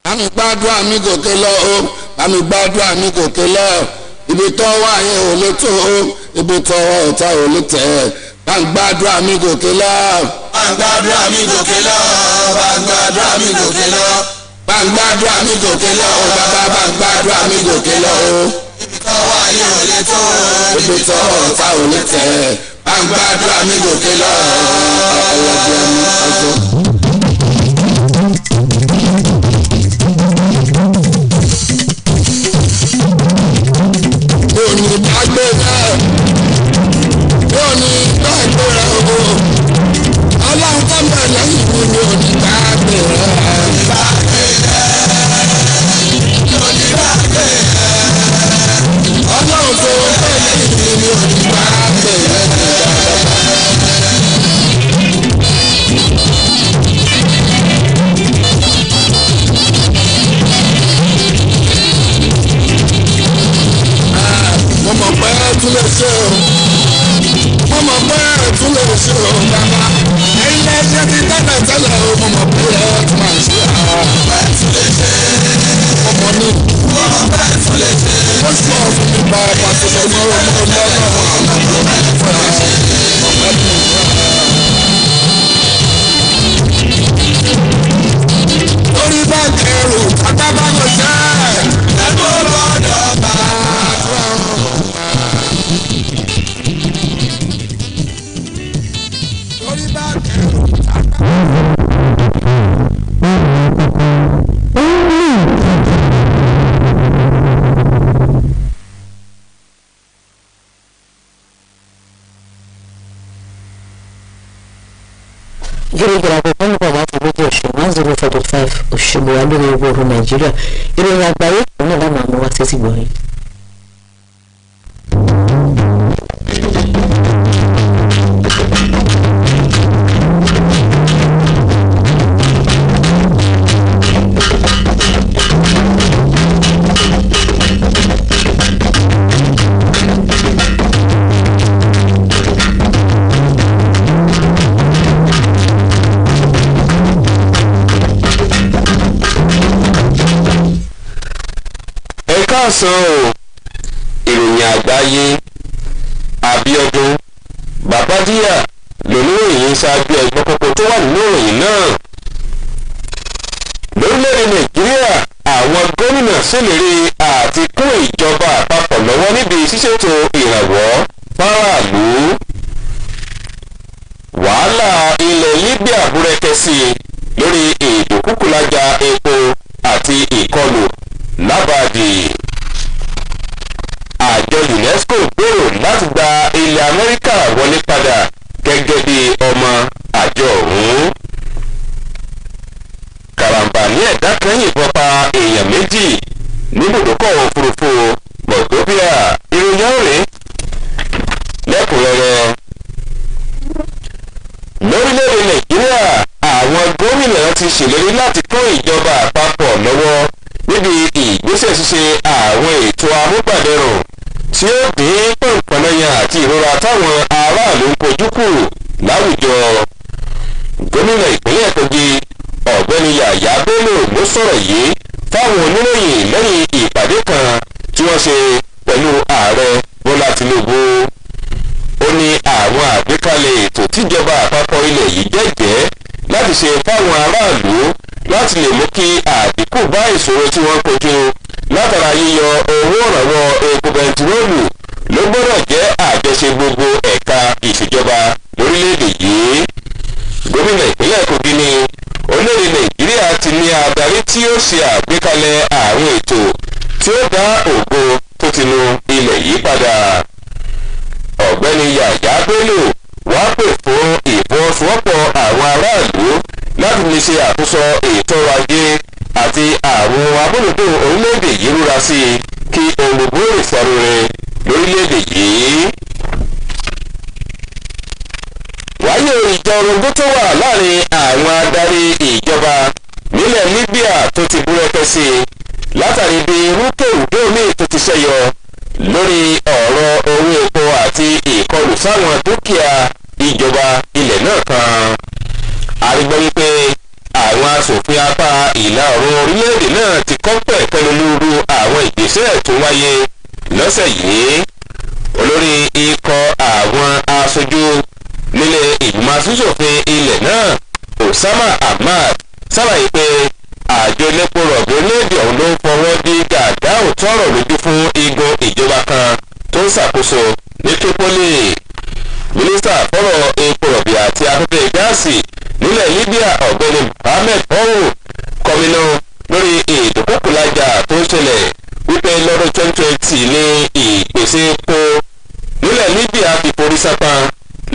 Bámi gbàdúrà mi gòkè lọ o, bámi gbàdúrà mi gòkè lọ, ibi tó wà yẹn ò lè tó o, ibi tó ọ̀tá ò lè tẹ̀, bámi gbàdúrà mi gòkè lọ. Bámi gbàdúrà mi gòkè lọ, bámi gbàdúrà mi gòkè lọ, bámi gbàdúrà mi gòkè lọ o, bàbá bámi gbàdúrà mi gòkè lọ o. Ibi tó wà yẹn ò lè tó o, ibi tó ọ̀tá ò lè tẹ̀, bámi gbàdúrà mi gòkè lọ. lórí owó oru Nàìjíríà. Ìròyìn àgbáyé òun náà láwọn àmọ́ wá sétí gbọ̀nyìn. Káàsán o, ìròyìn àgbáyé Abíọ́dún Bàbádíyà lóníròyìn ṣáájú ẹgbẹ́ kókó tó wà nínú ìròyìn náà. Lórílẹ̀-èdè Nàìjíríà, àwọn gómìnà ṣèlérí àti kún ìjọba àpapọ̀ lọ́wọ́ níbi ṣíṣètò ìrànwọ́ fáráàlú. Wàhálà ilẹ̀ Libya búrẹ́kẹ́ sí i lórí ìdúnkùkùlájà epo àti ìkọlù lábàdì. Àjọ UNESCO gbèrò láti gba ilẹ̀ Amẹ́ríkà wọlé padà gẹ́gẹ́ bí ọmọ àjọ ọ̀hún. Karambani ẹ̀dá kan yìnbọn pa èèyàn méjì níbùdókọ̀ òfurufú Moldova. Ìròyìn ọ̀rẹ́ lẹ́kùnrẹ́rẹ́. Lórílẹ̀-èdè Nàìjíríà, àwọn gómìnà ti ṣèlérí láti kún ìjọba àpapọ̀ lọ́wọ́ níbi ìgbésẹ̀ ṣíṣe àwọn ètò amúgbàdẹrùn tí ó dín pọ̀npọ̀nàyàn àti ìrora táwọn aráàlú ń kojú kù láwùjọ. Gómìnà ìpínlẹ̀ Kogi ọ̀gbẹ́ni Yàyà Bello ló sọ̀rọ̀ yìí fáwọn oníròyìn lẹ́yìn ìpàdé kan tí wọ́n ṣe pẹ̀lú ààrẹ Bọ́lá Tinubu. Ó ní àwọn àgbékalẹ̀ ètò tíjọba àpapọ̀ ilẹ̀ yìí jẹ́jẹ́ láti ṣe fáwọn aráàlú láti lè mú kí àdínkù bá ìṣòro tí wọ́n kojú látara yíyọ owó ìrànwọ́ epo bẹntiróòlù ló gbọ́dọ̀ jẹ́ àjọṣe gbogbo ẹ̀ka ìṣèjọba lórílẹ̀‐èdè yìí. Gómìnà ìpínlẹ̀ Kogi ní orílẹ̀‐èdè Nàìjíríà ti ní adarí tí ó ṣe àgbékalẹ̀ àwọn ètò tí ó dá ògo tó ti nu ilẹ̀ yìí padà. Ọ̀gbẹ́ni Yàyà Bello wá pè fún ìfọwọ́sowọ́pọ̀ àwọn aráàlú láti lè ṣe àtúnṣe ètò ọrọ̀ ajé àti àwọn abúlùdó orílẹ̀-èdè yìí rúra sí i kí ohun gbogbo lè sọ̀rọ̀ rẹ̀ lórílẹ̀-èdè yìí. Wáyé ìjà orogún tó wà láàrin àwọn adarí ìjọba nílẹ̀ Libya tó ti búrẹ́kẹ́ sí i látàrí bí rúkèrúdò míì tó ti ṣẹ́yọ lórí ọ̀rọ̀ owó epo àti ìkọlù sáwọn dúkìá ìjọba ilẹ̀ náà kan. Àrígbọ́ wípé àwọn aṣòfin apá ìlà oòrùn orílẹ̀-èdè náà ti kọ́ pẹ̀kẹ́lu lóru àwọn ìgbésẹ̀ tó wáyé lọ́sẹ̀ yìí. Olórí ikọ̀ àwọn aṣojú nílé ìgbìmọ̀ aṣòfin ilẹ̀ náà Osama Ahmad ṣàlàyé pé àjọ elépo rọ̀bì orílẹ̀-èdè ọ̀hún ló fọwọ́ dí gàgá òótọ́ ọ̀rọ̀ lójú fún igun ìjọba kan tó ń ṣàkóso ní Tripoli. Mínísítà fọ́rọ̀ epo rọ̀bì àti afẹ́fẹ́ gáàsì nílẹ̀ Libya ọ̀gbẹ́ni Mohammed Oru kọminú lórí ìdókòkòlájà tó ń ṣẹlẹ̀ wípé lọ́dún 2020 ní ìpèsè epo nílẹ̀ Libya fi forí sápá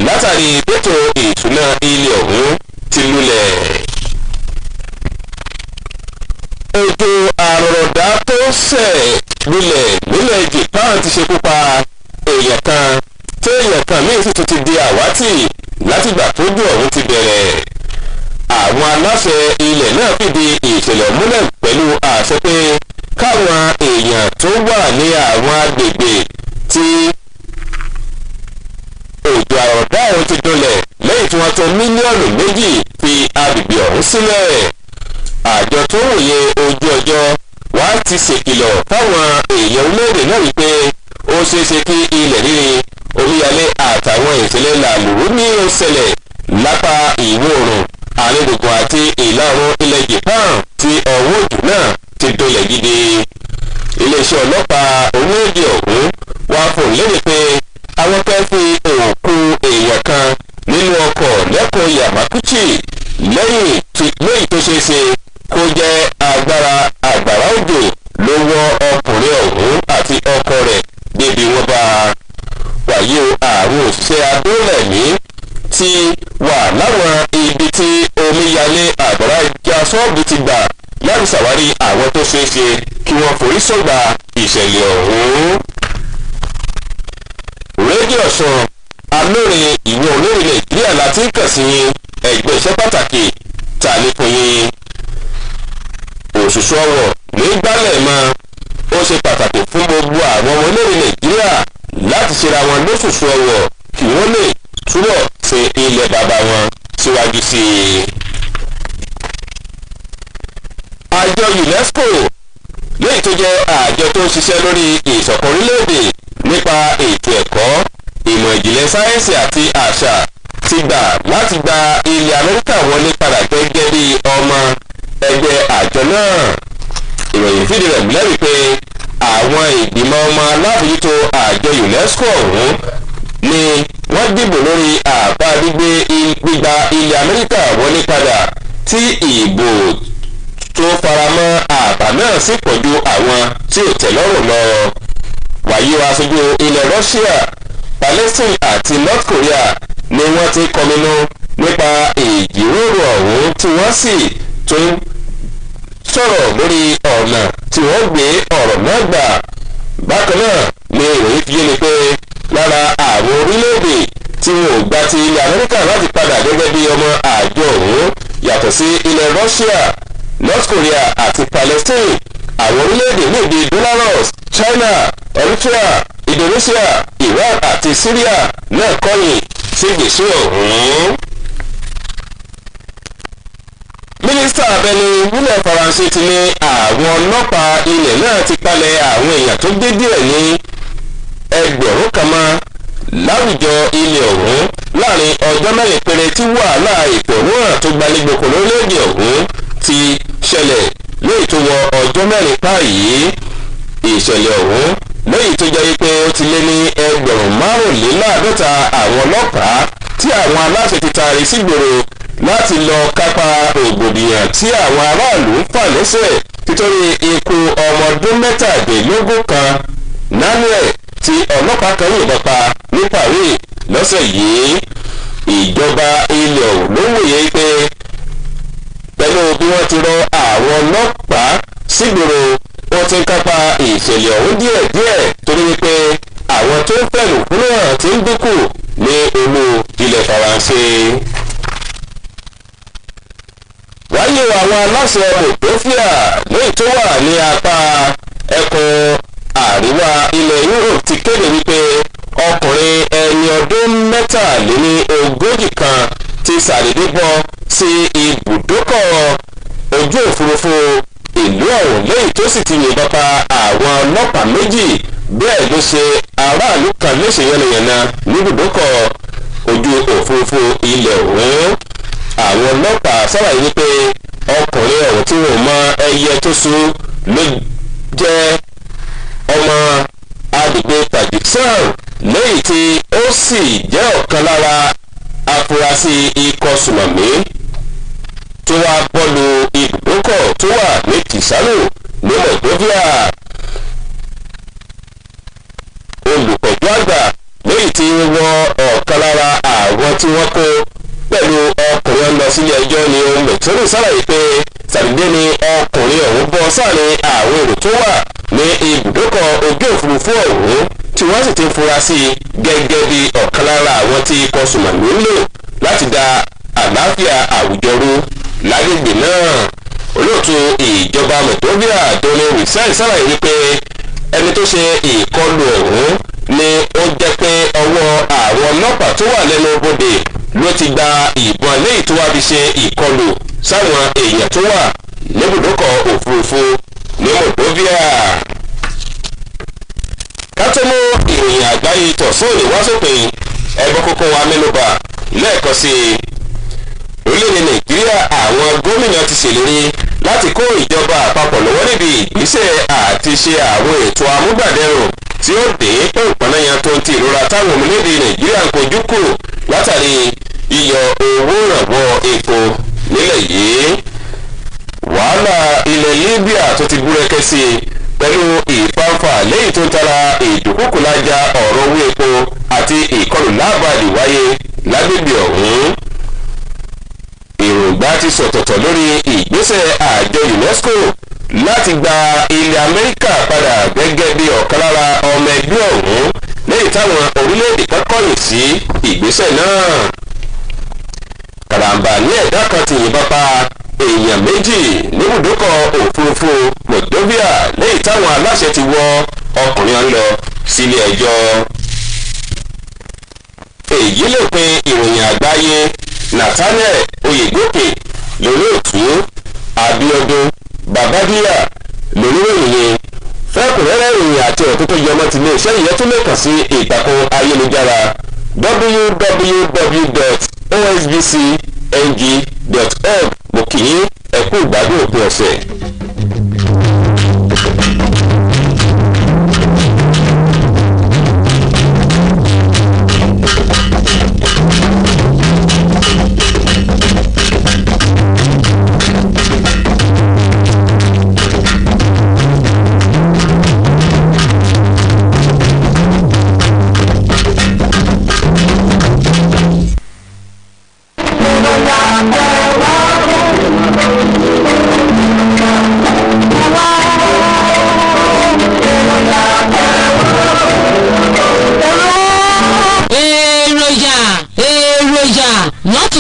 látàrí ètò ìṣúná ilé ọ̀hún ti lulẹ̀. Òjò àrọ̀rọ̀dá tó ṣẹ̀ lulẹ̀ nílẹ̀ Japan ti ṣekú pa èèyàn kan tí èèyàn kan míì sì tún ti di àwátì látìgbà tójú ọ̀hún ti bẹ̀rẹ̀. Àwọn aláṣẹ ilẹ̀ náà fìdí ìṣẹ̀lẹ̀ múlẹ̀ pẹ̀lú àṣẹ pé káwọn èèyàn tó wà ní àwọn agbègbè tí òjò àrọ̀dá ọ̀hún ti dúnlẹ̀ lẹ́yìn tí wọ́n tó mílíọ̀nù méjì fi agbègbè ọ̀hún sílẹ̀. Àjọ tó wòye ojú ọjọ́ wá ti ṣèkìlọ̀ fáwọn èèyàn orílẹ̀-èdè náà wípé ó ṣeéṣe kí ilẹ̀ rírì omíyalé àtàwọn ìṣẹ̀lẹ̀ làlùrú ní ó ṣẹlẹ̀ lápá ìwọ̀ oòrùn àárín gbùngbùn àti ìlà oòrùn ilẹ̀ Japan tí ọwọ́ òjò náà ti dolẹ̀ gidi. Iléeṣẹ́ ọlọ́pàá orílẹ̀-èdè ọ̀hún wá fòun léde pé àwọn kan fi òkú èèyàn kan nínú ọkọ̀ lẹ́kọ̀ọ́ Yamaguchi lẹ́yìn tó ṣeé ṣe kó jẹ́ àgbàrá òjò ló wọ́ ọkùnrin ọ̀hún àti ọkọ rẹ̀ débi wọ́n bá wàyí o. Àwọn òṣìṣẹ́ adóòlẹ̀mí ti wà láwọn ibi tí omíyalé àgbàrá ìjà sọ́ọ̀bù ti gbà láti ṣàwárí ṣeéṣe kí wọ́n forí sọ́gbà ìṣẹ̀lẹ̀ ọ̀hún. rédíò Ọ̀ṣun alórin ìwọ̀ olórin Nàìjíríà láti ń kàn sí ẹgbẹ́ iṣẹ́ pàtàkì tà nípìn yín. òṣùṣù ọwọ̀ ní gbálẹ̀ mọ́ ó ṣe pàtàkì fún gbogbo àwọn ọmọ olórin Nàìjíríà láti ṣera wọn lóṣùṣù ọwọ̀ kí wọ́n lè túbọ̀ ṣe ilẹ̀ bàbá wọn síwájú sí i. àjọ UNESCO lẹ́yìn tó jẹ́ àjọ tó ń ṣiṣẹ́ lórí ìṣọ̀kan orílẹ̀-èdè nípa ètò ẹ̀kọ́ ìmọ̀ ìjìnlẹ̀ sáyẹ́ǹsì àti àṣà ti gbà láti gba ilẹ̀ Amẹ́ríkà wọlé padà gẹ́gẹ́ bí ọmọ ẹgbẹ́ àjọ náà. ìròyìn fìdí rẹ̀ múlẹ̀ wípé àwọn ìgbìmọ̀ ọmọ alábòójútó àjọ UNESCO ọ̀hún ni wọ́n dìbò lórí àbá gbígba ilẹ̀ Amẹ́ríkà wọlé padà tí ìbò tó faramọ́ àbá náà sì pọ̀ ju àwọn tí ò tẹ́ lọ́rùn lọ. wàyí wa aṣojú ilẹ̀ Russia, Palestine àti North Korea ni wọ́n ti kọminú nípa ìjíròrò ọ̀hún tí wọ́n sì tún sọ̀rọ̀ lórí ọ̀nà tí wọ́n gbé ọ̀rọ̀ náà gbà. bákan náà ni ìròyìn fi yé ni pé lára àwọn orílẹ̀-èdè tí wọn ò gba ti ilẹ̀ Amẹ́ríkà láti padà gẹ́gẹ́ bí ọmọ àjọ ọ̀hún yàtọ̀ sí ilẹ̀ Russia, North Korea àti Palestine. àwọn orílẹ̀-èdè ní bíi Belarus, China, Eritrea, Indonesia, Iran àti Syria náà kọ̀yìn sí gbèsè ọ̀hún. mínísítà abẹ́lé nílẹ̀ Faransé ti ní àwọn ọlọ́pàá ilẹ̀ náà ti palẹ̀ àwọn èèyàn tó gbé díẹ̀ ní ẹgbẹ̀rún kan mọ́ láwùjọ ilẹ̀ ọ̀hún láàrin ọjọ́ mẹ́rin péré tí wàhálà ìfẹ̀hónúhàn tó gbalẹ́gbòkò lórílẹ̀‐èdè ọ̀hún ti ṣẹlẹ̀ lẹ́yìn tó wọ ọjọ́ mẹ́rin báyìí. ìṣẹ̀lẹ̀ ọ̀hún lẹ́yìn tó jẹ́ pé ó ti lé ní ẹgbẹ̀rún márùnléláàádọ́ta àwọn ọlọ́pàá tí àwọn aláṣẹ ti taari sígboro láti lọ kápá rògbòdìyàn tí àwọn aráàlú ń fà lẹ́sẹ̀ títorí ikú ọmọ ọdún mẹ́tàdínlógún kan Nanuel tí ọlọ́pàá kan yìnbọn pa ní Paris lọ́sẹ̀ yìí. ìjọba ilẹ̀ ọ̀hún ló wòye pé pẹ̀lú bí wọ́n ti rọ àwọn ọlọ́pàá sígboro wọ́n ti ń kápá ìṣẹ̀lẹ̀ ọ̀hún díẹ̀díẹ̀ torí wípé àwọn tó ń fẹ̀lú kúrò hàn ti ń dínkù ní olú ilẹ̀ Faransé. wáyé àwọn aláṣẹ Moldova lẹ́yìn tó wà ní apá ẹkùn àríwá ilẹ̀ Europe ti kéde wípé ọkùnrin ẹni ọdún mẹ́tàléníogójì kan ti ṣàdédé bọ́ sí ibùdókọ̀ ojú òfurufú ìlú ọ̀hún lẹ́yìn tó sì ti yìnbọn pa àwọn ọlọ́pàá méjì bẹ́ẹ̀ ló ṣe aráàlú kan léṣe yánnayànna níbùdókọ̀ ojú òfurufú ilẹ̀ ọ̀hún. àwọn ọlọ́pàá ṣàlàyé wípé ọkùnrin ọ̀hún tí wọ́n mọ ẹyẹ tó sùn ló jẹ́ ọmọ agbègbè Tajikistan lẹ́yìn tí ó sì jẹ́ ọ̀kan lára afurasí ikọ̀ sùmọ̀mí tó wá bọ́ọ̀lù ibùdókọ̀ tó wà ní Tìsánù ní Moldova. olùpẹ̀jọ́ àgbà lẹ́yìn tí wọ́n ọ̀kan lára àwọn tí wọ́n kó pẹ̀lú ọkùnrin lọ sílé ẹjọ́ ni ohun mẹ̀tọ́rì ṣàlàyé pé sàdédé ni ọkùnrin ọ̀hún bọ́ sáàrin àwọn èrò tó wà ní ibùdókọ̀ ojú òfurufú ọ̀hún tí wọ́n sì ti fura sí i gẹ́gẹ́ bí ọ̀kan lára àwọn tí ikọ̀ sùmọ̀mí ń lò láti da àlàáfíà àwùjọ rú lágbègbè náà. olóòtú ìjọba Moldova Donald Rizal ṣàlàyé wípé ẹni tó ṣe ìkọlù ọ̀hún ni ó jẹ́ pé ọwọ́ àwọn ọlọ́pàá tó wà lẹ́nu bodè ló ti gba ìbọn lẹ́yìn tó wá fi ṣe ìkọlù sáwọn èèyàn tó wà níbùdókọ̀ òfurufú ní Moldova. ká tó mú ìròyìn àgbáyé tọ̀sán òní wá sópin ẹgbẹ́ kókó wa mẹ́nubà lẹ́ẹ̀kan sí i. orílẹ̀-èdè Nàìjíríà àwọn gómìnà ti ṣèlérí láti kó ìjọba àpapọ̀ lọ́wọ́ níbi ìgbésẹ̀ àti ṣe àwọn ètò amúgbàdẹrùn tí ó dé pé ìpànìyàn tó ń ti ìrora táwọn ọmọlédè Nàìjíríà ń kojú kù látàrí yíyọ owó ìrànwọ́ epo nílẹ̀ yìí. wàhálà ilẹ̀ Libya tó ti búrẹ́kẹ́ sí i pẹ̀lú ìfàǹfà lẹ́yìn tó ń tara ìdúkùkùlájà ọ̀rọ̀ owó epo àti ìkọlù lábàdì wáyé lágbègbè ọ̀hún. èròǹgbà ti sọ̀tọ̀tọ̀ lórí ìgbésẹ̀ àjọ UNESCO láti gba ilẹ̀ Amẹ́ríkà padà gẹ́gẹ́ bí ọ̀kan lára ọmọ ẹgbẹ́ ọ̀hún lẹ́yìn táwọn orílẹ̀-èdè kan kọ̀yìn sí ìgbésẹ̀ náà. Karambà ní ẹ̀dá kan ti yìnbọn pa èèyàn méjì níbùdókọ̀ òfurufú Moldova lẹ́yìn táwọn aláṣẹ ti wọ ọkùnrin ọ̀hún lọ sílé ẹjọ́. Èyí ló pin ìròyìn àgbáyé. Nathaniel Oyègòkè lólóòtú, Abíọ́dún Babájíyà lóríròyìn. Fẹ́kùnrẹ́rẹ́ ìròyìn àti ọ̀tún tó yọmọ ti lé iṣẹ́ ìyẹn tó lè kàn sí ìtàkùn ayélujára www.osbcng.org. mo kì í ẹ̀kú ìgbádùn òpin ọ̀sẹ̀.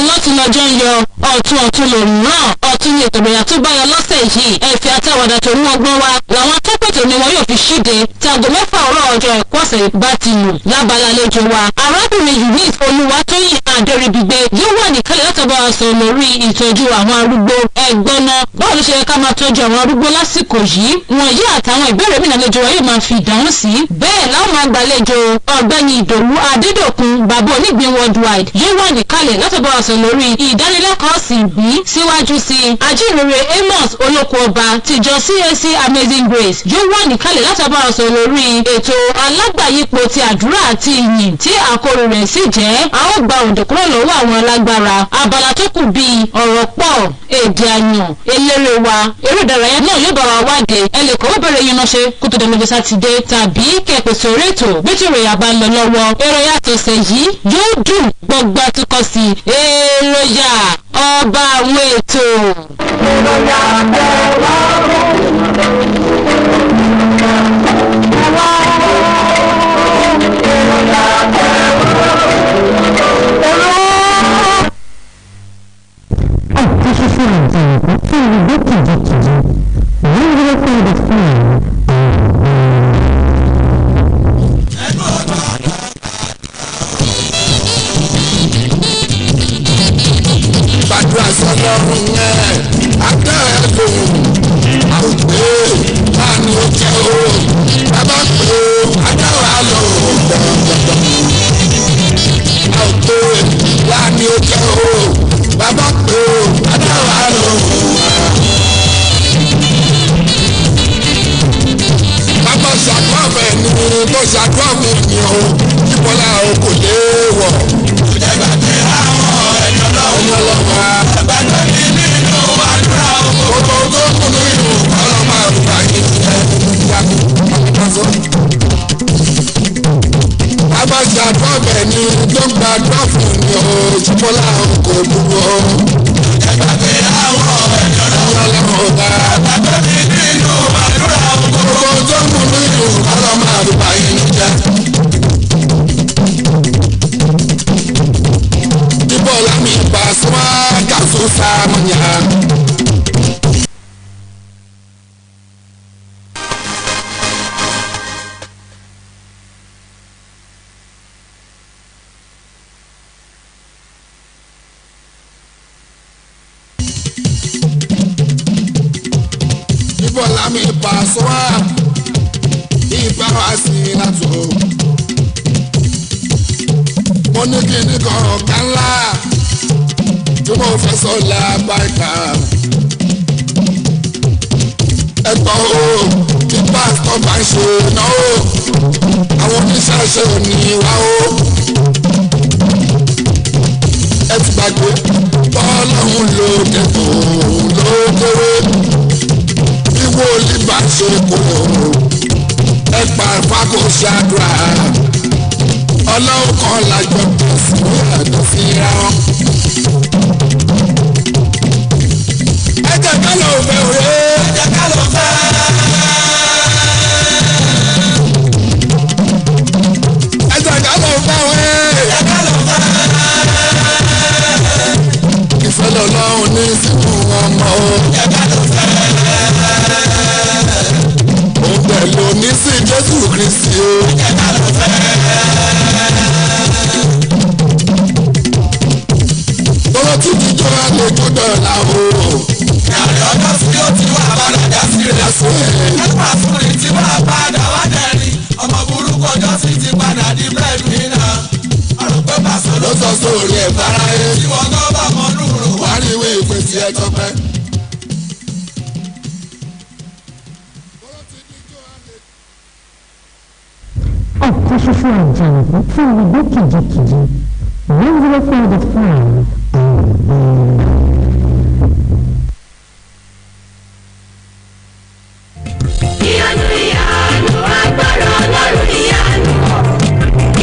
lọ́tún lọ́jọ́ ń yọ ọ̀tún lòrùn náà ọ̀tún ní ètò ìròyìn tó bá yọ lọ́sẹ̀ yìí ẹ̀fẹ̀ àtàwàdà tó mú ọgbọ́n wa làwọn akẹ́kọ̀ọ́ ni wọn yóò fi ṣíde tí aago 6 ọ̀rọ̀ ọjọ́ ẹ̀kọ́ ọ̀sẹ̀ bá ti lù lábala àlejò wa arábìnrin Eunice Olúwatóyìn Adéríbigbé yóò wà níkàlẹ̀ láti bá wa sọ lórí ìtọ́jú àwọn arúgbó ẹ̀gbọ́n náà báwo ló ṣe yẹ ká máa tọ́jú àwọn arúgbó lásìkò yìí wọ̀nyí àtàwọn ìbéèrè mìíràn àlejò wa yóò máa fi ìdáhùn sí bẹ́ẹ̀ láwọn máa gbàlejò ọ̀gbẹ́ni Ìdòwú Adédòkun bàbá onígbín worldwide yóò wà níkàlẹ̀ láti bá wa sọ lórí ìdánilẹ́kọ̀ọ́ sìn bí síwájú sí ajínrere Amos Olóko Ọba tìjọ CAC Amazing Grace yóò wà níkàlẹ̀ láti bá wa sọ lórí ètò alágbàyípo ti àdúrà àti ìyìn tí àkórí rẹ̀ sì jẹ́ a ó gba òǹdè kúrò lọ́wọ́ àwọn alágbára abala tó kù bíi ọ̀rọ̀ pọ̀ èdè àyàn eléré wa eré ìdárayá náà yóò bá wa wáde ẹ lè kọ́wọ́ bẹ̀rẹ̀ yín ránṣẹ́ kó tó dẹ̀ lọ́jọ́ sátidé tàbí kẹ̀pẹ̀ sórí ètò bí tí ìròyìn àbá ń lọ lọ́wọ́ ìròyìn àtọ̀sẹ̀ yìí yóò dùn gbọ́gbà tó kọ sí èròyà ọba àwọn ètò. gbàdúrà sọlọ́run yẹn akẹ́kọ̀ọ́ àwùjọ láàánú jẹ́ o bàbá pé o adáwà lọ gbọ̀ngbọ̀ngbọ̀ àwùjọ láàánú jẹ́ o bàbá pé o adáwà lọ bàbá ṣàkóso ẹni tó ṣàkóso mi o ìbọlá o kò léèwọ̀. ìdẹ́gbàgbé àwọn ẹ̀yọ́ lọ́wọ́ ẹgbẹ́gbẹ́ mi nínú àdúrà owó. gbogbo tó kún nínú ọlọ́mọ àrùbá yìí ẹ̀ bàbá ṣàkóso ẹni tó ń gbàdúrà fún mi o ìbọlá o kò dúró. ìdẹ́gbàgbé àwọn ẹ̀yọ́ lọ́wọ́ ẹgbẹ́gbẹ́ mi nínú àdúrà owó. gbogbo tó kún nínú ọlọ́mọ àrùbá yìí jẹ́. Ibola mi Pasuma kasu samanya. Ibola mi Pasuma ìbáwásí látò. Mo ní kíní kan ọ̀gá ńlá tí mo fẹ́ sọ lábàkà. Ẹ̀gbọ́n o tí pásítọ̀ bá ń ṣe náà o àwọn oníṣẹ́ṣẹ́ ò ní wá o. Ẹ ti gbàgbé bọ́ọ̀lọ́hún ló dẹ̀kọ̀ òun ló kéré. Bí wòlíì bá ṣe kó ẹ pa fákò ṣáàdúrà. Ọlọ́run kan lájọ bẹ̀sí ẹ̀dùn sí ra wọn. Ẹ jẹ́ ká lọ òfẹ́ òye. Ẹ jẹ́ ká ló fẹ́. Ẹ̀jẹ̀ ká ló fẹ́ wẹ́. Ẹ̀jẹ̀ ká ló fẹ́. Ìfẹ́ lọ́lọ́run ní sínú ọmọ o. Ẹ̀jẹ̀ ká ló fẹ́. Òun pẹ̀lú ní sí Jésù Kristi o. Ẹ̀jẹ̀ ká ló fẹ́. Tọ́lọ́ tí jíjọ́ lè gbọ́dọ̀ là o. Ìrìn ọjọ́ sí ó ti wà padà já sí rẹ̀. Ẹ̀pà fúnni tí wà padà wá dẹ̀rí. Ọmọ burúkú ọjọ́ sí ti padà di bẹ́ẹ̀dù nínà. Ọ̀rọ̀ pé pàṣẹ ló sọ sórí ẹ̀ fáráyé. Tí wọ́n gbọ́ bá mọ lúrò wá rí ìwé ìpèsè ẹ̀ tọpẹ́. Ọ̀pọ̀ ṣoṣo àjàǹkú fún igbó kìjikìji 105.5 ìyanu ìyanu agbára ọlọ́run ìyanu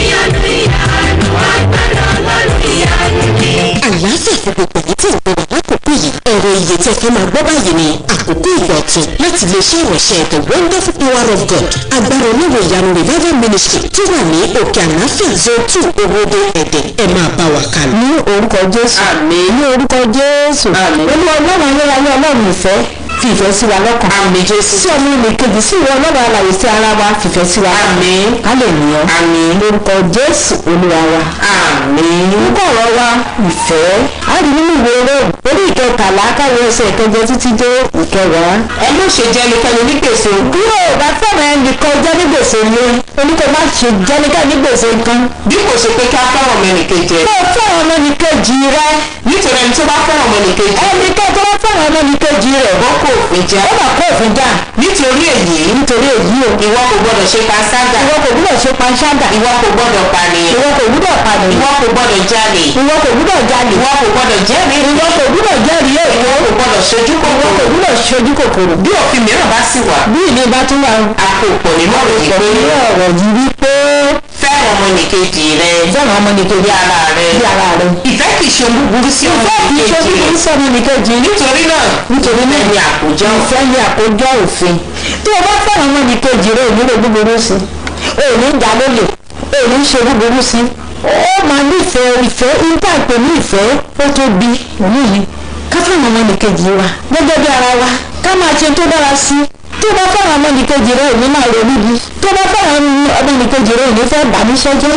ìyanu ìyanu agbára ọlọ́run ìyanu ni. àlàáfíà fún gbogbo èyí tí ìgbọ̀wọ̀ lákòókò yìí ọ̀rọ̀ iye tí ẹ fẹ́ máa gbọ́ báyìí ni àkókò ìgbọ̀tún láti lè ṣe ìránṣẹ́ the wonderful power of God agbára oníwò ìyanu revival ministry tó wà ní òkè àlàáfíà zone 2 owóde ẹ̀dẹ̀ ẹ máa bá wa kálọ. ní orúkọ jésù àmín ní orúkọ jésù àmín olúwa ọlọ́run ayérayé ọlọ́run ìfẹ́ fi ìfẹ́ sí wa lọ́kàn. àmín jésù. sí ọmọ ilé kejì sí ìwọ ọlọ́run alààyè sí ara wa fìfẹ́ sí wa. àmín. hallelujah. àmín. lórúkọ jésù olúwa wa. àmín. orúkọ ọ̀rọ̀ wa ìfẹ́. a rí nínú ìwé róòmù orí ìkẹtàlá káwé ẹsẹ̀ ìkẹjọ títí dé ìkẹwàá. ẹ má ṣe jẹ́ ẹnikẹ́ni ní gbèsè. bí o bá fẹ́ràn ẹnìkan jẹ́ ní gbèsè ni oníkó má ṣe jẹ́ ẹnikẹ́ni ní gbèsè nǹkan. bí kò ṣe pé ká fẹ́ràn ọmọ ẹnìkejì. kó o fẹ́ràn ọmọ ẹnìkejì rẹ. nítorí ẹni tó bá fẹ́ràn ọmọ ẹnìkejì. ẹnikẹ́ni tó bá fẹ́ràn ọmọ ẹnìkejì rẹ̀ bọ́ kó òfin jẹ́. ó mà kó òfin jà. nítorí èyí o. ìwọ kò gbọdọ̀ ṣe panṣágà. ìwọ kò gbọdọ̀ ṣe panṣágà. ìwọ kò gbọdọ̀ pànìyàn. ìwọ kò gbọdọ̀ pànìyàn. ìwọ kò gbọdọ̀ jalè. ìwọ kò gbọdọ̀ jalè. ìwọ kò gbọdọ̀ jẹ́rìí. ìwọ kò gbọdọ̀ jẹ́rìí èyí. ìwọ kò gbọdọ̀ ṣojú kòkòrò. ìwọ kò gbọdọ̀ ṣojú kòkòrò. bí òfin mìíràn bá sì wà. bí ìní bá tún wà. àpòpọ̀ nínú ọ̀rọ̀ yìí wípé fẹ́ràn ọmọnìkejì rẹ. fẹ́ràn ọmọnìkejì ara rẹ. bí ara rẹ. ìfẹ́ kìí ṣe búburú sí ọmọnìkejì rẹ. ìfẹ́ kìí ṣe búburú sí ọmọnìkejì. nítorí náà ní àkójọ. ìfẹ́ ní àkójọ òfin. tí o bá fẹ́ràn ọmọnìkejì rẹ òní lè búburú sí. òní ń jà lólè. òní ń ṣe búburú sí. ó máa nífẹ̀ẹ́ ìfẹ́ nígbà pé ní ìfẹ́ ó tó bí òní yìí. ká fẹ́ràn ọmọnìkejì wa gẹ́gẹ́ bí ara wa. ká máa ṣe tó dára sí. tó bá fẹ́ràn ọmọnìkejì rẹ òní máa rẹ níbi. tó bá fẹ́ràn ọmọnìkejì rẹ òní fẹ́ bà níṣẹ́ jẹ́.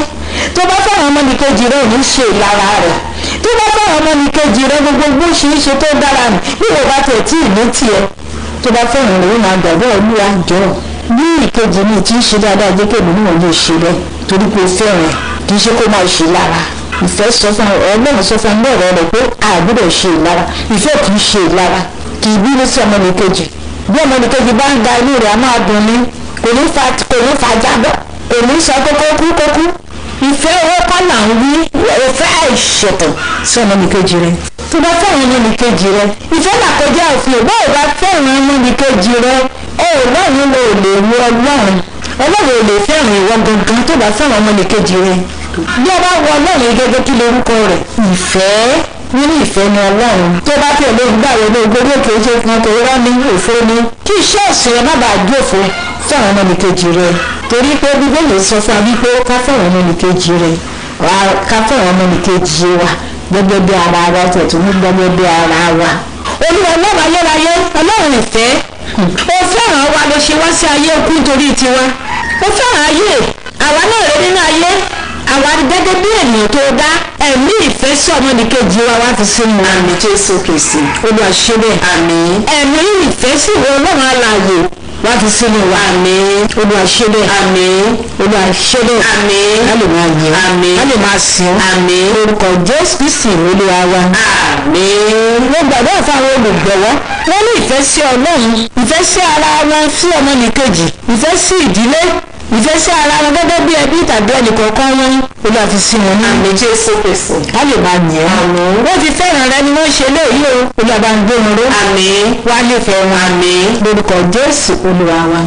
tó bá fẹ́ràn ọmọnìkejì rẹ òní ṣe ìlara rẹ̀. tó bá fẹ́ràn ọmọnìkejì rẹ gbogbo ṣe é ṣe tó dára nì bí wọ́n bá tẹ̀ tí ìlú tiẹ̀. tó bá fẹ́ràn rẹ̀ ó máa gbàgbọ́ olúwa jọ. bí ìkejì mi ti ń ṣe dáadáa jẹ́ kébì níwọ̀n lè ṣe rẹ̀ torí pé ó fẹ́ràn kì í ṣe kó máa ṣe lára. ìfẹ́ sọ fún ọlọ́run sọ fún ọlọ́run rẹ̀ pé a gbọ́dọ̀ ṣe ìlara. ìfẹ́ kì í ṣe ìlara kì í bínú sí ọmọnìkejì. bí ọmọnìkejì bá ń ga inú rẹ̀ á máa dùn ní kò ní fa jábọ̀ kò ní sọ kókó. ìfẹ́ owó kọ́nà ń wí ìfẹ́ àìṣẹ̀tàn sí ọmọnìkejì rẹ̀. tó bá fẹ́ràn ọmọnìkejì rẹ̀ ìfẹ́ là kọjá òfin ò báwo bá fẹ́ràn ọmọnìkejì rẹ̀ ọlọ́run ló lè wu ọlọ́run ò lè fẹ́ràn ìwọ gangan tó bá fẹ́ràn ọmọnìkejì rẹ̀. bí a bá wọ ọlọ́run gẹ́gẹ́ kí lórúkọ rẹ̀ ìfẹ́ nínú ìfẹ́ ni ọlọ́run tó bá tẹ̀ lé gbàgbé ní gbogbo òkè ṣe kan tó rọ́ ní òfo ni kí iṣẹ́ ọ̀sìn rẹ má bàa gbé òfo fẹ́ràn ọmọnìkejì rẹ torí pé bíbélì sọ fún wa wípé ká fẹ́ràn ọmọnìkejì rẹ ká fẹ́ràn ọmọnìkejì wa gẹ́gẹ́ bí ara wa tẹ̀tún ní gẹ́gẹ́ bí ara wa. olúwa ọlọ́run ayérayé ọlọ́run ìfẹ́ ó fẹ́ràn wa ló ṣe wá sí ayé kú nítorí tiwa ó fẹ́ràn ayé àwa náà rẹ nínú ayé àwa gẹ́gẹ́ bí ènìyàn tó dá ẹ̀mí ìfẹ́ sí ọmọnìkejì wa wá fi sínú àmì jésù kristi olúwa ṣe bẹ́ẹ̀ àmín ẹ̀mí ìfẹ́ sí ìwọ ọlọ́run alààyè wá fi sínú wa àmín olúwa ṣe bẹ́ẹ̀ àmín olúwa ṣe bẹ́ẹ̀ àmín ká lè máa yìn àmín ká lè máa sìn àmín orúkọ jésù kristi olúwa wa àmín. mo gbàdúrà fún àwọn olùgbọ̀wọ́ wọ́n ní ìfẹ́ sí ọlọ́run ìfẹ́ sí ara wọn sí ọmọnìkejì ìfẹ́ sí ìdílé ìfẹ́ sí ara wọn gẹ́gẹ́ bí ẹbí tàbí ẹnìkọ̀ọ̀kan wọn olúwa fi sí wọn ní àmì jésù kristu ká lè máa yìn ọ́ wọ́n ti fẹ́ràn rẹ ni wọ́n ṣe léyìí o olúwa bá ń gbé wọn ró àmì wá lè fẹ́ wọn àmì lórúkọ jésù olúwa wa.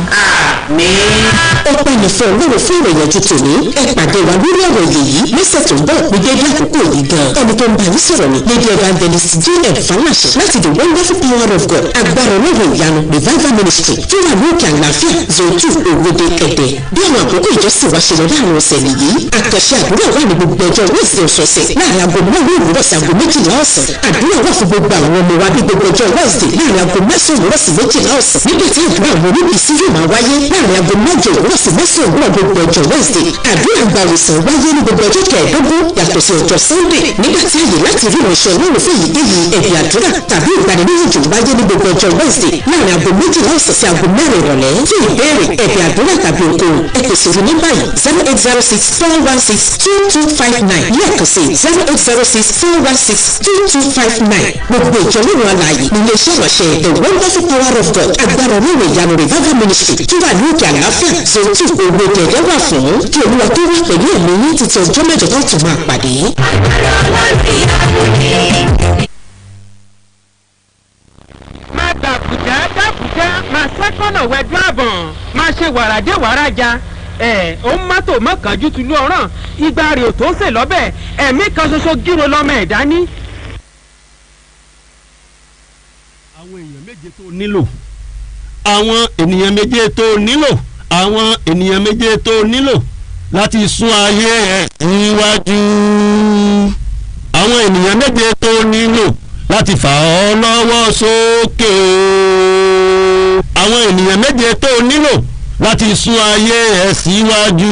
ọpẹ́ ní fún ọlọ́run fún ìròyìn ojú tòní ẹ pàdé wa lórí ọ̀rọ̀ yìí lọ́sẹ̀ tó ń bọ̀ ní dédé àkókò yìí gan ẹni tó ń bá yín sọ̀rọ̀ ní lady evangelist jm falaṣẹ láti the wonderful power of God agbára ọlọ́run ìyanu revival ministry tó wà ní òkè àlàáfíà zone 2 òwòde ẹ̀dẹ̀ bí àwọn àkókò ìjọsìn wa ṣe lọ láàrin ọ̀sẹ̀ nìyí àkànṣe àdúrà wà ní gbogbo ọjọ́ wednesday ọ̀sọ̀ọ̀sẹ̀ láàrin aago mẹ́rin òwúrọ̀ sí aago méjìlá ọ̀sán àdúrà wà fún gbogbo àwọn ọmọ wa bí gbogbo ọjọ́ wednesday láàrin aago mẹ́sàn-án òwúrọ̀ sí méjìlá ọ̀sán nígbà tí àdúrà àwọn oníbìsí yóò máa wáyé láàrin aago mẹ́jọ òwúrọ̀ sí mẹ́sàn-án òwúrọ̀ gbogbo ọjọ́ wednesday àdúrà ìgbàlùsàn wáyé ní gbogbo ọjọ́ kẹẹ̀ẹ́dógún yàtọ̀ sí ọjọ́ sunday nígbà tí àyè láti rí ìránṣẹ́ ọlọ́run fún èyíkéyìí ẹ̀bì àdúrà tàbí ìgbaniníyànjú wáyé ní gbogbo ọjọ́ wednesday láàrin aago méjìlá ọ̀sán sí aago mẹ́rin ìrọ̀lẹ́ fún ìbéèrè ẹ̀bì àdúrà tàbí okòwò ẹ pè sórí nọ́mbà yìí 08064162259 lẹ́ẹ̀kan sí 08064162259 gbogbo ìjọ nínú àlàyé nílé iṣẹ́ ìránṣẹ́ the wonderful power of God agbára ọlọ́run ìyanu revival ministry tó wà ní òkè àlàáfíà zone 2 òwe gẹ̀gẹ́ wà fún kí olúwa tó wà pẹ̀lú ẹ̀mí yín títí ọjọ́ mẹ́jọ tó tún máa pàdé. máa dàkùjá máa sẹ́kọ̀nà wẹ̀dú àbọ̀n máa ṣe wàràdé wàràjà ó mọ́tò mọ́kànjú tùlú ọ̀ràn igba rè tó ń sè lọ́bẹ̀ ẹ̀mí kan ṣoṣo gírò lọ́mọ ẹ̀dá ní. àwọn èèyàn méje tó nílò àwọn ènìyàn méje tó nílò àwọn ènìyàn méje tó nílò láti sún ayé ẹ̀ níwájú àwọn ènìyàn méje tó nílò láti fà ọ́ lọ́wọ́ sókè àwọn ènìyàn méje tó nílò láti sún ayé ẹ̀ síwájú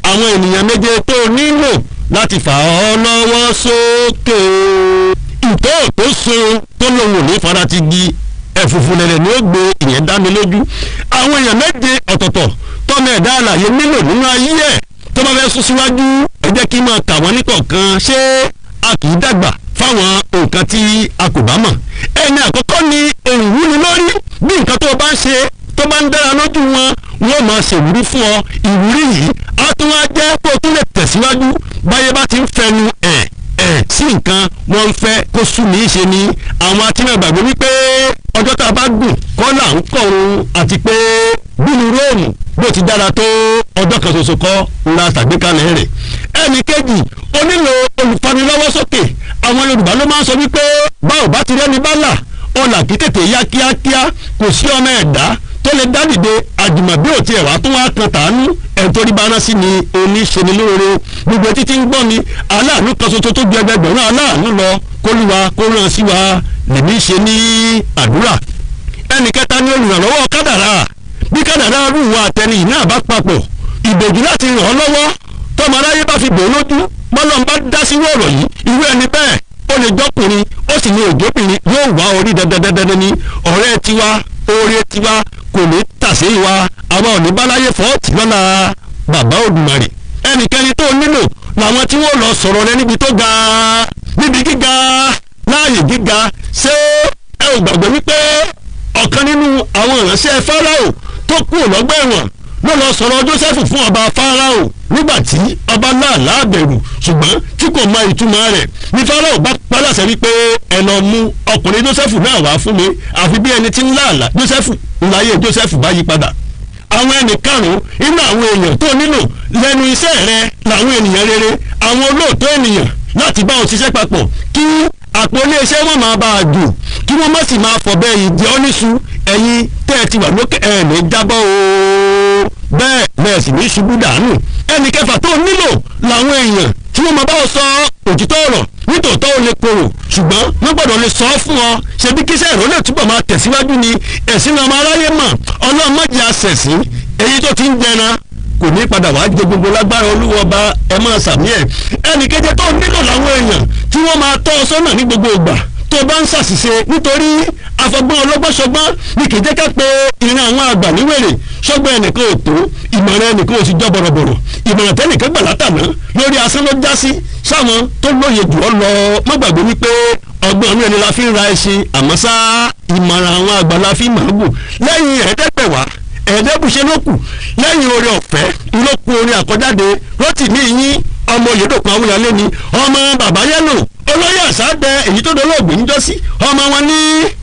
àwọn ènìyàn méje tó nílò láti fà ọ́ lọ́wọ́ sókè ìtọ́ tó sun tó lòun ò ní fara ti di ẹ̀fùfù lẹ̀lẹ̀ ní ó gbé ìyẹn dá mi lójú àwọn èèyàn méje ọ̀tọ̀ọ̀tọ̀ tọ́mọ ẹ̀dá àlàyé nílò nínú ayé ẹ̀ tó bá fẹ́ sún síwájú ẹ jẹ́ kí n máa kà wọ́n nítọ̀ọ̀kan ṣé a kì í dàgbà fáwọn nǹkan tí a kò bá mọ̀ ẹni àkọ́kọ́ ni òun wúni lórí bí nǹkan tó o bá ń ṣe tó bá ń dára lójú wọn wọ́n máa ṣèwúrí fún ọ ìwúrí yìí á tún wá jẹ́ kó o tún lè tẹ̀síwájú báyé bá ti ń fẹnu sí nǹkan wọ́n ń fẹ́ kó sún ní í ṣe ni àwọn atínàgbàgbé wípé ọjọ́ tá a bá gùn kọ́ là ń kọ̀ ọ́n àti pé bínú róòmù bó ti dára tó ọjọ́ kan ṣoṣo kọ́ ńlá ṣàgbékalẹ̀ rẹ̀ ẹnì kejì ó nílò olùfanilọ́wọ́sókè àwọn Yorùbá ló máa ń sọ wípé báwo bá ti rẹ́ni bá là ọ̀là kí tètè yá kíákíá kò sí ọmọ ẹ̀dá tó lè dá dìde àjùmọ̀bí ò tiẹ̀ wá tó wá kan tàánú ẹ̀ torí bá rán sí ni oníṣẹ́ni lóore gbogbo títí ń gbọ́ mi aláàánú kan ṣoṣo tó ju ẹgbẹgbẹ̀rún aláàánú lọ kólúwa kó rán sí wa lèmi ṣe ní àdúrà ẹnì kẹta ní olùrànlọ́wọ́ kádàrá bí kádàrá rúwọ́ àtẹni ìná àbá papọ̀ ìbòjú láti ràn ọ́ lọ́wọ́ tọ́mọ aráyé bá fi bò ó lójú bọ́lọ́n bá dá sí wọ̀rọ̀ yìí irú ẹni bẹ́ẹ̀ ó lè jọ́kùnrin ó sì ní òjòbìnrin yóò wá orí dandandandan ní ọ̀rẹ́ tiwa oore tiwa kò ní tàsé wa àwa ò ní báláyé fọ́ọ̀tì lọ́la bàbá Òdùmarè ẹnikẹ́ni tó nílò làwọn tí wọ́n lọ sọ̀rọ̀ rẹ níbi tó ga níbi gíga láàyè gíga ṣé ẹ ò gbàgbé wípé ọ̀kan nínú àwọn ìránṣẹ́ Fáráò tó kú lọ́gbà ẹ̀wọ̀n ló lọ sọ̀rọ̀ Jósẹ́fù fún ọba Fáráò nígbà tí ọba náà láàbẹ̀rù ṣùgbọ́n tí kò mọ ìtumọ̀ rẹ̀ ní Fáráò bá pálàṣẹ wípé ẹ lọ mú ọkùnrin Jósẹ́fù náà wá fún mi àfi bí ẹni tí ń láàlá Jósẹ́fù ńláyé Jósẹ́fù bá yí padà àwọn ẹnì karùn-ún inú àwọn èèyàn tó nílò lẹ́nu iṣẹ́ rẹ làwọn ènìyàn rere àwọn olóòótọ́ ènìyàn láti bá wọn ṣiṣẹ́ papọ̀ kí àpò iléeṣẹ́ wọn máa bá a dùn kí wọ́n má sì máa fọ̀bẹ ìjẹ́ ọ́níṣu ẹ̀yin tẹ́ ẹ ti wà lókè ẹ̀ ní jábọ́ o bẹ́ẹ̀ bẹ́ẹ̀ sì ní ṣubú dànù ẹnì kẹfà tó nílò làwọn èèyàn tí wọ́n máa bá ọ sọ òtítọ́ ọ̀rọ̀ nítòótọ́ ó lè korò ṣùgbọ́n wọ́n gbọ́dọ̀ lè sọ ọ́ fún ọ ṣebí kíṣẹ́ ìró lè túbọ̀ máa tẹ̀síwájú ni ẹ̀sìn ọmọ aráyé mọ̀ ọlọ́run má jẹ́ àṣẹ̀sìn èyí tó ti ń jẹran kò ní padà wá jẹ gbogbo lágbára olúwa ọba ẹ máa sàmì ẹ ẹnì keje tó nílò làwọn èèyàn tí wọ́n máa tọ́ ọ sọ́nà ní gbogbo ìgbà tó bá ń ṣàṣìṣe nítorí afọgbọ́n ọlọ́gbọ́sọgbọ́n ní kì í jẹ́ ká pé ìran àwọn àgbà níwèrè ṣọ́gbọ́n ẹnìkan ò tó ìmọ̀ràn ẹnìkan ò sì jọ bọ̀rọ̀bọ̀rọ̀ ìmọ̀ràn tẹ́nìkan gbà látàná lórí asán ló já sí sáwọn tó lóye jù ọ lọ má gbàgbé wípé ọgbọ́n ọ̀nù ẹni la fi ń ra ẹṣin àmọ́ sá ìmọ̀ràn àwọn àgbà la fi máa gùn lẹ́yìn ẹ̀ẹ́dẹ́gbẹ̀wá ẹ̀ẹ́dẹ́gbùṣe ló kù lẹ́yìn oore ọ̀fẹ́ ló kù orin àkọ́jáde Rótìmí yín ọmọ Oyèdòkun Awúyalé ni ọmọ bàbá yẹ́lò olóyè àsáàdẹ èyí tó dolóògbé níjọ́sí ọmọ wọn ní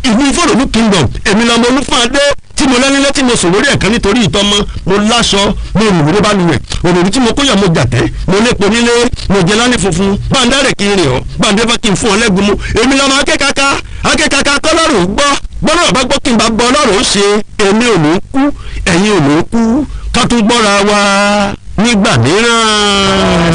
ìlú Ìfòròdú kingdom èmi lọmọ Olúfúnadé tí tí mo lẹ́nilé tí mo sùn lórí ẹ̀kan nítorí ìtọ́mọ́ mo láṣọ mo rìn lórí balùwẹ̀ òròrí tí mo kóyọ̀ mo jàtẹ́ mo lépo nílé mo jẹ lánì funfun báńdẹ́rẹ̀ kí n rìn ọ́ báńdẹ́fẹ́ kí n fún ọ lẹ́gun mu èmi lọ́mọ akẹ́kaka kọ́lọ́rùn gbọ́ gbọ́dọ̀ bá gbọ́ kí n bá gbọ́ ọlọ́run ṣe èmi ò ní kú ẹ̀yin ò ní kú ká tún gbọ́ra wa nígbà mìíràn.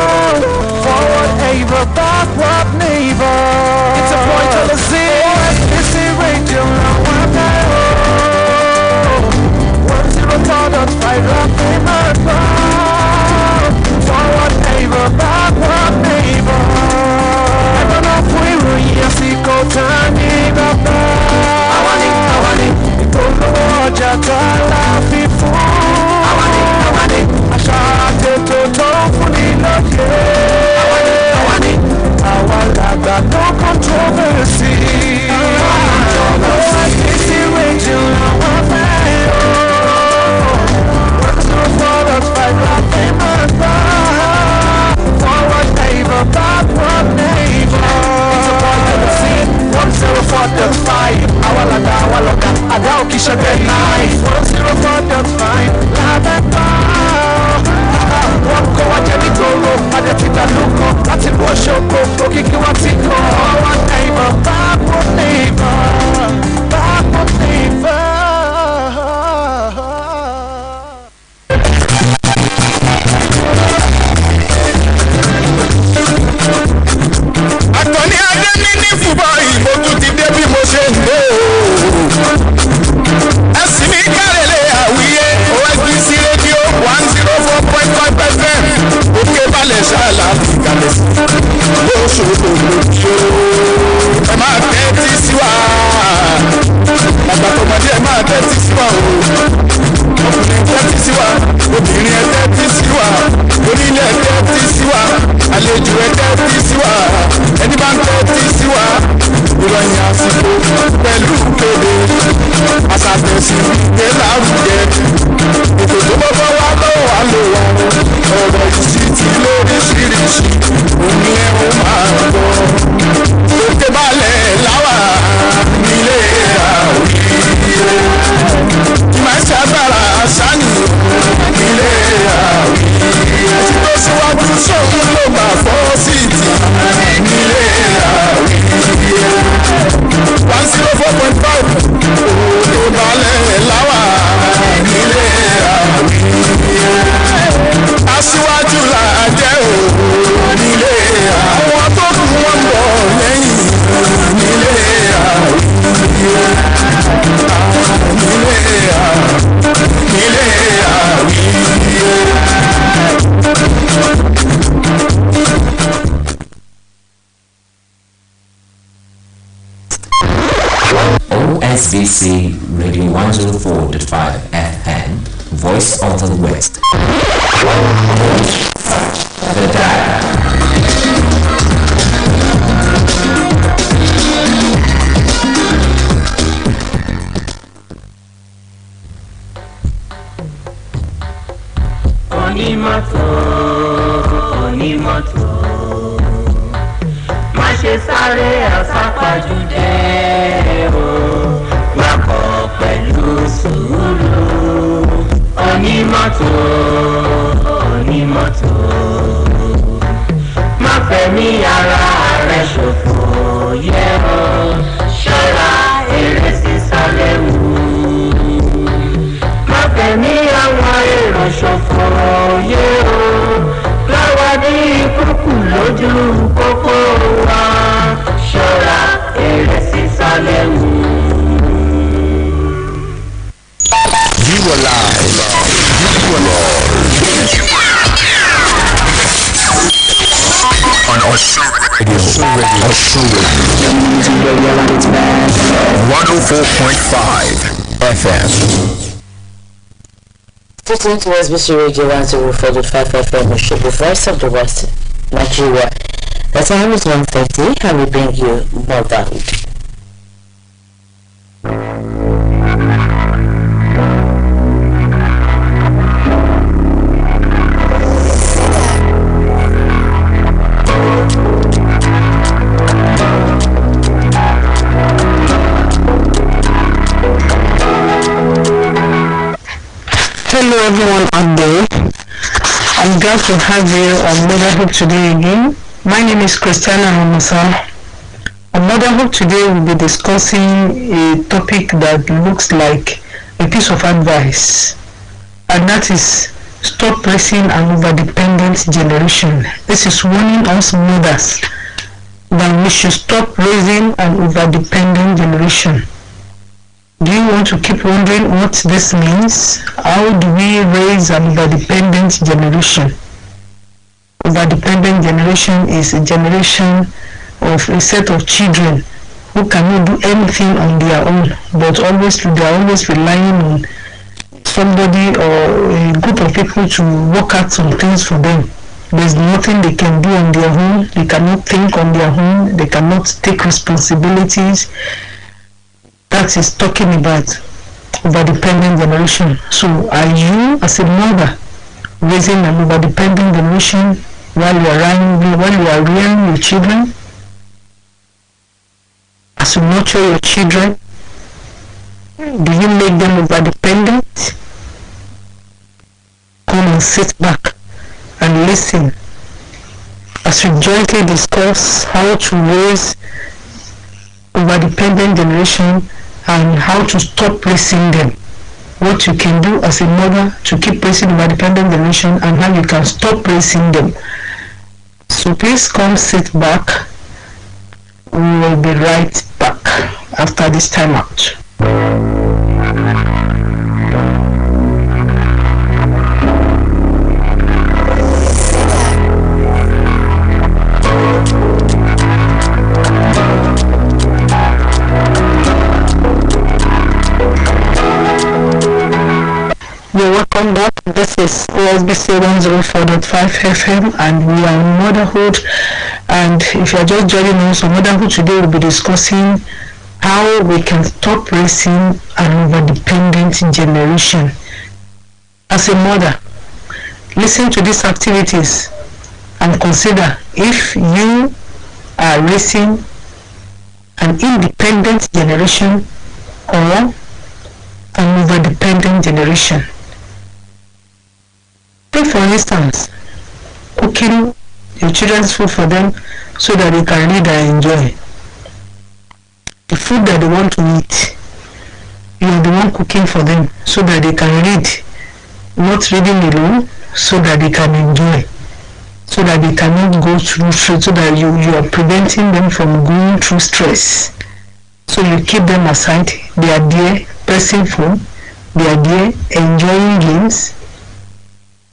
Forward, ever, backward, never. It's a point of the sea. OSBC radio, now I'm there. 105 nothing but forward, ever, backward, never. I don't know if we were yes, he go turning up. I want it. Don't know what you're talking for. I want it. I shot it to talk for the lucky. Got no controversy. OSBC radio, now I'm there. Works no products by nothing but forward neighbor, backward neighbor. It's a point of the scene. 104.5. Awalaga. Adao Kisha Day Night. 104.5. Lavender. Wọ́n kọ́ wá jẹ́ nítorò adẹ́tìgbà lóko láti bọ́ ṣoko òkìkí wá ti kọ́ àwọn neighbor báàbò neighbor. Àkànní adé ní fúbọ̀ ìbò tún ti dé bí mo ṣe ń gbé o. Ẹ̀sìn mi kárẹ̀lẹ̀ àwíyé OSBC rédíò 104.5 FM òkè balẹ̀ ṣáàlà ìkàlẹ̀ sí lóṣooṣù lóṣù. Ẹ máa tẹ́tí sí wa. Àgbà tọmọdé ẹ máa tẹ́tí sí wa o. Ọkùnrin tẹ́tí sí wa. Obìnrin ẹ tẹ́tí sí wa. Onílé ẹ tẹ́tí sí wa. Àlejò ẹ tẹ́tí sí wa. Ẹni bá ń tẹ́tí sí wa. Ìròyìn àsìkò pẹ̀lú kéde. Àṣàtẹ̀sí gbé lárugẹ. Ètò tó bọ́bọ́ wá lọ́wọ́ wá lò wá. Ọ̀rọ̀ ìṣítí lóríṣiríṣi. Òní ẹ̀ ó máa gbọ́. Òkè balẹ̀ láwà nílé àwíyé. Ìmọ̀ ṣàgbára àṣàní nílé àwíyé. Ẹtí tó síwájú sóhun ló máa fọ́ síìtì nílé àwíyé. 104.5 òkè balẹ̀ láwà nílé àwíyé. Aṣíwájú là jẹ́ òun nílé àwọn tó kù wọ́n bọ̀ lẹ́yìn nílé àwíyé. Nílé àwíyé. OSBC Radio 104.5 FM, Voice of the West. The Data. Onímọ́tò má ṣe sáré àsápàjúdé o, wakọ̀ pẹ̀lú sùúrù. Onímọ́tò má fẹ̀mí ara rẹ̀ ṣòfò yẹ o, ṣọ́ra eré sísá léwu. Má fẹ̀mí àwọn èrò ṣòfò yẹ o, láwa ní kúkú lójú kókó wa, ṣọ́ra eré sísá léwu. You are live. On Osun Radio. 104.5 FM. Listening to OSBC Radio 104.5 FM, the voice of the West, Nigeria. The time is 1:30 and we bring you Motherhood. everyone out there. I'm glad to have you on Motherhood today again. My name is Christiana Ramasa. On Motherhood today we'll be discussing a topic that looks like a piece of advice, and that is stop raising an over-dependent generation. This is warning us mothers that we should stop raising an over-dependent generation. Do you want to keep wondering what this means? How do we raise an over-dependent generation? Over-dependent generation is a generation of a set of children who cannot do anything on their own, but they are always relying on somebody or a group of people to work out some things for them. There's nothing they can do on their own. They cannot think on their own. They cannot take responsibilities. That is talking about over-dependent generation. So are you as a mother raising an over-dependent generation while you are rearing your children? As you nurture your children, do you make them over-dependent? Come and sit back and listen as we jointly discuss how to raise over-dependent generation and how to stop raising them. What you can do as a mother to keep raising over-dependent generation and how you can stop raising them. So please come sit back. We will be right back after this time out. You're welcome back. This is OSBC 104.5 FM and we are on Motherhood. And if you are just joining us on Motherhood today, we'll be discussing how we can stop raising an over-dependent generation. As a mother, listen to these activities and consider if you are raising an independent generation or an over-dependent generation. Take for instance, cooking your children's food for them so that they can read and enjoy. The food that they want to eat, you are the one cooking for them so that they can read, not reading alone, so that they can enjoy, so that they cannot go through stress, so that you are preventing them from going through stress. So you keep them aside, they are there pressing phone, they are there enjoying games.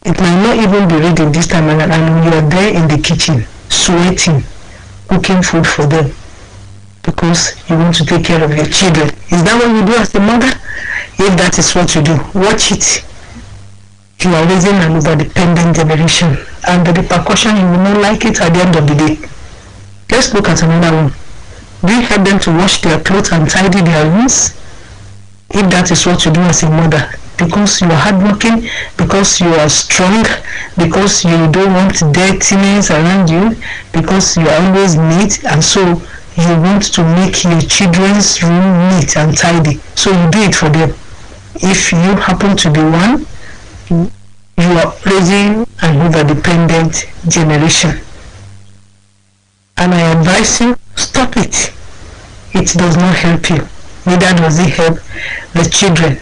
It might not even be reading this time and you are there in the kitchen, sweating, cooking food for them because you want to take care of your children. Is that what you do as a mother? If that is what you do, watch it. You are raising an over-dependent generation and the repercussion, you will not like it at the end of the day. Let's look at another one. Do you help them to wash their clothes and tidy their rooms? If that is what you do as a mother, because you are hardworking, because you are strong, because you don't want dirtiness around you, because you are always neat, and so you want to make your children's room neat and tidy. So you do it for them. If you happen to be one, you are raising an over-dependent generation. And I advise you, stop it. It does not help you. Neither does it help the children.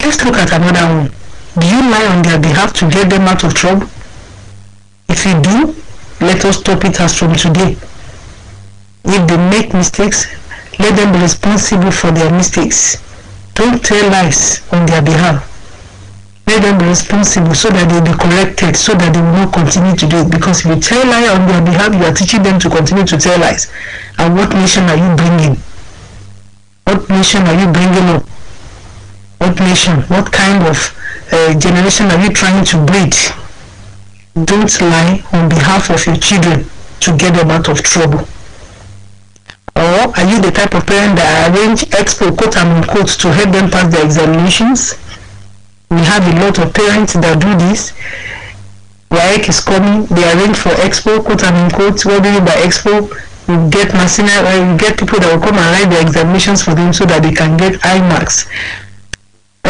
Let's look at another one. Do you lie on their behalf to get them out of trouble? If you do, let us stop it as from today. If they make mistakes, let them be responsible for their mistakes. Don't tell lies on their behalf. Let them be responsible so that they will be corrected, so that they will not continue to do it. Because if you tell lies on their behalf, you are teaching them to continue to tell lies. And what nation are you bringing? What nation are you bringing up? What nation? What kind of generation are you trying to breed? Don't lie on behalf of your children to get them out of trouble. Or are you the type of parent that arrange expo quote and unquote to help them pass their examinations? We have a lot of parents that do this. WAEC is coming, they arrange for expo quote and unquote. What do you mean by expo? You get you get people that will come and write their examinations for them so that they can get high marks.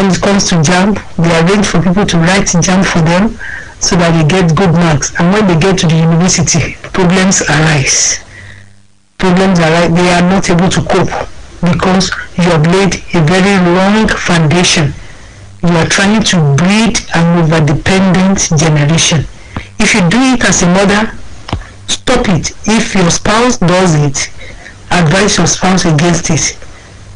when it comes to JAMB, they arrange for people to write JAMB for them so that they get good marks. And when they get to the university, problems arise. They are not able to cope because you have laid a very wrong foundation. You are trying to breed an over-dependent generation. If you do it as a mother, stop it. If your spouse does it, advise your spouse against it.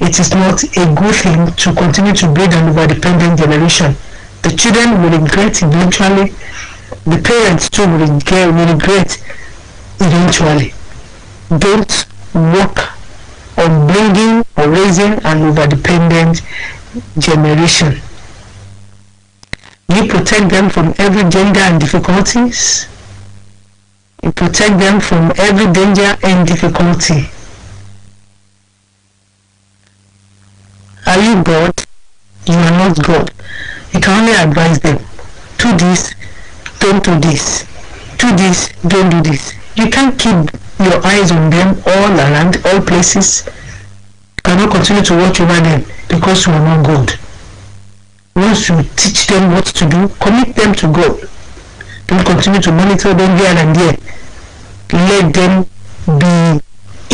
It is not a good thing to continue to breed an over-dependent generation. The children will regret eventually. The parents too will regret eventually. Don't work on bringing or raising an over-dependent generation. You protect them from every danger and difficulties. You protect them from every danger and difficulty. Are you God? You are not God. You can only advise them. Do this, don't do this. Do this, don't do this. You can't keep your eyes on them all around, all places. You cannot continue to watch over them because you are not God. Once you teach them what to do, commit them to God. Don't continue to monitor them here and there. Let them be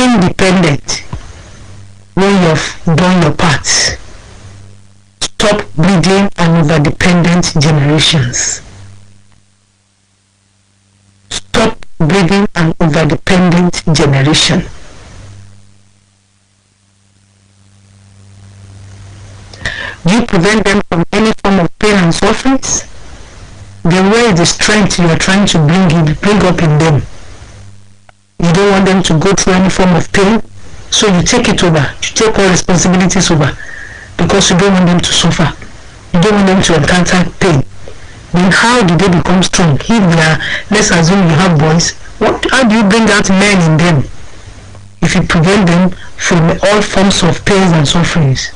independent when you have done your part. Stop breeding an over-dependent generations. Stop breeding an over-dependent generation. Do you prevent them from any form of pain and sufferings? Then where is the strength you are trying to bring up in them? You don't want them to go through any form of pain, so you take it over. You take all responsibilities over because you don't want them to suffer. You don't want them to encounter pain. Then how do they become strong? If they are, let's assume you have boys, how do you bring out men in them? If you prevent them from all forms of pains and sufferings,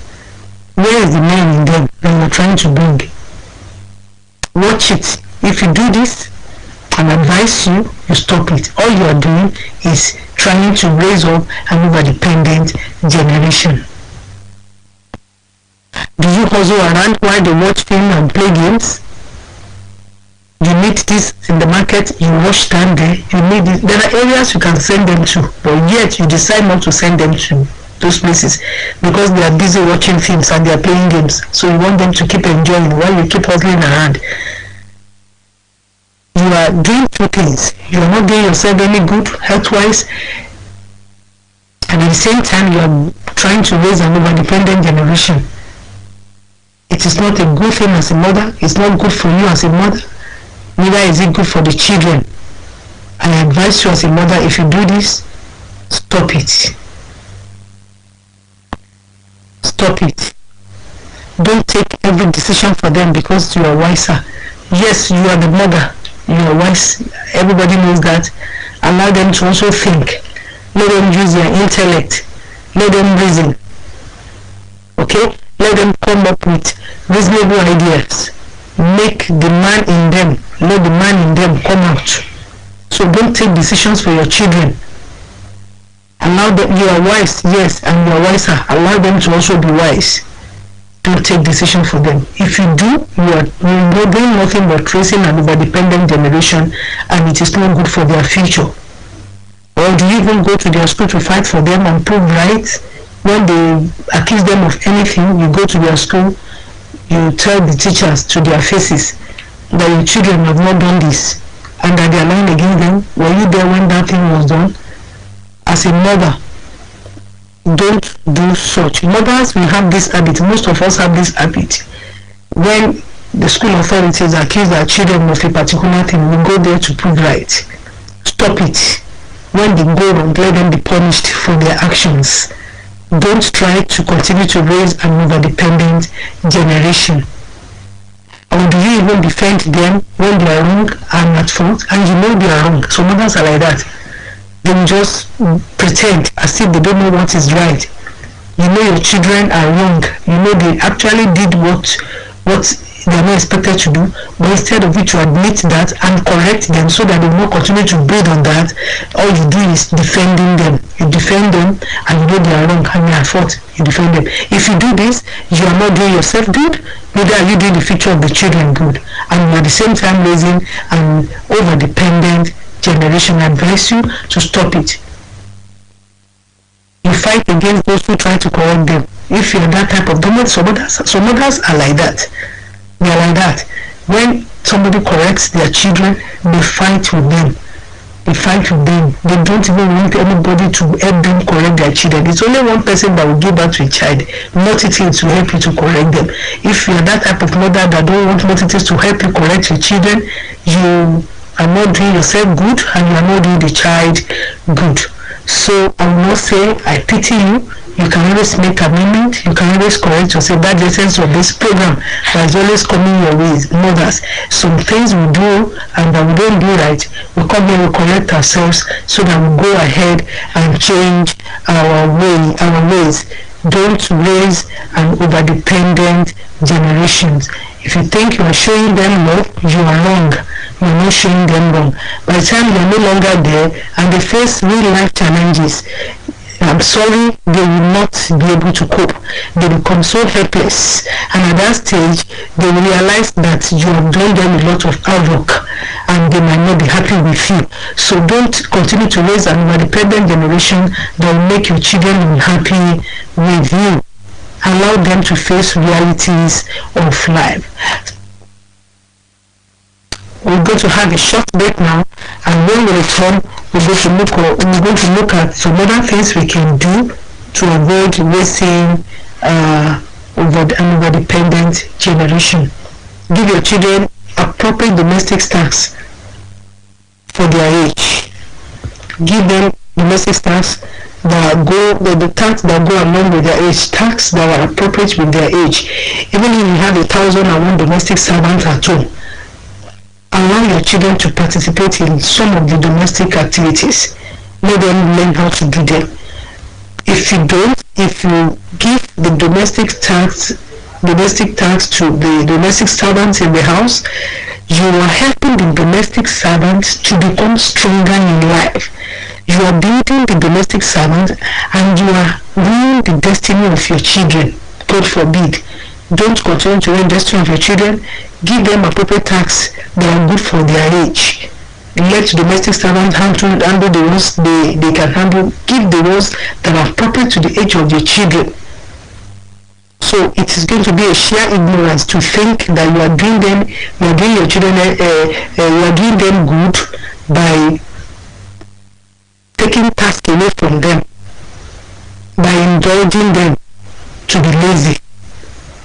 where is the man in them that you're trying to bring? Watch it. If you do this and advise you, you stop it. All you are doing is trying to raise up an over-dependent generation. Do you hustle around while they watch film and play games? You need this in the market, you wash stand there, you need it. There are areas you can send them to, but yet you decide not to send them to those places because they are busy watching films and they are playing games. So you want them to keep enjoying while you keep hustling around. You are doing two things. You are not doing yourself any good health-wise, and at the same time you are trying to raise an over-dependent generation. It is not a good thing as a mother. It's not good for you as a mother. Neither is it good for the children. I advise you as a mother, if you do this, stop it. Stop it. Don't take every decision for them because you are wiser. Yes, you are the mother. You are wise. Everybody knows that. Allow them to also think. Let them use their intellect. Let them reason. Okay? Let them come up with reasonable ideas. Make the man in them, let the man in them come out. So don't take decisions for your children. Allow them, you are wise, yes, and you are wiser. Allow them to also be wise. Don't take decisions for them. If you do, you are doing nothing but raising an over-dependent generation, and it is not good for their future. Or do you even go to their school to fight for them and prove right? When they accuse them of anything, you go to their school, you tell the teachers to their faces that your children have not done this and that they are lying against them. Were you there when that thing was done? As a mother, don't do such. Mothers, we have this habit. Most of us have this habit. When the school authorities accuse their children of a particular thing, we go there to prove right. Stop it. When they go wrong, let them be punished for their actions. Don't try to continue to raise an over-dependent generation. Or do you even defend them when they are wrong and at fault, and you know they are wrong? So mothers are like that. They will just pretend as if they don't know what is right. You know your children are wrong. You know they actually did what they are not expected to do, but instead of it to admit that and correct them so that they will not continue to build on that, all you do is defending them. You defend them and you know they are wrong and they are at fault. You defend them. If you do this, you are not doing yourself good, neither are you doing the future of the children good, and at the same time raising an over-dependent generation. I advise you to stop it. You fight against those who try to correct them. If you're that type of dominant, some others are like that. They are like that. When somebody corrects their children, they fight with them. They fight with them. They don't even want anybody to help them correct their children. It's only one person that will give birth to a child. Multitudes will help you to correct them. If you're that type of mother that don't want multitudes to help you correct your children, you are not doing yourself good and you are not doing the child good. So I will not say I pity you. You can always make amendment. You can always correct yourself. That's the essence of this program. That is always coming your ways. Mothers, some things we do and that we don't do right, we come here, we correct ourselves so that we go ahead and change our ways. Don't raise an over-dependent generations. If you think you are showing them love, you are wrong. You are not showing them wrong. By the time you are no longer there and they face real life challenges, I'm sorry, they will not be able to cope. They become so helpless, and at that stage they will realize that you have done them a lot of havoc and they might not be happy with you. So don't continue to raise an over-dependent generation that will make your children unhappy with you. Allow them to face realities of life. We're going to have a short break now, and when we return, we're going to look at some other things we can do to avoid raising an over-dependent generation. Give your children appropriate domestic tasks for their age. Give them domestic tasks that go, the tasks that go along with their age, tasks that are appropriate with their age. Even if you have 1,001 domestic servants at home, allow your children to participate in some of the domestic activities. Let them learn how to do them. If you don't, if you give the domestic tasks to the domestic servants in the house, you are helping the domestic servants to become stronger in life. You are building the domestic servant and you are ruining the destiny of your children. God forbid. Don't continue to ruin the destiny of your children. Give them appropriate tasks that are good for their age. Let domestic servants handle the ones they can handle. Give the ones that are appropriate to the age of your children. So it is going to be a sheer ignorance to think that you are doing them good by taking tasks away from them, by indulging them to be lazy.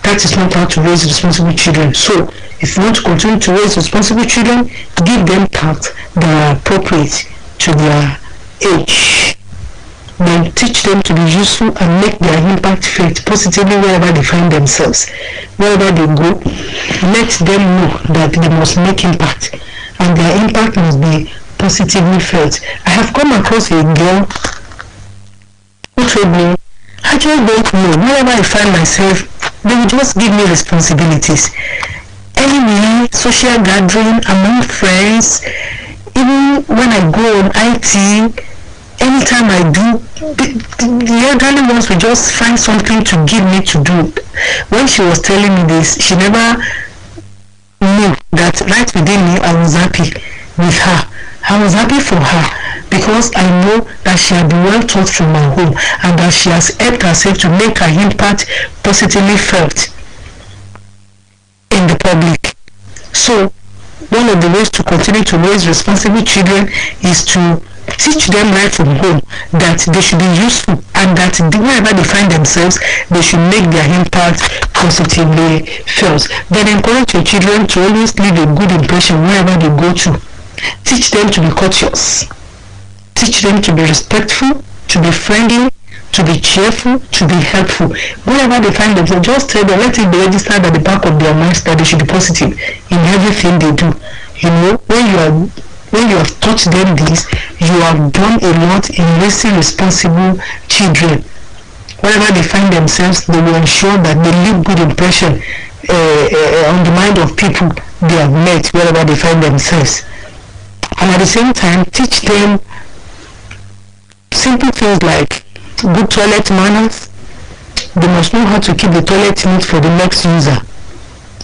That is not how to raise responsible children. So if you want to continue to raise responsible children, give them tasks that are appropriate to their age. Then teach them to be useful and make their impact felt positively wherever they find themselves. Wherever they go, let them know that they must make impact and their impact must be positively felt. I have come across a girl who told me, I just don't know, wherever I find myself, they will just give me responsibilities. Anyway, social gathering among friends, even when I go on IT, anytime I do, the elderly ones will just find something to give me to do. When she was telling me this, she never knew that right within me I was happy with her. I was happy for her because I know that she had been well taught from my home and that she has helped herself to make her impact positively felt in the public. So one of the ways to continue to raise responsible children is to teach them right from home that they should be useful and that wherever they find themselves, they should make their impact positively felt. Then encourage your children to always leave a good impression wherever they go to. Teach them to be courteous. Teach them to be respectful, to be friendly, to be cheerful, to be helpful. Wherever they find themselves, just tell them, let it be registered at the back of their minds that they should be positive in everything they do. You know, when you have taught them this, you have done a lot in raising responsible children. Wherever they find themselves, they will ensure that they leave good impression on the mind of people they have met wherever they find themselves. And at the same time, teach them simple things like good toilet manners. They must know how to keep the toilet neat for the next user.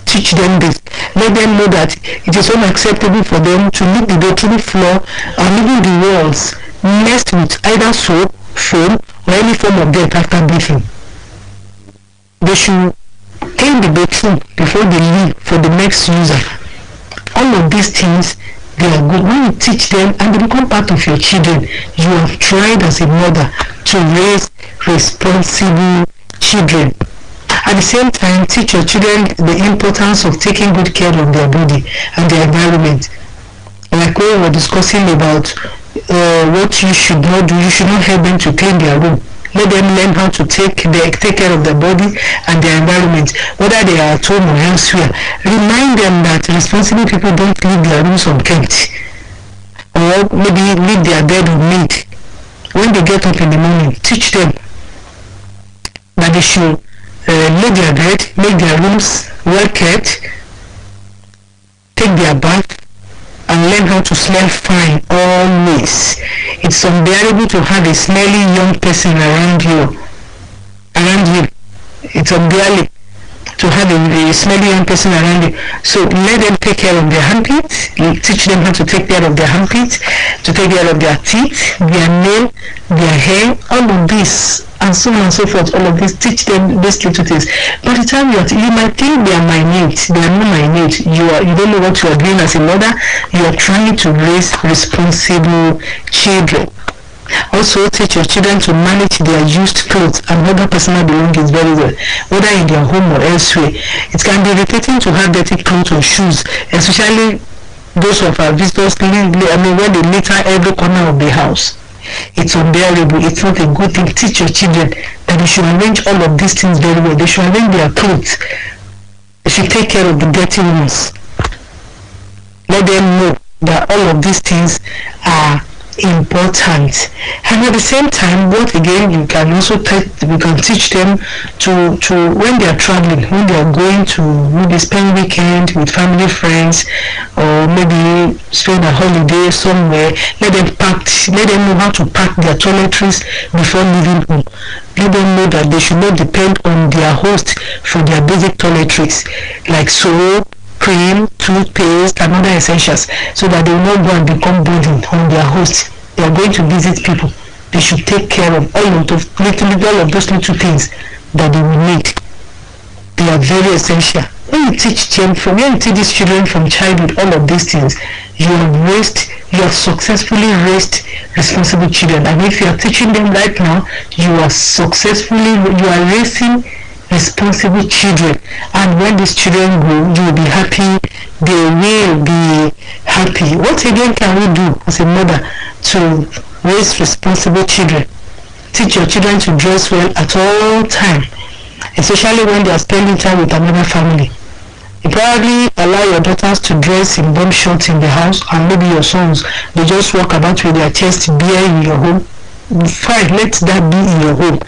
teach them this. Let them know that it is unacceptable for them to leave the bathroom floor and even the walls messed with either soap, foam, or any form of dirt after bathing. They should clean the bathroom before they leave for the next user. All of these things, they are good. When you teach them and they become part of your children, you have tried as a mother to raise responsible children. At the same time, teach your children the importance of taking good care of their body and their environment. Like we were discussing about what you should not do, you should not help them to clean their room. Let them learn how to take care of their body and their environment, whether they are at home or elsewhere. Remind them that responsible people don't leave their rooms unkempt, or maybe leave their bed unmade. When they get up in the morning, teach them that they should lay their bed, make their rooms well kept, take their bath, and learn how to smell fine always. It's unbearable to have a smelly young person around you. It's unbearable to have a smelly young person around you. So let them take care of their armpits. Teach them how to take care of their armpits, to take care of their teeth, their nail, their hair, all of this, and so on and so forth. All of this, teach them these little things. By the time you might think they are minute, they are not minute. You don't know what you are doing as a mother. You are trying to raise responsible children. Also, teach your children to manage their used clothes and other personal belongings very well, whether in their home or elsewhere. It can be irritating to have dirty clothes or shoes, especially those of our visitors when they litter every corner of the house. It's unbearable. It's not a good thing. Teach your children that they should arrange all of these things very well. They should arrange their clothes. They should take care of the dirty ones. Let them know that all of these things are important. And at the same time, what again you can also teach them to when they are traveling, when they are going to maybe spend weekend with family, friends, or maybe spend a holiday somewhere. Let them know how to pack their toiletries before leaving home. Let them know that they should not depend on their host for their basic toiletries, like soap, cream, toothpaste, and other essentials, so that they will not go and become burdened on their host. They are going to visit people. They should take care of all of those little things that they will need. They are very essential. When you teach these children from childhood all of these things, you have successfully raised responsible children. And if you are teaching them right now, you are raising responsible children. And when these children grow, you will be happy. They will be happy. What again can we do as a mother to raise responsible children? Teach your children to dress well at all times, especially when they are spending time with another family. You probably allow your daughters to dress in bomb shorts in the house, and maybe your sons, they just walk about with their chest bare in your home. Fine, let that be in your home.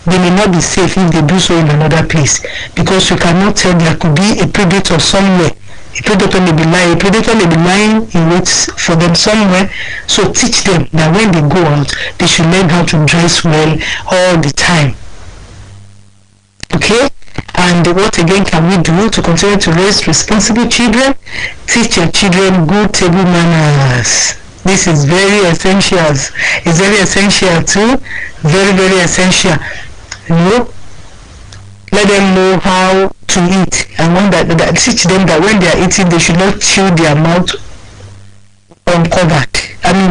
They may not be safe if they do so in another place, because you cannot tell. There could be a predator somewhere. A predator may be lying in wait for them somewhere. So teach them that when they go out, they should learn how to dress well all the time. Okay? And what again can we do to continue to raise responsible children? Teach your children good table manners. This is very essential. It's very essential too. Very, very essential. Let them know how to eat, and that teach them that when they are eating, they should not chew their mouth uncovered.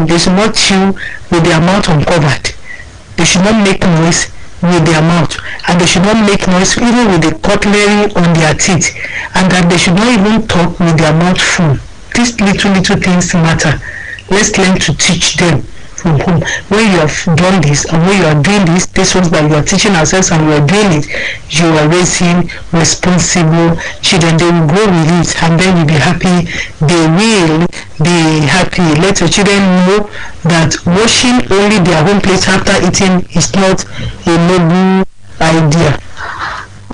They should not chew with their mouth uncovered. They should not make noise with their mouth, and they should not make noise even with the cutlery on their teeth, and that they should not even talk with their mouth full. These little things matter. Let's learn to teach them from home. When you have done this, and when you are doing this ones that you are teaching ourselves and we are doing it, you are raising responsible children. They will grow with it, and then you'll be happy. They will be happy. Let your children know that washing only their home plates after eating is not a noble idea.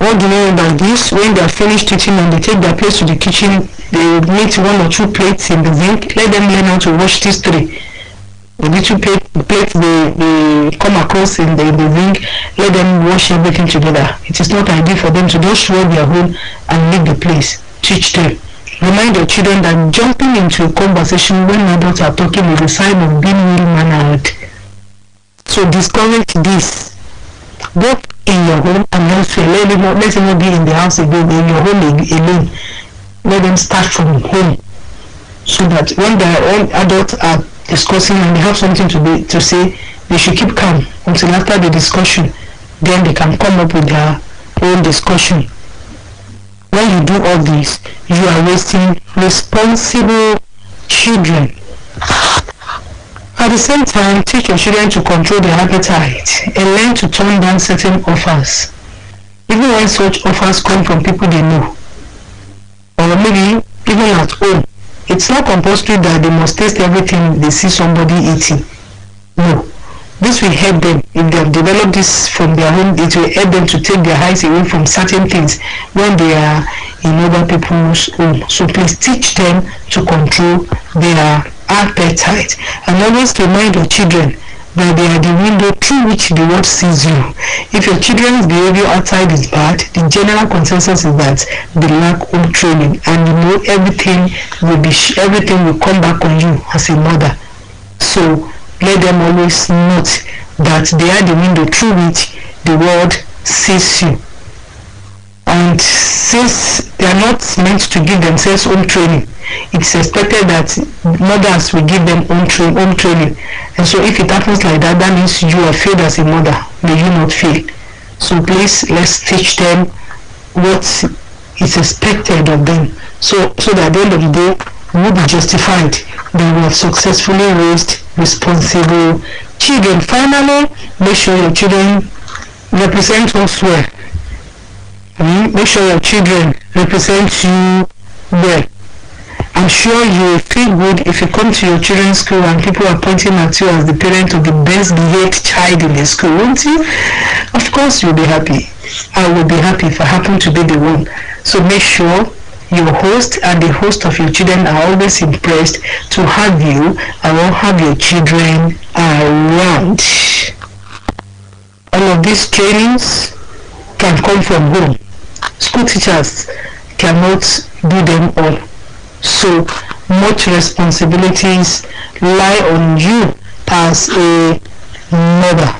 What do you mean by this? When they are finished eating and they take their plates to the kitchen, they meet 1 or 2 plates in the sink. Let them learn how to wash these 3. The little plates they come across in the ring, let them wash everything together. It is not ideal for them to just throw their home and leave the place. teach them. Remind your children that jumping into a conversation when adults are talking is a sign of being ill-mannered. So discourage this, both in your home and elsewhere. Let them not be in the house again, in your home alone. Let them start from home, so that when adults are discussing and they have something to say, they should keep calm until after the discussion. Then they can come up with their own discussion. When you do all this, you are raising responsible children. At the same time, teach your children to control their appetite and learn to turn down certain offers, even when such offers come from people they know, or maybe even at home. It's not compulsory that they must taste everything they see somebody eating. No. This will help them. If they have developed this from their home, it will help them to take their eyes away from certain things when they are in other people's home. So please teach them to control their appetite. And always remind your children that they are the window through which the world sees you. If your children's behavior outside is bad, the general consensus is that they lack home training, and you know everything will come back on you as a mother. So let them always note that they are the window through which the world sees you. And since they are not meant to give themselves home training, it's expected that mothers will give them home training. And so if it happens like that, that means you are failed as a mother. May you not fail. So please, let's teach them what is expected of them, so that at the end of the day, we will be justified that we have successfully raised responsible children. Finally, make sure your children represent us well. Make sure your children represent you well. I'm sure you will feel good if you come to your children's school and people are pointing at you as the parent of the best behaved child in the school, won't you? Of course you'll be happy. I will be happy if I happen to be the one. So make sure your host and the host of your children are always impressed to have you and will have your children around. All of these trainings can come from home. School teachers cannot do them all. So much responsibilities lie on you as a mother.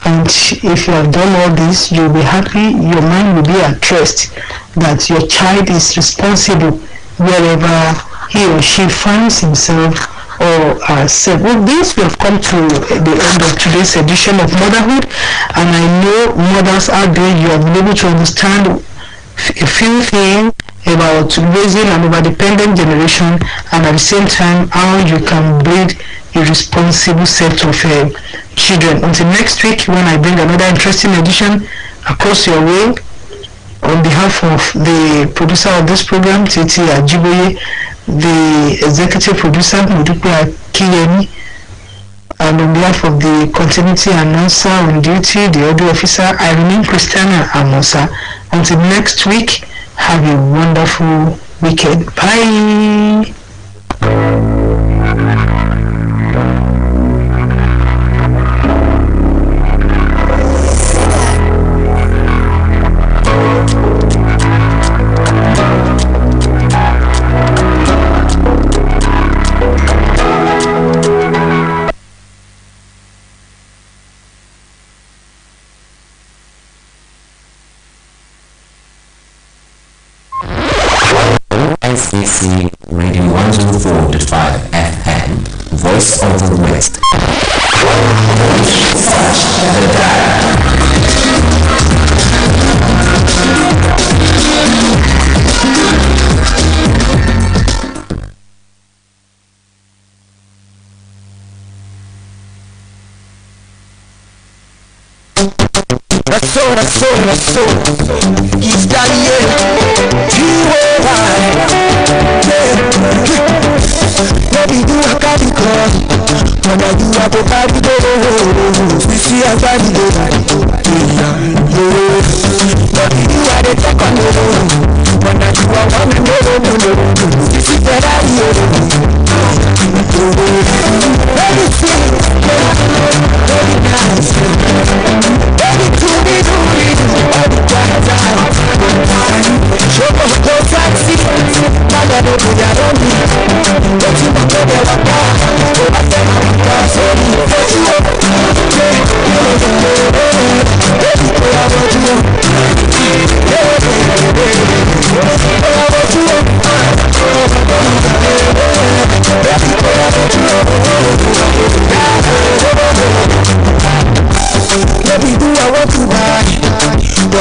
And if you have done all this, you'll be happy, your mind will be at rest that your child is responsible wherever he or she finds himself or herself. With this, we have come to the end of today's edition of Motherhood, and I know mothers out there, you have been able to understand a few things about raising an over-dependent generation, and at the same time how you can breed a responsible set of children. Until next week, when I bring another interesting edition across your way, on behalf of the producer of this program, Titi Ajiboye, the executive producer, Mudupe Akiyemi, and on behalf of the continuity announcer on duty, the audio officer, I remain Christiana Amosa. Until next week, have a wonderful weekend. Bye. OSBC Radio 104.5 FM, Voice of the West. Such the dial. That's so. It's Daniel. Baby, you are carry cause when I do I go carry the we see a carry the baby, you are the talk on the when I do I want to we see Ferrari baby, sweet, baby, nice, baby, to me, all the time, show us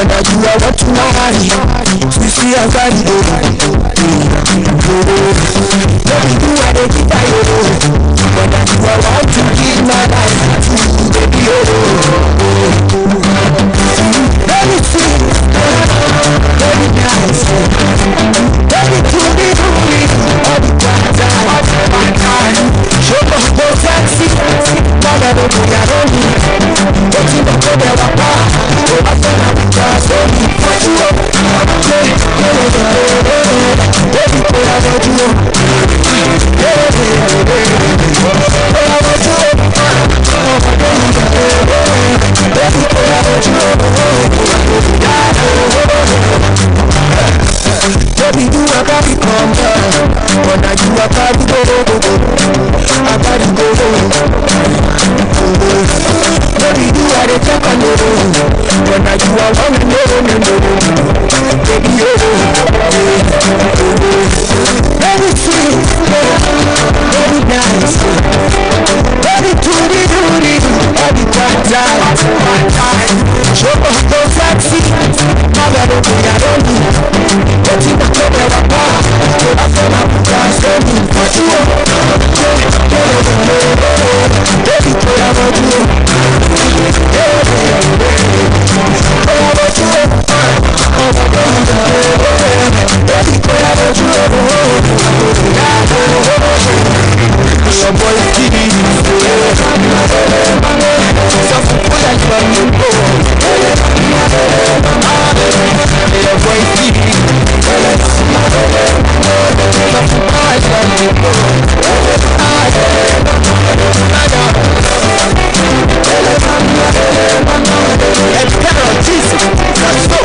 Whether you are what you marry, you see a guy do. Let me do what I did, whether you are what to give my life to, baby, very sweet, very nice, very truly, all the time, show us no sexy, but I don't think I don't need, but you don't know that I'm not, I said I'm just only, but you don't, baby, put out what you want, baby, you are body come down, but now you are body go, I body go. Baby, you are the talk on the road, but now you are one no. Baby, very sweet, very nice, very truly, all the time. Show us no sexy, now I don't think I don't need. But you don't know where I'm at, I feel like I'm just waiting for you. Baby, put out what you want. Baby, put out what you want. Your boy is giving you something good and from you go. Your boy is giving you something good and from you go. It's better on Jesus. Let's go.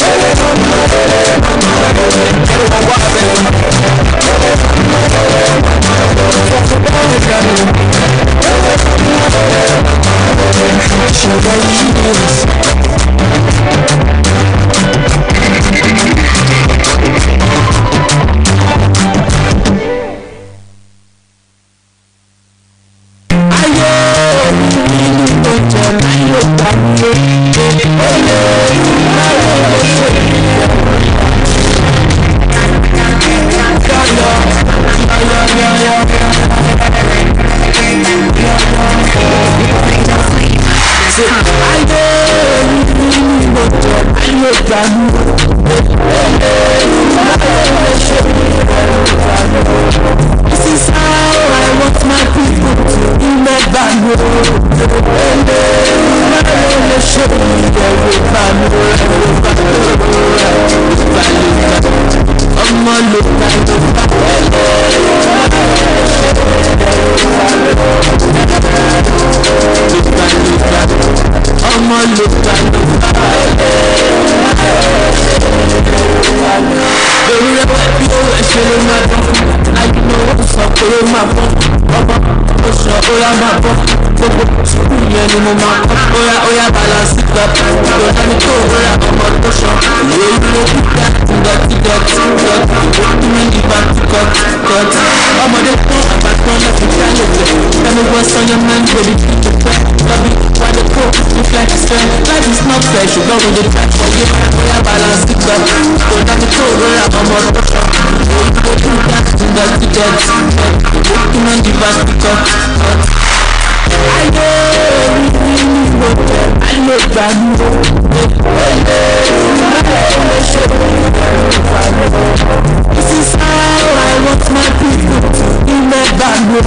This is how I want my people to remember me.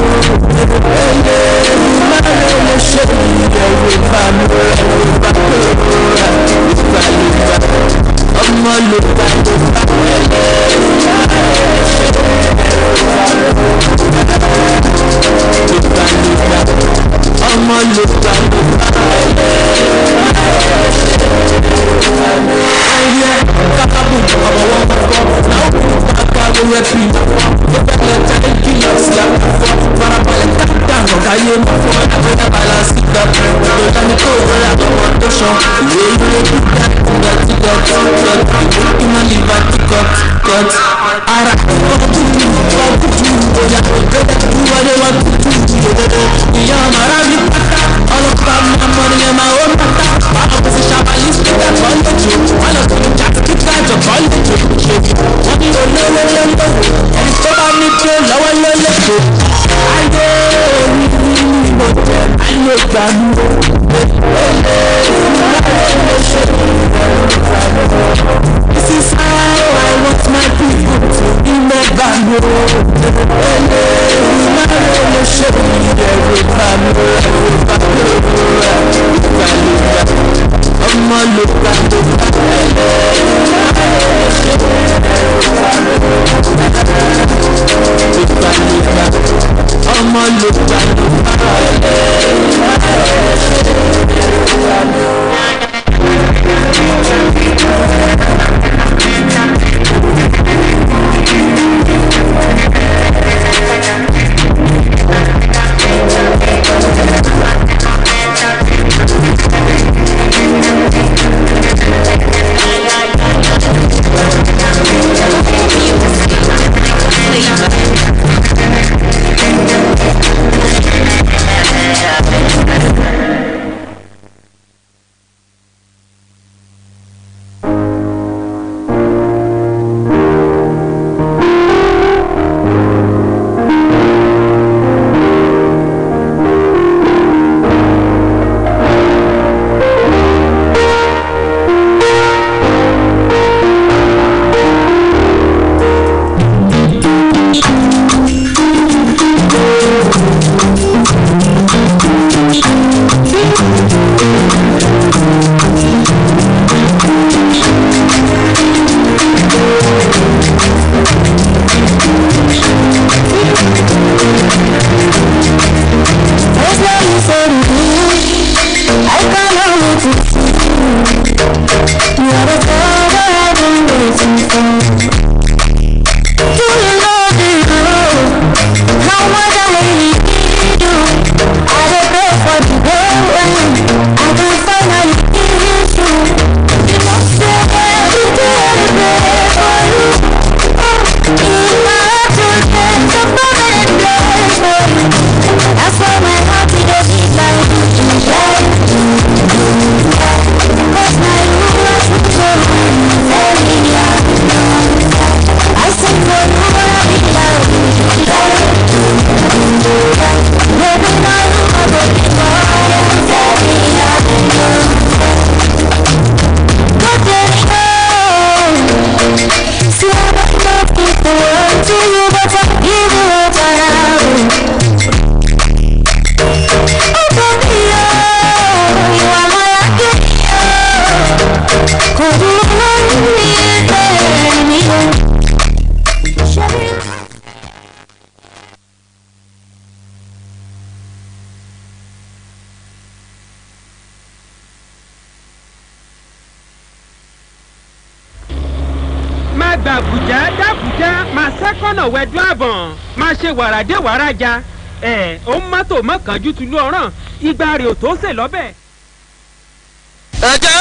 dàbùjẹ́ dàbùjẹ́ máa sẹ́kọ̀nà wẹ̀dún àbọ̀n máa ṣe wàràdé wàràjà ó ń mọ́tò mọ́kànjú tulu ọ̀ràn igba rẹ̀ ò tó sè lọ́bẹ̀. ẹ jẹ́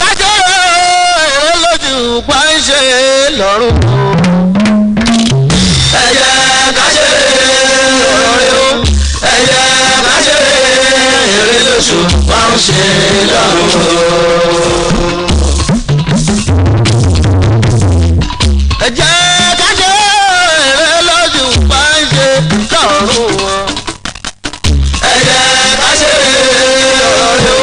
kájọ́ èrè lójú pa ń ṣe lọ́rùn. ẹ jẹ́ kájọ́ èrè o ẹ jẹ́ kájọ́ èrè lójú pa ń ṣe lọ́rùn. ẹ jẹ́ kájọ́ èrè lójú pa ń ṣe lọ́rùn. ẹ jẹ́ kájọ́ èrè o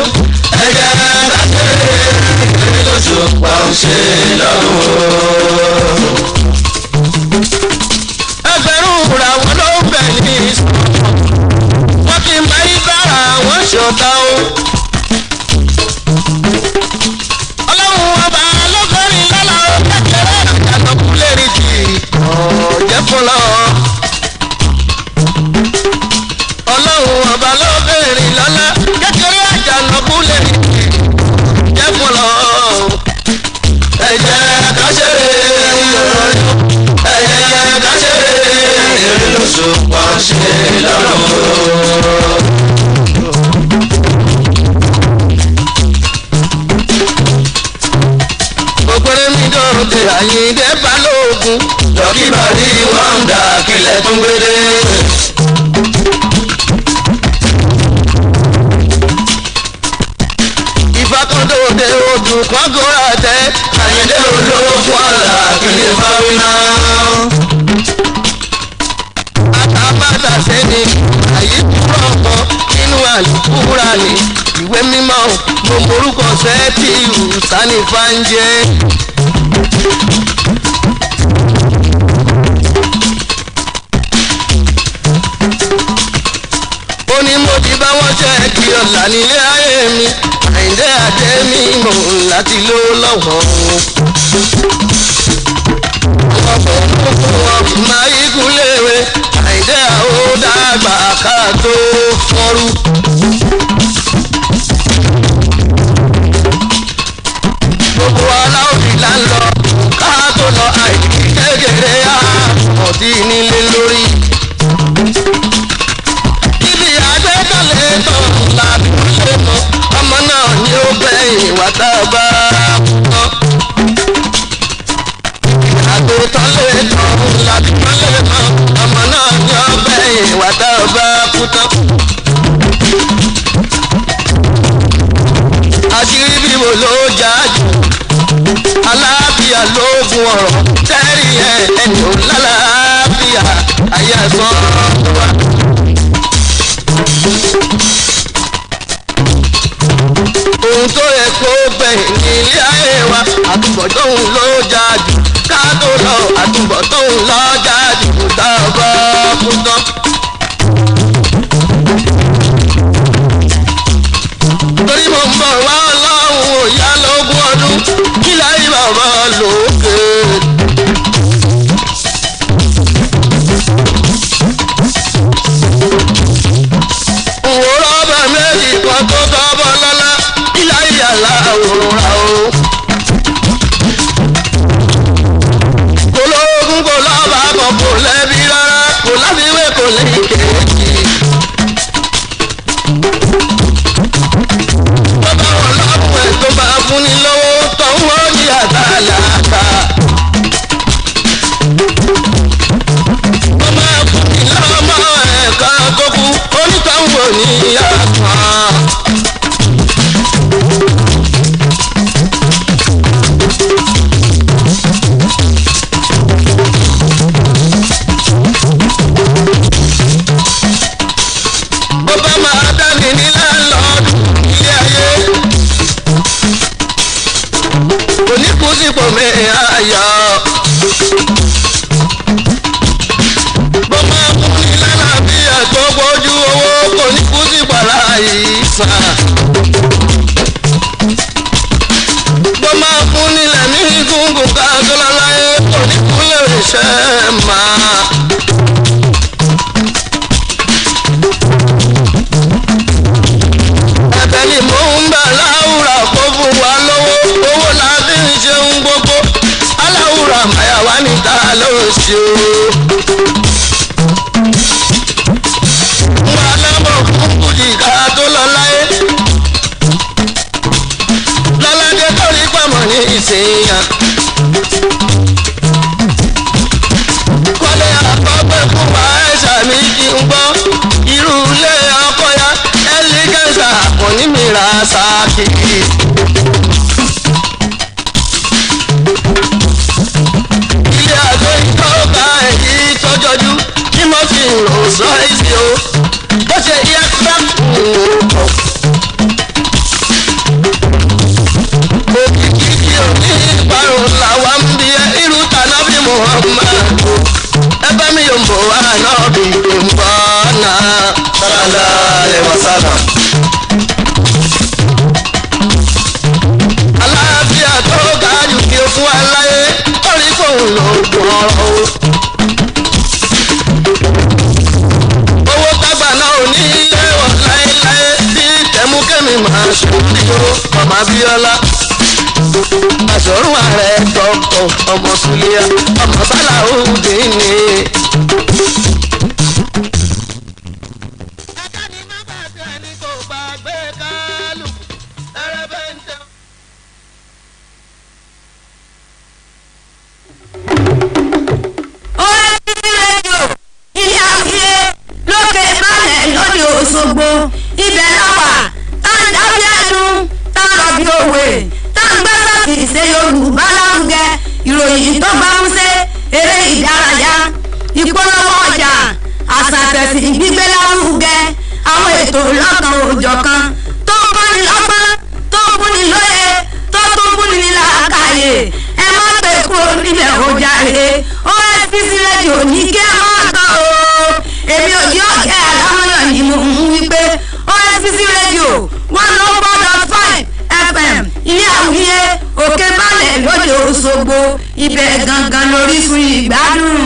ẹ jẹ́ kájọ́ èrè lójú pa ń ṣe lọ́rùn. ẹgbẹ̀rún ràwọn ló ń bẹ̀ ní ìsọ̀rọ̀ wọ́n ti máa ń bára wọn ṣọ̀tá o. ọlọ́run ọba lọ́gọ́rin lọ́la ó kékeré àjànàkú lè rí ti ọ̀jẹ̀ fúnlọ́. ọlọ́run ọba lọ́gọ́rin lọ́la kékeré àjànàkú lè rí ti ọ̀jẹ̀ fúnlọ́. ẹ jẹ́ ká ṣeré ẹ jẹ́ ká ṣeré èrè lóṣù pa ṣe lọ́rùn. ògbóró mi dòde àyíndé balógun lọ́kìbàdì wọ́ndà kílẹ̀ tún gbére. ìfakọ́dọ̀dẹ odù kọ́gọ́rà tẹ àyíndé olówó ọ̀la kílẹ̀ fáwínà. àtàbàtà sẹ́ni àyíkúrọ̀ ọ̀pọ̀ nínú àlùkùrà ní ìwé mímọ́ mo morúkọ sẹ́ẹ̀tì ìwùsánì fáńjẹ́. ó ní mo ti bá wọn ṣe kí ọ̀la nílé ayé mi àyíndé àdé mi mò ń láti ló lọ́wọ́. ọ̀pọ̀ máa yíkú léwe àyíndé àwọn dàgbà ká tó fọ́rú. gbogbo aláwòrán là ń lọ ká tó lọ àìsí kékeré àmọ̀tí nílé lórí. ibi àgbékalẹ̀ tán làdúgbò mọ́ ọmọ náà ni ó gbẹ̀yìn wá tá a bá kọ́. àgbétán lè tán làdúgbò mọ́ ọmọ náà ni ó gbẹ̀yìn wá tá a bá kú tán. àṣírí bíbo ló jà jù aláàbíà lóògùn ọ̀rọ̀ tẹ́rì ẹni ò lálàáfíà ayé ẹ̀sán wa. ohun tó yẹ kó gbẹ̀yìn ní ilé ayé wa àtúbọ̀tán ló jà jù ká tó lọ àtúbọ̀tán ló jà jù tá a bá kú tán. torí mo ń bọ̀ wá ọlọ́run òyà lógún ọdún kí láyé bàbá lókè. òwúrọ̀ ọba méjì kan tó tọ́bọ̀ lọ́lá kí láyé yàrá òrùra o. kò lóògùn kò lọ́ba kan kò lẹ́bi rárá kò láfiwé kò lè kéèjì. bàbá wọn lọ́kùn ẹ̀ tó bá fún ni lówó tọ́wọ́ ní àtàlàkà. wọ́n máa fún mi lọ́mọ ẹ̀ka tó kú onítọ̀hún ní àpá. ó bá máa dání ní láńlọ́ọ̀dù ilé ayé. oníkùsìpò mi ayọ̀. bó máa fún ní lálàáfíà tó gbójú owó kò ní kùsìpò aláìsàn. bó máa fún nílẹ̀ ní gúngùn ká tó lọ́láyé kò ní kúlẹ̀ iṣẹ́ máa. ẹ̀bẹ̀ ni mò ń bẹ̀ láwùrà kó fún wa lówó owó la fi ń ṣeun gbogbo aláwọ̀ sí o. wà lábọ̀ fún kùjì ká tó lọ láyé. lọ́ládé tó rí pamọ́ ní ìsìnyàn. kọ́lé àkọ́gbẹ́ fún wa ẹ̀ṣà mi kí n gbọ́. irú ilé ọkọ ya ẹlẹ́gẹ̀ẹ́sà kò ní mìíràn sáàkì. ilé àgọ́ ìtọ́ka èyí tọ́jọ́jú tí mo fi rò sọ èsì o bó ṣe yẹ sáàkì o. òkìkí tí ò ní ìparun làwa ń bí ẹ irú tànàbí Muhammad ẹgbẹ́ mi yóò bọ̀ wá náà bí n bọ̀ náà. sálálá lè wá sálà. aláàbíà tó ga jù kí o fún wa láyé orí fóun ló gbọ́n o. owó tágbà náà ò ní ilé wọ̀ láéláé bí tẹ̀múkẹ́mi máa ṣe oríyó ọmọ Abíọ́lá. àṣọrùn ààrẹ tọkọ ọmọ Sùlíà ọmọ Sàláùdín ni. Òṣogbo ibẹ̀ lọ́wà tá ń dábí ẹnu tá ń rọ̀bì òwe tá ń gbé sọ́ọ̀tì ìṣe Yorùbá lárugẹ ìròyìn tó gbámúsé eré ìdárayá ìpolówó ọjà àṣà àtẹ̀sìn gbígbé lárugẹ àwọn ètò lọ́kàn òjọ̀kan tó ń bọ́ni lọ́gbọ́n tó ń búni lóye tó tún búni ní làákàyè ẹ má pè kúrò níbẹ̀ ojàre OSBC rédíò ní kí ẹ má gbọ́ o èmi ò yọ ọ̀gá àlámọ́yàn ni mo ń wí pé OSBC rédíò 104.5 FM ilé àwíyé òkè balẹ̀ lóde Òṣogbo ibẹ̀ gangan lórísun ìgbádùn.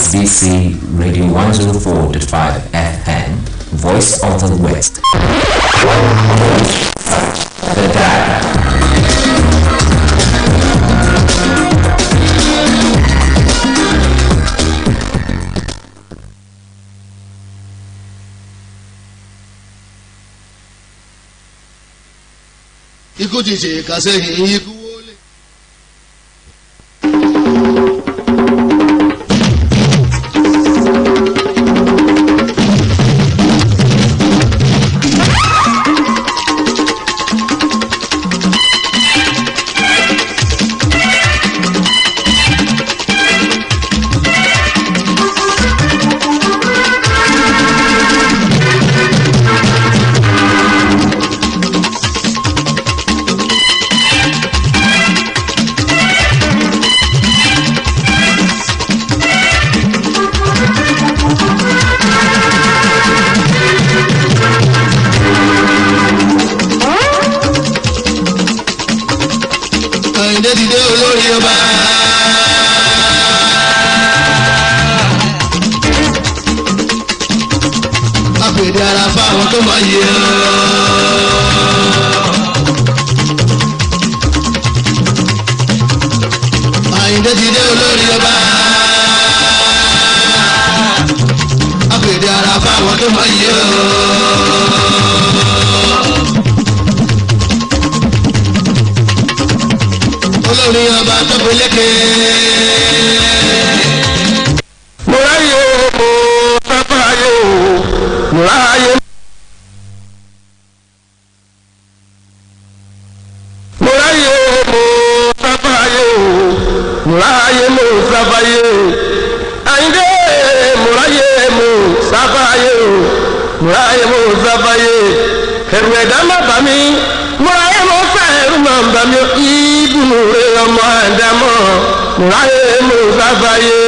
OSBC Radio 104.5 FM, Voice of the West. The data. Ikú ti ṣe kásẹ̀yìn ikú wọlé. Muraye mo sábàyé